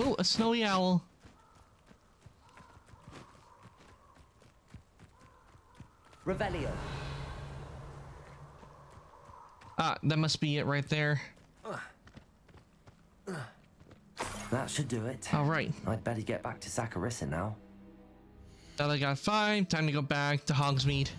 [SPEAKER 1] Oh, a snowy owl.
[SPEAKER 15] Revelio.
[SPEAKER 1] Ah, that must be it right there.
[SPEAKER 16] That should do it.
[SPEAKER 1] All right.
[SPEAKER 16] I'd better get back to Saccharissa now.
[SPEAKER 1] Now I got 5. Time to go back to Hogsmeade.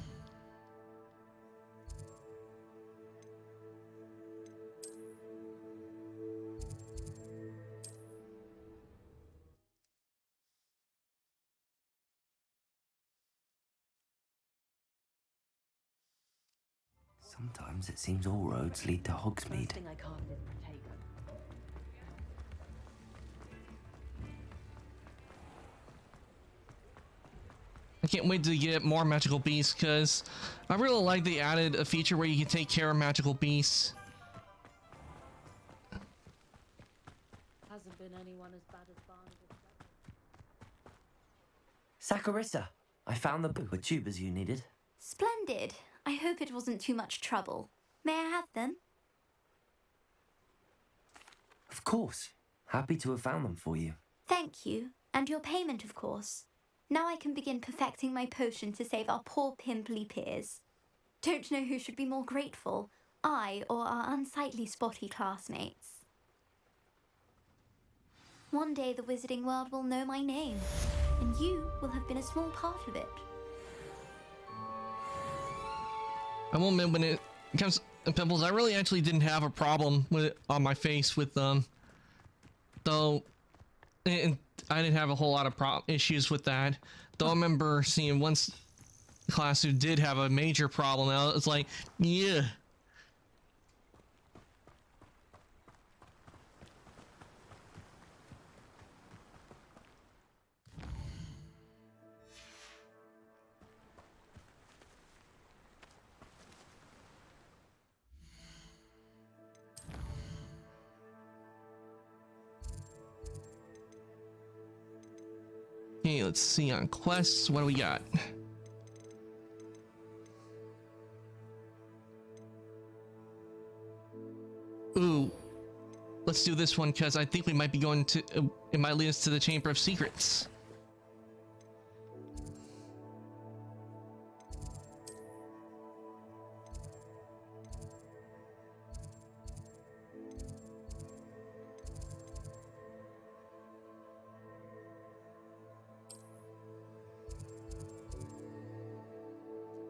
[SPEAKER 16] Sometimes it seems all roads lead to Hogsmeade.
[SPEAKER 1] I can't wait to get more magical beasts because I really like they added a feature where you can take care of magical beasts.
[SPEAKER 6] Hasn't been anyone as bad as Barnaby.
[SPEAKER 16] Saccharissa, I found the book with tubers you needed.
[SPEAKER 21] Splendid. I hope it wasn't too much trouble. May I have them?
[SPEAKER 16] Of course. Happy to have found them for you.
[SPEAKER 21] Thank you. And your payment, of course. Now I can begin perfecting my potion to save our poor pimply peers. Don't know who should be more grateful, I or our unsightly spotty classmates. One day the wizarding world will know my name, and you will have been a small part of it.
[SPEAKER 1] I won't admit, when it comes to pimples, I really actually didn't have a problem with it on my face with them. Though, and I didn't have a whole lot of issues with that. Though I remember seeing one class who did have a major problem. I was like, yeah. Okay, let's see on quests. What do we got? let's do this one because I think we might be going to. It might lead us to the Chamber of Secrets.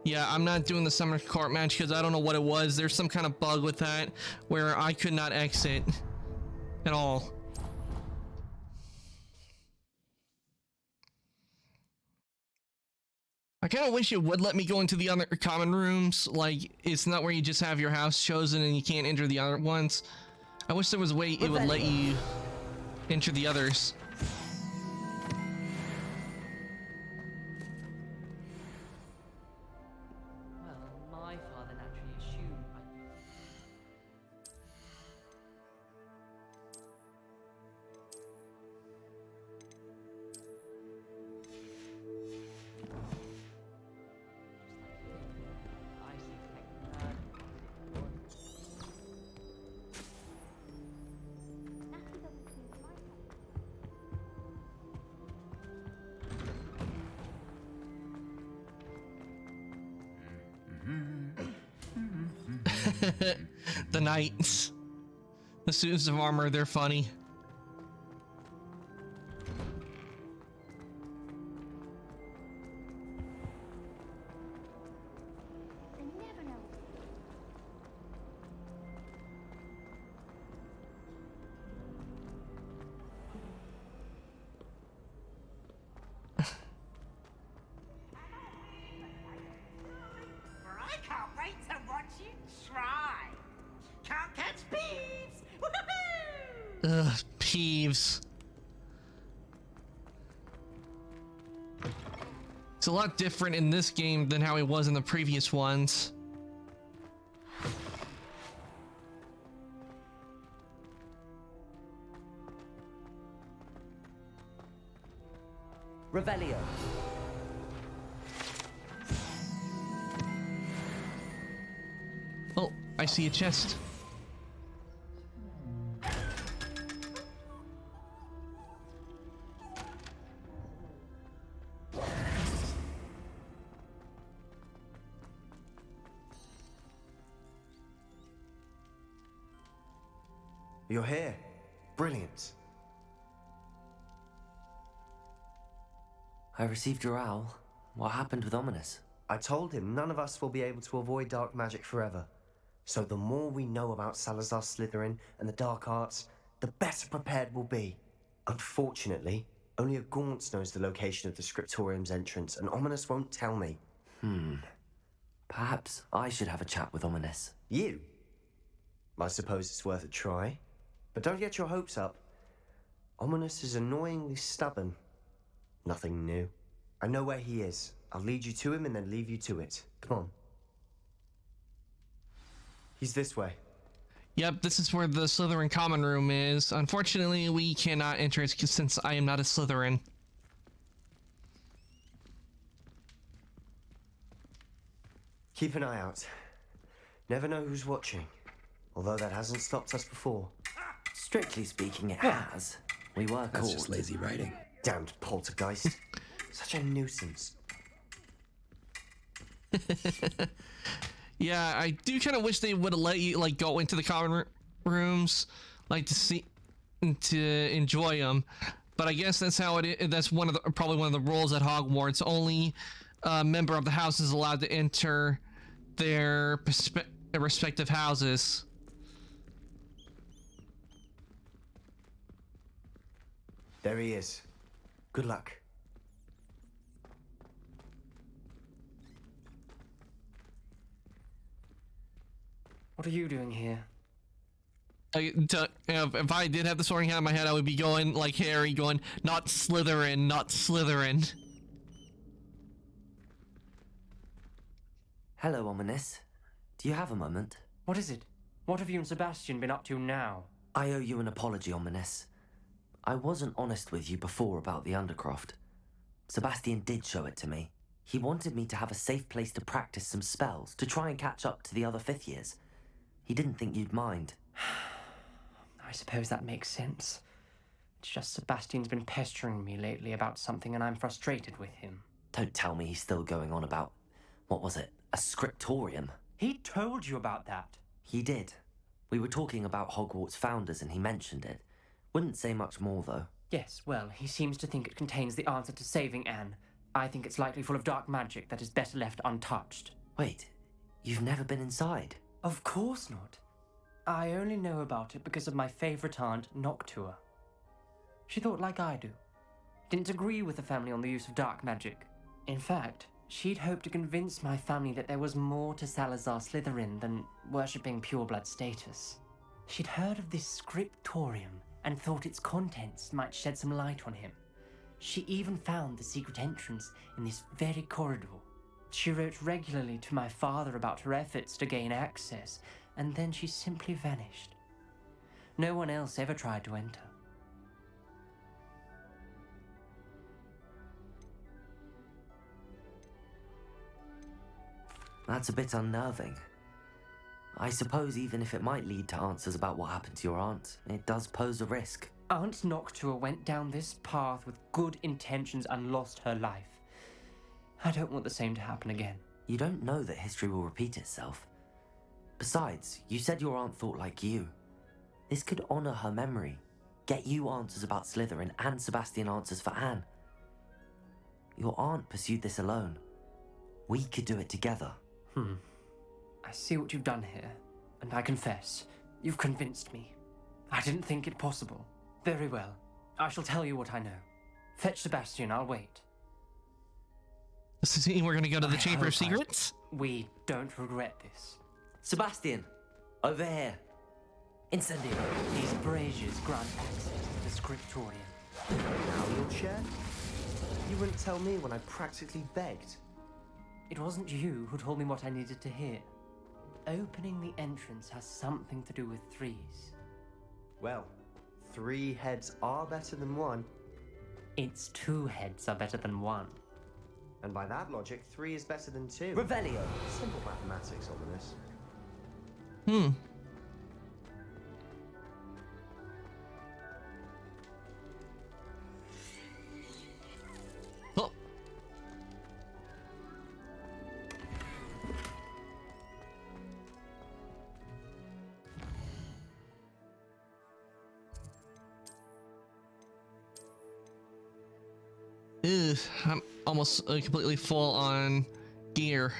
[SPEAKER 1] Yeah, I'm not doing the summer court match because I don't know what it was. There's some kind of bug with that where I could not exit at all. I kind of wish it would let me go into the other common rooms. Like, it's not where you just have your house chosen and you can't enter the other ones. I wish there was a way it would let you enter the others. The knights. The suits of armor, they're funny.
[SPEAKER 8] I can't wait to watch you try. Can't catch Peeves. Woohoo!
[SPEAKER 1] Ugh, Peeves. It's a lot different in this game than how it was in the previous ones.
[SPEAKER 15] Revelio.
[SPEAKER 1] Oh, I see a chest.
[SPEAKER 11] You're here. Brilliant.
[SPEAKER 16] I received your owl. What happened with Ominous?
[SPEAKER 11] I told him none of us will be able to avoid dark magic forever. So the more we know about Salazar Slytherin and the dark arts, the better prepared we'll be. Unfortunately, only a Gaunt knows the location of the Scriptorium's entrance, and Ominous won't tell me.
[SPEAKER 16] Perhaps I should have a chat with Ominous.
[SPEAKER 11] You? I suppose it's worth a try. But don't get your hopes up. Ominous is annoyingly stubborn. Nothing new. I know where he is. I'll lead you to him and then leave you to it. Come on. He's this way.
[SPEAKER 1] Yep, this is where the Slytherin common room is. Unfortunately, we cannot enter it since I am not a Slytherin.
[SPEAKER 11] Keep an eye out. Never know who's watching. Although that hasn't stopped us before.
[SPEAKER 16] Strictly speaking, it has. We were caught.
[SPEAKER 9] That's just lazy writing.
[SPEAKER 11] Damned poltergeist. Such a nuisance.
[SPEAKER 1] Yeah, I do kind of wish they would have let you like go into the common rooms, like to see, to enjoy them. But I guess that's how it is. That's probably one of the rules at Hogwarts. Only a member of the house is allowed to enter their respective houses.
[SPEAKER 11] There he is. Good luck.
[SPEAKER 13] What are you doing here?
[SPEAKER 1] If I did have the Sorting Hat in my head, I would be going like Harry, going, not Slytherin, not Slytherin.
[SPEAKER 16] Hello, Ominous. Do you have a moment?
[SPEAKER 13] What is it? What have you and Sebastian been up to now?
[SPEAKER 16] I owe you an apology, Ominous. I wasn't honest with you before about the Undercroft. Sebastian did show it to me. He wanted me to have a safe place to practice some spells, to try and catch up to the other 5th years. He didn't think you'd mind.
[SPEAKER 13] I suppose that makes sense. It's just Sebastian's been pestering me lately about something and I'm frustrated with him.
[SPEAKER 16] Don't tell me he's still going on about, what was it, a scriptorium?
[SPEAKER 13] He told you about that.
[SPEAKER 16] He did. We were talking about Hogwarts founders and he mentioned it. Wouldn't say much more, though.
[SPEAKER 13] Yes, well, he seems to think it contains the answer to saving Anne. I think it's likely full of dark magic that is better left untouched.
[SPEAKER 16] Wait, you've never been inside?
[SPEAKER 13] Of course not. I only know about it because of my favourite aunt, Noctua. She thought like I do. Didn't agree with the family on the use of dark magic. In fact, she'd hoped to convince my family that there was more to Salazar Slytherin than worshipping pureblood status. She'd heard of this scriptorium and thought its contents might shed some light on him. She even found the secret entrance in this very corridor. She wrote regularly to my father about her efforts to gain access, and then she simply vanished. No one else ever tried to enter.
[SPEAKER 16] That's a bit unnerving. I suppose even if it might lead to answers about what happened to your aunt, it does pose a risk.
[SPEAKER 13] Aunt Noctua went down this path with good intentions and lost her life. I don't want the same to happen again.
[SPEAKER 16] You don't know that history will repeat itself. Besides, you said your aunt thought like you. This could honor her memory, get you answers about Slytherin and Sebastian answers for Anne. Your aunt pursued this alone. We could do it together.
[SPEAKER 13] I see what you've done here, and I confess, you've convinced me. I didn't think it possible. Very well. I shall tell you what I know. Fetch Sebastian, I'll wait.
[SPEAKER 1] So we're gonna go to the Chamber of Secrets?
[SPEAKER 13] We don't regret this.
[SPEAKER 16] Sebastian, over here. Incendio.
[SPEAKER 13] These braziers grant access to the scriptorium.
[SPEAKER 2] Now you'll share? You wouldn't tell me when I practically begged.
[SPEAKER 13] It wasn't you who told me what I needed to hear. Opening the entrance has something to do with threes.
[SPEAKER 2] Well, 3 heads are better than 1.
[SPEAKER 13] It's 2 heads are better than 1.
[SPEAKER 2] And by that logic, 3 is better than 2.
[SPEAKER 16] Revelio.
[SPEAKER 2] Simple mathematics, ominous.
[SPEAKER 1] Oh. Ugh, I'm almost completely full on gear.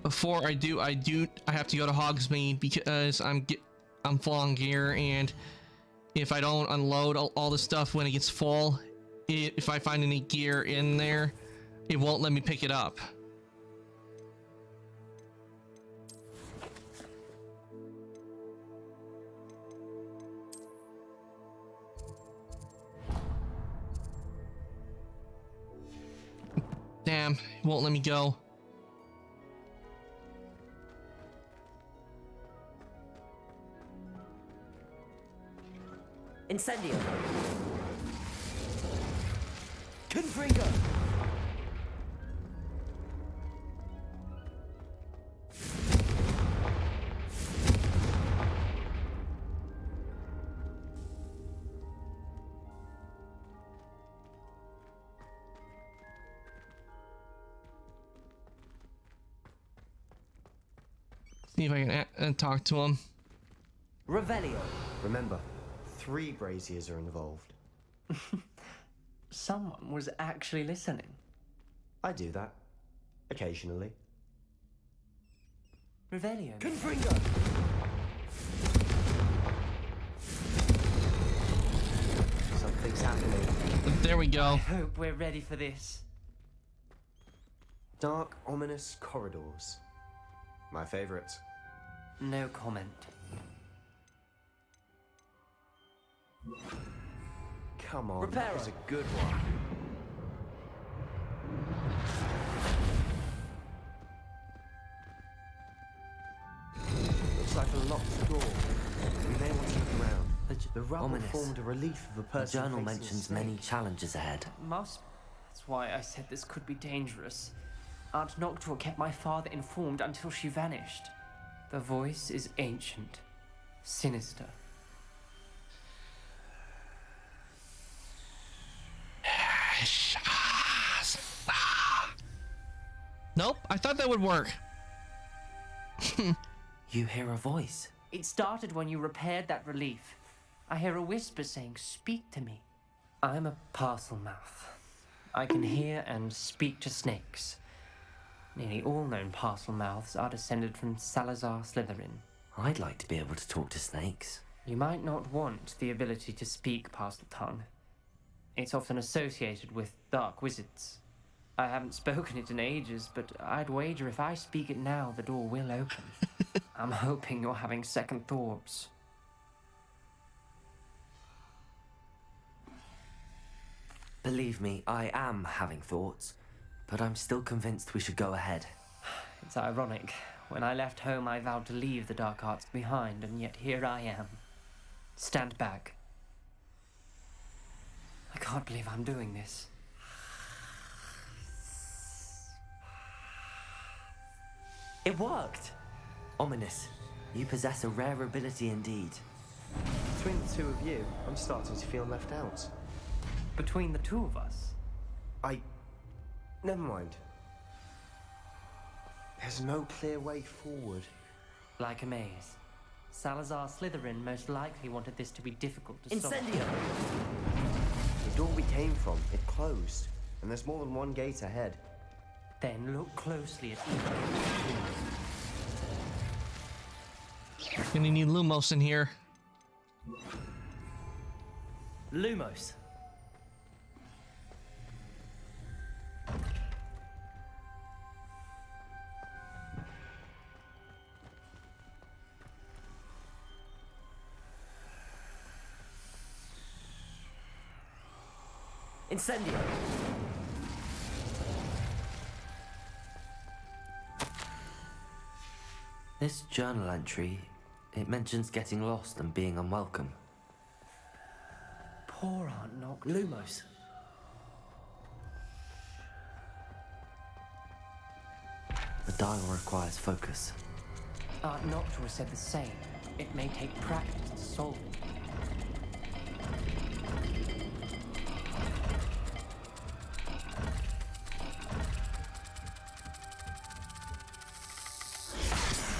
[SPEAKER 1] Before I have to go to Hogsmeade because I'm full on gear, and if I don't unload all the stuff when it gets full, if I find any gear in there, it won't let me pick it up. Damn, it won't let me go.
[SPEAKER 16] Incendio. Confringo.
[SPEAKER 1] See if I can talk to him.
[SPEAKER 16] Revelio.
[SPEAKER 2] Remember, 3 braziers are involved.
[SPEAKER 13] Someone was actually listening.
[SPEAKER 2] I do that. Occasionally.
[SPEAKER 13] Revelio.
[SPEAKER 16] Confringo.
[SPEAKER 2] Something's happening.
[SPEAKER 1] There we go.
[SPEAKER 13] I hope we're ready for this.
[SPEAKER 2] Dark, ominous corridors. My favorite.
[SPEAKER 13] No comment.
[SPEAKER 2] Come on,
[SPEAKER 16] Reparo.
[SPEAKER 2] that was a good one. Looks like a locked door. We may want to look around. The rubble
[SPEAKER 16] Ominous.
[SPEAKER 2] formed a relief of a
[SPEAKER 16] The
[SPEAKER 2] person
[SPEAKER 16] journal
[SPEAKER 2] facing
[SPEAKER 16] mentions
[SPEAKER 2] a snake.
[SPEAKER 16] many challenges ahead.
[SPEAKER 13] Must That's why I said this could be dangerous. Aunt Noctua kept my father informed until she vanished. The voice is ancient, sinister.
[SPEAKER 1] Nope, I thought that would work.
[SPEAKER 16] You hear a voice?
[SPEAKER 13] It started when you repaired that relief. I hear a whisper saying, "Speak to me." I'm a parcel mouth. I can hear and speak to snakes. Nearly all known parcel mouths are descended from Salazar Slytherin.
[SPEAKER 16] I'd like to be able to talk to snakes.
[SPEAKER 13] You might not want the ability to speak parcel tongue. It's often associated with dark wizards. I haven't spoken it in ages, but I'd wager if I speak it now, the door will open. I'm hoping you're having second thoughts.
[SPEAKER 16] Believe me, I am having thoughts, but I'm still convinced we should go ahead.
[SPEAKER 13] It's ironic. When I left home, I vowed to leave the dark arts behind, and yet here I am. Stand back. I can't believe I'm doing this.
[SPEAKER 16] It worked! Ominous. You possess a rare ability indeed.
[SPEAKER 11] Between the two of you, I'm starting to feel left out.
[SPEAKER 13] Between the two of us?
[SPEAKER 11] Never mind. There's no clear way forward.
[SPEAKER 13] Like a maze. Salazar Slytherin most likely wanted this to be difficult to solve.
[SPEAKER 11] Incendio! The door we came from, it closed. And there's more than one gate ahead.
[SPEAKER 13] Then look closely at each.
[SPEAKER 1] Gonna need Lumos in here.
[SPEAKER 15] Lumos. Incendio.
[SPEAKER 16] This journal entry, it mentions getting lost and being unwelcome.
[SPEAKER 13] Poor Aunt Noct.
[SPEAKER 15] Lumos.
[SPEAKER 16] The dial requires focus.
[SPEAKER 13] Aunt Noctua said the same. It may take practice to solve it.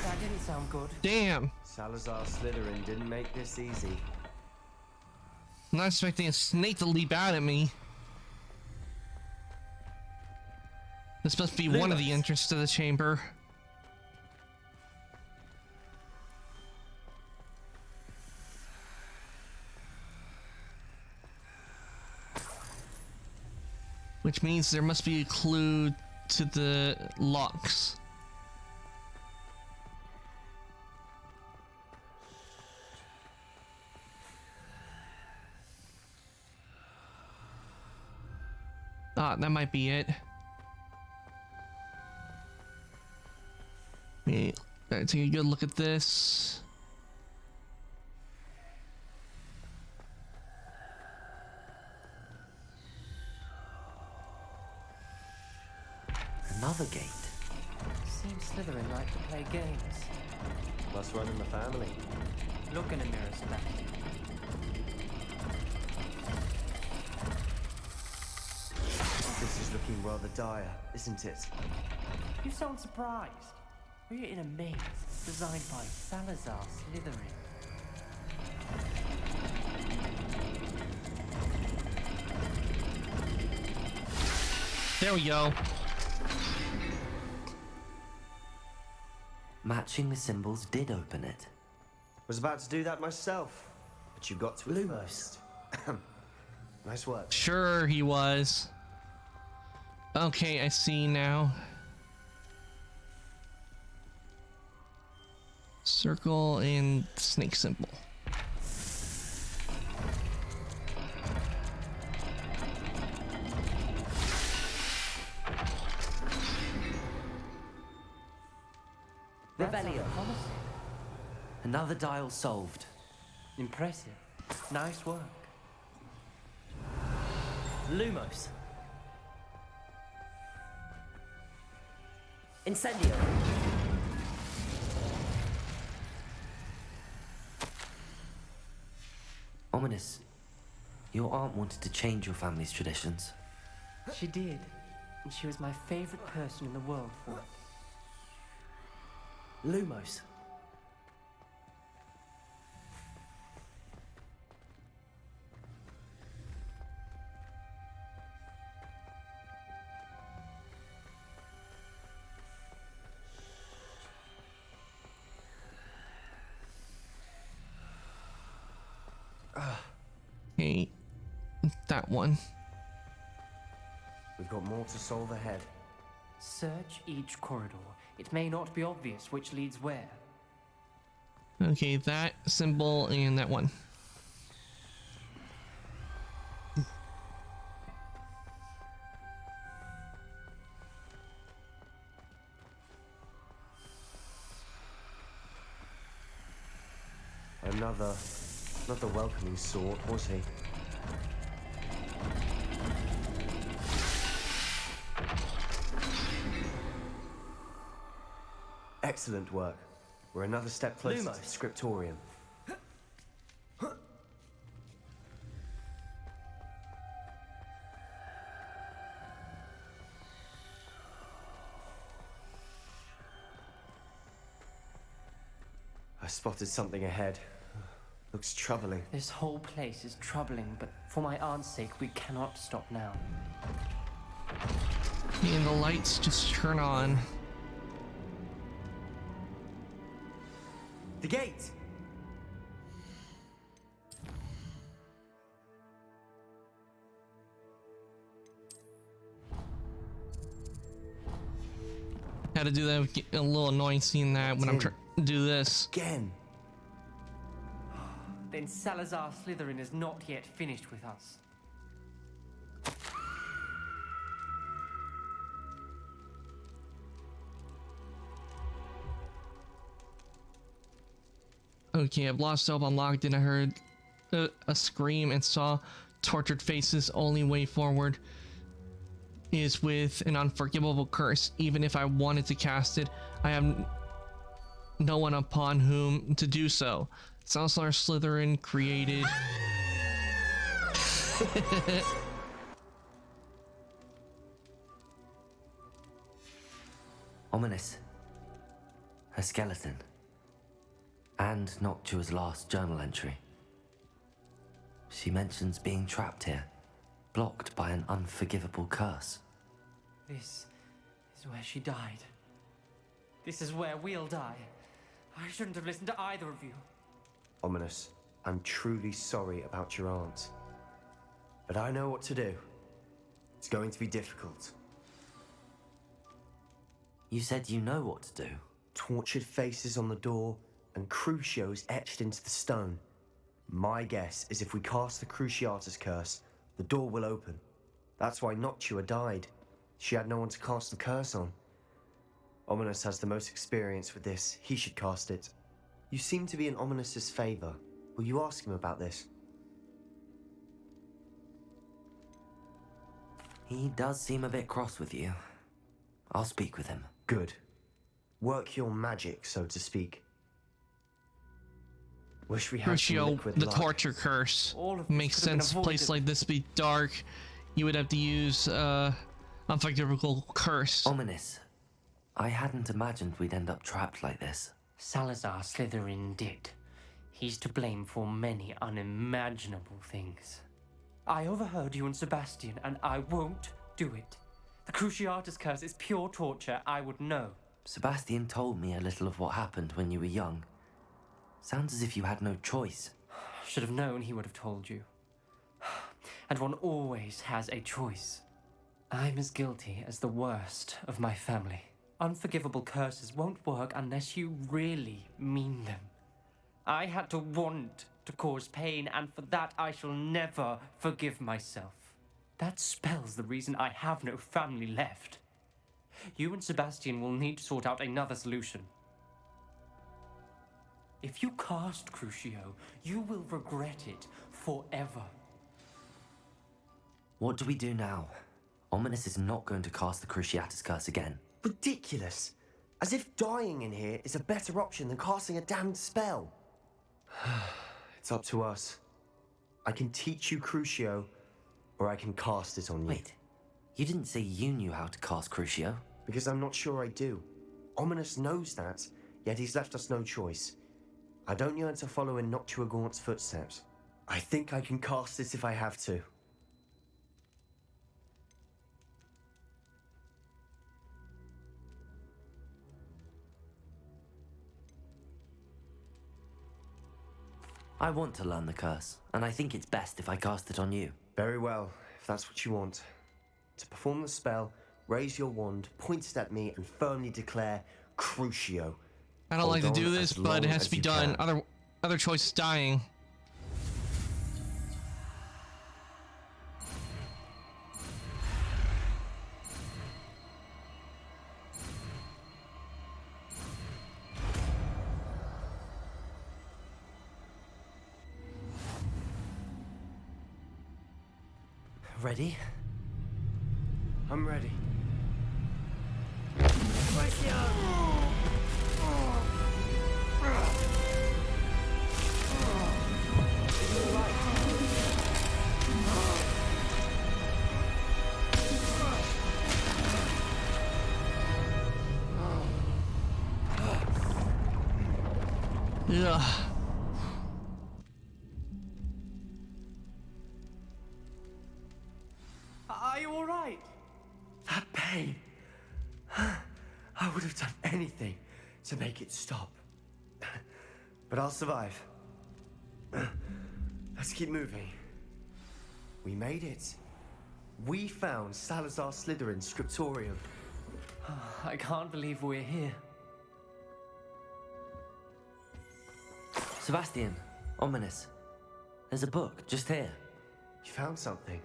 [SPEAKER 13] That didn't sound good.
[SPEAKER 1] Damn.
[SPEAKER 11] Salazar Slytherin didn't make this easy.
[SPEAKER 1] I'm not expecting a snake to leap out at me. This must be one of the entrances to the chamber. Which means there must be a clue to the locks. Ah, that might be it. Take a good look at this.
[SPEAKER 16] Another gate.
[SPEAKER 13] Seems Slytherin like to play games.
[SPEAKER 11] Must run in the family.
[SPEAKER 13] Look in a mirror, Sebastian.
[SPEAKER 11] This is looking rather dire, isn't it?
[SPEAKER 13] You sound surprised. We're in a maze designed by Salazar Slytherin.
[SPEAKER 1] There we go.
[SPEAKER 16] Matching the symbols did open it.
[SPEAKER 11] Was about to do that myself, but you got to it first. Nice work.
[SPEAKER 1] Sure he was. Okay, I see now. Circle and snake symbol.
[SPEAKER 15] Revelio.
[SPEAKER 16] Another dial solved.
[SPEAKER 13] Impressive. Nice work.
[SPEAKER 15] Lumos. Incendio.
[SPEAKER 16] Ominous, your aunt wanted to change your family's traditions.
[SPEAKER 13] She did, and she was my favorite person in the world for it.
[SPEAKER 15] Lumos.
[SPEAKER 1] Okay, that one.
[SPEAKER 11] We've got more to solve ahead.
[SPEAKER 13] Search each corridor. It may not be obvious which leads where.
[SPEAKER 1] Okay, that symbol and that one.
[SPEAKER 11] Not the welcoming sort, was he? Excellent work. We're another step closer to the scriptorium. I spotted something ahead. Looks troubling.
[SPEAKER 13] This whole place is troubling, but for my aunt's sake, we cannot stop now.
[SPEAKER 1] And the lights just turn on.
[SPEAKER 11] The gate!
[SPEAKER 1] Had to do that. Get a little annoying seeing that when I'm trying to do this.
[SPEAKER 11] Again.
[SPEAKER 13] Then Salazar Slytherin is not yet finished with us.
[SPEAKER 1] Okay, I've lost hope. I'm locked in. I heard a scream and saw tortured faces. Only way forward is with an unforgivable curse. Even if I wanted to cast it, I have no one upon whom to do so. Salazar Slytherin created...
[SPEAKER 16] Ominous. Her skeleton. And Noctua's last journal entry. She mentions being trapped here, blocked by an unforgivable curse.
[SPEAKER 13] This is where she died. This is where we'll die. I shouldn't have listened to either of you.
[SPEAKER 11] Ominous, I'm truly sorry about your aunt. But I know what to do. It's going to be difficult.
[SPEAKER 16] You said you know what to do.
[SPEAKER 11] Tortured faces on the door and Crucios etched into the stone. My guess is if we cast the Cruciatus curse, the door will open. That's why Noctua died. She had no one to cast the curse on. Ominous has the most experience with this. He should cast it. You seem to be in Ominous's favor. Will you ask him about this?
[SPEAKER 16] He does seem a bit cross with you. I'll speak with him.
[SPEAKER 11] Good. Work your magic, so to speak. Wish we had some
[SPEAKER 1] Crucio,
[SPEAKER 11] liquid
[SPEAKER 1] the
[SPEAKER 11] luck.
[SPEAKER 1] torture curse. Makes sense. Place like this be dark. You would have to use unforgivable curse.
[SPEAKER 16] Ominous. I hadn't imagined we'd end up trapped like this.
[SPEAKER 13] Salazar Slytherin did. He's to blame for many unimaginable things. I overheard you and Sebastian, and I won't do it. The Cruciatus curse is pure torture. I would know.
[SPEAKER 16] Sebastian told me a little of what happened when you were young. Sounds as if you had no choice.
[SPEAKER 13] Should have known he would have told you. And one always has a choice. I'm as guilty as the worst of my family. Unforgivable curses won't work unless you really mean them. I had to want to cause pain, and for that I shall never forgive myself. That spells the reason I have no family left. You and Sebastian will need to sort out another solution. If you cast Crucio, you will regret it forever.
[SPEAKER 16] What do we do now? Ominous is not going to cast the Cruciatus curse again.
[SPEAKER 11] Ridiculous! As if dying in here is a better option than casting a damned spell. It's up to us. I can teach you Crucio, or I can cast it on you.
[SPEAKER 16] Wait, you didn't say you knew how to cast Crucio?
[SPEAKER 11] Because I'm not sure I do. Ominis knows that, yet he's left us no choice. I don't yearn to follow in Noctua Gaunt's footsteps. I think I can cast it if I have to.
[SPEAKER 16] I want to learn the curse, and I think it's best if I cast it on you.
[SPEAKER 11] Very well, if that's what you want. To perform the spell, raise your wand, point it at me, and firmly declare Crucio.
[SPEAKER 1] I don't like to do this, but it has to be done. Other choice is dying.
[SPEAKER 16] Ready?
[SPEAKER 11] I'm ready.
[SPEAKER 1] Ugh.
[SPEAKER 10] Are you all right?
[SPEAKER 11] That pain. I would have done anything to make it stop. But I'll survive. Let's keep moving. We made it. We found Salazar Slytherin's scriptorium.
[SPEAKER 13] I can't believe we're here.
[SPEAKER 16] Sebastian, Ominis, there's a book just here.
[SPEAKER 11] You found something.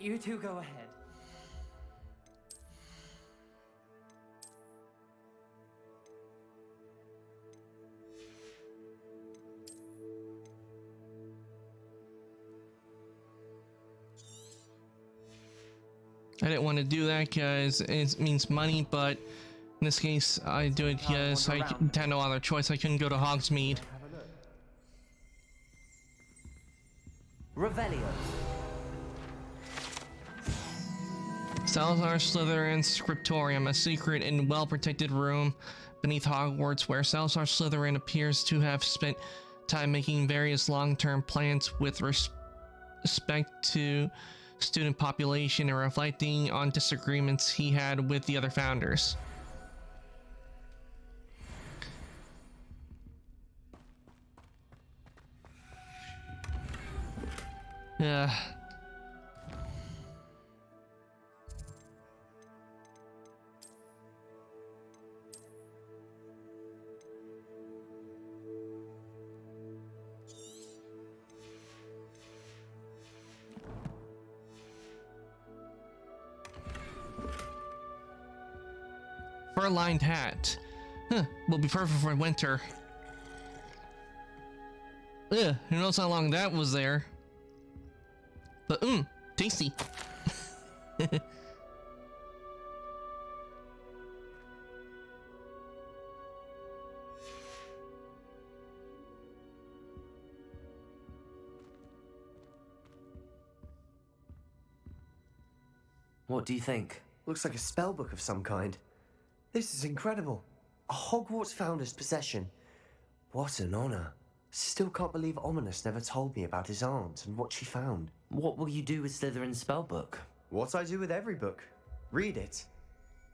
[SPEAKER 13] You two go ahead.
[SPEAKER 1] I didn't want to do that because it means money, but in this case, I do it because I had no other choice. I couldn't go to Hogsmeade.
[SPEAKER 16] Revelio.
[SPEAKER 1] Salazar Slytherin's Scriptorium, a secret and well-protected room beneath Hogwarts where Salazar Slytherin appears to have spent time making various long-term plans with respect to student population and reflecting on disagreements he had with the other founders. Fur-lined hat. Will be perfect for winter. Who knows how long that was there. But tasty.
[SPEAKER 16] What do you think?
[SPEAKER 11] Looks like a spell book of some kind. This is incredible. A Hogwarts founder's possession. What an honor. Still can't believe Ominis never told me about his aunt and what she found.
[SPEAKER 16] What will you do with Slytherin's spellbook?
[SPEAKER 11] What I do with every book. Read it.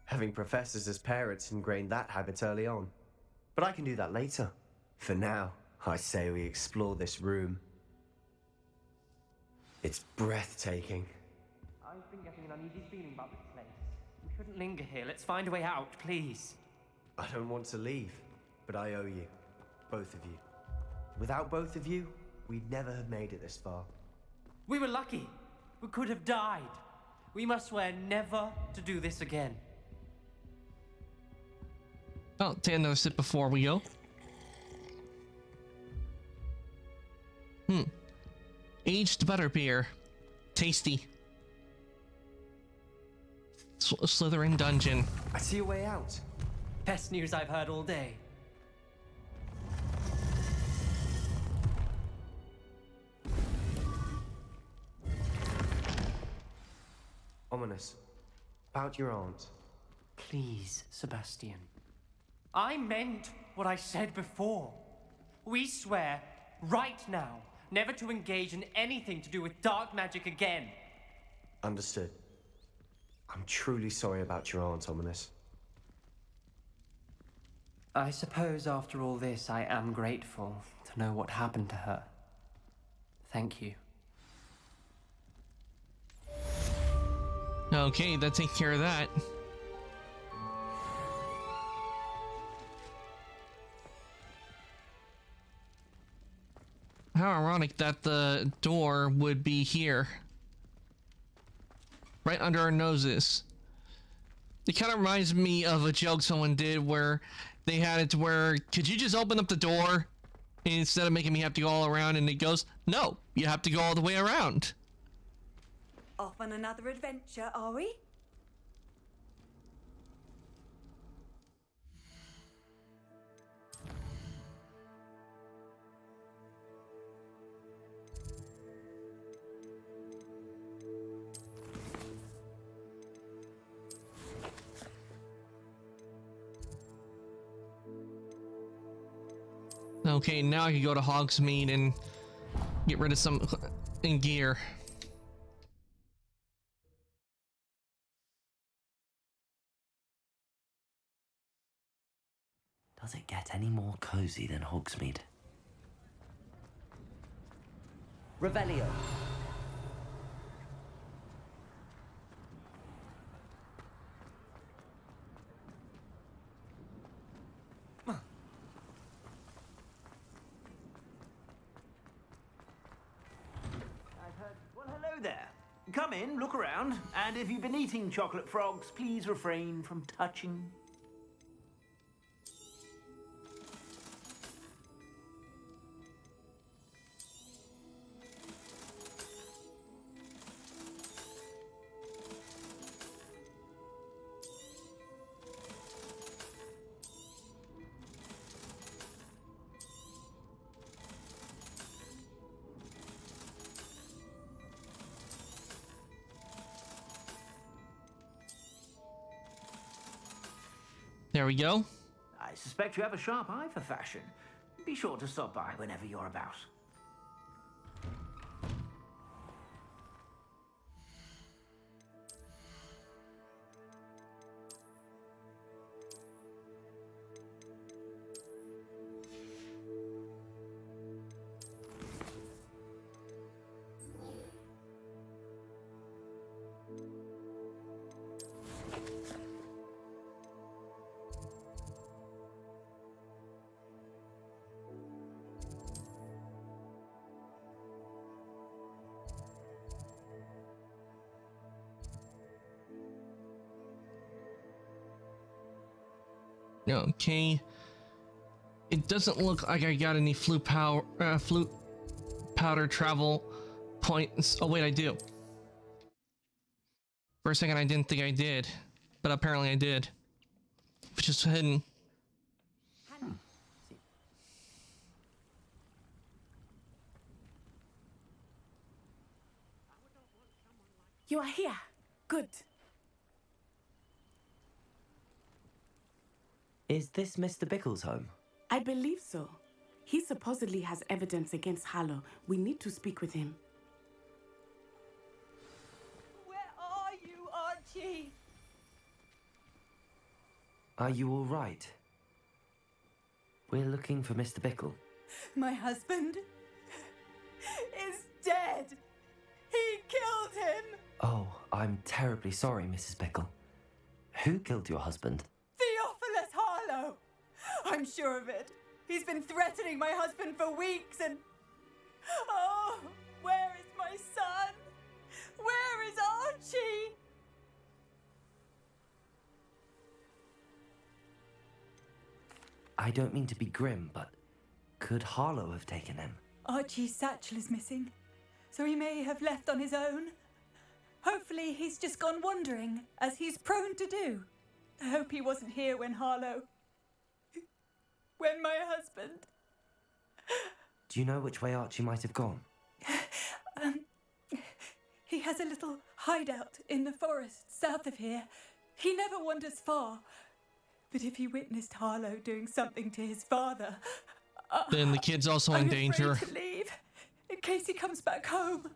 [SPEAKER 11] Having professors as parents ingrained that habit early on. But I can do that later. For now, I say we explore this room. It's breathtaking.
[SPEAKER 13] I've been getting an uneasy feeling about this place. We shouldn't linger here. Let's find a way out, please.
[SPEAKER 11] I don't want to leave, but I owe you. Both of you. Without both of you, we'd never have made it this far.
[SPEAKER 13] We were lucky. We could have died. We must swear never to do this again.
[SPEAKER 1] I'll take another sip before we go. Aged butterbeer. Tasty. Slytherin dungeon.
[SPEAKER 11] I see a way out.
[SPEAKER 13] Best news I've heard all day.
[SPEAKER 11] Ominous. About your aunt.
[SPEAKER 13] Please, Sebastian. I meant what I said before. We swear, right now, never to engage in anything to do with dark magic again.
[SPEAKER 11] Understood. I'm truly sorry about your aunt, Ominous.
[SPEAKER 13] I suppose after all this, I am grateful to know what happened to her. Thank you.
[SPEAKER 1] Okay, that takes care of that. How ironic that the door would be here. Right under our noses. It kind of reminds me of a joke someone did where they had it to where, could you just open up the door instead of making me have to go all around? And it goes, no, you have to go all the way around.
[SPEAKER 5] Off on another adventure, are we?
[SPEAKER 1] Okay, now I can go to Hogsmeade and get rid of some in gear.
[SPEAKER 16] Does it get any more cozy than Hogsmeade?
[SPEAKER 15] Revelio.
[SPEAKER 10] Well, hello there. Come in, look around, and if you've been eating chocolate frogs, please refrain from touching.
[SPEAKER 1] There we go.
[SPEAKER 10] I suspect you have a sharp eye for fashion. Be sure to stop by whenever you're about.
[SPEAKER 1] Okay. It doesn't look like I got any flute powder travel points. Oh wait, I do. For a second I didn't think I did, but apparently I did. It's just hidden.
[SPEAKER 17] You are here. Good.
[SPEAKER 16] Is this Mr. Bickle's home?
[SPEAKER 17] I believe so. He supposedly has evidence against Harlow. We need to speak with him.
[SPEAKER 5] Where are you, Archie?
[SPEAKER 16] Are you all right? We're looking for Mr. Bickle.
[SPEAKER 5] My husband is dead. He killed him.
[SPEAKER 16] Oh, I'm terribly sorry, Mrs. Bickle. Who killed your husband?
[SPEAKER 5] Theophilus Harlow. I'm sure of it. He's been threatening my husband for weeks and... Oh, where is my son? Where is Archie?
[SPEAKER 16] I don't mean to be grim, but could Harlow have taken him?
[SPEAKER 5] Archie's satchel is missing, so he may have left on his own. Hopefully he's just gone wandering, as he's prone to do. I hope he wasn't here when Harlow when my husband...
[SPEAKER 16] Do you know which way Archie might have gone?
[SPEAKER 5] He has a little hideout in the forest south of here. He never wanders far. But if he witnessed Harlow doing something to his father...
[SPEAKER 1] Then the kid's also in
[SPEAKER 5] I'm
[SPEAKER 1] danger.
[SPEAKER 5] afraid to leave, in case he comes back home.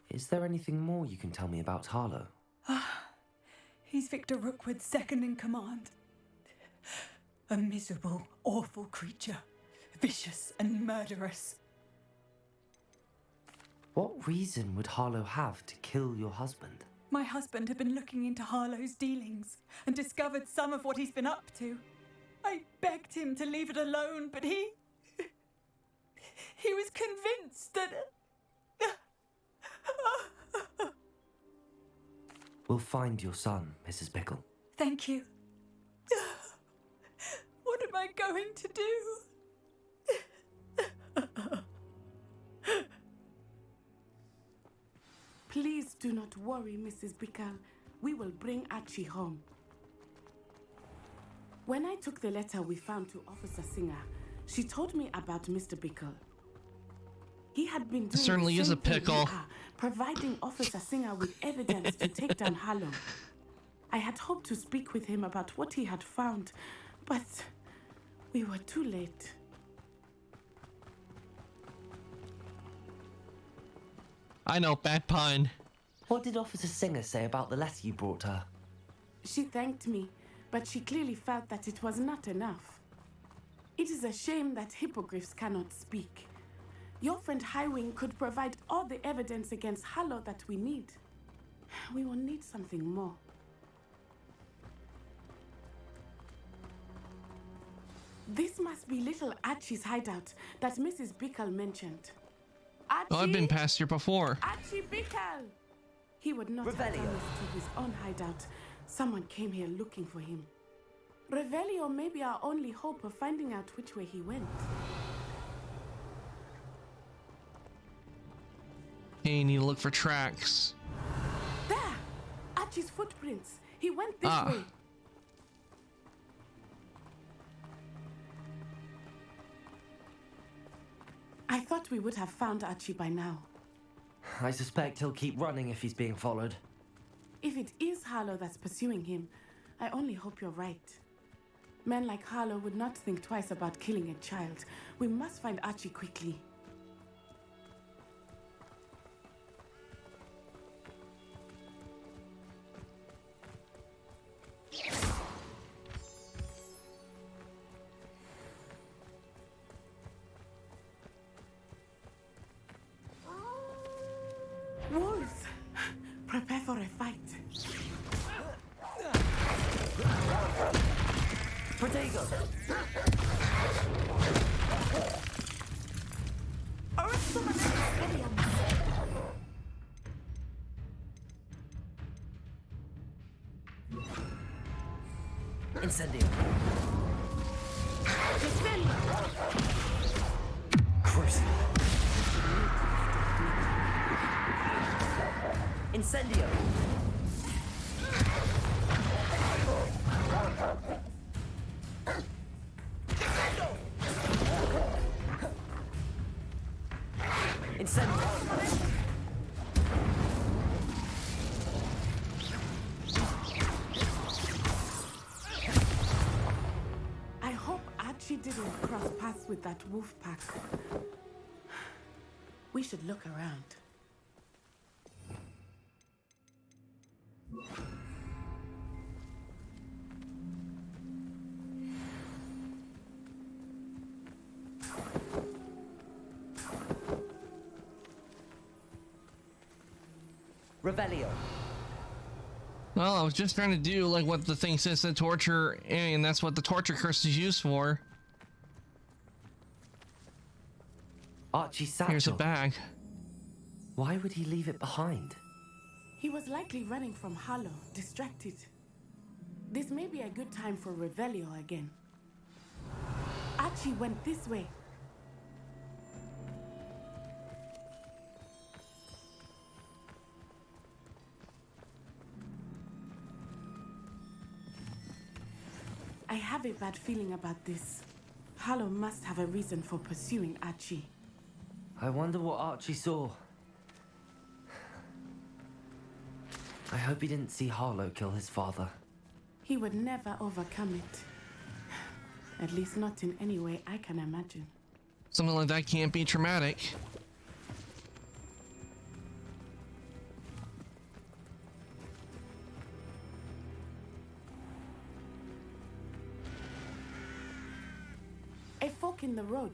[SPEAKER 16] Is there anything more you can tell me about Harlow?
[SPEAKER 5] He's Victor Rookwood's second in command. A miserable, awful creature. Vicious and murderous.
[SPEAKER 16] What reason would Harlow have to kill your husband?
[SPEAKER 5] My husband had been looking into Harlow's dealings and discovered some of what he's been up to. I begged him to leave it alone, but he was convinced that...
[SPEAKER 16] We'll find your son, Mrs. Bickle.
[SPEAKER 5] Thank you. What am I going to do?
[SPEAKER 17] Please do not worry, Mrs. Bickle. We will bring Archie home. When I took the letter we found to Officer Singer, she told me about Mr. Bickle. He had been doing
[SPEAKER 1] Certainly
[SPEAKER 17] the
[SPEAKER 1] is a
[SPEAKER 17] same thing we
[SPEAKER 1] pickle.
[SPEAKER 17] are, providing Officer Singer with evidence to take down Harlow. I had hoped to speak with him about what he had found, but we were too late.
[SPEAKER 1] I know, bad pun.
[SPEAKER 16] What did Officer Singer say about the letter you brought her?
[SPEAKER 17] She thanked me, but she clearly felt that it was not enough. It is a shame that hippogriffs cannot speak. Your friend Highwing could provide all the evidence against Harlow that we need. We will need something more. This must be little Archie's hideout that Mrs. Bickle mentioned. Archie?
[SPEAKER 1] Oh, I've been past here before.
[SPEAKER 17] Archie Bickle! He would not have done this to his own hideout. Someone came here looking for him. Revelio may be our only hope of finding out which way he went.
[SPEAKER 1] Hey, you need to look for tracks.
[SPEAKER 17] There! Archie's footprints. He went this way. I thought we would have found Archie by now.
[SPEAKER 16] I suspect he'll keep running if he's being followed.
[SPEAKER 17] If it is Harlow that's pursuing him, I only hope you're right. Men like Harlow would not think twice about killing a child. We must find Archie quickly. Wolves! Prepare for a fight.
[SPEAKER 16] Protego! Incendio! Crucible! Incendio! Incendio!
[SPEAKER 17] I hope Archie didn't cross paths with that wolf pack. We should look around.
[SPEAKER 16] Revelio.
[SPEAKER 1] Well, I was just trying to do like what the thing says to torture, and that's what the torture curse is used for.
[SPEAKER 16] Archie's satchel.
[SPEAKER 1] Here's a bag.
[SPEAKER 16] Why would he leave it behind?
[SPEAKER 17] He was likely running from Harlow, distracted. This may be a good time for Revelio again. Archie went this way. I have a bad feeling about this. Harlow must have a reason for pursuing Archie.
[SPEAKER 16] I wonder what Archie saw. I hope he didn't see Harlow kill his father.
[SPEAKER 17] He would never overcome it. At least not in any way I can imagine.
[SPEAKER 1] Something like that can't be traumatic.
[SPEAKER 17] A fork in the road.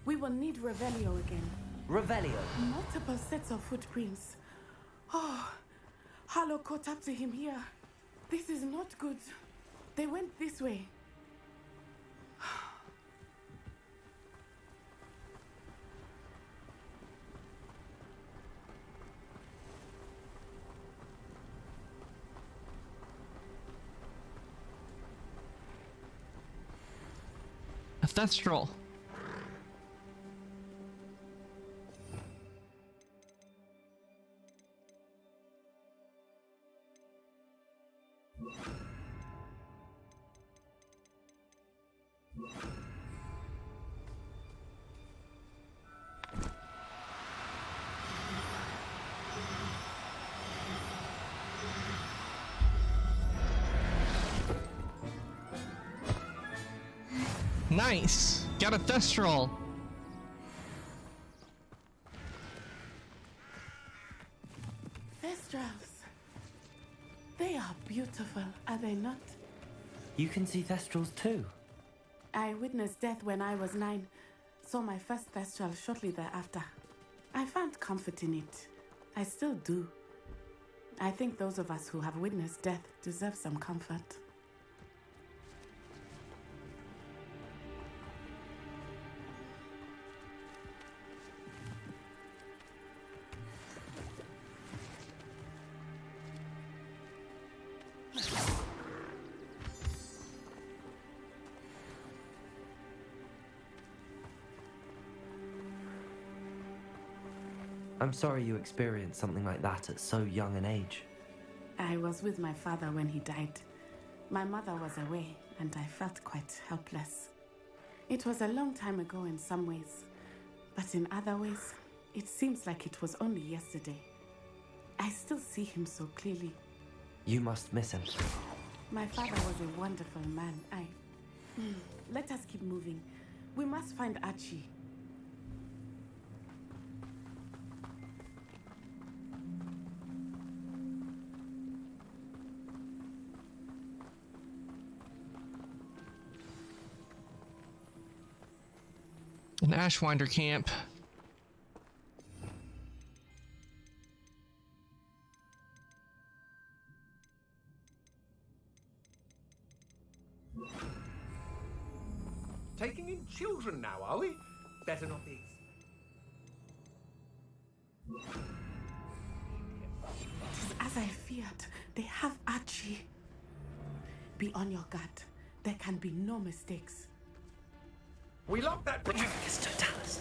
[SPEAKER 17] We will need Revelio again.
[SPEAKER 16] Revelio?
[SPEAKER 17] Multiple sets of footprints. Oh, Harlow caught up to him here. This is not good. They went this way.
[SPEAKER 1] A Thestral. Nice! Got a Thestral!
[SPEAKER 17] Thestrals. They are beautiful, are they not?
[SPEAKER 16] You can see Thestrals too.
[SPEAKER 17] I witnessed death when I was 9. Saw my first Thestral shortly thereafter. I found comfort in it. I still do. I think those of us who have witnessed death deserve some comfort.
[SPEAKER 16] I'm sorry you experienced something like that at so young an age.
[SPEAKER 17] I was with my father when he died. My mother was away, and I felt quite helpless. It was a long time ago in some ways, but in other ways, it seems like it was only yesterday. I still see him so clearly.
[SPEAKER 16] You must miss him.
[SPEAKER 17] My father was a wonderful man. Let us keep moving. We must find Archie.
[SPEAKER 1] An Ashwinder camp.
[SPEAKER 3] Taking in children now, are we? Better not be.
[SPEAKER 17] As I feared, they have Archie. Be on your guard. There can be no mistakes.
[SPEAKER 3] We locked that.
[SPEAKER 16] Mr. Dallas.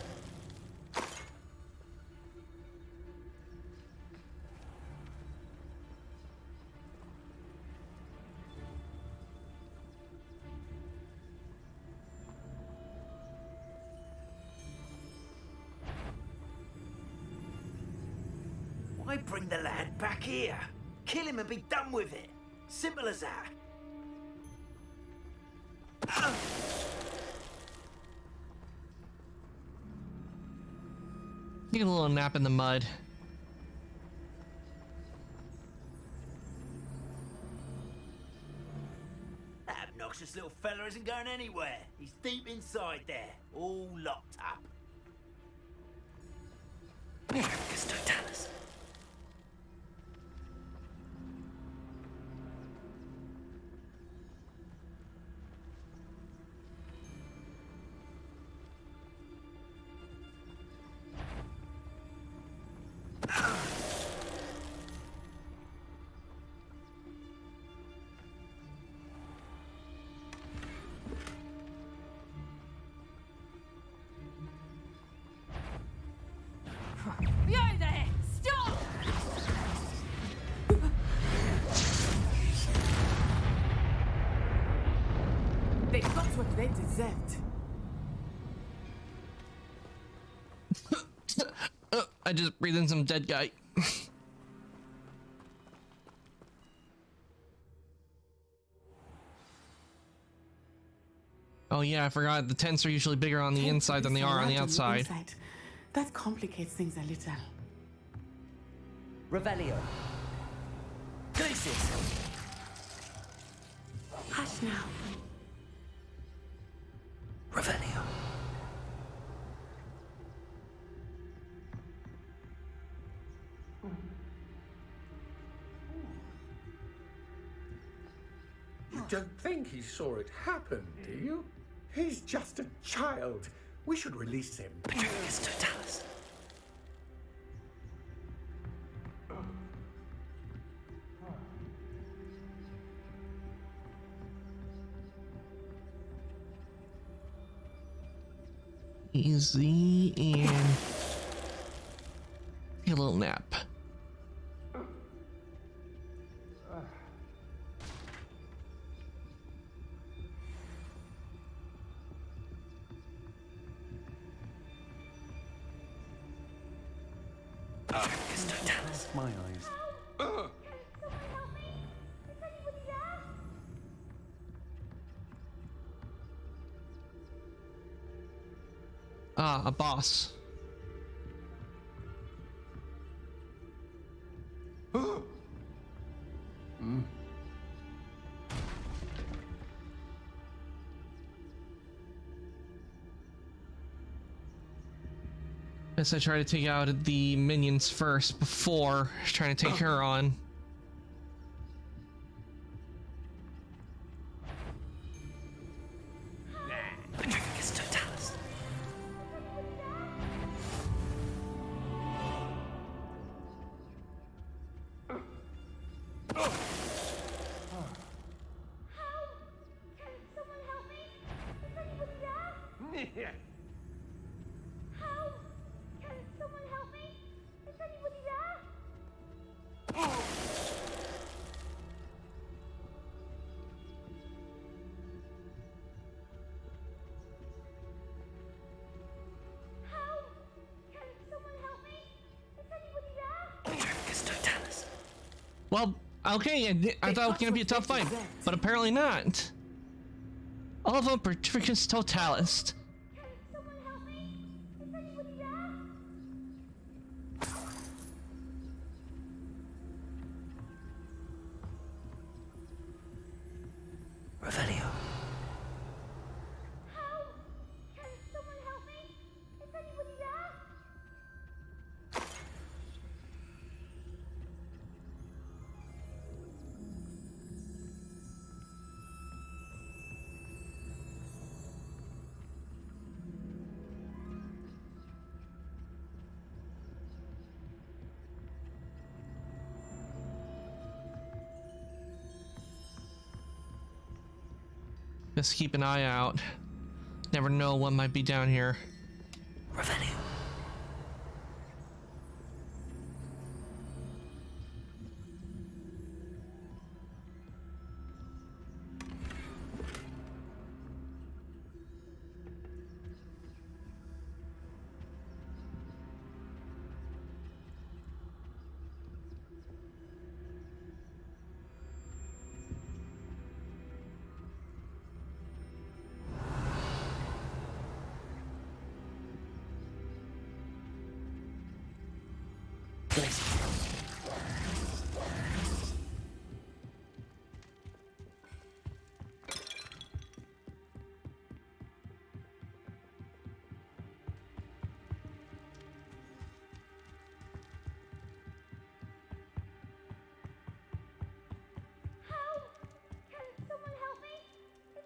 [SPEAKER 8] Why bring the lad back here? Kill him and be done with it. Simple as that.
[SPEAKER 1] Get a little nap in the mud.
[SPEAKER 8] That obnoxious little fella isn't going anywhere. He's deep inside there, all locked up.
[SPEAKER 16] Mr. Dallas.
[SPEAKER 5] Yo there! Stop!
[SPEAKER 17] get deserved.
[SPEAKER 1] I just breathed in some dead guy. Oh yeah, I forgot. The tents are usually bigger on the inside than they are on the outside.
[SPEAKER 17] That complicates things a little.
[SPEAKER 15] Revelio. Glacius.
[SPEAKER 17] Hush now.
[SPEAKER 15] Revelio.
[SPEAKER 3] You don't think he saw it happen, do you? He's just a child. We should release him.
[SPEAKER 15] Petrificus Totalis.
[SPEAKER 1] Easy and a little nap.
[SPEAKER 15] My eyes.
[SPEAKER 1] Ah, a boss. Guess I try to take out the minions first before trying to take her on.
[SPEAKER 15] Petrificus Totalis.
[SPEAKER 1] Well, okay, I thought it was gonna be a tough fight, but apparently not. All of them Petrificus Totalis.
[SPEAKER 15] Revelio.
[SPEAKER 1] Just keep an eye out. Never know what might be down here.
[SPEAKER 15] Revelio.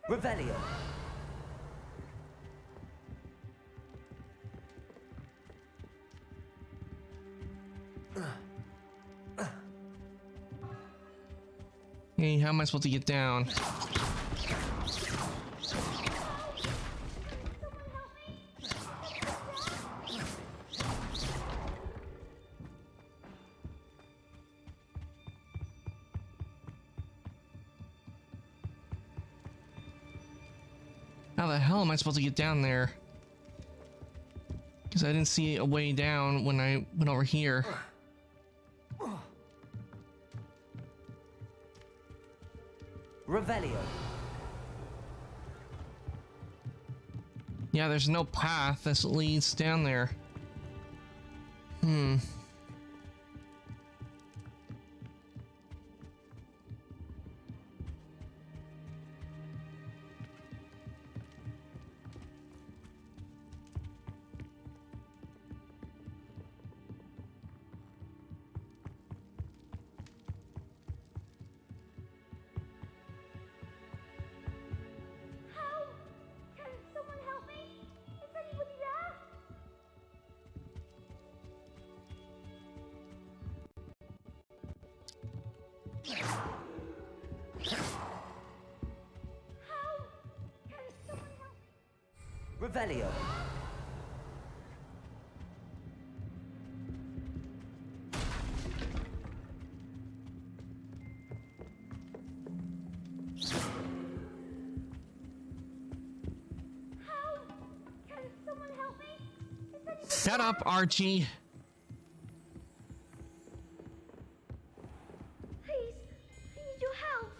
[SPEAKER 15] Revelio.
[SPEAKER 1] Hey, how am I supposed to get down? How the hell am I supposed to get down there? Because I didn't see a way down when I went over here.
[SPEAKER 15] Revelio.
[SPEAKER 1] Yeah, there's no path that leads down there.
[SPEAKER 15] Revelio.
[SPEAKER 1] Shut up, Archie.
[SPEAKER 21] Please, I need your help.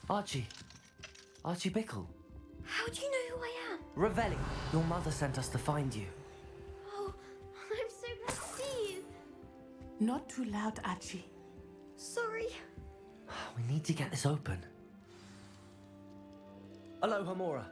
[SPEAKER 16] Archie. Archie Bickle.
[SPEAKER 21] How do you know who I am?
[SPEAKER 16] Revelio. Your mother sent us to find you.
[SPEAKER 21] Oh, I'm so glad to see you.
[SPEAKER 17] Not too loud, Archie.
[SPEAKER 21] Sorry.
[SPEAKER 16] We need to get this open. Hello, Hamura.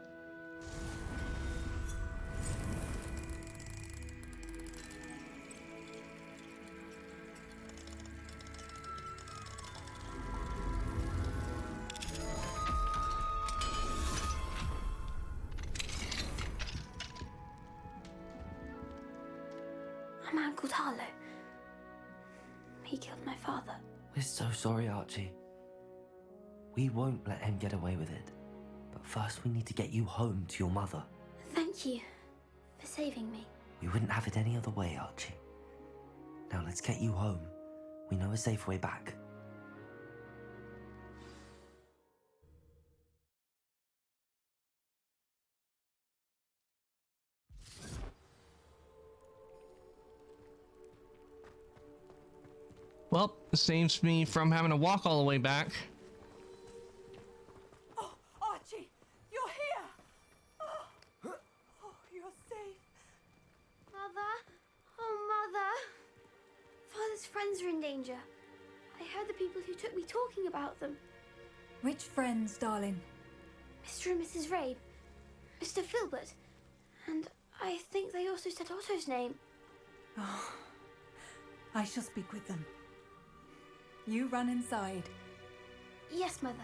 [SPEAKER 21] A man called Harlow. He killed my father.
[SPEAKER 16] We're so sorry, Archie. We won't let him get away with it. But first we need to get you home to your mother.
[SPEAKER 21] Thank you for saving me.
[SPEAKER 16] We wouldn't have it any other way, Archie. Now let's get you home. We know a safe way back.
[SPEAKER 1] Well, it saves me from having to walk all the way back.
[SPEAKER 5] Oh, Archie, you're here. Oh, you're safe.
[SPEAKER 21] Mother? Oh, Mother. Father's friends are in danger. I heard the people who took me talking about them.
[SPEAKER 5] Which friends, darling?
[SPEAKER 21] Mr. and Mrs. Rabe. Mr. Filbert. And I think they also said Otto's name.
[SPEAKER 5] Oh, I shall speak with them. You run inside.
[SPEAKER 21] Yes, Mother.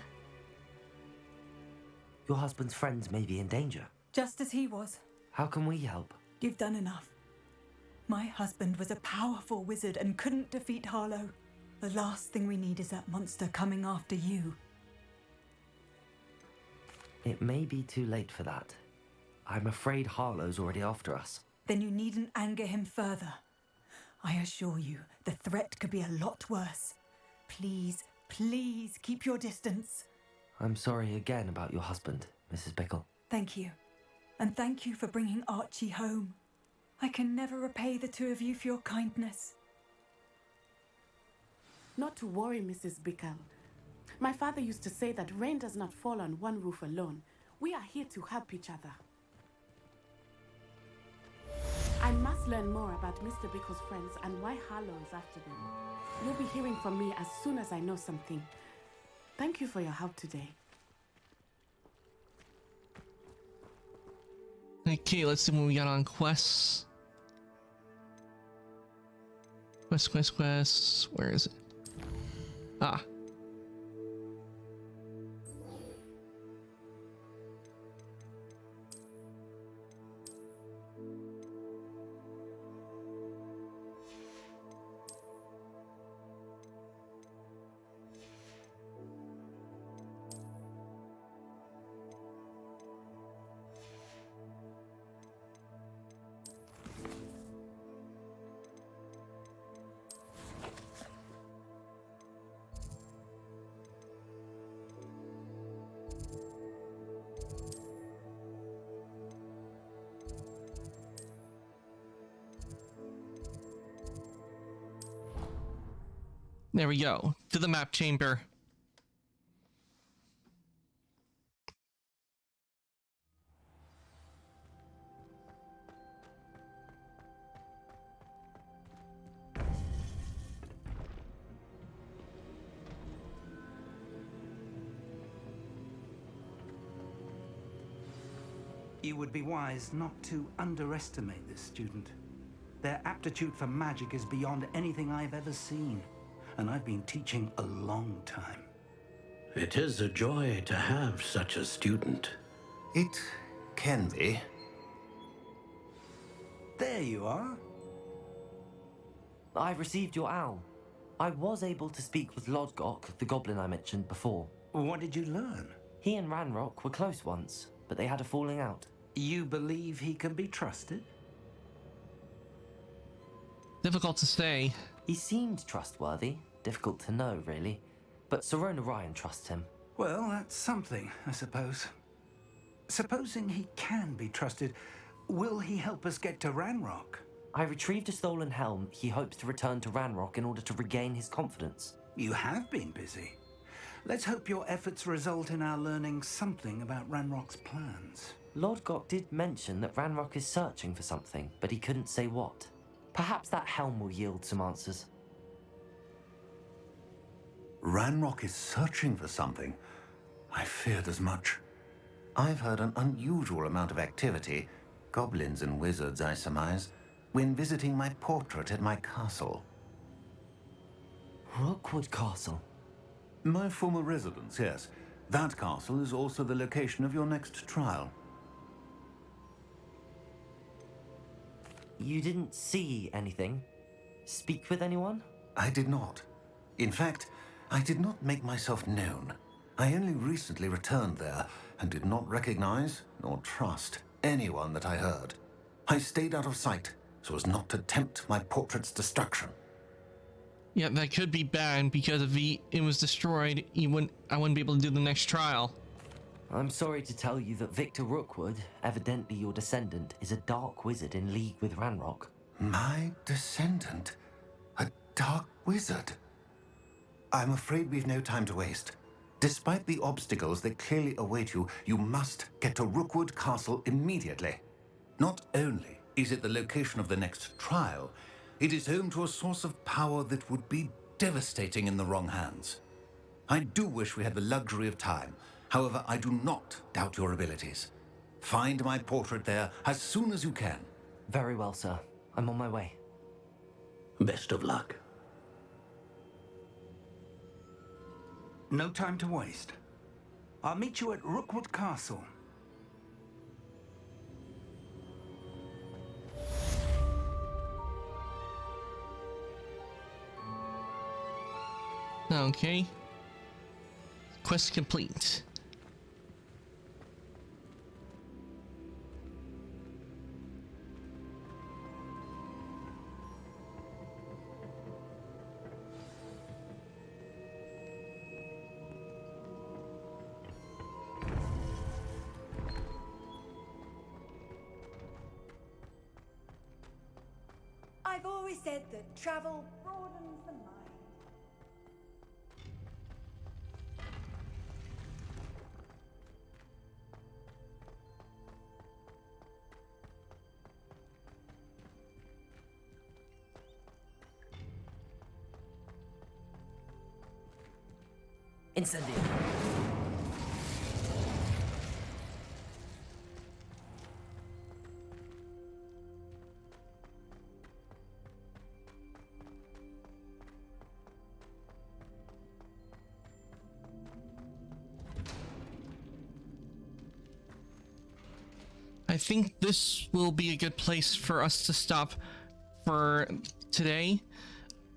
[SPEAKER 16] Your husband's friends may be in danger.
[SPEAKER 5] Just as he was.
[SPEAKER 16] How can we help?
[SPEAKER 5] You've done enough. My husband was a powerful wizard and couldn't defeat Harlow. The last thing we need is that monster coming after you.
[SPEAKER 16] It may be too late for that. I'm afraid Harlow's already after us.
[SPEAKER 5] Then you needn't anger him further. I assure you, the threat could be a lot worse. Please, please keep your distance.
[SPEAKER 16] I'm sorry again about your husband, Mrs. Bickle.
[SPEAKER 5] Thank you. And thank you for bringing Archie home. I can never repay the two of you for your kindness.
[SPEAKER 17] Not to worry, Mrs. Bickle. My father used to say that rain does not fall on one roof alone. We are here to help each other. I must learn more about Mr. Bickle's friends and why Harlow is after them. You'll be hearing from me as soon as I know something. Thank you for your help today.
[SPEAKER 1] Okay, let's see what we got on quests. Quests. Where is it? Ah. There we go. To the map chamber.
[SPEAKER 10] You would be wise not to underestimate this student. Their aptitude for magic is beyond anything I've ever seen, and I've been teaching a long time.
[SPEAKER 12] It is a joy to have such a student.
[SPEAKER 4] It can be.
[SPEAKER 10] There you are.
[SPEAKER 16] I received your owl. I was able to speak with Lodgok, the goblin I mentioned before.
[SPEAKER 10] What did you learn?
[SPEAKER 16] He and Ranrock were close once, but they had a falling out.
[SPEAKER 10] You believe he can be trusted?
[SPEAKER 1] Difficult to say.
[SPEAKER 16] He seemed trustworthy. Difficult to know, really. But Sirona Ryan trusts him.
[SPEAKER 10] Well, that's something, I suppose. Supposing he can be trusted, will he help us get to Ranrock?
[SPEAKER 16] I retrieved a stolen helm. He hopes to return to Ranrock in order to regain his confidence.
[SPEAKER 10] You have been busy. Let's hope your efforts result in our learning something about Ranrock's plans.
[SPEAKER 16] Lodgok did mention that Ranrock is searching for something, but he couldn't say what. Perhaps that helm will yield some answers.
[SPEAKER 4] Ranrock is searching for something. I feared as much. I've heard an unusual amount of activity, goblins and wizards, I surmise, when visiting my portrait at my castle.
[SPEAKER 16] Rookwood Castle?
[SPEAKER 4] My former residence, yes. That castle is also the location of your next trial.
[SPEAKER 16] You didn't see anything? Speak with anyone?
[SPEAKER 4] I did not. In fact, I did not make myself known. I only recently returned there and did not recognize nor trust anyone that I heard. I stayed out of sight so as not to tempt my portrait's destruction.
[SPEAKER 1] Yeah, that could be bad because if it was destroyed, I wouldn't be able to do the next trial.
[SPEAKER 16] I'm sorry to tell you that Victor Rookwood, evidently your descendant, is a dark wizard in league with Ranrock.
[SPEAKER 4] My descendant? A dark wizard? I'm afraid we've no time to waste. Despite the obstacles that clearly await you, you must get to Rookwood Castle immediately. Not only is it the location of the next trial, it is home to a source of power that would be devastating in the wrong hands. I do wish we had the luxury of time. However, I do not doubt your abilities. Find my portrait there as soon as you can.
[SPEAKER 16] Very well, sir. I'm on my way.
[SPEAKER 12] Best of luck.
[SPEAKER 10] No time to waste. I'll meet you at Rookwood Castle.
[SPEAKER 1] Okay. Quest complete.
[SPEAKER 19] I've always said that travel broadens the mind.
[SPEAKER 16] Incendio.
[SPEAKER 1] I think this will be a good place for us to stop for today.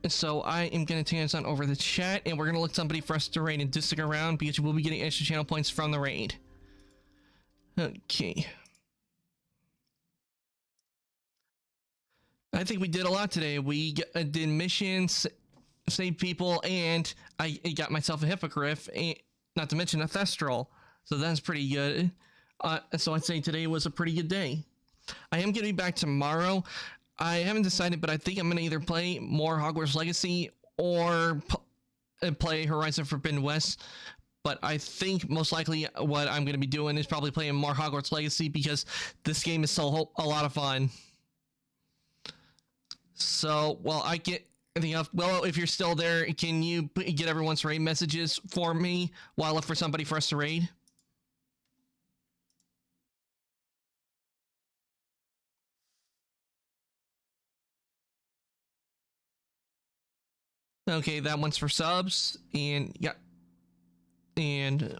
[SPEAKER 1] So I am going to turn this on over the chat, and we're going to look somebody for us to raid and just stick around because we'll be getting extra channel points from the raid. Okay. I think we did a lot today. We did missions, saved people, and I got myself a hippogriff, and not to mention a thestral. So that's pretty good. So I'd say today was a pretty good day. I am going to be back tomorrow. I haven't decided, but I think I'm going to either play more Hogwarts Legacy or play Horizon Forbidden West, but I think most likely what I'm going to be doing is probably playing more Hogwarts Legacy because this game is so a lot of fun. So, well, I get anything else. Well, if you're still there, can you get everyone's raid messages for me while I look for somebody for us to raid? Okay, that one's for subs, and yeah, and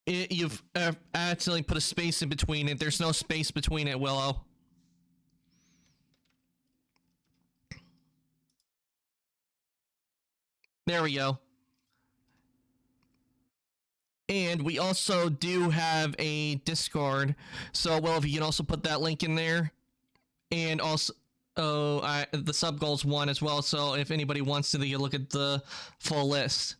[SPEAKER 1] you've accidentally put a space in between it. There's no space between it, Willow. There we go. And we also do have a Discord, so well, if you can also put that link in there, and also. The sub goals one as well, so if anybody wants to, they can look at the full list.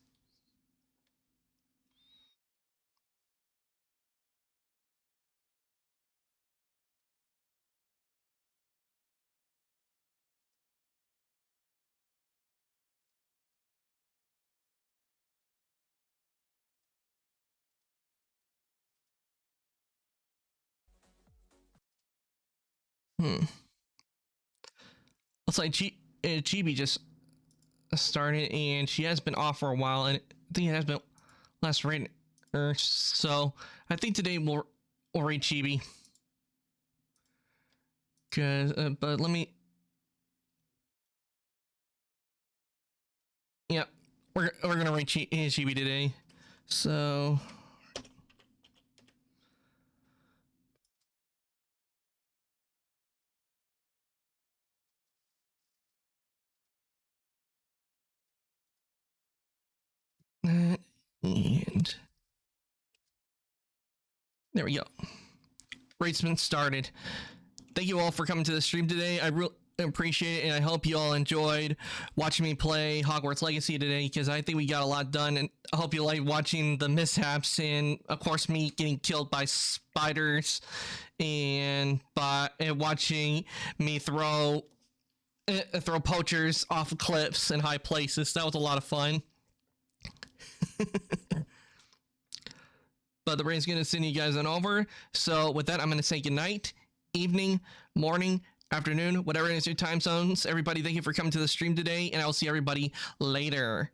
[SPEAKER 1] Looks like Chibi just started, and she has been off for a while, and I think it has been last raid, so I think today we'll raid Chibi. Cause, but let me. Yeah, we're gonna raid Chibi today, so. And there we go. Raid's been started. Thank you all for coming to the stream today. I really appreciate it, and I hope you all enjoyed watching me play Hogwarts Legacy today, because I think we got a lot done, and I hope you like watching the mishaps and, of course, me getting killed by spiders, and watching me throw poachers off of cliffs and high places. That was a lot of fun. But the brain's gonna send you guys on over. So with that, I'm gonna say goodnight, evening, morning, afternoon, whatever it is your time zones. Everybody, thank you for coming to the stream today, and I will see everybody later.